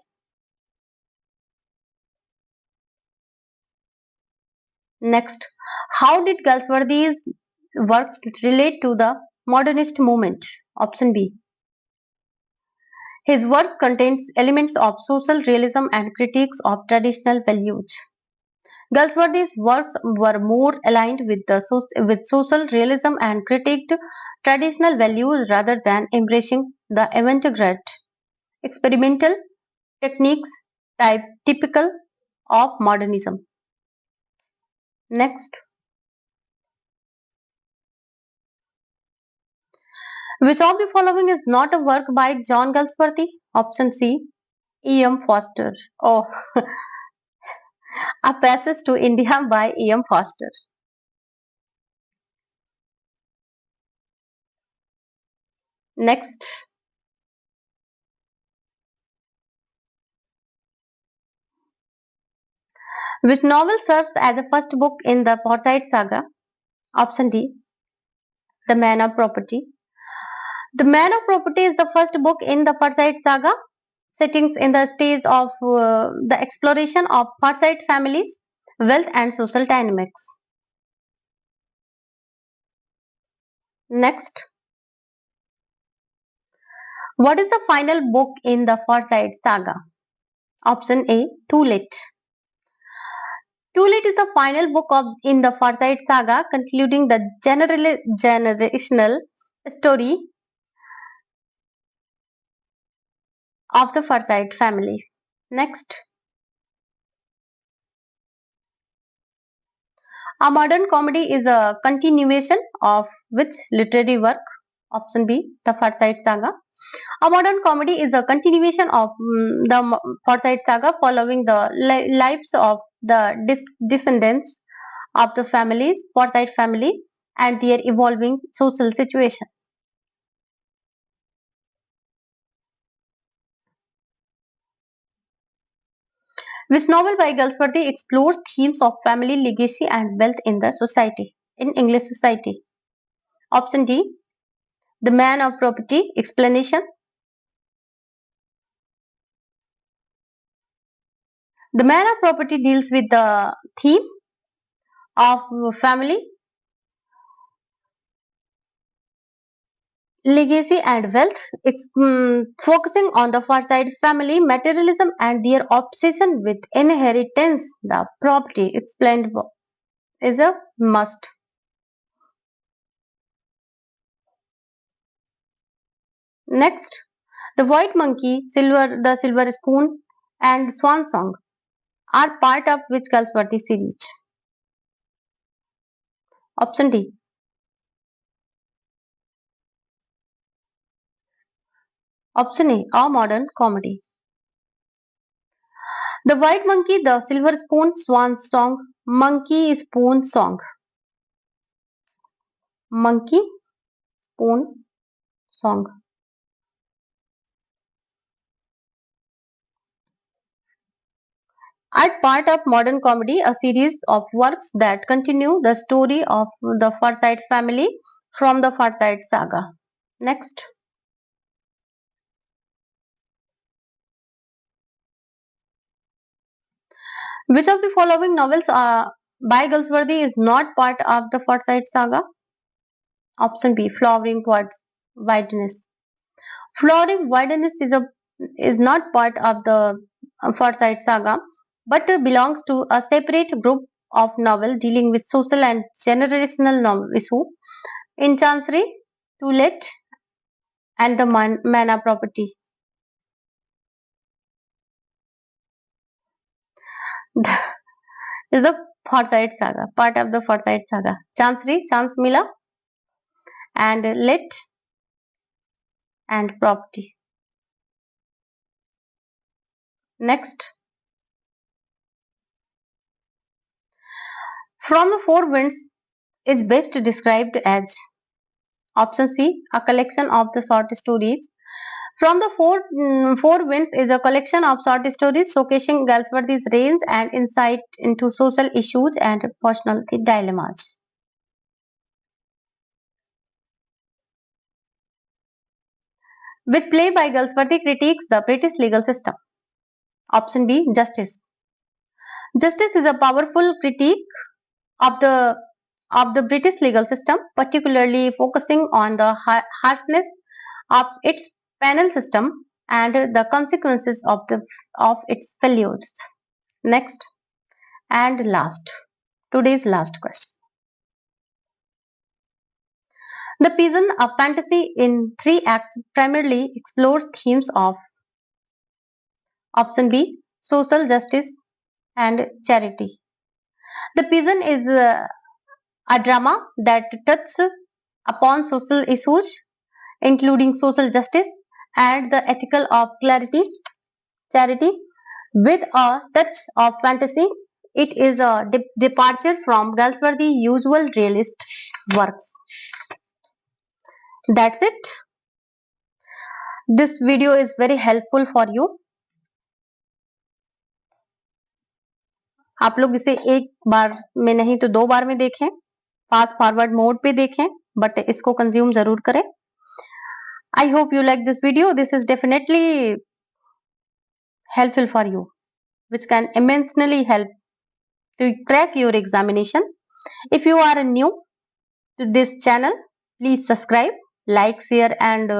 Next, how did Galsworthy's works relate to the modernist movement? Option B. His work contains elements of social realism and critiques of traditional values. Galsworthy's works were more aligned with social realism and critiqued traditional values rather than embracing the avant-garde experimental techniques typical of modernism. Next, which of the following is not a work by John Galsworthy? Option C, E.M. Foster. Oh, A Passage to India by E.M. Foster. Next, which novel serves as a first book in the Forsyte Saga? Option D, The Man of Property. The Man of Property is the first book in the Forsyte Saga, settings in the stage of the exploration of Forsyte families, wealth and social dynamics. Next, what is the final book in the Forsyte Saga? Option A, Too Late. Too Late is the final book in the Forsyte Saga, concluding the generational story of the Forsyte family. Next, a modern comedy is a continuation of which literary work? Option B, the Forsyte Saga. A modern comedy is a continuation of the Forsyte Saga, following the lives of the descendants of the Forsyte family, and their evolving social situation. Which novel by Galsworthy explores themes of family, legacy, and wealth in the society, in English society? Option D, The Man of Property. Explanation. The Man of Property deals with the theme of family, legacy and wealth, focusing on the Forsyte family, materialism and their obsession with inheritance. The property explained is a must. Next, the White Monkey, the Silver Spoon and Swan Song are part of which Galsworthy series? Option D. Option A, a modern comedy. The White Monkey, the Silver Spoon, Swan Song, Monkey Spoon Song. Monkey Spoon Song are part of modern comedy, a series of works that continue the story of the Forsyte family from the Forsyte Saga. Next, which of the following novels by Galsworthy is not part of the Forsyte Saga? Option B, Flowering Wilderness. Flowering Wilderness is not part of the Forsyte Saga, but belongs to a separate group of novel dealing with social and generational issue in Chancery, Too Late, and the Mana Property. Is the Forsyte Saga, part of the Forsyte Saga. Chancery, Chance Mila, and Let and Property. Next, From the Four Winds is best described as option C, a collection of the short stories. From the Four Winds is a collection of short stories showcasing Galsworthy's range and insight into social issues and personal dilemmas. Which play by Galsworthy critiques the British legal system? Option B, Justice. Justice is a powerful critique of the British legal system, particularly focusing on the harshness of its penal system and the consequences of its failures. Next and last, today's last question. The Pigeon, a fantasy in 3 acts, primarily explores themes of option B, social justice and charity. The Pigeon is a drama that touches upon social issues, including social justice and the ethical of charity, with a touch of fantasy. It is a departure from Galsworthy's usual realist works. That's it. This video is very helpful for you. आप लोग इसे एक बार में नहीं तो 2 बार में देखें, fast forward mode पे देखें, बट इसको कंज्यूम जरूर करें. I hope you like this video. This is definitely helpful for you, which can immensely help to crack your examination. If you are new to this channel, please subscribe, like, share and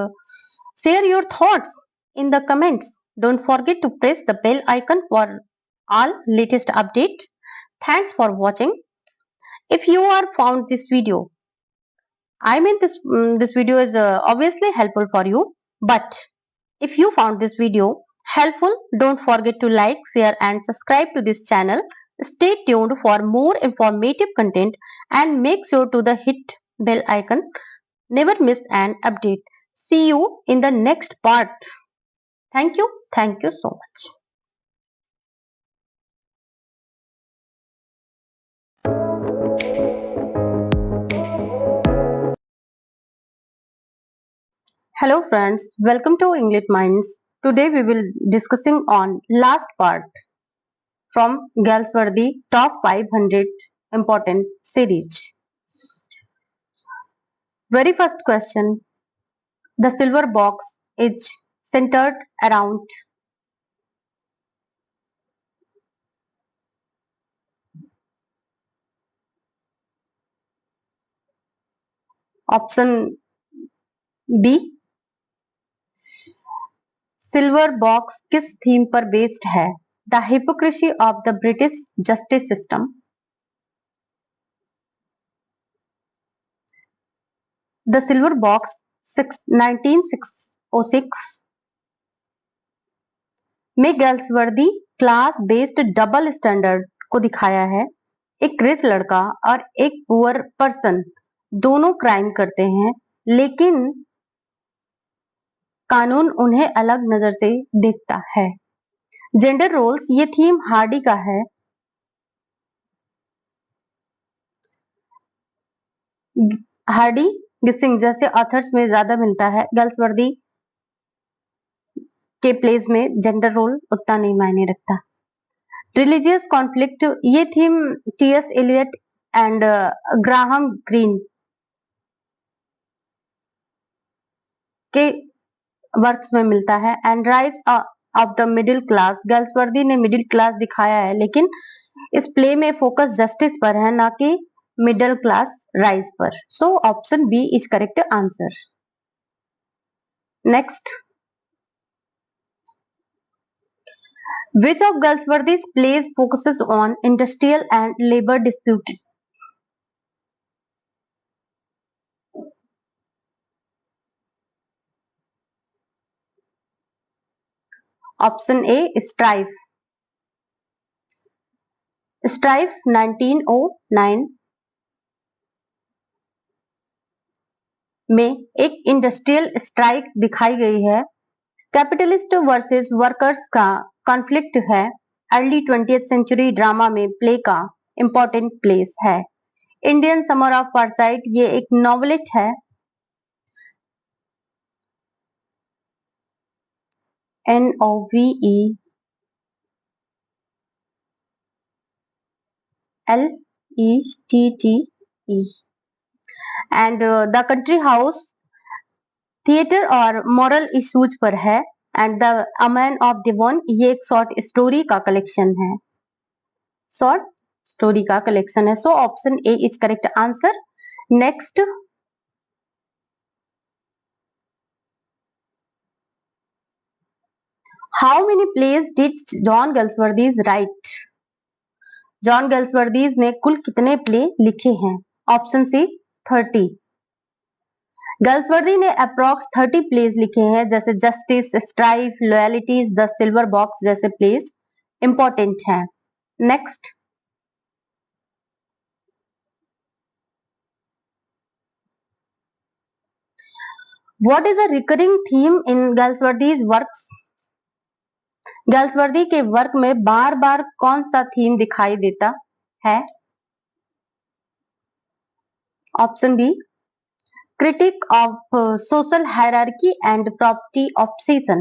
share your thoughts in the comments. Don't forget to press the bell icon for all latest updates. Thanks for watching. If you are found this video, I mean this video is obviously helpful for you, but if you found this video helpful, don't forget to like, share and subscribe to this channel. Stay tuned for more informative content and make sure to the hit bell icon. Never miss an update. See you in the next part. Thank you. Thank you so much. Hello friends, welcome to English Minds. Today we will discussing on last part from Galsworthy Top 500 Important Series. Very first question. The silver box is centered around option B. Silver box किस theme पर based है? The hypocrisy of the British justice system. The silver box 1906 में गैल्सवर्दी class based double standard को दिखाया है. एक rich लड़का और एक पुअर पर्सन दोनों क्राइम करते हैं, लेकिन कानून उन्हें अलग नजर से देखता है. जेंडर रोल्स, ये थीम हार्डी का है. हार्डी गिसिंग जैसे ऑथर्स में ज्यादा मिलता है. गल्सवर्दी के प्लेस में जेंडर रोल उतना नहीं मायने रखता. रिलीजियस कॉन्फ्लिक्ट, ये theme T S. Eliot and Graham Greene के वर्क्स में मिलता है. And rise of the middle class, Galsworthy ने मिडिल क्लास दिखाया है, लेकिन इस प्ले में फोकस जस्टिस पर है, ना कि मिडिल क्लास राइज पर. So option B is correct answer. Next, which of Galsworthy's plays focuses on industrial and labor dispute? Option A, Strife. Strife 1909 में एक इंडस्ट्रियल स्ट्राइक दिखाई गई है. कैपिटलिस्ट वर्सेस वर्कर्स का कॉन्फ्लिक्ट है. अर्ली 20th सेंचुरी ड्रामा में play का important place है. इंडियन समर ऑफ फॉरसाइट, ये एक नॉवेलेट है. NOVELETTE and the country house theatre और मॉरल इश्यूज पर है. And the a man of Devon, ये एक शॉर्ट स्टोरी का कलेक्शन है. शॉर्ट स्टोरी का कलेक्शन है. So option A is correct answer. Next, how many plays did John गल्सवर्दीज right? John गल्सवर्दीज ने कुल कितने प्ले लिखे हैं? ऑप्शन सी 30. गल्सवर्दी ने अप्रॉक्स 30 प्लेस लिखे हैं, जैसे justice, strife, loyalties, the silver box जैसे प्लेस इंपॉर्टेंट हैं। Next, what is a recurring theme in Galsworthy's works? Galsworthy के वर्क में बार बार कौन सा थीम दिखाई देता है? Option B, critic of social hierarchy and property obsession.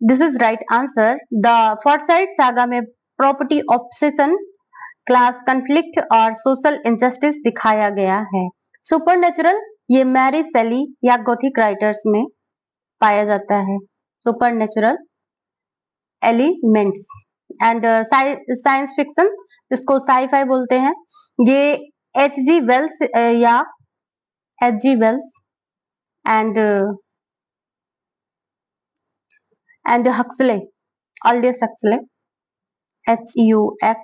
This is right answer. The Forsyte Saga में property obsession, क्लास conflict और social injustice दिखाया गया है। Supernatural ये मैरी सेली या गोथिक राइटर्स में पाया जाता है। Supernatural elements and science fiction जिसको साई-फाई बोलते हैं, ये H.G. वेल्स या H.G. Wells and Huxley, Aldous Huxley, HUXLY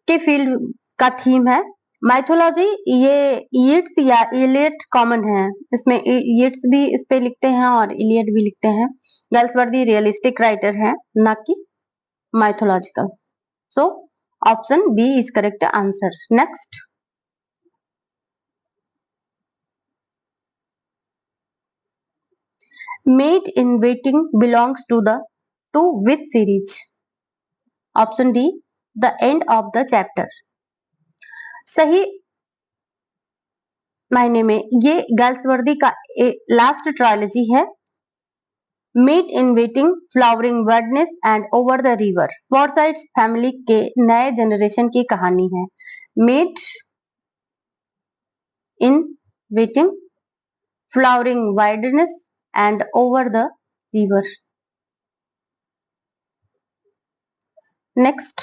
के फील्ड का थीम है। माइथोलॉजी ये ईट्स या इलियट कॉमन है, इसमें ईट्स भी इस पे लिखते हैं और इलियट भी लिखते हैं। गल्सवर्दी रियलिस्टिक राइटर है, ना कि mythological. So option B is correct answer. Next, maid in waiting belongs to which series? Option D, the end of the chapter. सही मायने में ये गल्सवर्दी का लास्ट ट्रायलॉजी है। Maid in waiting, flowering wilderness and over the river Forsyte family के नए generation की कहानी है। Maid in waiting, flowering wilderness and over the river. Next,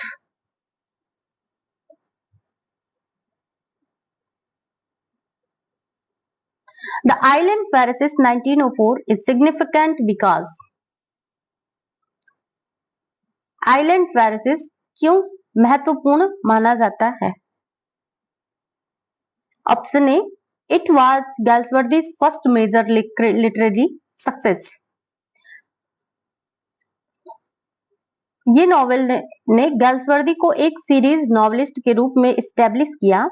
the island Pharisees 1904 is significant because island pheresis क्यों महत्वपूर्ण माना जाता है? Option A, it was Galsworthy's first major literary success. ये नॉवेल ने गल्सवर्दी को एक सीरीज नॉवेलिस्ट के रूप में इस्टेब्लिश किया।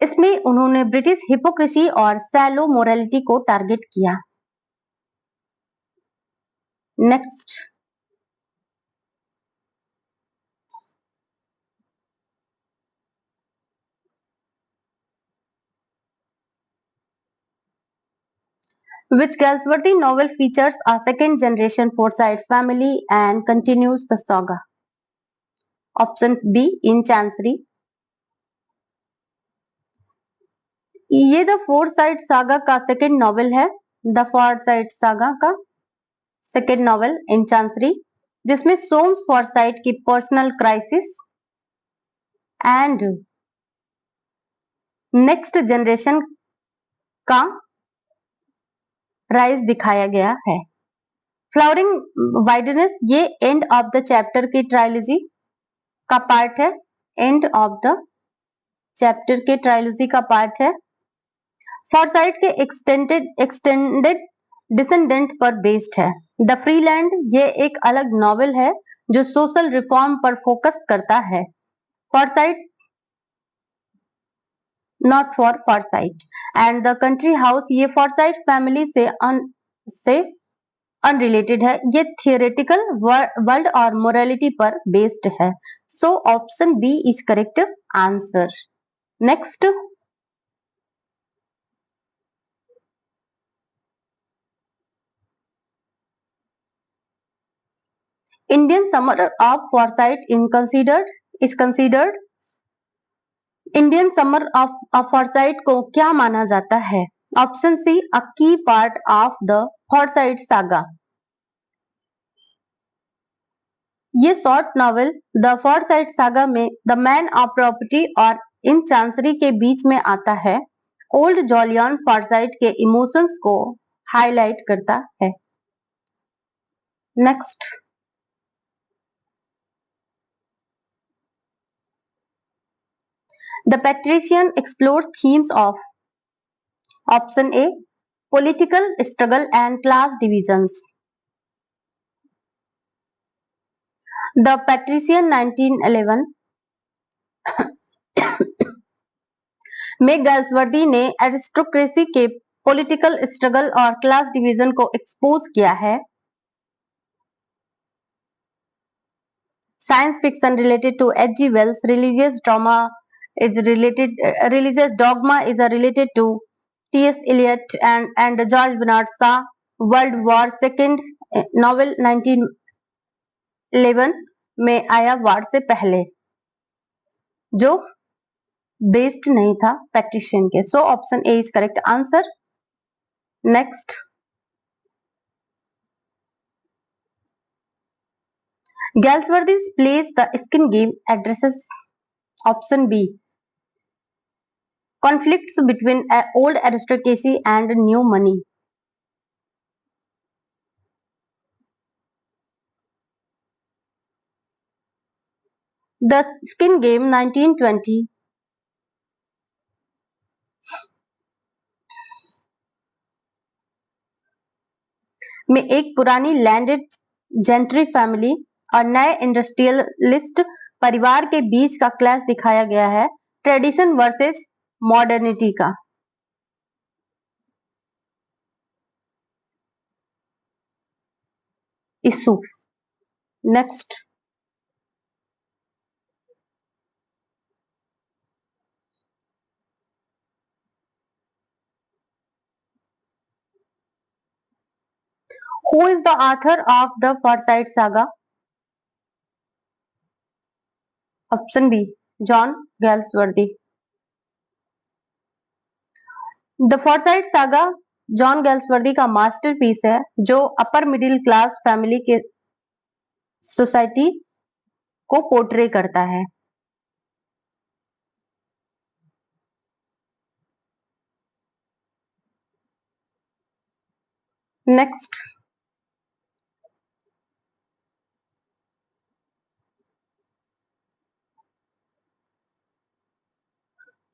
इसमें उन्होंने ब्रिटिश हिपोक्रेसी और सैलो मोरालिटी को टारगेट किया। Next, which Galsworthy novel features a second generation Forsyte family and continues the saga? Option B, in Chancery। ये द फोरसाइट सागा का सेकेंड नॉवेल है। द फोरसाइट सागा का second novel इन chancery, जिसमें सोम्स Forsyte की personal crisis and next generation का rise दिखाया गया है। फ्लावरिंग वाइडनेस ये एंड ऑफ द चैप्टर की ट्रायलॉजी का पार्ट है। एंड ऑफ द चैप्टर के ट्रायलॉजी का पार्ट है। फॉरसाइट के एक्सटेंडेड डिसेंडेंट पर बेस्ड है। द फ्रीलैंड ये एक अलग नॉवेल है जो सोशल रिफॉर्म पर फोकस करता है। Forsyte not for Forsyte and the country house ये फॉरसाइट फैमिली से अनरिलेटेड है। ये थियोरेटिकल वर्ल्ड और मोरालिटी पर बेस्ड है। So option B is correct answer. Next, Indian summer of Forsyte is considered. Indian summer of Forsyte को क्या माना जाता है? Option C, a key part of the Forsyte saga. ये short novel the Forsyte saga में the man of property और इन chancery के बीच में आता है। ओल्ड जॉलियन फॉरसाइट के इमोशंस को हाईलाइट करता है। Next, The patrician explores themes of option A, political struggle and class divisions. The patrician 1911 में गाल्सवर्दी ने एरिस्टोक्रेसी के पॉलिटिकल स्ट्रगल और क्लास डिवीजन को एक्सपोज किया है. Science fiction related to H.G. Wells, religious dogma is related to T.S. Eliot and George Bernard Shaw. World War II novel 1911 में आया वार से पहले, जो बेस्ड नहीं था पैट्रिशियन के. सो option A is correct answer. Next, Galsworthy's plays The Skin Game addresses option B, conflicts between old aristocracy and new money. The Skin Game 1920 में एक पुरानी लैंडेड जेंट्री फैमिली और नए इंडस्ट्रियलिस्ट परिवार के बीच का क्लैश दिखाया गया है, ट्रेडिशन वर्सेस मॉडर्निटी का. Issue. Next, Who is the author of the Forsyte Saga? Option B, John Galsworthy. The Forsyte Saga John Galsworthy का मास्टरपीस है, जो अपर मिडिल क्लास फैमिली के सोसाइटी को पोर्ट्रे करता है. Next,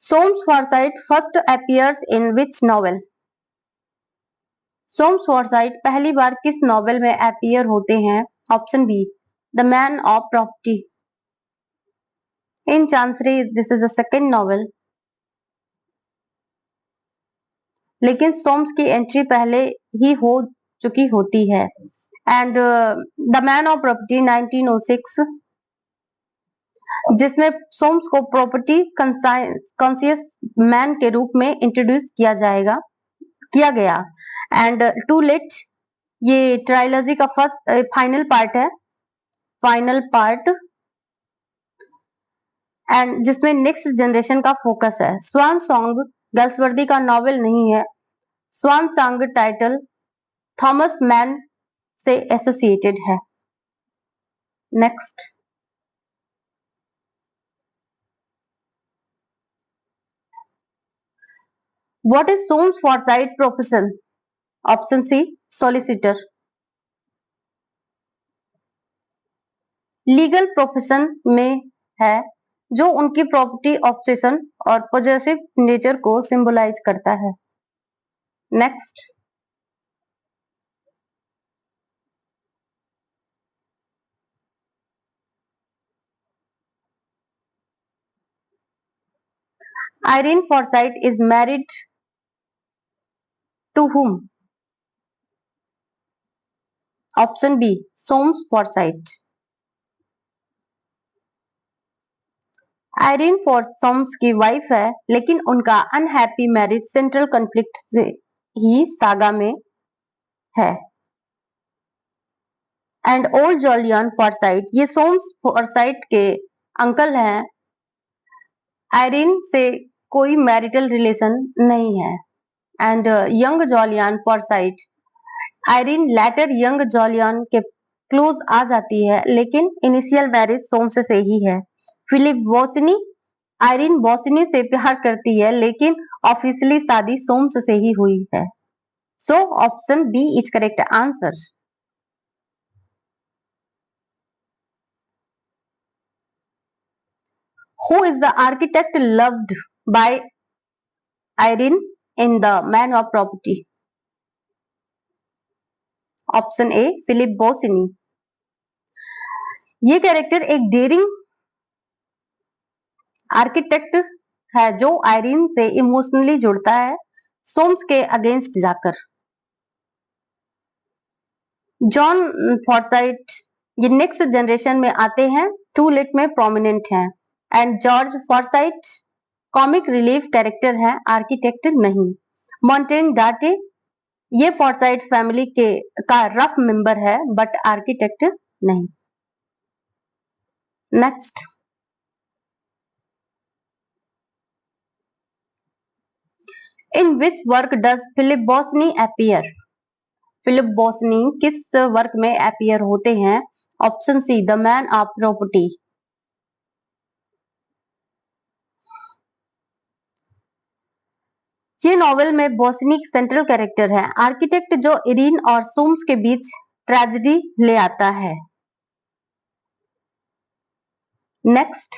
Soames Forsyte first appears in which novel? Soames Forsyte पहली बार किस नॉवेल में अपीयर होते हैं? Option B, the man of property. In chancery this is a second novel, लेकिन सोम्स की एंट्री पहले ही हो चुकी होती है. And the man of property 1906, जिसमें सोम्स को प्रॉपर्टी कॉन्शियस मैन के रूप में इंट्रोड्यूस किया गया. एंड टू लेट ये ट्रायलॉजी का फर्स्ट फाइनल पार्ट एंड जिसमें नेक्स्ट जनरेशन का फोकस है. स्वान सॉन्ग गल्सवर्दी का नॉवेल नहीं है. Swan song title Thomas Mann से एसोसिएटेड है. Next, what is Soames Forsyte profession? Option C, solicitor. Legal profession में है, जो उनकी प्रॉपर्टी ऑब्सेशन और पॉजेसिव नेचर को सिंबलाइज करता है. Next, Irene Forsyte is married to whom? Option B, Soames Forsyte. Irene सोम्स की वाइफ है, लेकिन उनका अनहैप्पी मैरिज सेंट्रल कॉन्फ्लिक्ट से ही सागा में है. एंड ओल्ड जॉलियन फॉरसाइट, ये सोम्स फॉरसाइट के अंकल हैं. आयरीन से कोई मैरिटल रिलेशन नहीं है. And young Jolyon Forsyte, Irene later young Jolyon के क्लोज आ जाती है, लेकिन इनिशियल मैरिज सोम्स से ही है. फिलिप बोसिनी, आयरीन बोसिनी से प्यार करती है, लेकिन ऑफिशियली शादी सोम्स से ही हुई है. So option B is correct answer. Who is the architect loved by Irene in the man of property? Option A Philip Bosinney. ये कैरेक्टर एक डेयरिंग आर्किटेक्ट है जो आयरीन से इमोशनली जुड़ता है, सोम्स के अगेंस्ट जाकर। जॉन फॉरसाइट ये नेक्स्ट जनरेशन में आते हैं, टू लेट में प्रोमिनेंट हैं। And George Forsyte comic relief character है, आर्किटेक्ट नहीं। मॉन्टेन डाटे ये फॉरसाइट फैमिली के का रफ मेंबर है बट आर्किटेक्ट नहीं। Next, in which work does Philip Bosinney appear? Philip Bosinney किस वर्क में अपीयर होते हैं? Option C the man of property. ये नॉवेल में बोसनी सेंट्रल कैरेक्टर है, आर्किटेक्ट जो इरीन और सोम्स के बीच ट्रेजेडी ले आता है। Next,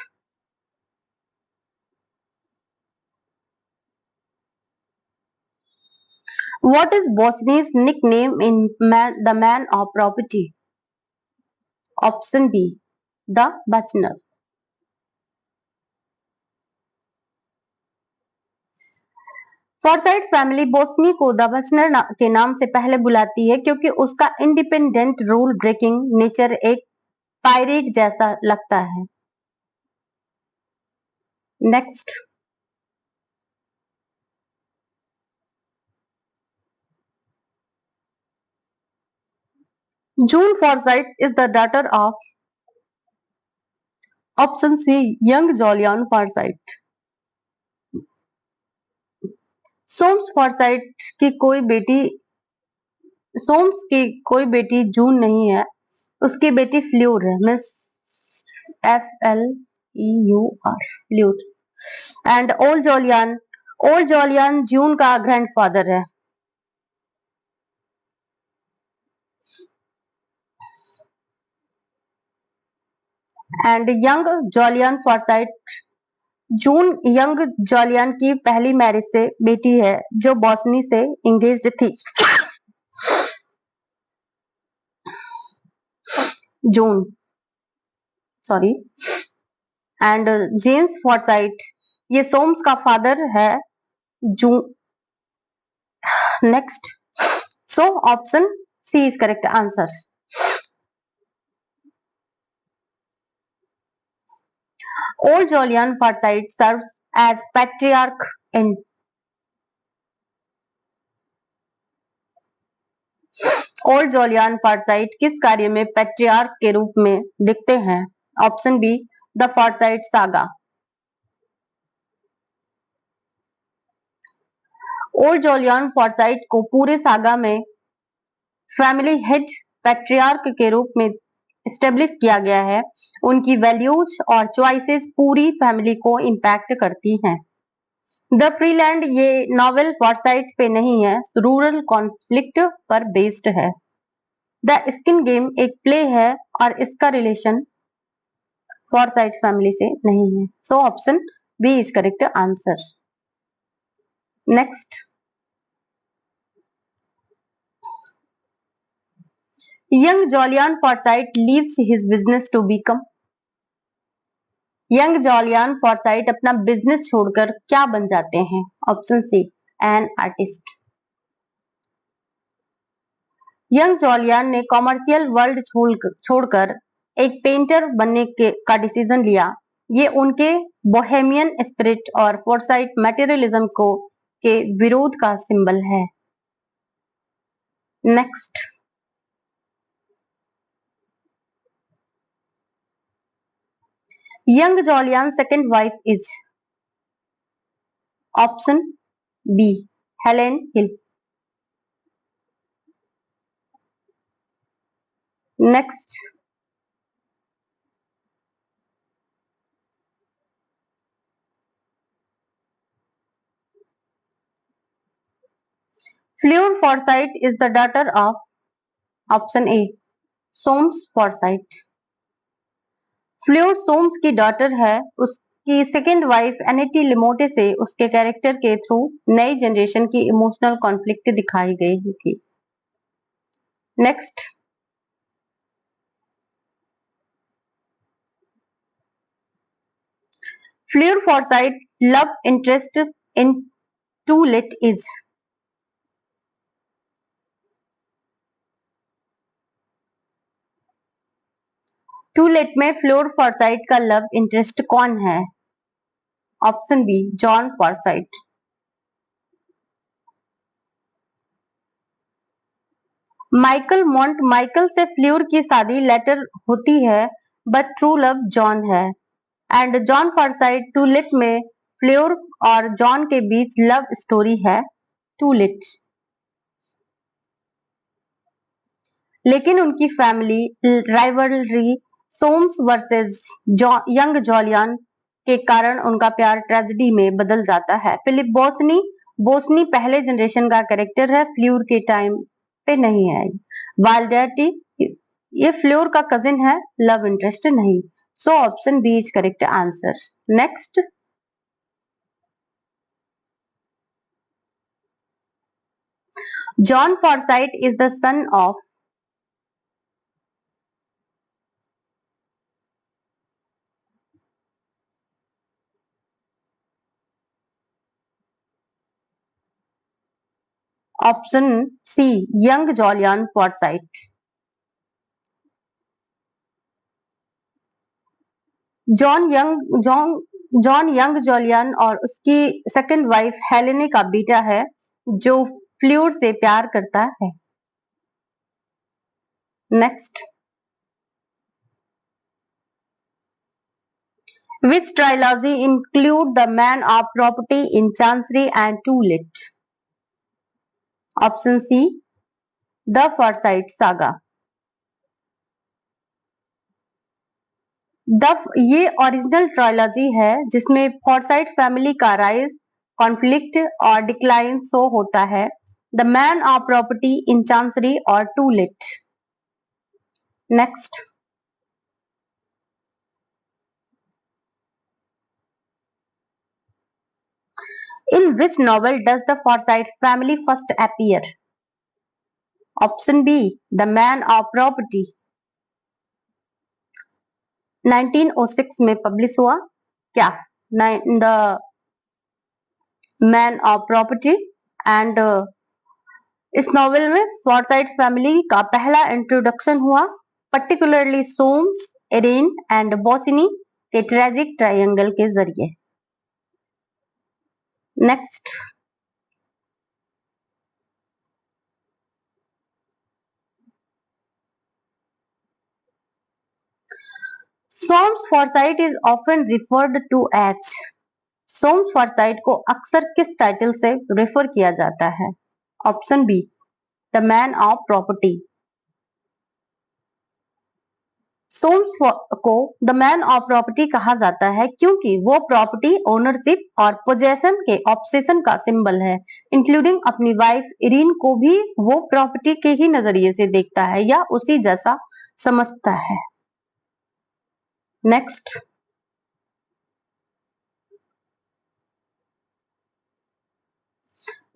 what is Bosny's nickname in the man of property? Option B the bachelor। Forsyte family Bosinney को द बचनर के नाम से पहले बुलाती है क्योंकि उसका इंडिपेंडेंट रूल ब्रेकिंग नेचर एक पायरेट जैसा लगता है। Next, June Forsyte is the daughter of option C young Jolyon Forsyte. Soames Forsyte की कोई बेटी सोम्स की कोई बेटी जून नहीं है, उसकी बेटी फ्ल्यूर है, miss FLEUR Fleur. And old Jolyon June का ग्रैंडफादर है। And young Jolyon Forsyte June young Jolyon की पहली मैरिज से बेटी है जो बॉसनी से इंगेज्ड थी। June sorry. And James Forsyte ये सोम्स का फादर है। June. Next, so option C is correct answer. Old Jolyon Forsyte serves as patriarch in old Jolyon Forsyte किस कार्य में पैट्रियार्क के रूप में दिखते हैं? Option B the Forsyte saga. Old Jolyon Forsyte को पूरे सागा में फैमिली हेड पैट्रियार्क के रूप में स्टेब्लिश किया गया है। उनकी वैल्यूज और चॉइसेस पूरी फैमिली को इम्पैक्ट करती हैं। द फ्रीलैंड ये नॉवेल फॉरसाइट पे नहीं है, रूरल कॉन्फ्लिक्ट पर बेस्ड है। द स्किन गेम एक प्ले है और इसका रिलेशन फॉरसाइट फैमिली से नहीं है। So option B is correct answer. Next, young Jolyon Forsyte leaves his business to become. Young Jolyon Forsyte अपना बिजनेस छोड़कर क्या बन जाते हैं? Option C an artist. Young Jolyon ने कॉमर्शियल वर्ल्ड छोड़कर एक पेंटर बनने का डिसीजन लिया। ये उनके बोहेमियन स्पिरिट और फोरसाइट मटेरियलिज्म को के विरोध का सिंबल है। Next, young Jolyon second wife is. Option B Helen Hill. Next, Fleur Forsyte is the daughter of option A Soames Forsyte. Fleur Soames की डॉटर है, उसकी उसकी सेकेंड वाइफ एनेटी लिमोटे से उसके कैरेक्टर के थ्रू नई जनरेशन की इमोशनल कॉन्फ्लिक्ट दिखाई गई थी। Next, Fleur Forsyte love interest in to Let is. To late में फ्लोर फॉरसाइट का लव इंटरेस्ट कौन है? Option B, Jon Forsyte. Michael Mont Michael से फ्ल्यूर की शादी लेटर होती है, बट ट्रू लव जॉन है। And Jon Forsyte To Let में फ्ल्यूर और जॉन के बीच लव स्टोरी है, टू लिट। लेकिन उनकी family rivalry Soames versus young Jolyon के कारण उनका प्यार ट्रेजेडी में बदल जाता है। फिलिप बोसनी बोसनी पहले जनरेशन का कैरेक्टर है, फ्ल्यूर के टाइम पे नहीं है। वाल्डर्टी ये फ्ल्यूर का कजिन है, लव इंटरेस्ट नहीं। So option B is correct answer. Next, Jon Forsyte is the son of. Option C, young Jolyon Forsyte. Jon young Jolyon और उसकी सेकंड वाइफ हेलेनी का बेटा है, जो फ्ल्यूर से प्यार करता है। Next, which trilogy include the man of property in chancery and to let? Option C, the Forsyte saga. The ये ओरिजिनल ट्रायलॉजी है जिसमें फॉरसाइट फैमिली का राइज, कॉन्फ्लिक्ट और डिक्लाइन शो होता है। The man of property in chancery और to let. Next, in which novel does the Forsyte family first appear? Option B, the man of property. 1906 में publish हुआ क्या? The man of property. And इस novel में Forsyte family का पहला introduction हुआ, particularly सोम्स, एरेन and बॉसिनी के ट्रेजिक ट्रायंगल के जरिए। Next, Soames Forsyte is often referred to as. Soames Forsyte को अक्सर किस टाइटल से रेफर किया जाता है? Option B, the man of property. Soames को द मैन ऑफ प्रॉपर्टी कहा जाता है क्योंकि वो प्रॉपर्टी ओनरशिप और पोजेशन के ऑब्सेशन का सिंबल है, इंक्लूडिंग अपनी वाइफ इरीन को भी वो प्रॉपर्टी के ही नजरिए से देखता है या उसी जैसा समझता है। Next,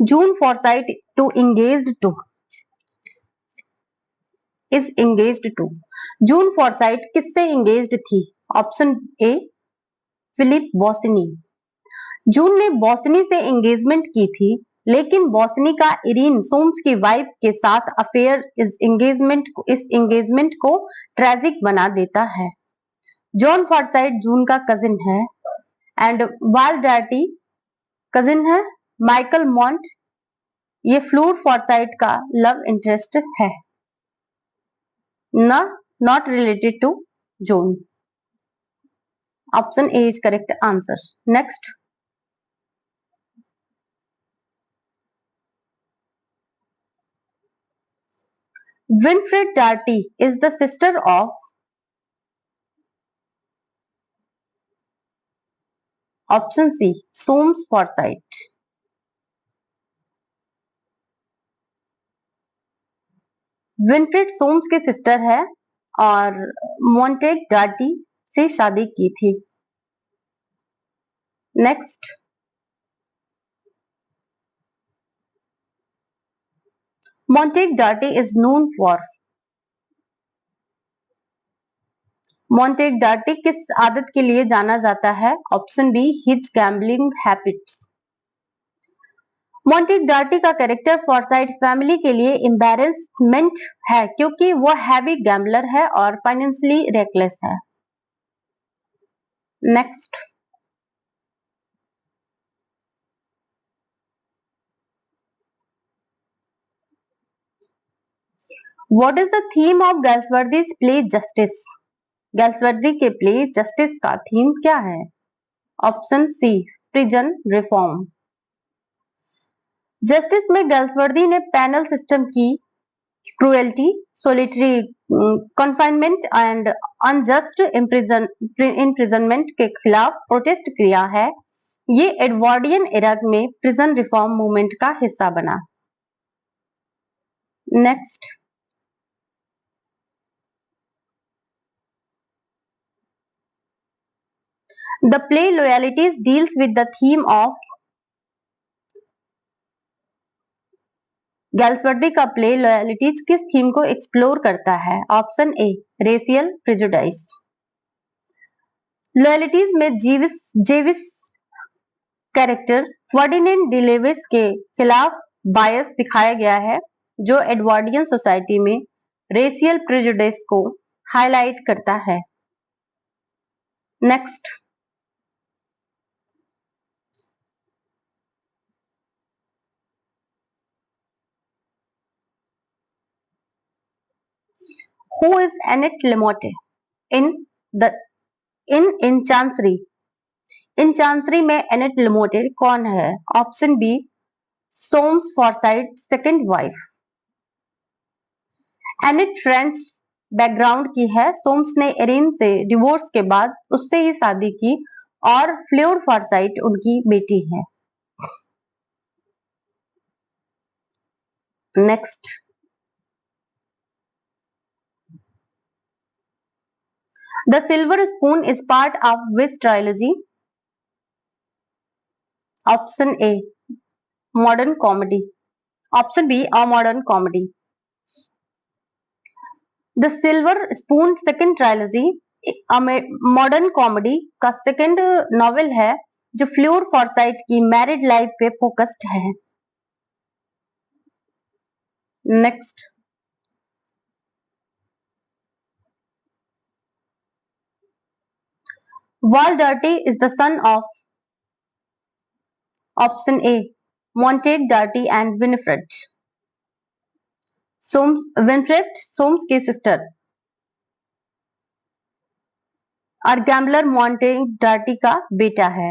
June Forsyte to engaged to is engaged to. June Forsyte किससे इंगेज्ड थी? Option A, Philip Bosinney. June ने बोसनी से एंगेजमेंट की थी, लेकिन बोसनी का इरीन सोम्स की वाइफ के साथ अफेयर इस एंगेजमेंट को ट्रेजिक बना देता है। जॉन फॉरसाइट जून का कजिन है एंड वाल्डर्टी कजिन है। माइकल मॉन्ट ये फ्लूर फॉरसाइट का लव इंटरेस्ट है, not related to June. Option A is correct answer. Next, Winifred Dartie is the sister of. Option C, Soames Forsyte. Winifred Soames की sister है और Montague dirty से शादी की थी। Next, Montague is known for, Montague किस आदत के लिए जाना जाता है? Option B, his gambling habits. Montague का कैरेक्टर फॉरसाइट फैमिली के लिए एम्बैरेसमेंट है क्योंकि वो हैवी गैम्बलर है और फाइनेंशियली रेकलेस है। Next, what is the theme of Galsworthy's play justice? Galsworthy के प्ले जस्टिस का थीम क्या है? Option C, prison reform. Justice में गैल्सवर्दी ने पैनल सिस्टम की cruelty, solitary confinement and unjust imprisonment के खिलाफ प्रोटेस्ट किया है। ये एडवर्डियन एरा में प्रिजन रिफॉर्म मूवमेंट का हिस्सा बना। Next, the play loyalties deals with the theme of, Galsworthy का प्ले लॉयल्टीज किस थीम को एक्सप्लोर करता है? Option A, racial prejudice. Loyalties में Jewish character Ferdinand De Levis के खिलाफ बायस दिखाया गया है जो एडवर्डियन सोसाइटी में रेशियल प्रेजुडिस को हाईलाइट करता है। Next, who is Annette Lamotte in the in chancery? In chancery में एनेट लेमोटे कौन है? Option B, Soames Forsyte second wife. Annette French background की है। सोम्स ने एरिन से डिवोर्स के बाद उससे ही शादी की और फ्लोर फॉरसाइट उनकी बेटी है। Next, the silver spoon is part of which trilogy? Option A, modern comedy. Option B, a modern comedy. The silver spoon second trilogy modern comedy का सेकंड नॉवेल है जो फ्लोर फॉरसाइट की married life पे focused है। Next, Val Dartie is the son of, option A, Montague Dartie and Winifred. Winifred Soames की sister और gambler Montague dirty का बेटा है।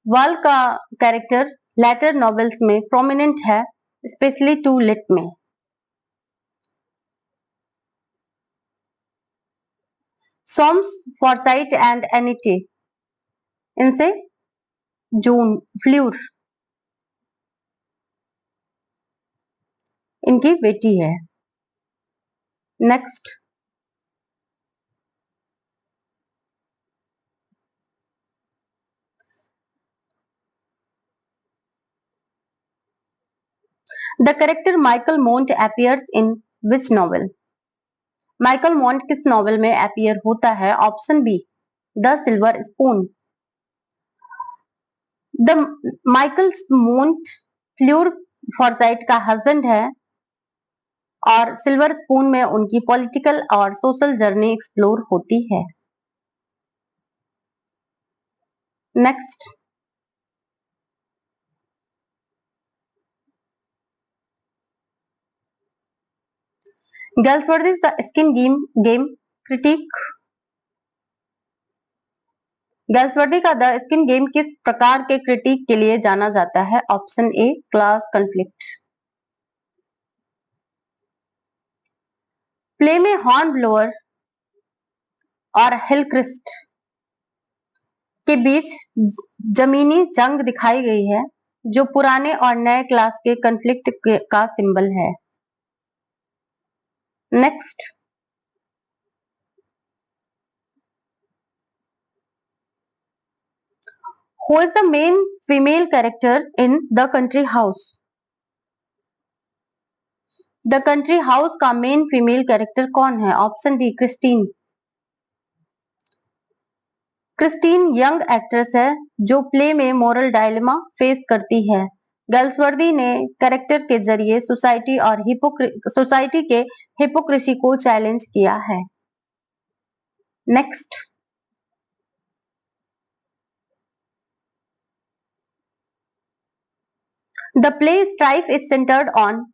वॉल का कैरेक्टर लेटर नॉवेल्स में प्रोमिनेंट है, स्पेशली टू लेट में। सोम्स फॉरसाइट एंड एनिटी, इनसे जून फ्लूर इनकी बेटी है। Next, the character Michael Mont appears in which novel? Michael Mont किस नॉवेल में अपीयर होता है? Option B, the silver spoon. The Michael Mont Fleur Forsyte का हस्बैंड है और सिल्वर स्पून में उनकी पॉलिटिकल और सोशल जर्नी एक्सप्लोर होती है। Next, Galsworthy's the skin game critique, Galsworthy का द स्किन गेम किस प्रकार के क्रिटिक के लिए जाना जाता है? ऑप्शन ए, क्लास कॉन्फ्लिक्ट। प्ले में हॉर्न ब्लोअर और हिलक्रिस्ट के बीच जमीनी जंग दिखाई गई है जो पुराने और नए क्लास के कॉन्फ्लिक्ट का सिंबल है। Next, who is the main female character in the country house? The country house का मेन फीमेल कैरेक्टर कौन है? Option D Christine. Christine young actress है जो प्ले में मोरल डायलेमा फेस करती है। गैल्सवर्दी ने कैरेक्टर के जरिए सोसाइटी के हिपोक्रेसी को चैलेंज किया है। Next, the play Strife is centred on.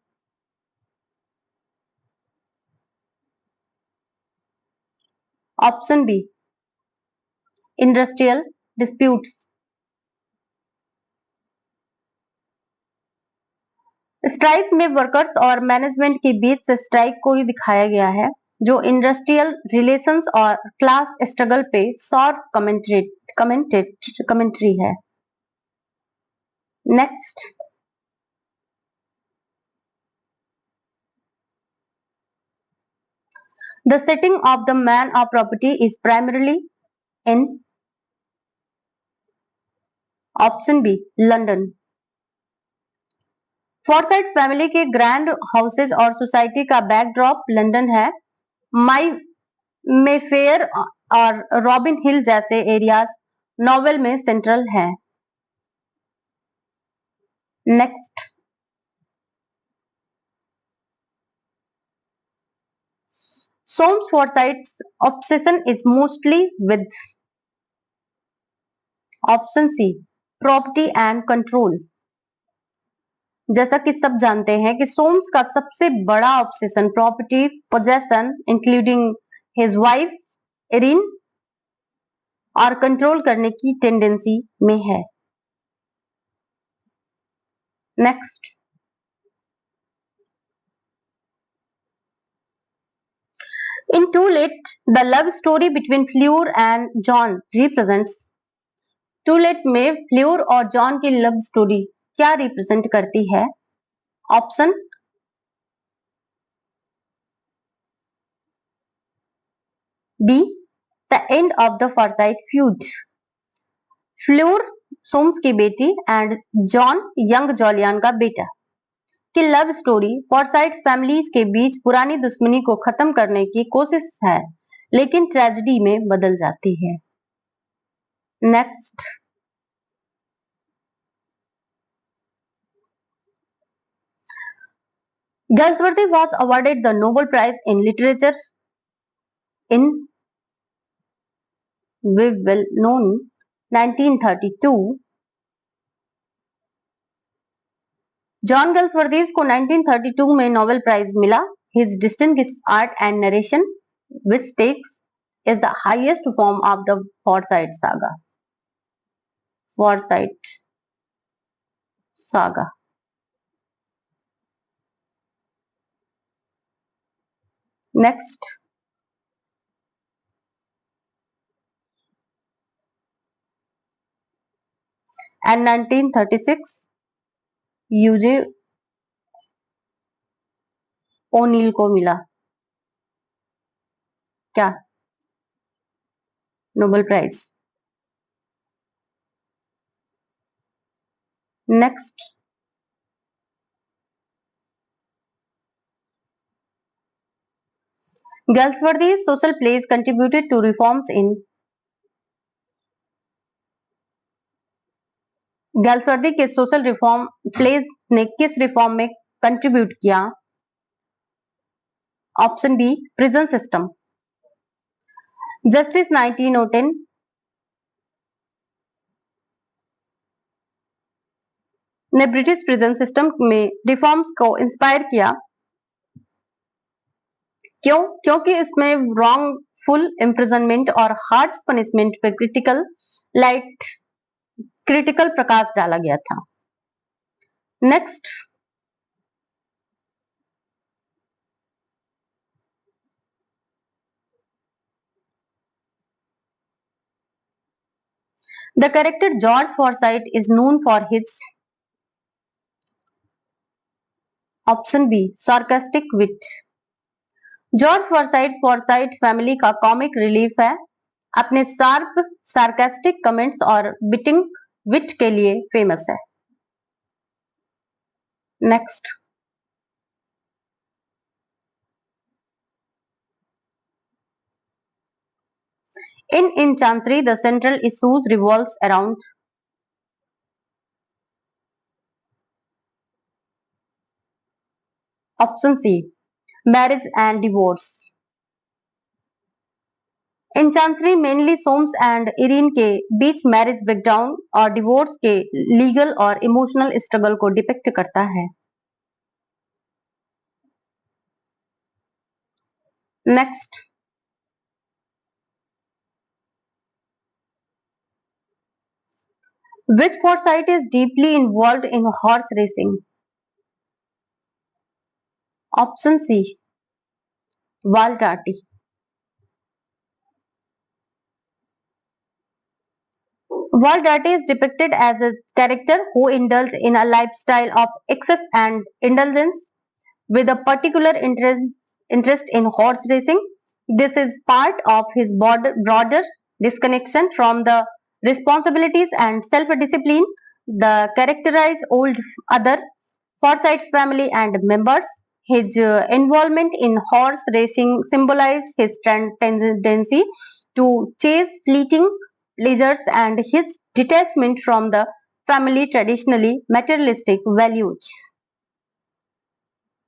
Option B industrial disputes. Strike में वर्कर्स और मैनेजमेंट के बीच से स्ट्राइक को ही दिखाया गया है जो इंडस्ट्रियल रिलेशंस और क्लास स्ट्रगल पे शॉर्ट कमेंट्री है। Next, the setting of the man of property is primarily in. Option B London. Forsyte family के ग्रैंड हाउसेज और सोसाइटी का बैकड्रॉप लंदन है। माई मेफेयर और रॉबिन हिल जैसे areas novel में central है। Next, Soames Forsyte's obsession is mostly with. Option C property and control. जैसा कि सब जानते हैं कि सोम्स का सबसे बड़ा obsession property possession including his wife Irene और कंट्रोल करने की टेंडेंसी में है। Next, in to let the love story between Fleur and Jon represents. To late में फ्ल्यूर और जॉन की लव स्टोरी क्या रिप्रेजेंट करती है? Option B the end of the Forsyte feud. Fleur Soames की बेटी एंड जॉन यंग जॉलियन का बेटा की लव स्टोरी फॉरसाइट फैमिलीज के बीच पुरानी दुश्मनी को खत्म करने की कोशिश है लेकिन ट्रेजेडी में बदल जाती है। Next, Galsworthy was awarded the Nobel Prize in Literature in well known 1932। John गल्सवर्दी को 1932 में नोबेल प्राइज मिला। His distinguished art and narration, which takes, is the highest form of the Forsyte Saga. Forsyte Saga. Next, and 1936 Eugene O'Neill को मिला क्या? Nobel Prize. Next, Galsworthy's social plays contributed to reforms in। Galsworthy के social reform pledge ने किस reform में contribute किया? Option B prison system. Justice 1910 ने British prison system में रिफॉर्म्स को इंस्पायर किया। क्यों? क्योंकि इसमें रॉन्गफुल इम्प्रिजनमेंट और हार्श पनिशमेंट पर क्रिटिकल प्रकाश डाला गया था। Next, the character George Forsyte is known for his. Option B sarcastic wit. George Forsyte family का कॉमिक रिलीफ है। अपने शार्प सार्कास्टिक कमेंट्स और बिटिंग विट के लिए फेमस है। Next, in Chancery, the central issues revolves around option C, marriage and divorce. In chancery mainly Soames and Irene के बीच marriage breakdown और डिवोर्स के लीगल और इमोशनल स्ट्रगल को डिपिक्ट करता है। Next, which Forsyte is deeply involved in horse racing? Option C, Valdarti. Valdarti is depicted as a character who indulges in a lifestyle of excess and indulgence with a particular interest in horse racing. This is part of his broader disconnection from the responsibilities and self-discipline that characterize old other Forsyte family and members. His involvement in horse racing symbolizes his tendency to chase fleeting pleasures and his detachment from the family traditionally materialistic values.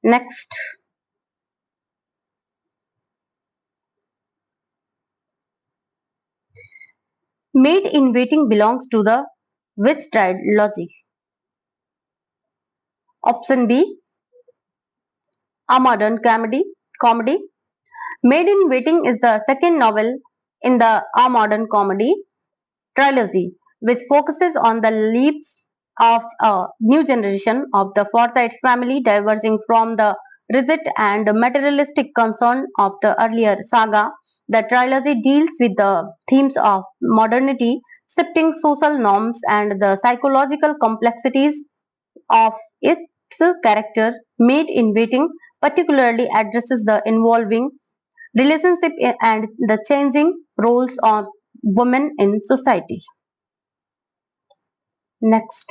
Next, Maid in Waiting belongs to the which trilogy? Option B, A Modern Comedy. Maid in Waiting is the second novel in the A Modern Comedy trilogy, which focuses on the lives of a new generation of the Forsyte family, diverging from the rigid and materialistic concern of the earlier saga. The trilogy deals with the themes of modernity, shifting social norms, and the psychological complexities of its character. Made in Waiting particularly addresses the involving relationship and the changing roles of women in society. Next,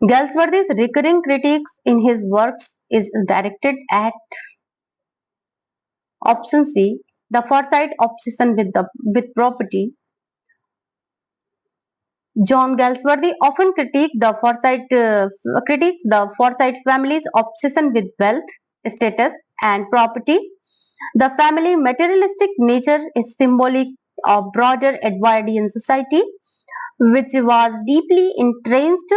Galsworthy's recurring critiques in his works is directed at option C, the Forsyte obsession with property. John Galsworthy often critiques the Forsyte family's obsession with wealth, status, and property. The family materialistic nature is symbolic of broader Edwardian society, which was deeply entrenched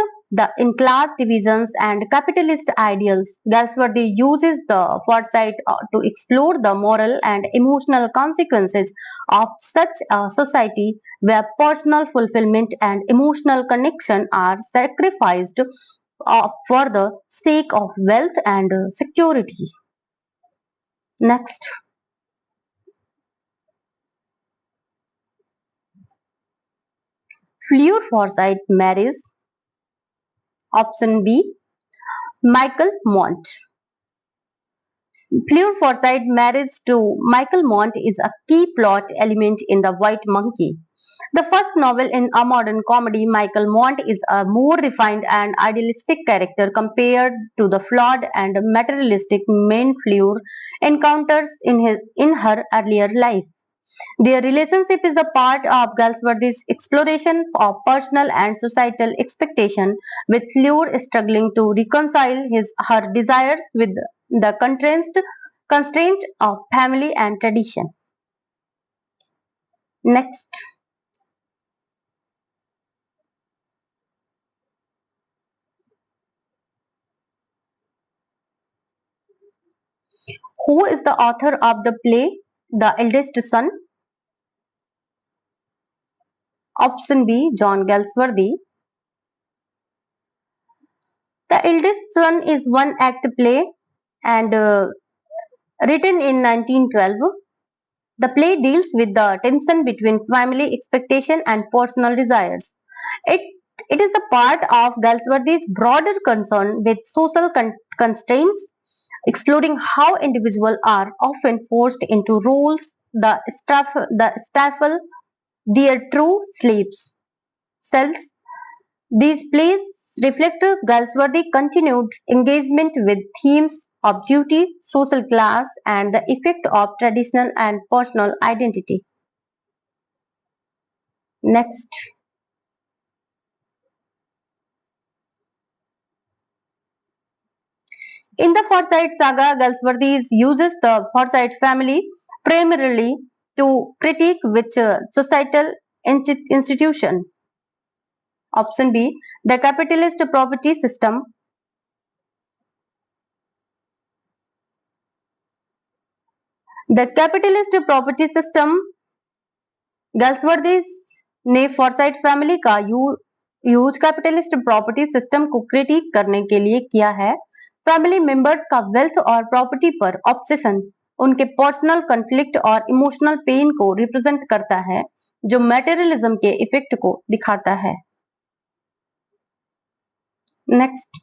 in class divisions and capitalist ideals. Galsworthy uses the foresight to explore the moral and emotional consequences of such a society where personal fulfillment and emotional connection are sacrificed for the sake of wealth and security. Next, Fleur Forsyte marries option B, Michael Mont. Fleur Forsyte marriage to Michael Mont is a key plot element in The White Monkey. The first novel in a modern comedy, Michael Mont is a more refined and idealistic character compared to the flawed and materialistic main Fleur encounters in her earlier life. Their relationship is a part of Galsworthy's exploration of personal and societal expectation, with Fleur struggling to reconcile her desires with the constraint of family and tradition. Next, who is the author of the play The Eldest Son? Option B, John Galsworthy. The Eldest Son is one act play and written in 1912. The play deals with the tension between family expectation and personal desires. It, it is the part of Galsworthy's broader concern with social constraints, exploring how individuals are often forced into roles the stifle their true selves. These plays reflect Galsworthy's continued engagement with themes of duty, social class, and the effect of traditional and personal identity. Next. In the Forsyte Saga, Galsworthy uses the Forsyte family primarily to critique which societal institution. Option B, the capitalist property system. The capitalist property system Galsworthy ने Forsyte family का use capitalist property system को critic करने के लिए किया है। Family members का wealth और प्रॉपर्टी पर ऑब्सेशन उनके पर्सनल कॉन्फ्लिक्ट और इमोशनल पेन को रिप्रेजेंट करता है, जो मटेरियलिज्म के इफेक्ट को दिखाता है। Next,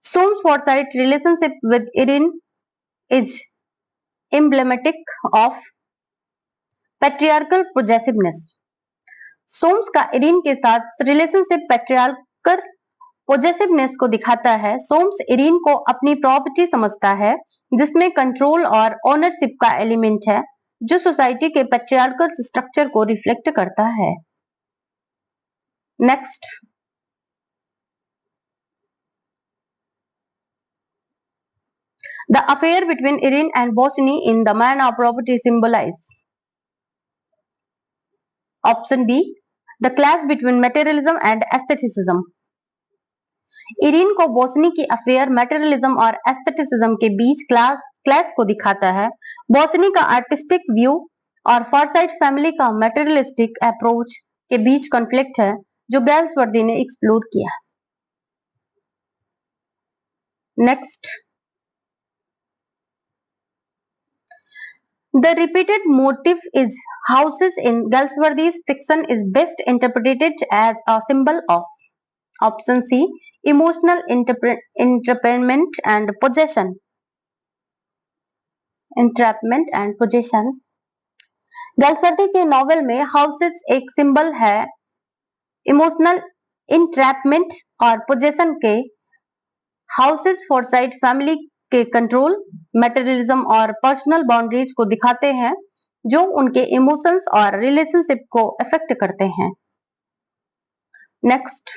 Soames Forsyte's relationship with Irene is emblematic of patriarchal possessiveness. सोम्स का इरीन के साथ रिलेशनशिप पैट्रियार्कल पोजेसिवनेस को दिखाता है। सोम्स इरीन को अपनी प्रॉपर्टी समझता है, जिसमें कंट्रोल और ओनरशिप का एलिमेंट है, जो सोसाइटी के पैट्रियार्कल स्ट्रक्चर को रिफ्लेक्ट करता है। Next, the affair between Irene and Bosinney in the man of property symbolize. Option B, the clash between materialism and aestheticism. Irene को बोसनी की अफेयर मटेरियलिज्म और एस्थेटिसिज्म के बीच क्लैश को दिखाता है। बोसनी का आर्टिस्टिक व्यू और फॉरसाइट फैमिली का मटेरियलिस्टिक अप्रोच के बीच कॉन्फ्लिक्ट है, जो गैल्सवर्दी ने एक्सप्लोर किया। Next, the repeated motif is houses in Galsworthy's fiction is best interpreted as a symbol of. Option C, emotional entrapment and possession. Entrapment and possession. Galsworthy के novel में houses एक symbol है emotional entrapment और possession के। Houses Forsyte family के control, materialism और personal boundaries को दिखाते हैं, जो उनके इमोशंस और रिलेशनशिप को अफेक्ट करते हैं। Next,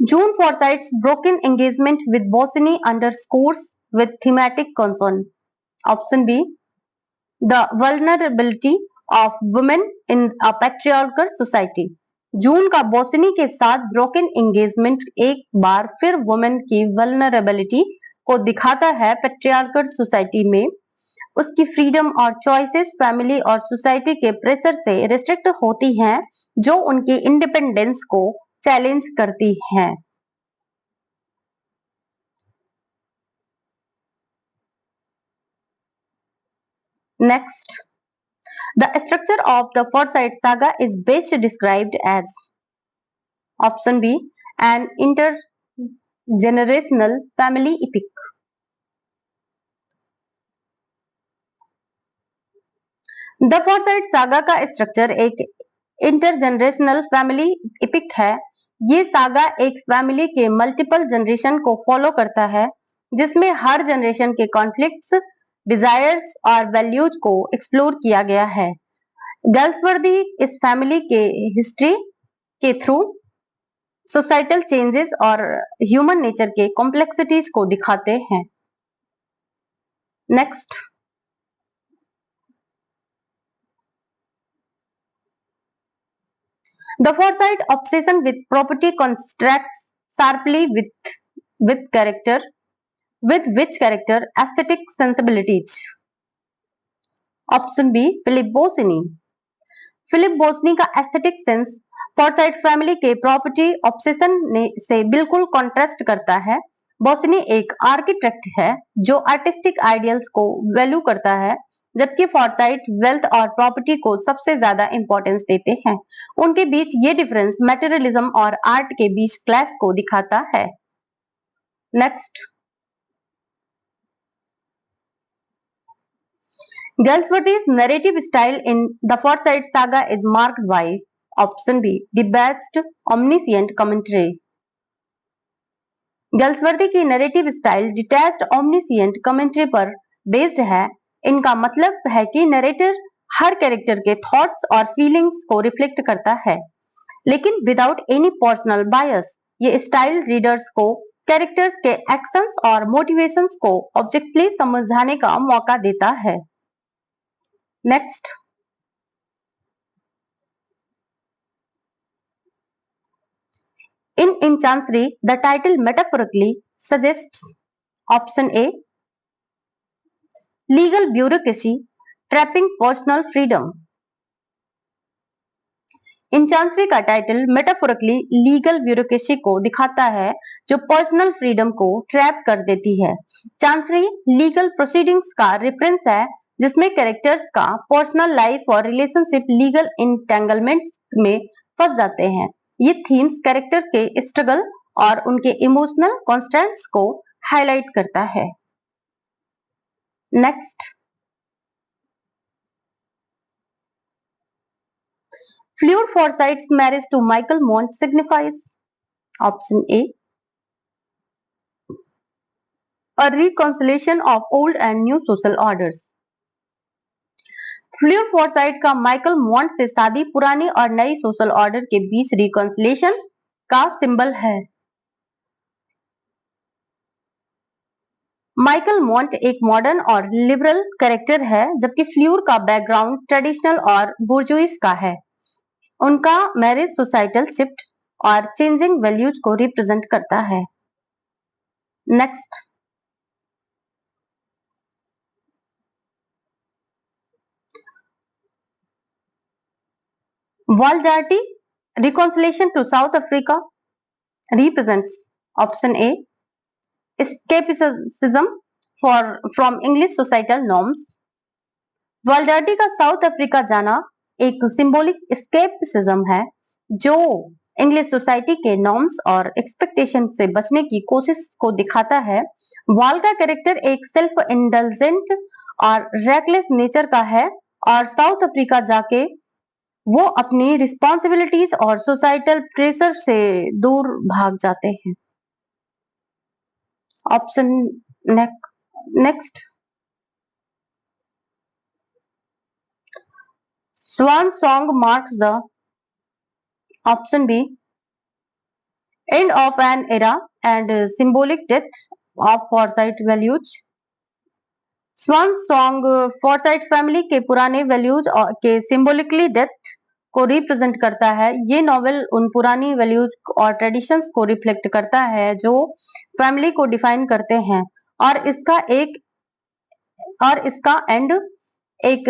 June Forsyte's broken engagement with Bossini underscores with thematic concern. Option B, the vulnerability of women in a patriarchal society. जून का बोसनी के साथ ब्रोकन एंगेजमेंट एक बार फिर वुमेन की वल्नरेबिलिटी को दिखाता है। पैट्रियार्कल सोसाइटी में उसकी फ्रीडम और चॉइसेस फैमिली और सोसाइटी के प्रेशर से रिस्ट्रिक्ट होती हैं, जो उनकी इंडिपेंडेंस को चैलेंज करती हैं। Next, the structure of the Forsyte Saga is best described as option B, an intergenerational family epic. The Forsyte Saga का स्ट्रक्चर एक इंटरजेनरेशनल फैमिली इपिक है। ये सागा एक फैमिली के मल्टीपल जनरेशन को फॉलो करता है, जिसमें हर जनरेशन के कॉन्फ्लिक्ट्स, डिजायर्स और वैल्यूज को एक्सप्लोर किया गया है। गैल्सवर्दी इस फैमिली के हिस्ट्री के थ्रू सोसाइटल चेंजेस और ह्यूमन नेचर के कॉम्प्लेक्सिटीज को दिखाते हैं। Next, The Forsyte obsession with property contrasts sharply with which character aesthetic sensibilities. Option B, Philip Bossini. Philip Bosinney का एस्थेटिक सेंस फॉरसाइट फैमिली के property obsession से बिल्कुल contrast करता है। बोसनी एक आर्किटेक्ट है जो आर्टिस्टिक आइडियल्स को वैल्यू करता है, जबकि फॉरसाइट वेल्थ और प्रॉपर्टी को सबसे ज्यादा इंपॉर्टेंस देते हैं। उनके बीच ये डिफरेंस मटेरियलिज्म और आर्ट के बीच क्लैश को दिखाता है। Next, Galsworthy's narrative style in the Forsyte Saga is marked by option B, debased, omniscient commentary. गैल्सवर्दी की नैरेटिव स्टाइल डिटैच्ड ओमनिसिएंट कमेंट्री पर बेस्ड है। इनका मतलब है कि नैरेटर हर कैरेक्टर के थॉट्स और फीलिंग्स को रिफ्लेक्ट करता है, लेकिन विदाउट एनी पर्सनल बायस। ये स्टाइल रीडर्स को कैरेक्टर्स के एक्शंस और मोटिवेशंस को ऑब्जेक्टिवली समझाने का मौका देता है। Next, in Chancery, the title metaphorically suggests option A, legal bureaucracy trapping personal freedom. In chancery का टाइटल मेटाफोरिकली लीगल ब्यूरोक्रेसी को दिखाता है जो पर्सनल फ्रीडम को ट्रैप कर देती है। चांसरी लीगल प्रोसीडिंग्स का रेफरेंस है जिसमें कैरेक्टर्स का पर्सनल लाइफ और रिलेशनशिप लीगल इंटेंगलमेंट्स में फंस जाते हैं। ये थीम्स कैरेक्टर के स्ट्रगल और उनके इमोशनल कॉन्स्टेंट्स को हाईलाइट करता है। Next, Fleur Forsyte's marriage to Michael Mont signifies option A, a reconciliation of old and new social orders. फ्लियर Forsyte का माइकल मॉन्ट से शादी पुरानी और नई सोशल ऑर्डर के बीच रिकॉन्सिलेशन का सिंबल है। माइकल मॉन्ट एक मॉडर्न और लिबरल कैरेक्टर है, जबकि फ्लियर का बैकग्राउंड ट्रेडिशनल और बुर्जुइस का है। उनका मैरिज सोसाइटल शिफ्ट और चेंजिंग वैल्यूज को रिप्रेजेंट करता है। Next, Waldarty reconciliation to South Africa represents option A, escapism from English societal norms. वाल्डार्टी का साउथ अफ्रीका जाना एक सिंबॉलिक एस्केपिज्म है जो इंग्लिश सोसाइटी के नॉर्म्स और एक्सपेक्टेशन से बचने की कोशिश को दिखाता है। वाल का कैरेक्टर एक सेल्फ इंडल्जेंट और रेकलेस नेचर का है और साउथ अफ्रीका जाके वो अपनी रिस्पॉन्सिबिलिटीज और सोसाइटल प्रेशर से दूर भाग जाते हैं। Option next, Swan song marks the option B, end of an era and symbolic death of Forsyte values. Swan song Forsyte family के पुराने वैल्यूज के सिंबॉलिकली डेथ को रिप्रेजेंट करता है। ये नॉवेल उन पुरानी वैल्यूज और ट्रेडिशंस को रिफ्लेक्ट करता है जो फैमिली को डिफाइन करते हैं और इसका एंड एक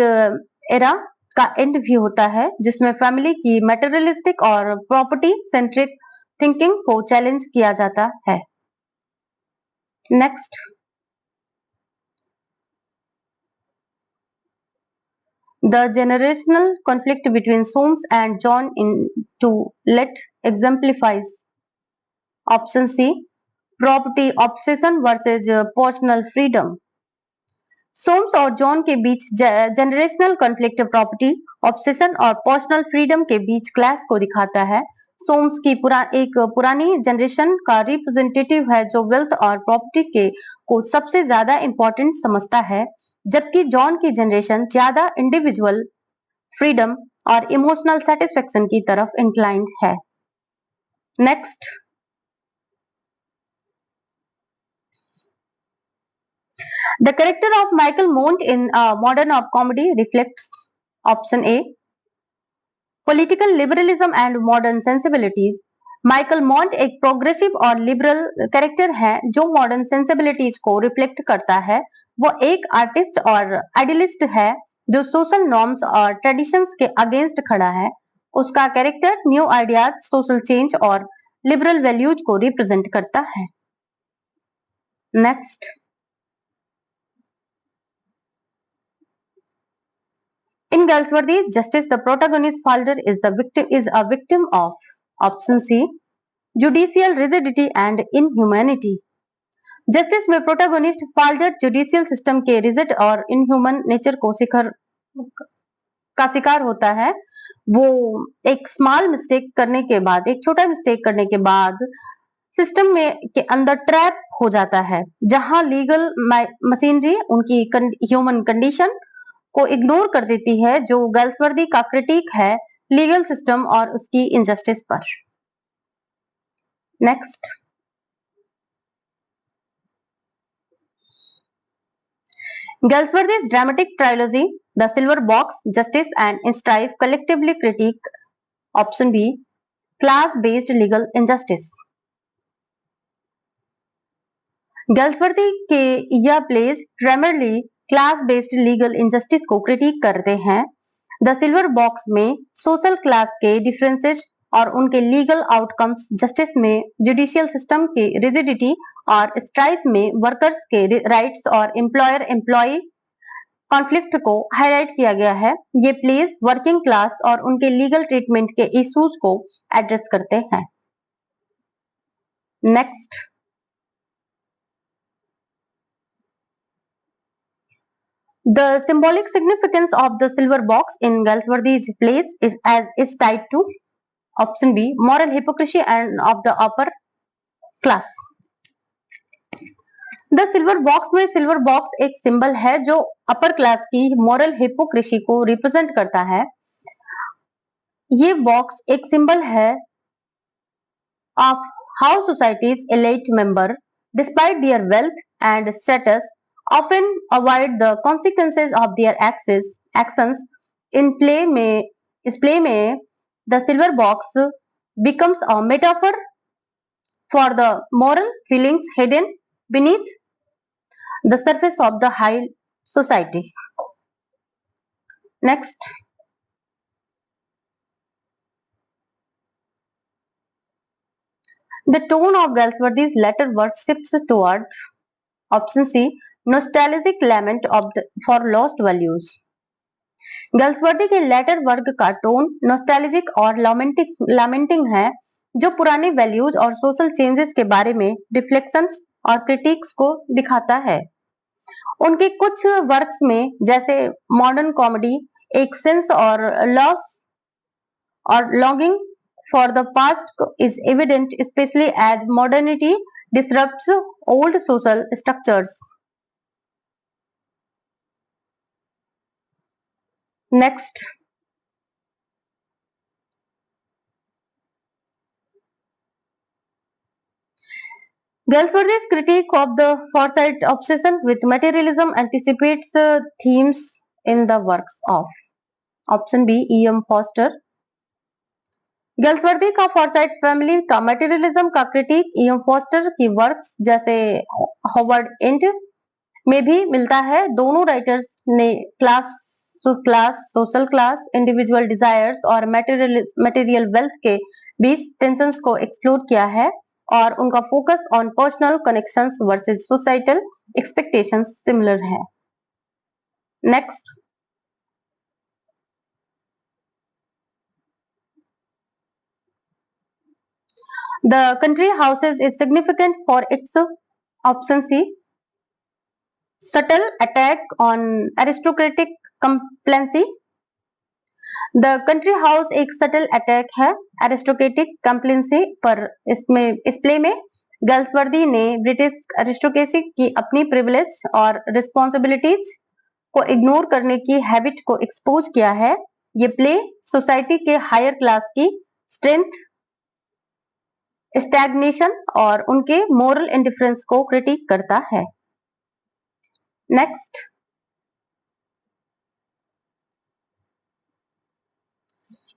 एरा का एंड भी होता है जिसमें फैमिली की मटेरियलिस्टिक और प्रॉपर्टी सेंट्रिक थिंकिंग को चैलेंज किया जाता है। Next, the generational conflict between Soames and John into Let exemplifies option C, property obsession versus personal freedom. सोम्स और जॉन के बीच जनरेशनल कॉन्फ्लिक्ट प्रॉपर्टी ऑब्सेशन और पर्सनल फ्रीडम के बीच क्लैश को दिखाता है। सोम्स की एक पुरानी जनरेशन का रिप्रेजेंटेटिव है जो वेल्थ और प्रॉपर्टी के को सबसे ज्यादा इंपॉर्टेंट समझता है, जबकि जॉन की जनरेशन ज्यादा इंडिविजुअल फ्रीडम और इमोशनल सेटिस्फेक्शन की तरफ इंक्लाइंड है। Next, the character of Michael Mont in Modern of Comedy reflects option A, political liberalism and modern sensibilities. Michael मॉन्ट एक प्रोग्रेसिव और लिबरल कैरेक्टर है जो मॉडर्न सेंसिबिलिटीज को रिफ्लेक्ट करता है। वो एक आर्टिस्ट और आइडियलिस्ट है जो सोशल नॉर्म्स और ट्रेडिशंस के अगेंस्ट खड़ा है। उसका character new ideas, social change और लिबरल वैल्यूज को रिप्रेजेंट करता है। Next, In Galsworthy, justice, the protagonist Falder is a victim of option C, judicial rigidity and inhumanity. Justice में प्रोटागोनिस्ट फाल्डर जुडिशियल सिस्टम के rigid और inhuman nature का शिकार होता है। वो एक स्मॉल मिस्टेक करने के बाद, एक छोटा मिस्टेक करने के बाद सिस्टम में के अंदर ट्रैप हो जाता है, जहां लीगल मशीनरी उनकी ह्यूमन कंडीशन को इग्नोर कर देती है, जो गैल्सवर्दी का क्रिटिक है लीगल सिस्टम और उसकी इनजस्टिस पर। Next, Galsworthy's dramatic trilogy, The Silver Box, Justice and Strife, collectively critique option B, class-based legal injustice. Galsworthy के यह plays primarily class based legal injustice को क्रिटिक करते हैं। द सिल्वर बॉक्स में सोशल क्लास के डिफरेंसेस और उनके लीगल आउटकम्स, जस्टिस में जुडिशियल सिस्टम की रिजिडिटी और स्ट्राइक में वर्कर्स के राइट्स और एम्प्लॉयर एम्प्लॉय कॉन्फ्लिक्ट को हाईलाइट किया गया है। ये प्लेज वर्किंग क्लास और उनके लीगल ट्रीटमेंट के इश्यूज को एड्रेस करते हैं। Next, the symbolic significance of the silver box in Galsworthy's plays is tied to option B, moral hypocrisy and of the upper class. The silver box में silver box एक symbol है जो upper class की moral hypocrisy को represent करता है। ये box एक सिंबल है of how society's elite member despite their wealth and status often avoid the consequences of their actions. इस प्ले में the silver box becomes a metaphor for the moral feelings hidden beneath the surface of the high society. Next, the tone of Galsworthy's later work shifts toward option C, nostalgic lament for lost values. गैल्सवर्दी के letter वर्ग का tone nostalgic और lamenting है, जो पुराने values और social changes के बारे में रिफ्लेक्शंस और क्रिटिक्स को दिखाता है। उनके कुछ वर्क्स में, जैसे मॉडर्न कॉमेडी, एक सेंस और लॉस और longing for the past is evident, especially as modernity disrupts old social structures. Next, Galsworthy's critique of the Forsyte obsession with materialism anticipates themes in the works of option B, E.M. Foster. Galsworthy का Forsyte family का materialism का critique E M. Foster की works जैसे Howard end में भी मिलता है। दोनों राइटर्स ने सोशल क्लास, इंडिविजुअल डिजायर्स और मटेरियल वेल्थ के बीच टेंशंस को एक्सप्लोर किया है और उनका focus on personal connections versus societal expectations similar है। Next, The country houses is significant for its option C, subtle attack on aristocratic complacency. The country house एक subtle attack है aristocratic complacency पर। इस play में Galsworthy ने British aristocracy की अपनी privilege और रिस्पॉन्सिबिलिटीज को इग्नोर करने की हैबिट को एक्सपोज किया है। ये प्ले सोसाइटी के हायर क्लास की स्ट्रेंथ, स्टैग्नेशन और उनके मोरल इंडिफरेंस को क्रिटिक करता है। Next,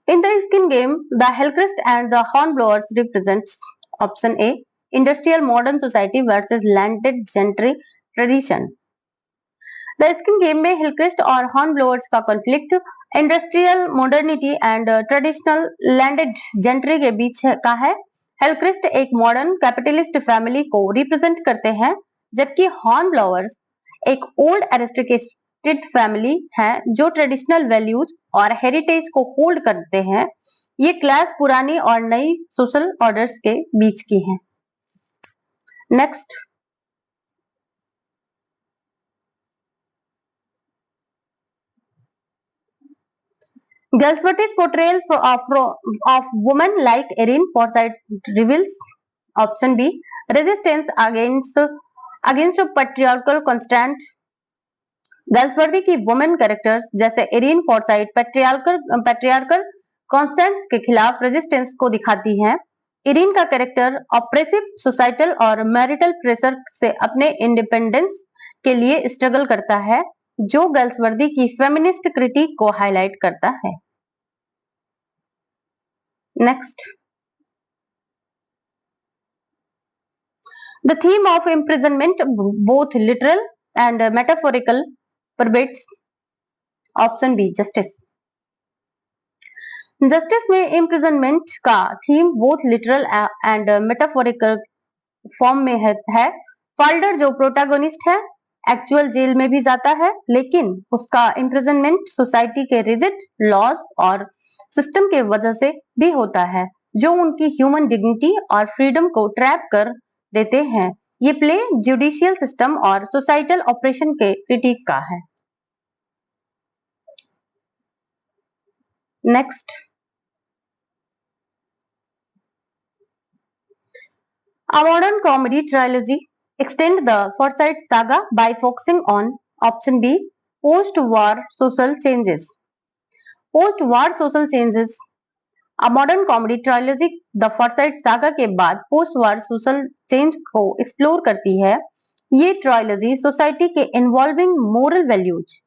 in the skin game the Hillcrist and the Hornblowers represents option A, industrial modern society versus landed gentry tradition. The skin game में Hillcrist और Hornblowers का conflict industrial modernity and traditional landed gentry के बीच का है। Hillcrist एक modern capitalist family को represent करते हैं, जबकि हॉर्नब्लोअर्स एक ओल्ड रिस्ट्रिक्टेड फैमिली हैं जो ट्रेडिशनल वैल्यूज और हेरिटेज को होल्ड करते हैं। ये क्लास पुरानी और नई सोशल ऑर्डर्स के बीच की है। Next, Galsworthy's portrayal of women like Erin Forsyte reveals option B resistance against a patriarchal constant। गल्सवर्दी की वुमेन कैरेक्टर्स जैसे एरिन फॉरसाइट पैट्रियार्कल कॉन्स्टेंट्स के खिलाफ रेजिस्टेंस को दिखाती हैं। एरिन का कैरेक्टर ऑप्रेसिव सोसाइटल और मैरिटल प्रेशर से अपने इंडिपेंडेंस के लिए स्ट्रगल करता है, जो गल्सवर्दी की फेमिनिस्ट क्रिटिक को हाईलाइट करता है। Next, the theme of imprisonment, both literal and metaphorical, pervades option B justice। Justice में इम्प्रिजनमेंट का theme both literal and metaphorical form में है। फाल्डर जो प्रोटैगोनिस्ट है एक्चुअल जेल में भी जाता है, लेकिन उसका इम्प्रिजनमेंट सोसाइटी के रिजिड लॉज और सिस्टम के वजह से भी होता है, जो उनकी ह्यूमन डिग्निटी और फ्रीडम को ट्रैप कर देते हैं। ये प्ले जुडिशियल सिस्टम और सोसाइटल ऑपरेशन के क्रिटिक का है। Next, a modern comedy trilogy extend the Forsyte Saga by focusing on option B post-war social changes। post-war social changes, a modern comedy trilogy the Forsyte Saga के बाद post-war social change को explore करती है। ये trilogy society के involving moral values,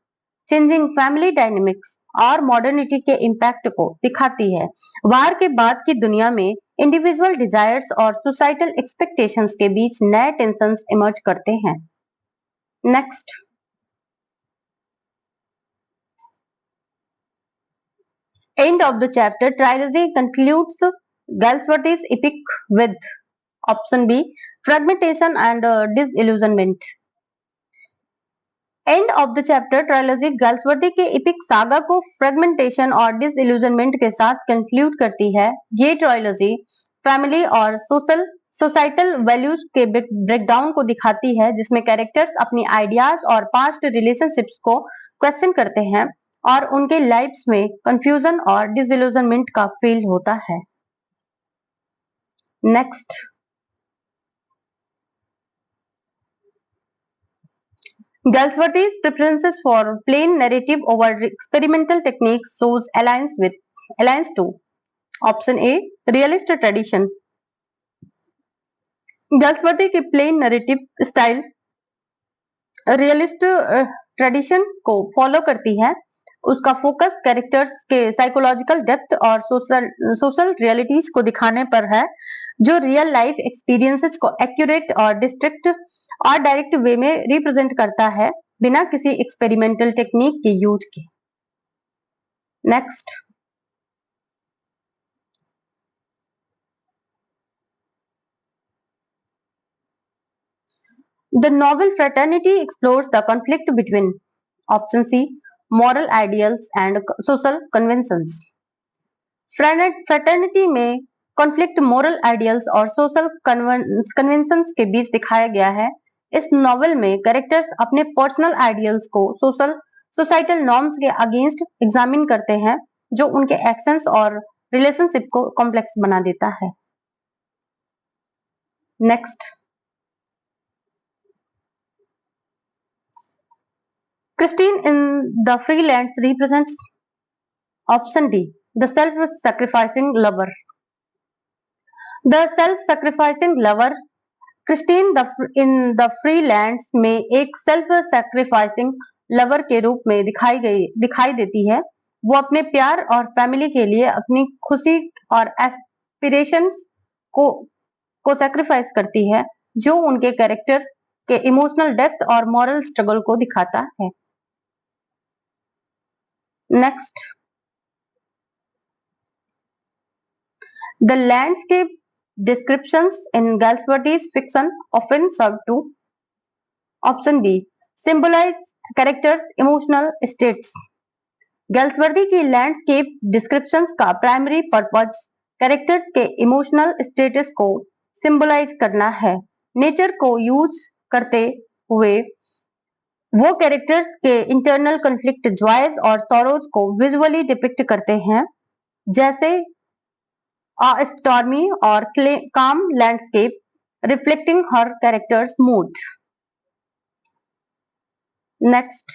changing family dynamics और modernity के impact को दिखाती है। वार के बाद की दुनिया में इंडिविजुअल डिजायर्स और सोसाइटल एक्सपेक्टेशंस के बीच नए टेंशंस इमर्ज करते हैं। Next, and of the chapter trilogy concludes Galsworthy's epic with option B fragmentation and disillusionment। And of the chapter trilogy Galsworthy के इपिक सागा को फ्रेगमेंटेशन और डिसइल्यूजनमेंट के साथ कंक्लूड करती है। ये ट्रायलॉजी फैमिली और सोसाइटल वैल्यूज के ब्रेकडाउन को दिखाती है, जिसमें कैरेक्टर्स अपनी आइडियाज और पास्ट रिलेशनशिप्स को क्वेश्चन करते हैं और उनके लाइफ्स में कंफ्यूजन और डिसइल्यूजनमेंट का फील होता है। Next, Galsworthy's preferences for plain narrative over experimental techniques shows alliance to option A realist tradition। Galsworthy की plain narrative style realist tradition को फॉलो करती है। उसका फोकस कैरेक्टर्स के साइकोलॉजिकल डेप्थ और सोशल रियलिटीज को दिखाने पर है, जो रियल लाइफ एक्सपीरियंसेस को एक्यूरेट और डायरेक्ट वे में रिप्रेजेंट करता है, बिना किसी एक्सपेरिमेंटल टेक्निक के यूज के। Next, the novel Fraternity explores the conflict between option C moral ideals and social conventions. Fraternity में कॉन्फ्लिक्ट मोरल आइडियल्स और सोशल कन्वेंशंस के बीच दिखाया गया है। इस नॉवेल में कैरेक्टर्स अपने पर्सनल आइडियल्स को सोसाइटल नॉर्म्स के अगेंस्ट एग्जामिन करते हैं, जो उनके एक्शंस और रिलेशनशिप को कॉम्प्लेक्स बना देता है। Next, Christine in the Freelands represents option D the self-sacrificing lover। the self-sacrificing lover Christine in the Freelands में एक सेल्फ सैक्रिफाइसिंग लवर के रूप में दिखाई देती है। वो अपने प्यार और फैमिली के लिए अपनी खुशी और एस्पिरेशंस को सैक्रिफाइस करती है, जो उनके कैरेक्टर के इमोशनल डेप्थ और मॉरल स्ट्रगल को दिखाता है। Next, the landscape descriptions in Galsworthy's fiction often serve to option B symbolize characters' emotional states. गैल्सवर्दी की लैंडस्केप डिस्क्रिप्शंस का प्राइमरी पर्पज कैरेक्टर्स के इमोशनल स्टेटस को सिंबलाइज करना है। नेचर को यूज करते हुए वो कैरेक्टर्स के इंटरनल कॉन्फ्लिक्ट, जॉयज और सॉरोज को विजुअली डिपिक्ट करते हैं, जैसे अ स्टॉर्मी और काम landscape reflecting her characters mood. Next,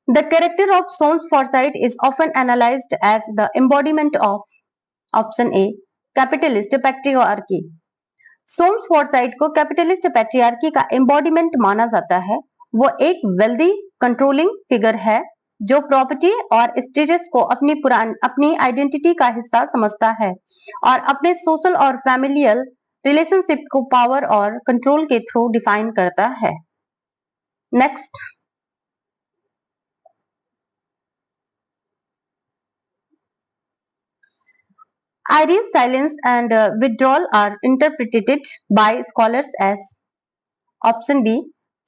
the character of Soames Forsyte is often analyzed as the embodiment of option A capitalist patriarchy. Soames Forsyte को capitalist patriarchy का embodiment माना जाता है। वो एक वेल्दी कंट्रोलिंग फिगर है जो प्रॉपर्टी और स्टेटस को अपनी आइडेंटिटी का हिस्सा समझता है और अपने सोशल और फैमिलियल रिलेशनशिप को पावर और कंट्रोल के थ्रू डिफाइन करता है। Next, Irene's silence and withdrawal are interpreted by scholars as option B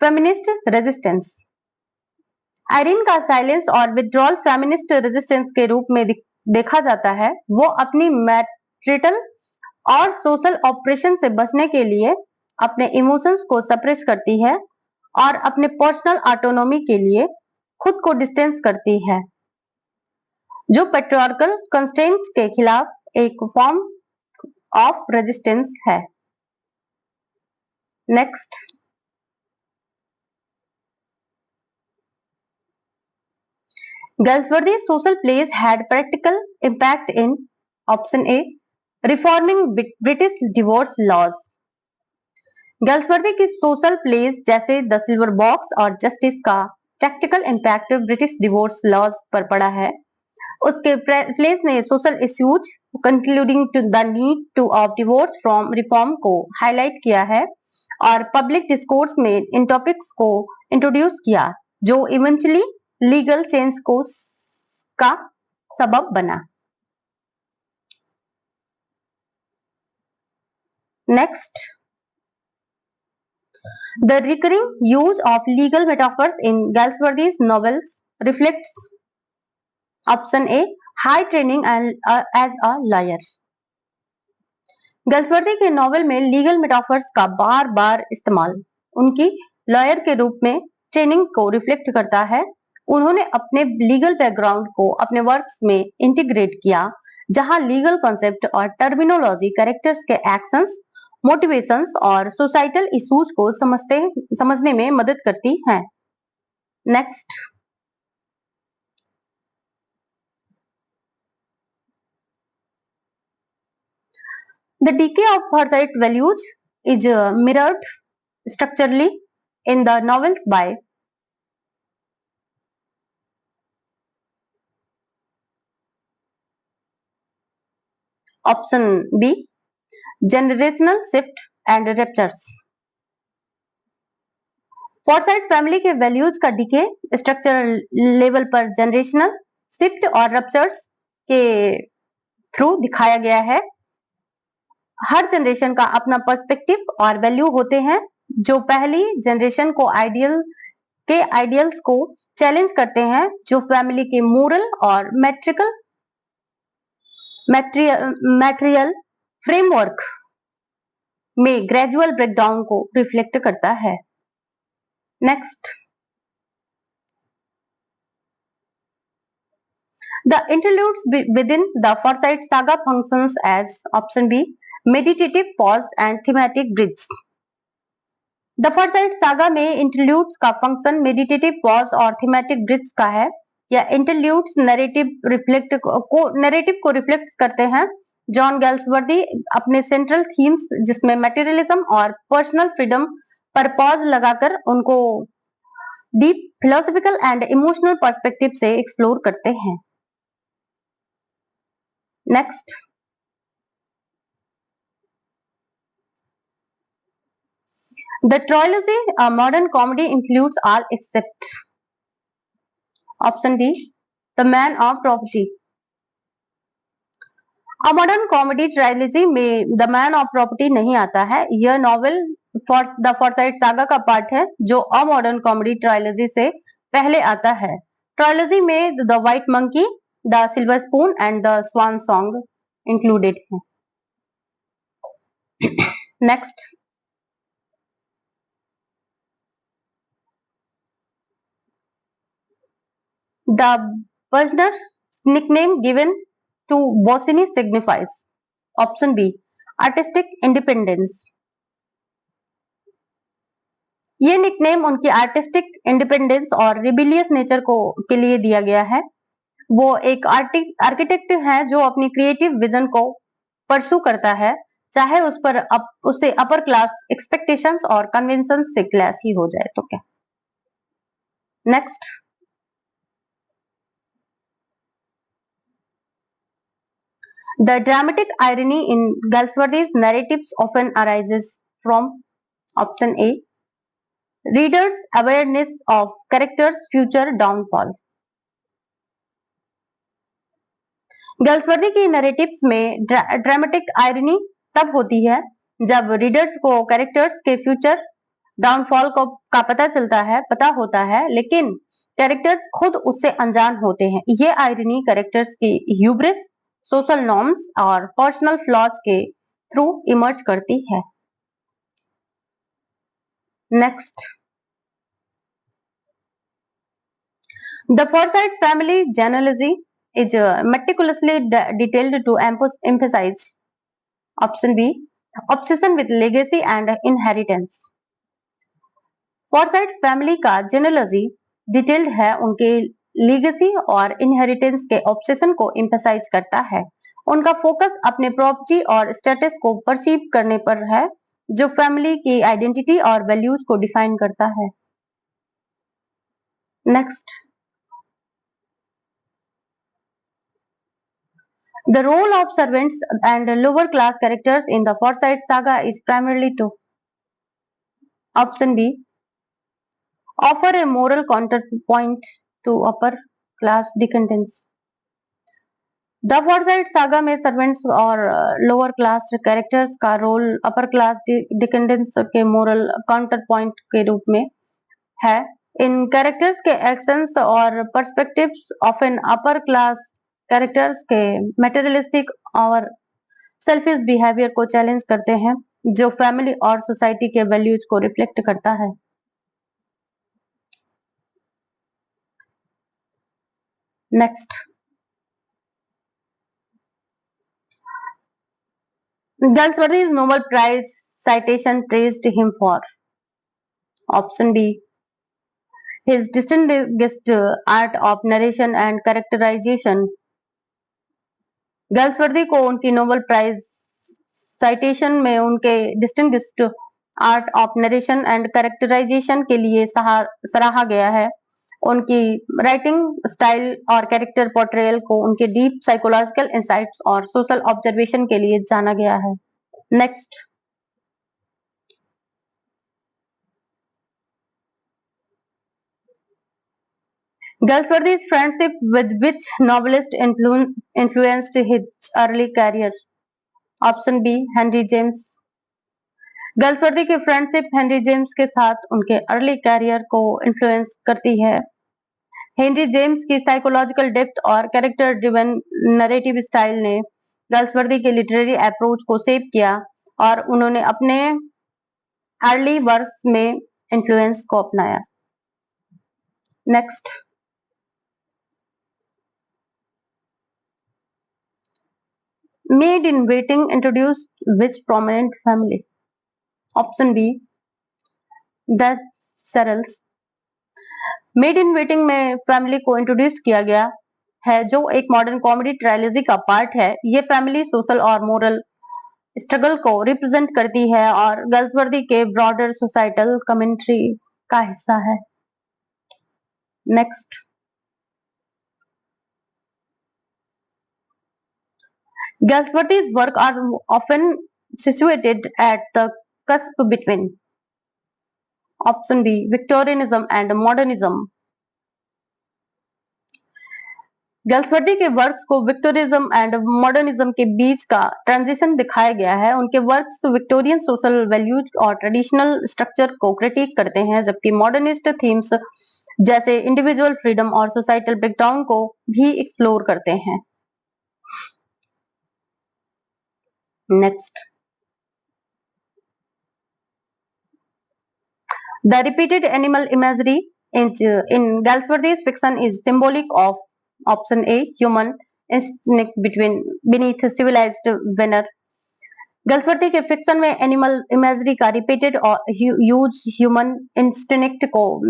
feminist resistance. Irene का साइलेंस और विड्रॉल फेमिनिस्ट रेजिस्टेंस के रूप में देखा जाता है। वो अपनी मैरिटल और सोशल ऑपरेशन से बचने के लिए अपने इमोशंस को सप्रेस करती है और अपने पर्सनल ऑटोनॉमी के लिए खुद को डिस्टेंस करती है, जो पेट्रियार्कल कंस्ट्रेंट्स के खिलाफ एक फॉर्म ऑफ रेजिस्टेंस है। Next, Galsworthy's social plays had practical impact in option A reforming British divorce laws. Galsworthy की सोशल प्लेस जैसे द सिल्वर बॉक्स और जस्टिस का practical impact British divorce laws पर पड़ा है। उसके प्लेस ने social issues concluding to the need to of divorce from reform को हाईलाइट किया है और पब्लिक डिस्कोर्स में इन टॉपिक्स को इंट्रोड्यूस किया, जो इवेंचुअली लीगल चेंज का सबब बना। Next, the recurring use of legal metaphors in Galsworthy's novels reflects option A high training and as a lawyer. गैल्सवर्दी के नॉवेल में लीगल मेटाफर्स का बार बार इस्तेमाल उनकी लॉयर के रूप में ट्रेनिंग को रिफ्लेक्ट करता है। उन्होंने अपने लीगल बैकग्राउंड को अपने वर्क्स में इंटीग्रेट किया, जहां लीगल कॉन्सेप्ट और टर्मिनोलॉजी कैरेक्टर्स के एक्शंस, मोटिवेशंस और सोसाइटल इश्यूज को समझने में मदद करती हैं। Next, the decay of Forsyte values is mirrored structurally in the novels by option B generational shift and ruptures. Forsyte family के वैल्यूज का डिके स्ट्रक्चरल लेवल पर जनरेशनल शिफ्ट और रप्चर्स के थ्रू दिखाया गया है। हर जनरेशन का अपना पर्सपेक्टिव और वैल्यू होते हैं, जो पहली जनरेशन को आइडियल्स को चैलेंज करते हैं, जो फैमिली के मोरल और मैटेरियल फ्रेमवर्क में ग्रेजुअल ब्रेकडाउन को रिफ्लेक्ट करता है। Next, the interludes within the Forsyte Saga functions as option B meditative pause and thematic bridge. The Forsyte Saga में इंटरल्यूड्स का फंक्शन मेडिटेटिव पॉज और थीमेटिक ब्रिज का है। या इंटरल्यूड्स नैरेटिव को रिफ्लेक्ट करते हैं। जॉन गैल्सवर्दी अपने सेंट्रल थीम्स, जिसमें मटेरियलिज्म और पर्सनल फ्रीडम पर पॉज लगाकर उनको deep philosophical and emotional perspective से एक्सप्लोर करते हैं। Next, the trilogy, a modern comedy, includes all except option D, the man of property. A modern comedy trilogy में the man of property नहीं आता है। यह नॉवेल द फॉरसाइट सागा का part है जो अ मॉडर्न कॉमेडी ट्रायलॉजी से पहले आता है। ट्रायलॉजी में the white monkey, the silver spoon and the swan song included है। नेक्स्ट, द बर्जनर nickname given to Bossini signifies option B artistic independence। ये निकनेम उनकी आर्टिस्टिक इंडिपेंडेंस और रिबिलियस नेचर को के लिए दिया गया है। वो एक आर्किटेक्ट है जो अपनी क्रिएटिव विजन को परसू करता है, चाहे उस पर उसे अपर क्लास एक्सपेक्टेशंस और कन्वेंशन से क्लैश ही हो जाए तो क्या। Next, the dramatic irony in Galsworthy's narratives often arises from option A readers awareness of characters future downfall। गैल्सवर्दी की नैरेटिव्स में ड्रामेटिक आयरनी तब होती है जब रीडर्स को कैरेक्टर्स के फ्यूचर डाउनफॉल का पता होता है, लेकिन कैरेक्टर्स खुद उससे अनजान होते हैं। ये आयरनी कैरेक्टर्स की ह्यूब्रिस, सोशल नॉर्म्स और पर्सनल फ्लॉज के थ्रू इमर्ज करती है। Next, the Forsyte family genealogy is meticulously detailed to emphasize option B obsession with legacy and inheritance। Forsyte family का जेनोलॉजी डिटेल्ड है, उनके लीगेसी और इनहेरिटेंस के ऑब्सेशन को एम्फसाइज करता है। उनका फोकस अपने प्रॉपर्टी और स्टेटस को परसीव करने पर है, जो फैमिली की आइडेंटिटी और वैल्यूज को डिफाइन करता है। Next, the role of servants and lower class characters in the Forsyte saga is primarily to option B offer a moral counterpoint to upper class decadence। The Forsyte saga में servants और lower class characters का role upper class decadence के moral counterpoint के रूप में है। इन characters के एक्शंस और perspectives often upper class characters के मटेरियलिस्टिक और सेल्फिश बिहेवियर को चैलेंज करते हैं, जो फैमिली और सोसाइटी के वैल्यूज को रिफ्लेक्ट करता है। Next, Galsworthy's Nobel Prize citation praised him for option B his distinguished art of narration and characterization। Galsworthy को उनकी नोबेल प्राइज साइटेशन में उनके distinguished art of narration and characterisation के लिए सराहा गया है। उनकी राइटिंग स्टाइल और कैरेक्टर पोर्ट्रेयल को उनके डीप साइकोलॉजिकल इंसाइट्स और सोशल ऑब्जर्वेशन के लिए जाना गया है। Next, Galsworthy's friendship with which novelist influenced his early career? Option B Henry James. Galsworthy की फ्रेंडशिप हेनरी जेम्स के साथ उनके अर्ली कैरियर को इन्फ्लुएंस करती है। हेनरी जेम्स की साइकोलॉजिकल डेप्थ और कैरेक्टर ड्रिवन नरेटिव स्टाइल ने गैल्सवर्दी के लिटरेरी अप्रोच को शेप किया और उन्होंने अपने अर्ली वर्क्स में इन्फ्लुएंस को अपनाया। Next, Maid in Waiting introduced which prominent family? Option B the Cherrells. Maid in waiting में फैमिली को इंट्रोड्यूस किया गया है, जो एक मॉडर्न कॉमेडी ट्रायलॉजी का पार्ट है। ये फैमिली सोशल और मोरल स्ट्रगल को रिप्रेजेंट करती है और गैल्सवर्दी के ब्रॉडर सोसाइटल कमेंट्री का हिस्सा है। Next, Galsworthy's work are often situated at the cusp between option B Victorianism and modernism। गैल्सवर्दी के वर्क्स को विक्टोरिज्म एंड मॉडर्निज्म के बीच का ट्रांजिशन दिखाया गया है। उनके वर्क्स विक्टोरियन सोशल वैल्यूज और ट्रेडिशनल स्ट्रक्चर को क्रिटिक करते हैं, जबकि मॉडर्निस्ट थीम्स जैसे इंडिविजुअल फ्रीडम और सोसाइटल ब्रेकडाउन को भी एक्सप्लोर करते हैं। Next, the repeated animal imagery in Galsworthy's fiction is symbolic of option A, human instinct beneath civilized veneer. गल्सवर्दी के फिक्शन में एनिमल इमेजरी का रिपीटेड और यूज ह्यूमन इंस्टिंक्ट को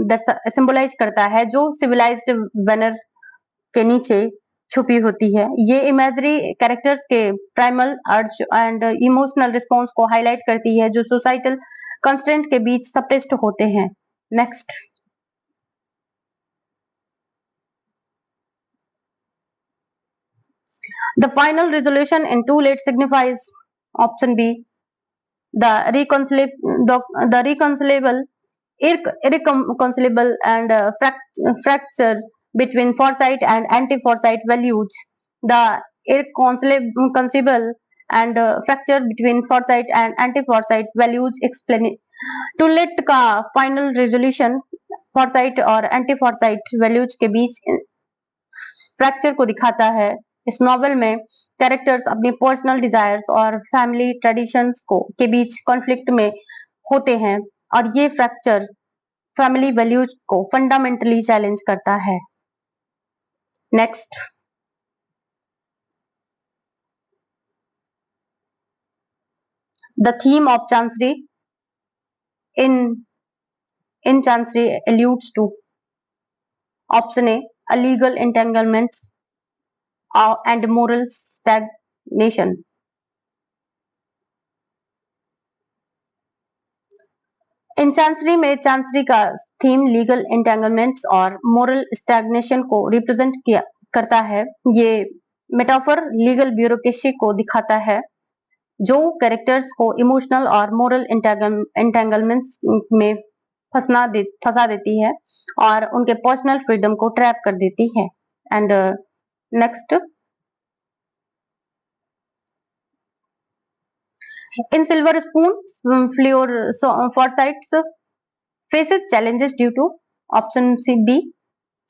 सिंबलाइज करता है, जो सिविलाइज्ड वेनर के नीचे छुपी होती है। ये इमेजरी कैरेक्टर्स के प्राइमल अर्ज एंड इमोशनल रिस्पॉन्स को हाईलाइट करती है, जो सोसाइटल कंस्ट्रेंट के बीच सप्रेस्ड होते हैं। Next, the final resolution in to Let signifies option B, the reconcilable, irreconcilable and fracture between Forsyte and anti-Forsyte values. The irreconcilable and fracture between Forsyte and anti-Forsyte values explain To Let का final resolution Forsyte और anti Forsyte values के बीच fracture को दिखाता है। इस novel में characters अपनी पर्सनल डिजायर्स और फैमिली ट्रेडिशंस को के बीच कॉन्फ्लिक्ट में होते हैं, और ये फ्रैक्चर फैमिली वैल्यूज को फंडामेंटली चैलेंज करता है। Next, the theme of chancery in chancery alludes to option A, a legal entanglements and moral stagnation. In chancery में चांसरी का थीम लीगल एंटेंगलमेंट्स और मोरल स्टैग्नेशन को रिप्रेजेंट करता है। ये मेटाफर लीगल ब्यूरोक्रेसी को दिखाता है, जो कैरेक्टर्स को इमोशनल और मोरल एंटेंगलमेंट्स में फंसा देती है और उनके पर्सनल फ्रीडम को ट्रैप कर देती है। And next, in Silver Spoon, Forsyte faces challenges due to option B,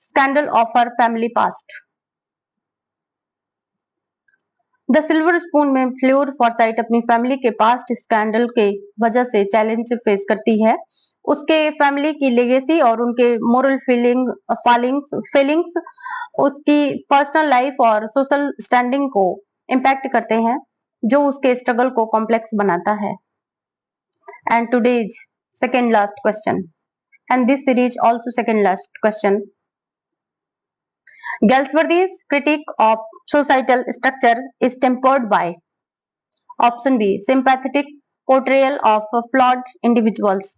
scandal of her family past. The silver spoon में फ्लोर फॉरसाइट अपनी फैमिली के पास्ट स्कैंडल के वजह से चैलेंज फेस करती है। उसके फैमिली की लेगेसी और उनके मोरल फीलिंग्स उसकी पर्सनल लाइफ और सोशल स्टैंडिंग को इम्पैक्ट करते हैं, जो उसके स्ट्रगल को कॉम्प्लेक्स बनाता है। And today's second last question, and this series also second last question, Galsworthy's critique of societal structure is tempered by option B, sympathetic portrayal of flawed individuals.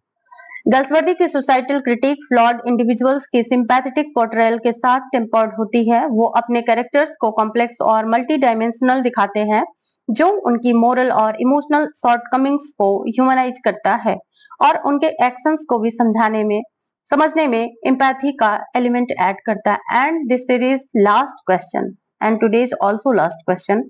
Galsworthy की societal critic flawed individuals की sympathetic portrayal के साथ tempered होती है। वो अपने characters को complex और मल्टी डायमेंशनल दिखाते हैं, जो उनकी मोरल और इमोशनल शॉर्टकमिंग्स को ह्यूमनाइज करता है और उनके एक्शंस को भी समझने में एम्पैथी का एलिमेंट ऐड करता है। And this series last question and today's also last question,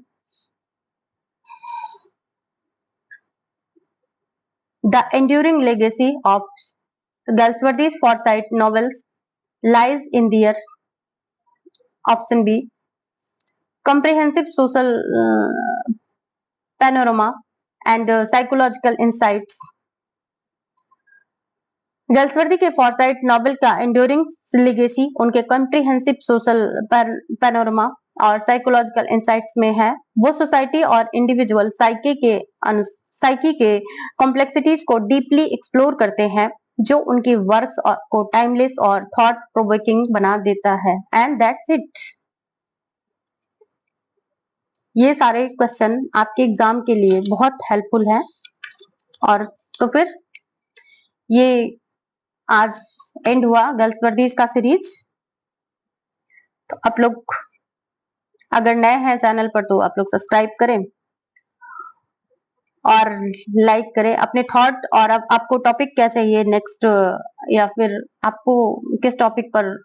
the enduring legacy of Galsworthy's Forsyte novels lies in their option B, comprehensive social panorama and psychological insights. गैल्सवर्दी के Forsyte novel का enduring legacy उनके comprehensive social panorama और psychological insights में है। वो society और individual psyche के complexities को डीपली एक्सप्लोर करते हैं, जो उनकी वर्क्स को टाइमलेस और थॉट प्रोवोकिंग बना देता है। And that's it. ये सारे क्वेश्चन आपके एग्जाम के लिए बहुत हेल्पफुल हैं। और तो फिर ये आज एंड हुआ गैल्सवर्दी का सीरीज। तो आप लोग अगर नए हैं चैनल पर तो आप लोग सब्सक्राइब करें और लाइक करें। अपने थॉट और अब आपको टॉपिक क्या चाहिए नेक्स्ट, या फिर आपको किस टॉपिक पर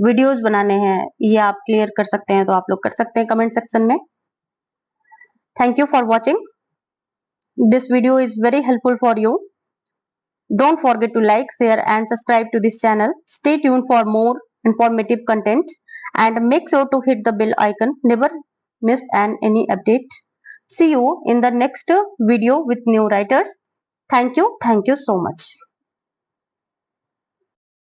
वीडियोस बनाने हैं, ये आप क्लियर कर सकते हैं तो आप लोग कर सकते हैं कमेंट सेक्शन में। Thank you for watching. This video is very helpful for you. Don't forget to like, share and subscribe to this channel. Stay tuned for more informative content and make sure to hit the bell icon. Never miss any update. See you in the next video with new writers. Thank you so much.